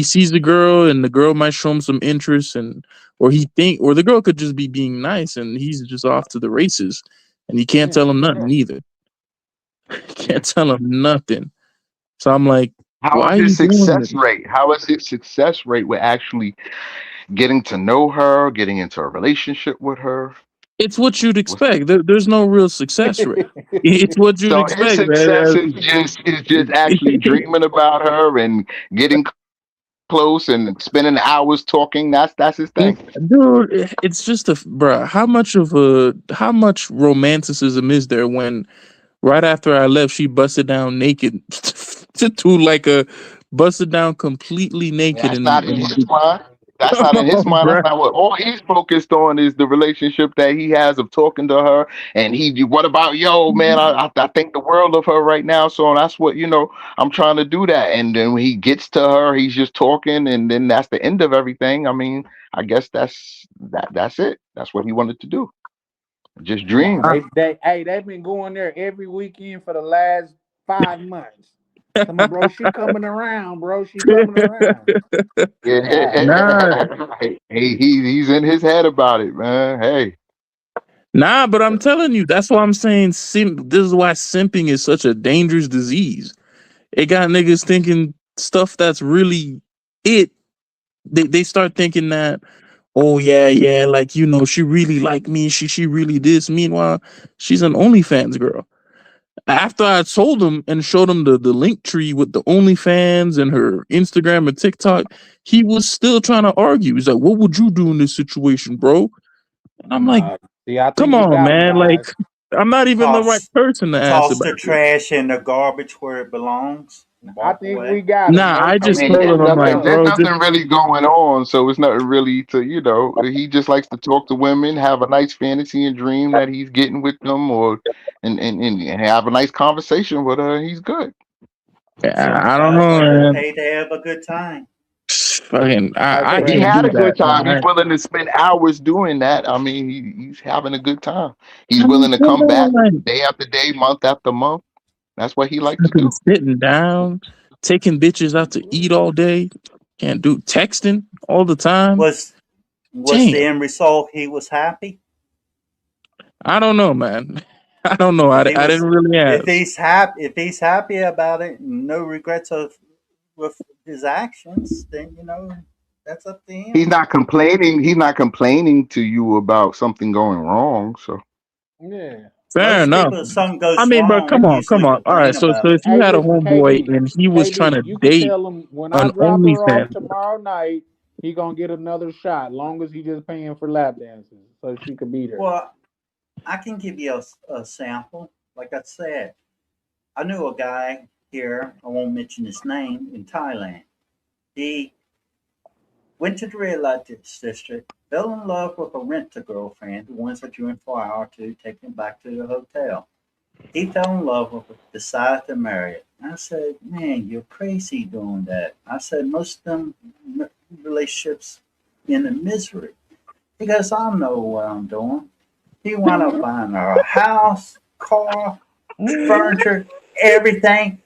sees the girl, and the girl might show him some interest, or the girl could just be being nice, and he's just off to the races, and you can't Yeah. tell him nothing either. Can't tell him nothing. So I'm like, How why is are his you doing success this? rate? How is his success rate with actually getting to know her, getting into a relationship with her? It's what you'd What's expect. There's no real success rate. It's what you'd so his expect, success man. is just actually dreaming about her and getting close and spending hours talking. That's his thing. Dude, it's just bruh. How much romanticism is there when right after I left, she busted down naked to like a busted down completely naked That's and, not in his mind. That's come not in his on, mind. That's bruh. not what all he's focused on is the relationship that he has of talking to her. And what about yo, man? I think the world of her right now. So that's what I'm trying to do that. And then when he gets to her, he's just talking, and then that's the end of everything. I mean, I guess that's it. That's what he wanted to do. Just Nah, dream. they've been going there every weekend for the last 5 months. Come on, bro, she coming around, bro. She coming around. Nah, Yeah. Hey, he's in his head about it, man. Hey. nah, but I'm telling you, that's why I'm saying this is why simping is such a dangerous disease. It got niggas thinking stuff that's really it. They start thinking that, oh yeah, like she really like me. She really this. Meanwhile, she's an OnlyFans girl. After I told him and showed him the link tree with the OnlyFans and her Instagram and TikTok, he was still trying to argue. He's like, "What would you do in this situation, bro?" And I'm like, Nah, see, I "Come think we on, got him, man. Like, guys. I'm not even the right Toss person to ask toss about the this." trash in the garbage where it belongs and I walk think we away. got him. Nah, No, I I no just mean, told simping there's him, I'm for like, nothing. There's bro, us. just nothing really going on, so it's nothing really to. He just likes to talk to women, have a nice fantasy and dream that he's getting with them, or and have a nice conversation with her. He's good. I don't Sometimes know, women man. pay to have a good time. Fucking, That's I He can't crazy. had do a good that, time. He's man. willing to spend hours doing that. I mean, he's having a good time. He's I mean, willing to come come back on, like day after day, month after month. That's what he likes to fucking do. sitting down, taking bitches out to eat all day. Can't do texting all the time. Was the Damn. end result he was happy? I don't know, man. I don't know. If he I was, didn't really ask. if he's happy about it, no regrets with his actions, then that's up to He's him. not complaining. He's not complaining to you about something going wrong. So Yeah. Fair Most enough. people, if something I goes mean, bro, wrong, come on, come usually on. All right, complain so about if it. you Hey, had a listen, homeboy KB. and he was trying KB, to you can date tell him when I an drop her off OnlyFans, tomorrow night, he gonna get another shot, long as he just paying for lap dances, so she could be there. Well, I can give you a sample. Like I said, I knew a guy here. I won't mention his name in Thailand. He went to the red light district, fell in love with a rent-a girlfriend who wants a 24 hour to take him back to the hotel. He fell in love with her, decided to marry her. I said, man, you're crazy doing that. I said, most of them relationships in the misery. He goes, I know what I'm doing. He wound up buying her a house, car, furniture, everything,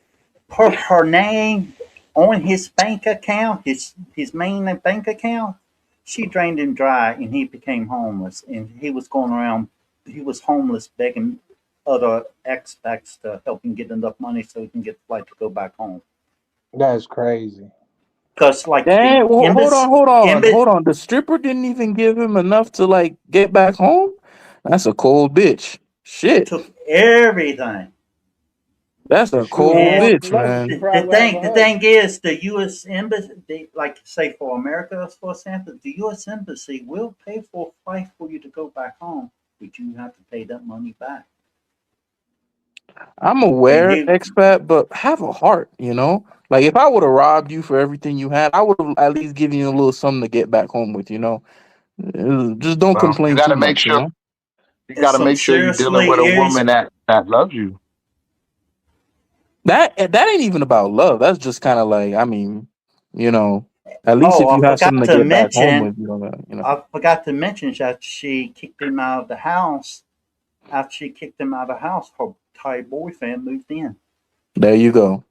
put her name on his bank account, his main bank account. She drained him dry and he became homeless. And he was going around, he was homeless begging other expats to help him get enough money so he can get the flight to go back home. That's crazy. Because, like, the dang, well, embassy, hold on. The stripper didn't even give him enough to like get back home. That's a cold bitch. Shit, took everything. that's a Shoot, cold more And than bitch, lucky, she man. the probably have thing, a the husband. thing is, the U.S. embassy, like say for America, for example, the U.S. embassy will pay for a flight for you to go back home, but you have to pay that money back. I'm And aware, he, expat, but have a heart, you know? Like if I would have robbed you for everything you had, I would have at least given you a little something to get back home with, you know? Just don't well, complain too much, you know? you it's got to some make sure you're dealing with seriously a is. woman that loves you. That ain't even about love. That's just kind of like, I mean, you know, at least Oh, if you have something to get back home with, you know. I forgot to mention that she kicked him out of the house. After she kicked him out of the house, her Thai boyfriend moved in. There you go.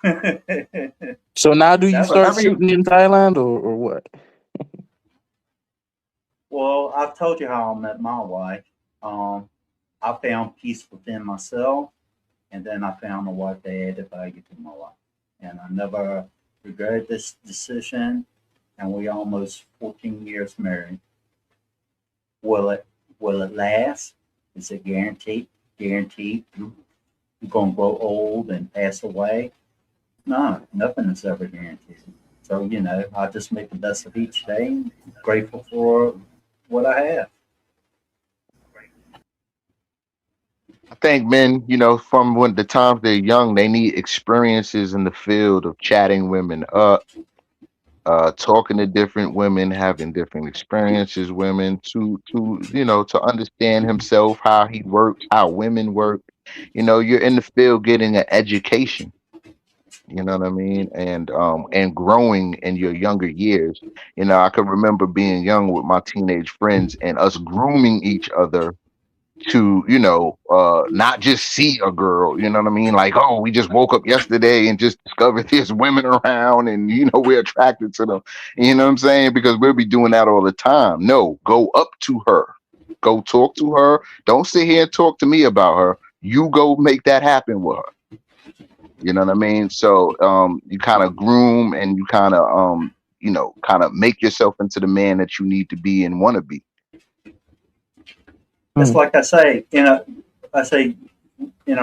That So now do you start was shooting in Thailand or what? well. I've told you how I met my wife. Um, I found peace within myself, and then I found a wife that added value to my life. And I never regretted this decision. And we almost 14 years married. Will it will it last? Is it guaranteed? Guaranteed you're gonna grow old and pass away? No, nothing is ever guaranteed. So, I just make the best of each day. Grateful for what I have. I think men, from when the times they're young, they need experiences in the field of chatting women up, talking to different women, having different experiences, women to understand himself, how he works, how women work. You're in the field getting an education. You know what I mean? And growing in your younger years. I can remember being young with my teenage friends and us grooming each other to not just see a girl, you know what I mean, like, oh, we just woke up yesterday and just discovered there's women around and we're attracted to them, you know what I'm saying, because we'll be doing that all the time. No, go up to her, go talk to her, don't sit here and talk to me about her, you go make that happen with her, you know what I mean. So you kind of groom and you kind of kind of make yourself into the man that you need to be and want to be. It's like I say in a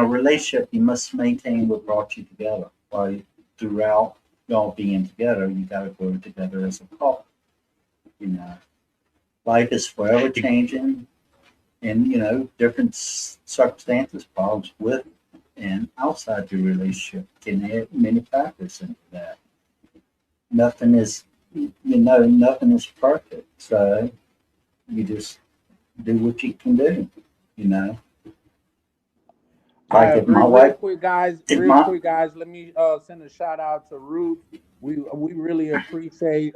relationship, you must maintain what brought you together. While throughout y'all being together, you got to grow together as a couple. You know, life is forever changing, and different circumstances, problems with and outside your relationship can add many factors into that. Nothing is, nothing is perfect. So you just do what you can do. You know, I like if agree. my wife, if Real my quick, guys. Let me send a shout out to Ruth. We really appreciate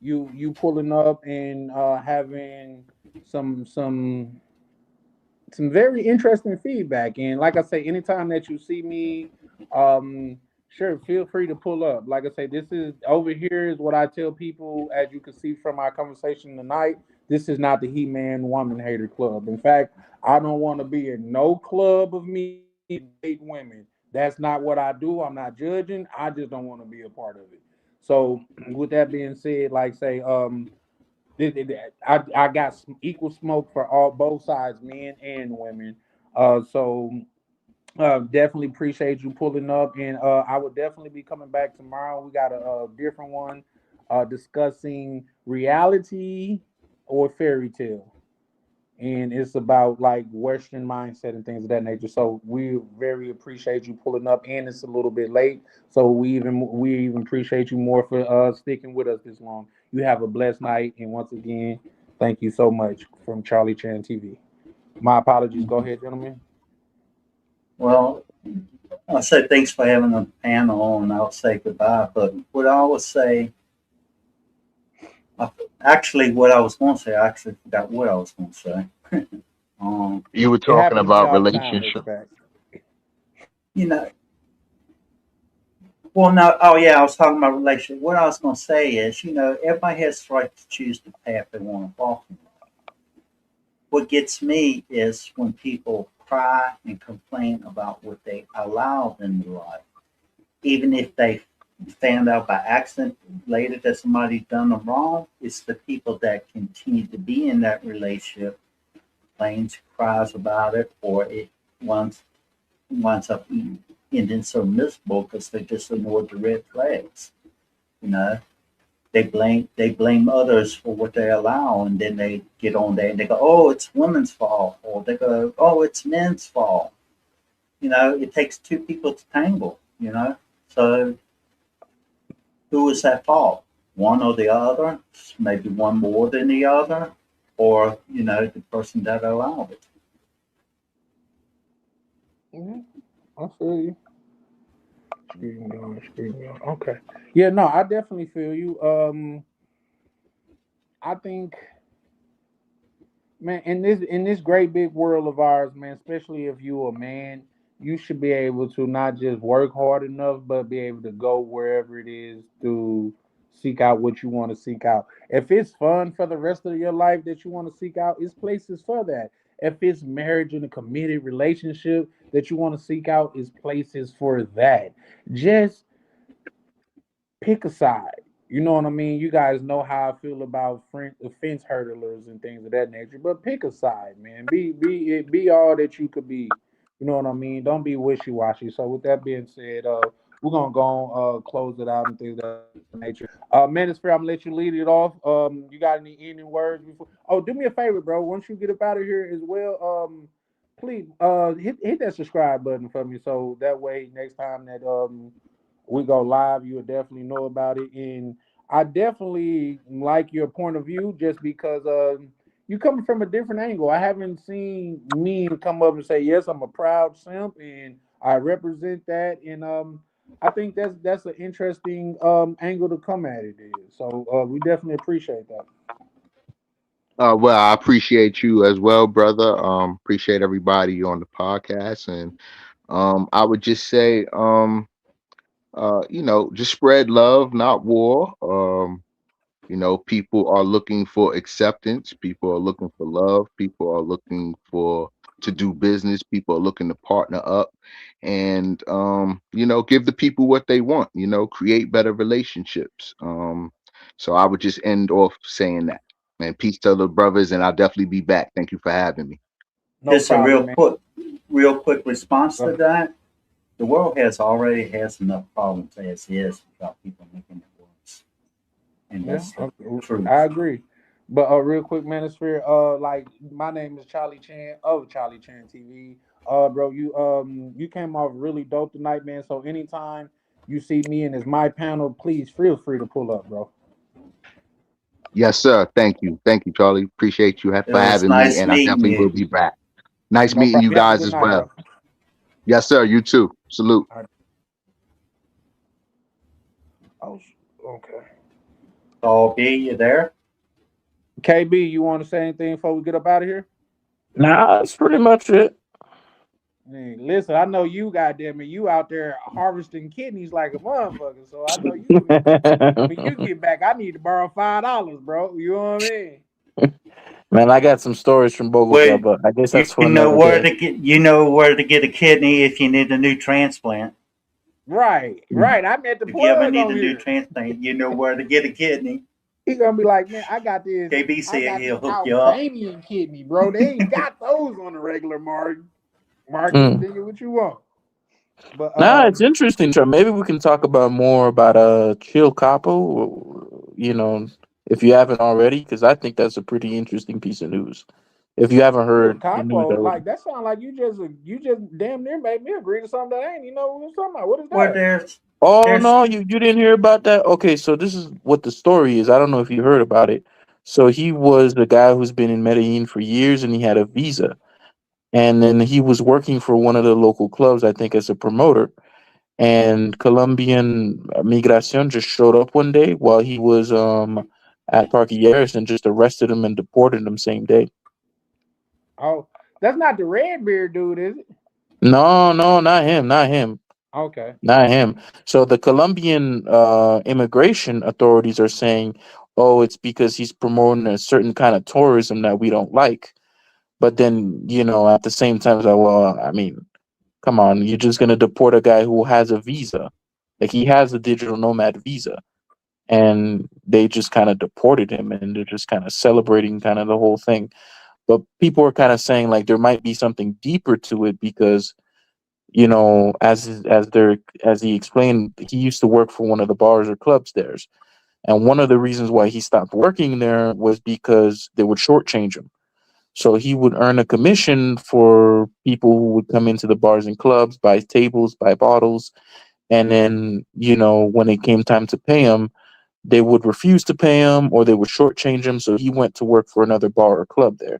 you pulling up and having some some some very interesting feedback. And like I say, anytime that you see me um Sure, feel free to pull up. Like I say, this is over here is what I tell people, as you can see from our conversation tonight. This is not the He Man Woman Hater Club. In fact, I don't want to be in no club of me date women. That's not what I do. I'm not judging. I just don't want to be a part of it. So, with that being said, like say, I got some equal smoke for all both sides, men and women. So definitely appreciate you pulling up, and I will definitely be coming back tomorrow. We got a different one discussing reality or fairy tale, and it's about like Western mindset and things of that nature. So we very appreciate you pulling up, and it's a little bit late, so we even appreciate you more for sticking with us this long. You have a blessed night, and once again, thank you so much from Charlie Chan TV. My apologies. Go ahead, gentlemen. Well, I said thanks for having the panel, and I'll say goodbye. But what I would say, actually, what I was going to say, I actually forgot what I was going to say. You were It talking happens to me about all the time, relationship. respect. You know, well, no, oh yeah, I was talking about relationship. What I was going to say is, everybody has the right to choose the path they want to walk in. What gets me is when people cry and complain about what they allowed in their life, even if they found out by accident later that somebody's done them wrong. It's the people that continue to be in that relationship, complains, cries about it, or it winds up ending so miserable because they just ignored the red flags. You know, they blame others for what they allow, and then they get on there and they go, "Oh, it's women's fault," or they go, "Oh, it's men's fault." It takes two people to tangle. So who is at fault? One or the other? Maybe one more than the other, or the person that allowed it. Yeah, I feel you. Screen going. Okay. Yeah, no, I definitely feel you. I think, man, in this great big world of ours, man, especially if you a man, you should be able to not just work hard enough, but be able to go wherever it is to seek out what you want to seek out. If it's fun for the rest of your life that you want to seek out, it's places for that. If it's marriage and a committed relationship that you want to seek out, is places for that. Just pick a side. You know what I mean? You guys know how I feel about fence hurdlers and things of that nature. But pick a side, man. Be all that you could be. You know what I mean? Don't be wishy washy. So with that being said, we're gonna go on, close it out and things of that nature. Manosphere, I'm gonna let you lead it off. You got any ending words before? Oh, do me a favor, bro. Once you get up out of here as well, please hit that subscribe button for me, so that way next time that we go live, you'll definitely know about it. And I definitely like your point of view just because you coming from a different angle. I haven't seen men come up and say, "Yes, I'm a proud simp and I represent that." And I think that's an interesting angle to come at it. Is. So we definitely appreciate that. Well, I appreciate you as well, brother. Appreciate everybody on the podcast, and I would just say, just spread love, not war. People are looking for acceptance. People are looking for love. People are looking for to do business. People are looking to partner up, and give the people what they want. Create better relationships. So I would just end off saying that. And peace to the brothers, and I'll definitely be back. Thank you for having me. No Just a problem, man. real quick response Go to ahead. that. The world already has enough problems as is without people making it worse, and Yeah, that's the I truth. agree. But real quick, Manosphere, like my name is Charlie Chan of Charlie Chan TV. Bro, you came off really dope tonight, man. So anytime you see me and it's my panel, please feel free to pull up, bro. Yes, sir. Thank you, Charlie. Appreciate you It for was having me, nice and I meeting definitely will you. be back. Nice No meeting problem. you You have a guys good as night, well. bro. Yes, sir. You too. Salute. All right. Oh, okay. So, B, you there? KB, you want to say anything before we get up out of here? Nah, that's pretty much it. Man, listen, I know you, goddamn it, you out there harvesting kidneys like a motherfucker. So I know you. When you get back, I need to borrow $5, bro. You know what I mean? Man, I got some stories from Bogota, Well, but I guess you that's for know another where day. to get a kidney if you need a new transplant. Right, Mm. right. I met the If you ever plug need on a new here. transplant, you know where to get a kidney. He gonna be like, man, I got this. KB I said got this he'll hook you up. Albanian kidney, bro. They ain't got those on the regular market. Mm. Think of what you want. But Nah, it's interesting, Trey. Maybe we can talk about more about Chill Capo, you know, if you haven't already, because I think that's a pretty interesting piece of news. If you haven't Phil heard the news Capo, already. like that sound like you just damn near made me agree to something that ain't. You know what I'm talking about? What is Well, that? Oh there's no, you didn't hear about that? Okay, so this is what the story is. I don't know if you heard about it. So he was the guy who's been in Medellin for years and he had a visa. And then he was working for one of the local clubs, I think, as a promoter. And Colombian Migracion just showed up one day while he was at Parquilleras and just arrested him and deported him same day. Oh, that's not the red beard dude, is it? No, no, not him, not him. Okay. Not him. So the Colombian immigration authorities are saying, "Oh, it's because he's promoting a certain kind of tourism that we don't like." But then, at the same time, it's like, well, I mean, come on, you're just gonna deport a guy who has a visa, like he has a digital nomad visa, and they just kind of deported him, and they're just kind of celebrating kind of the whole thing. But people are kind of saying like there might be something deeper to it because as he explained, he used to work for one of the bars or clubs there, and one of the reasons why he stopped working there was because they would shortchange him. So he would earn a commission for people who would come into the bars and clubs, buy tables, buy bottles, and then when it came time to pay him, they would refuse to pay him or they would shortchange him. So he went to work for another bar or club there,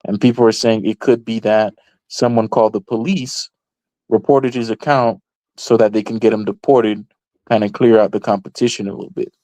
and people are saying it could be that someone called the police, reported his account so that they can get him deported, kind of clear out the competition a little bit.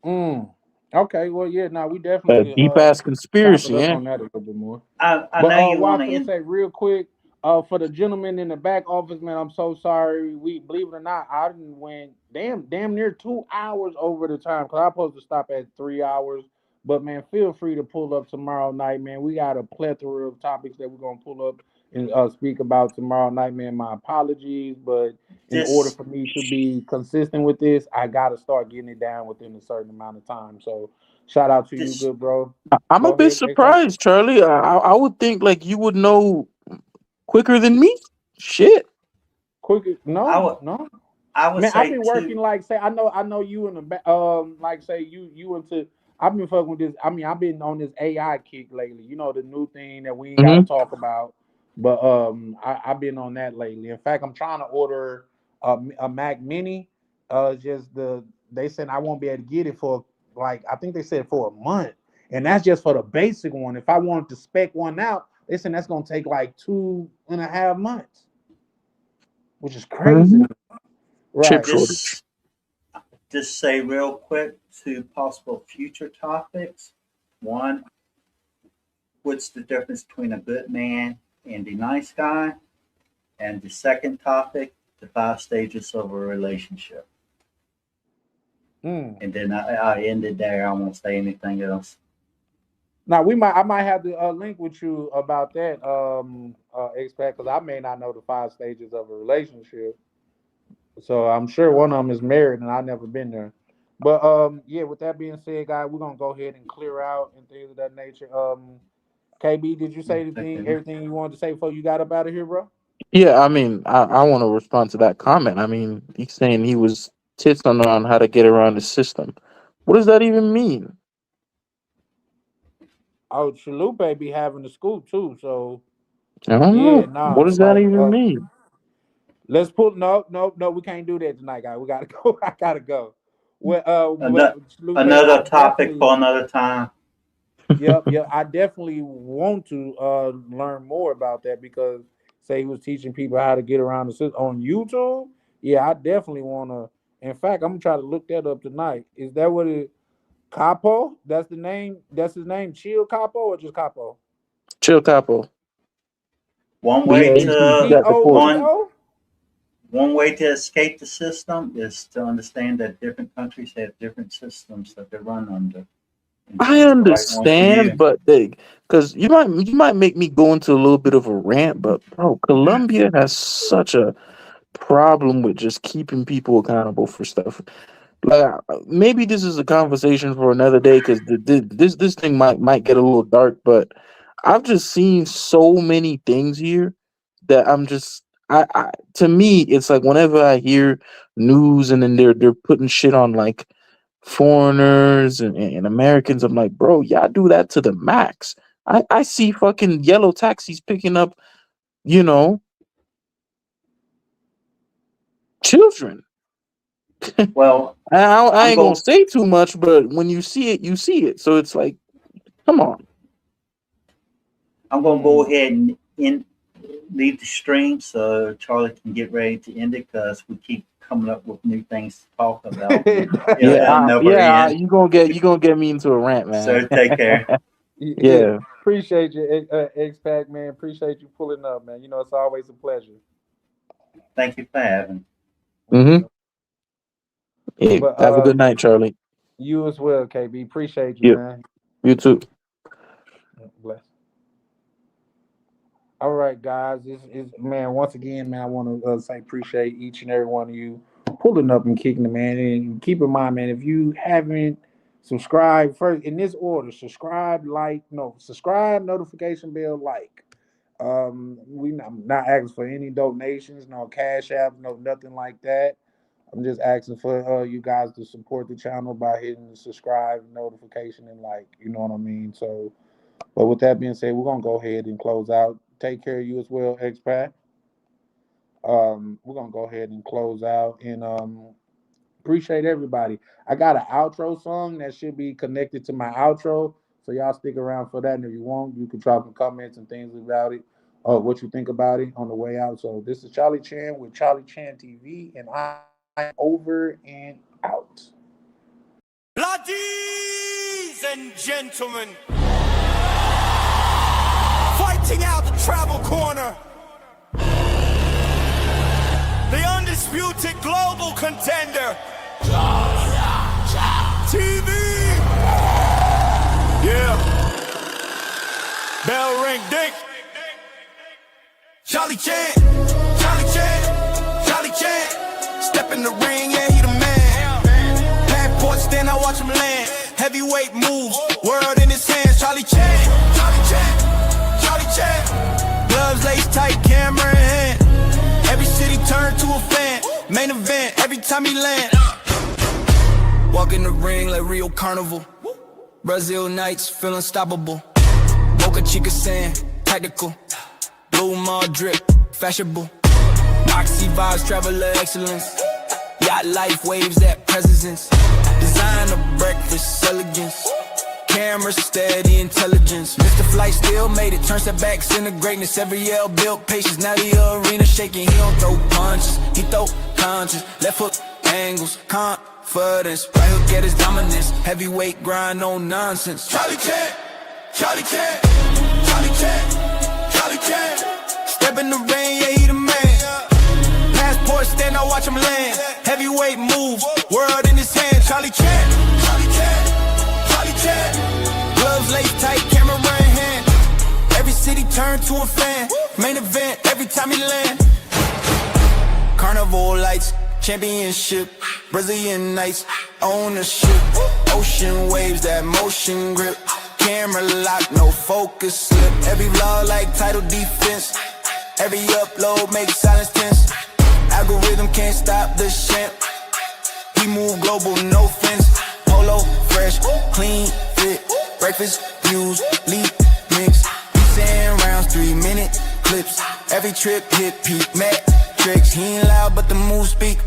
Mm. Okay. Well, yeah. Now we A definitely could deep ass chop it conspiracy, up eh? on that a little bit more. I But know you what want I'm to gonna end. say real quick, for the gentleman in the back office, man, I'm so sorry. We believe it or not, I didn't went damn near 2 hours over the time because I'm supposed to stop at 3 hours. But man, feel free to pull up tomorrow night, man. We got a plethora of topics that we're gonna pull up and speak about tomorrow night, man. My apologies, but in order Just for me to be consistent with this, I gotta start getting it down within a certain amount of time. So shout out to you, just good bro. I'm a Go bit ahead, X-Pac. surprised, Charlie. I would think like you would know quicker than me. Shit. Quick, I no, would no, I would man. I've say been two. working like say I know you in the like say you into. I've been fucking with this. I mean, I've been on this AI kick lately. You know the new thing that we ain't got to Hmm. talk about, but I've been on that lately. In fact, I'm trying to order a Mac Mini. Just they said I won't be able to get it for like I think they said for a month, and that's just for the basic one. If I wanted to spec one out, they said that's gonna take like 2.5 months, which is crazy. Hmm. Chip Right. shortage. Just just say real quick to possible future topics. One, what's the difference between a good man and a nice guy? And the second topic, the 5 stages of a relationship. Mm. And then I ended there. I won't say anything else. Now I might have to link with you about that, expect because I may not know the 5 stages of a relationship. So I'm sure one of them is married, and I've never been there. But yeah. With that being said, guys, we're gonna go ahead and clear out and things of that nature. KB, did you say anything? Okay. Everything you wanted to say before you got up out of here, bro? Yeah, I mean, I want to respond to that comment. I mean, he's saying he was tits on how to get around the system. What does that even mean? Oh, Chalupa be having the scoop too. So I don't yeah, know. What nah, does that like even mean? let's pull. No, no, no. We can't do that tonight, guys. We gotta go. I gotta go. Well, Another Lupe, I another topic definitely, for another time. yep, yep. I definitely want to learn more about that because say he was teaching people how to get around the system on YouTube. Yeah, I definitely want to. In fact, I'm gonna try to look that up tonight. Is that what it? Capo? That's the name. That's his name. Chill Capo or just Capo? Chill capo. One But yeah, way he to got deported. one way to escape the system is to understand that different countries have different systems that they run under. And I choose the right one for understand, you. but because you might make me go into a little bit of a rant, but bro, Colombia has such a problem with just keeping people accountable for stuff. Like maybe this is a conversation for another day because this thing might get a little dark, but I've just seen so many things here that I'm just I to me it's like whenever I hear news and then they're putting shit on like foreigners and Americans, I'm like, bro, y'all do that to the max. I see fucking yellow taxis picking up, you know, children. Well, I I'm ain't gonna going. say too much, but when you see it, you see it. So it's like, come on. I'm going to go ahead and leave the stream so Charlie can get ready to end it because we keep coming up with new things to talk about. You gonna get me into a rant, man. So take care. Yeah. Appreciate you, X-Pac, man. Appreciate you pulling up, man. You know, it's always a pleasure. Thank you for having. Mm-hmm. Hey, But, have a good night, Charlie. You as well, KB. Appreciate you, man. You too. Bless. All right, guys. It's man. Once again, man, I want to say appreciate each and every one of you pulling up and kicking the man. And keep in mind, man, if you haven't subscribed first in this order, subscribe, notification bell, like. We not asking for any donations, no cash apps, no nothing like that. I'm just asking for you guys to support the channel by hitting the subscribe, notification, and like. You know what I mean? So. But with that being said, we're gonna go ahead and close out. Take care of you as well, X-Pac. We're gonna go ahead and close out and appreciate everybody. I got an outro song that should be connected to my outro, so y'all stick around for that. And if you want, you can drop some comments and things about it, or what you think about it on the way out. So this is Charlie Chan with Charlie Chan TV, and I'm over and out. Ladies and gentlemen, fighting out the travel corner, the undisputed global contender, TV. Yeah. Bell ring, ding. Charlie Chan, Charlie Chan, Charlie Chan. Step in the ring, yeah, he the man. Passport stand, I watch him land. Heavyweight moves, world in his hands. Charlie Chan, Charlie Chan, Charlie Chan. Gloves laced tight, camera in hand. Every city turned to a fan. Main event, every time he land. Walk in the ring like Rio Carnival. Brazil nights, feel unstoppable. Boca Chica sand, tactical. Blue mall drip, fashionable. Moxie vibes, traveler excellence. Yacht life, waves that presence. Design of breakfast, elegance. Camera steady, intelligence. Mr. Flight still made it, turns that back, center greatness. Every L built patience, now the arena shaking. He don't throw punches, he throw punches. Left foot angles, confidence. Right hook at his dominance. Heavyweight grind, no nonsense. Charlie Chan, Charlie Chan, Charlie Chan, Charlie Chan. Step in the rain, yeah, he the man. Passport stand, I watch him land. Heavyweight moves, world in his hand. Charlie Chan, Charlie Chan, Charlie Chan. Gloves laced tight, camera in hand. Every city turned to a fan. Main event, every time he land. Carnival lights, championship. Brazilian nights, ownership. Ocean waves, that motion grip. Camera lock, no focus slip. Every vlog like title defense. Every upload makes silence tense. Algorithm can't stop the champ. He move global, no fence. Polo, fresh, clean, fit. Breakfast, views, lead, mix. We saying rounds, 3-minute clips. Every trip hit peak, metrics. He ain't loud, but the moves speak.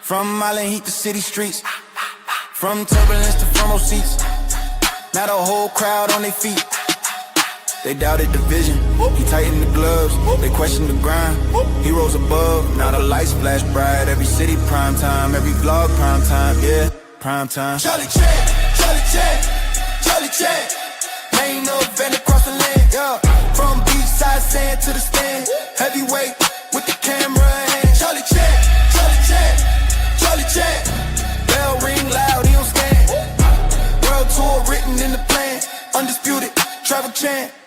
From Island Heat to city streets. From turbulence to front row seats. Now the whole crowd on their feet. They doubted the vision, he tightened the gloves. They questioned the grind, he rose above. Now the lights flash bright, every city prime time. Every vlog prime time, yeah, prime time. Charlie Chan, Charlie Chan, Charlie Chan. Main event across the land, yeah. From beachside sand to the stand. Chan.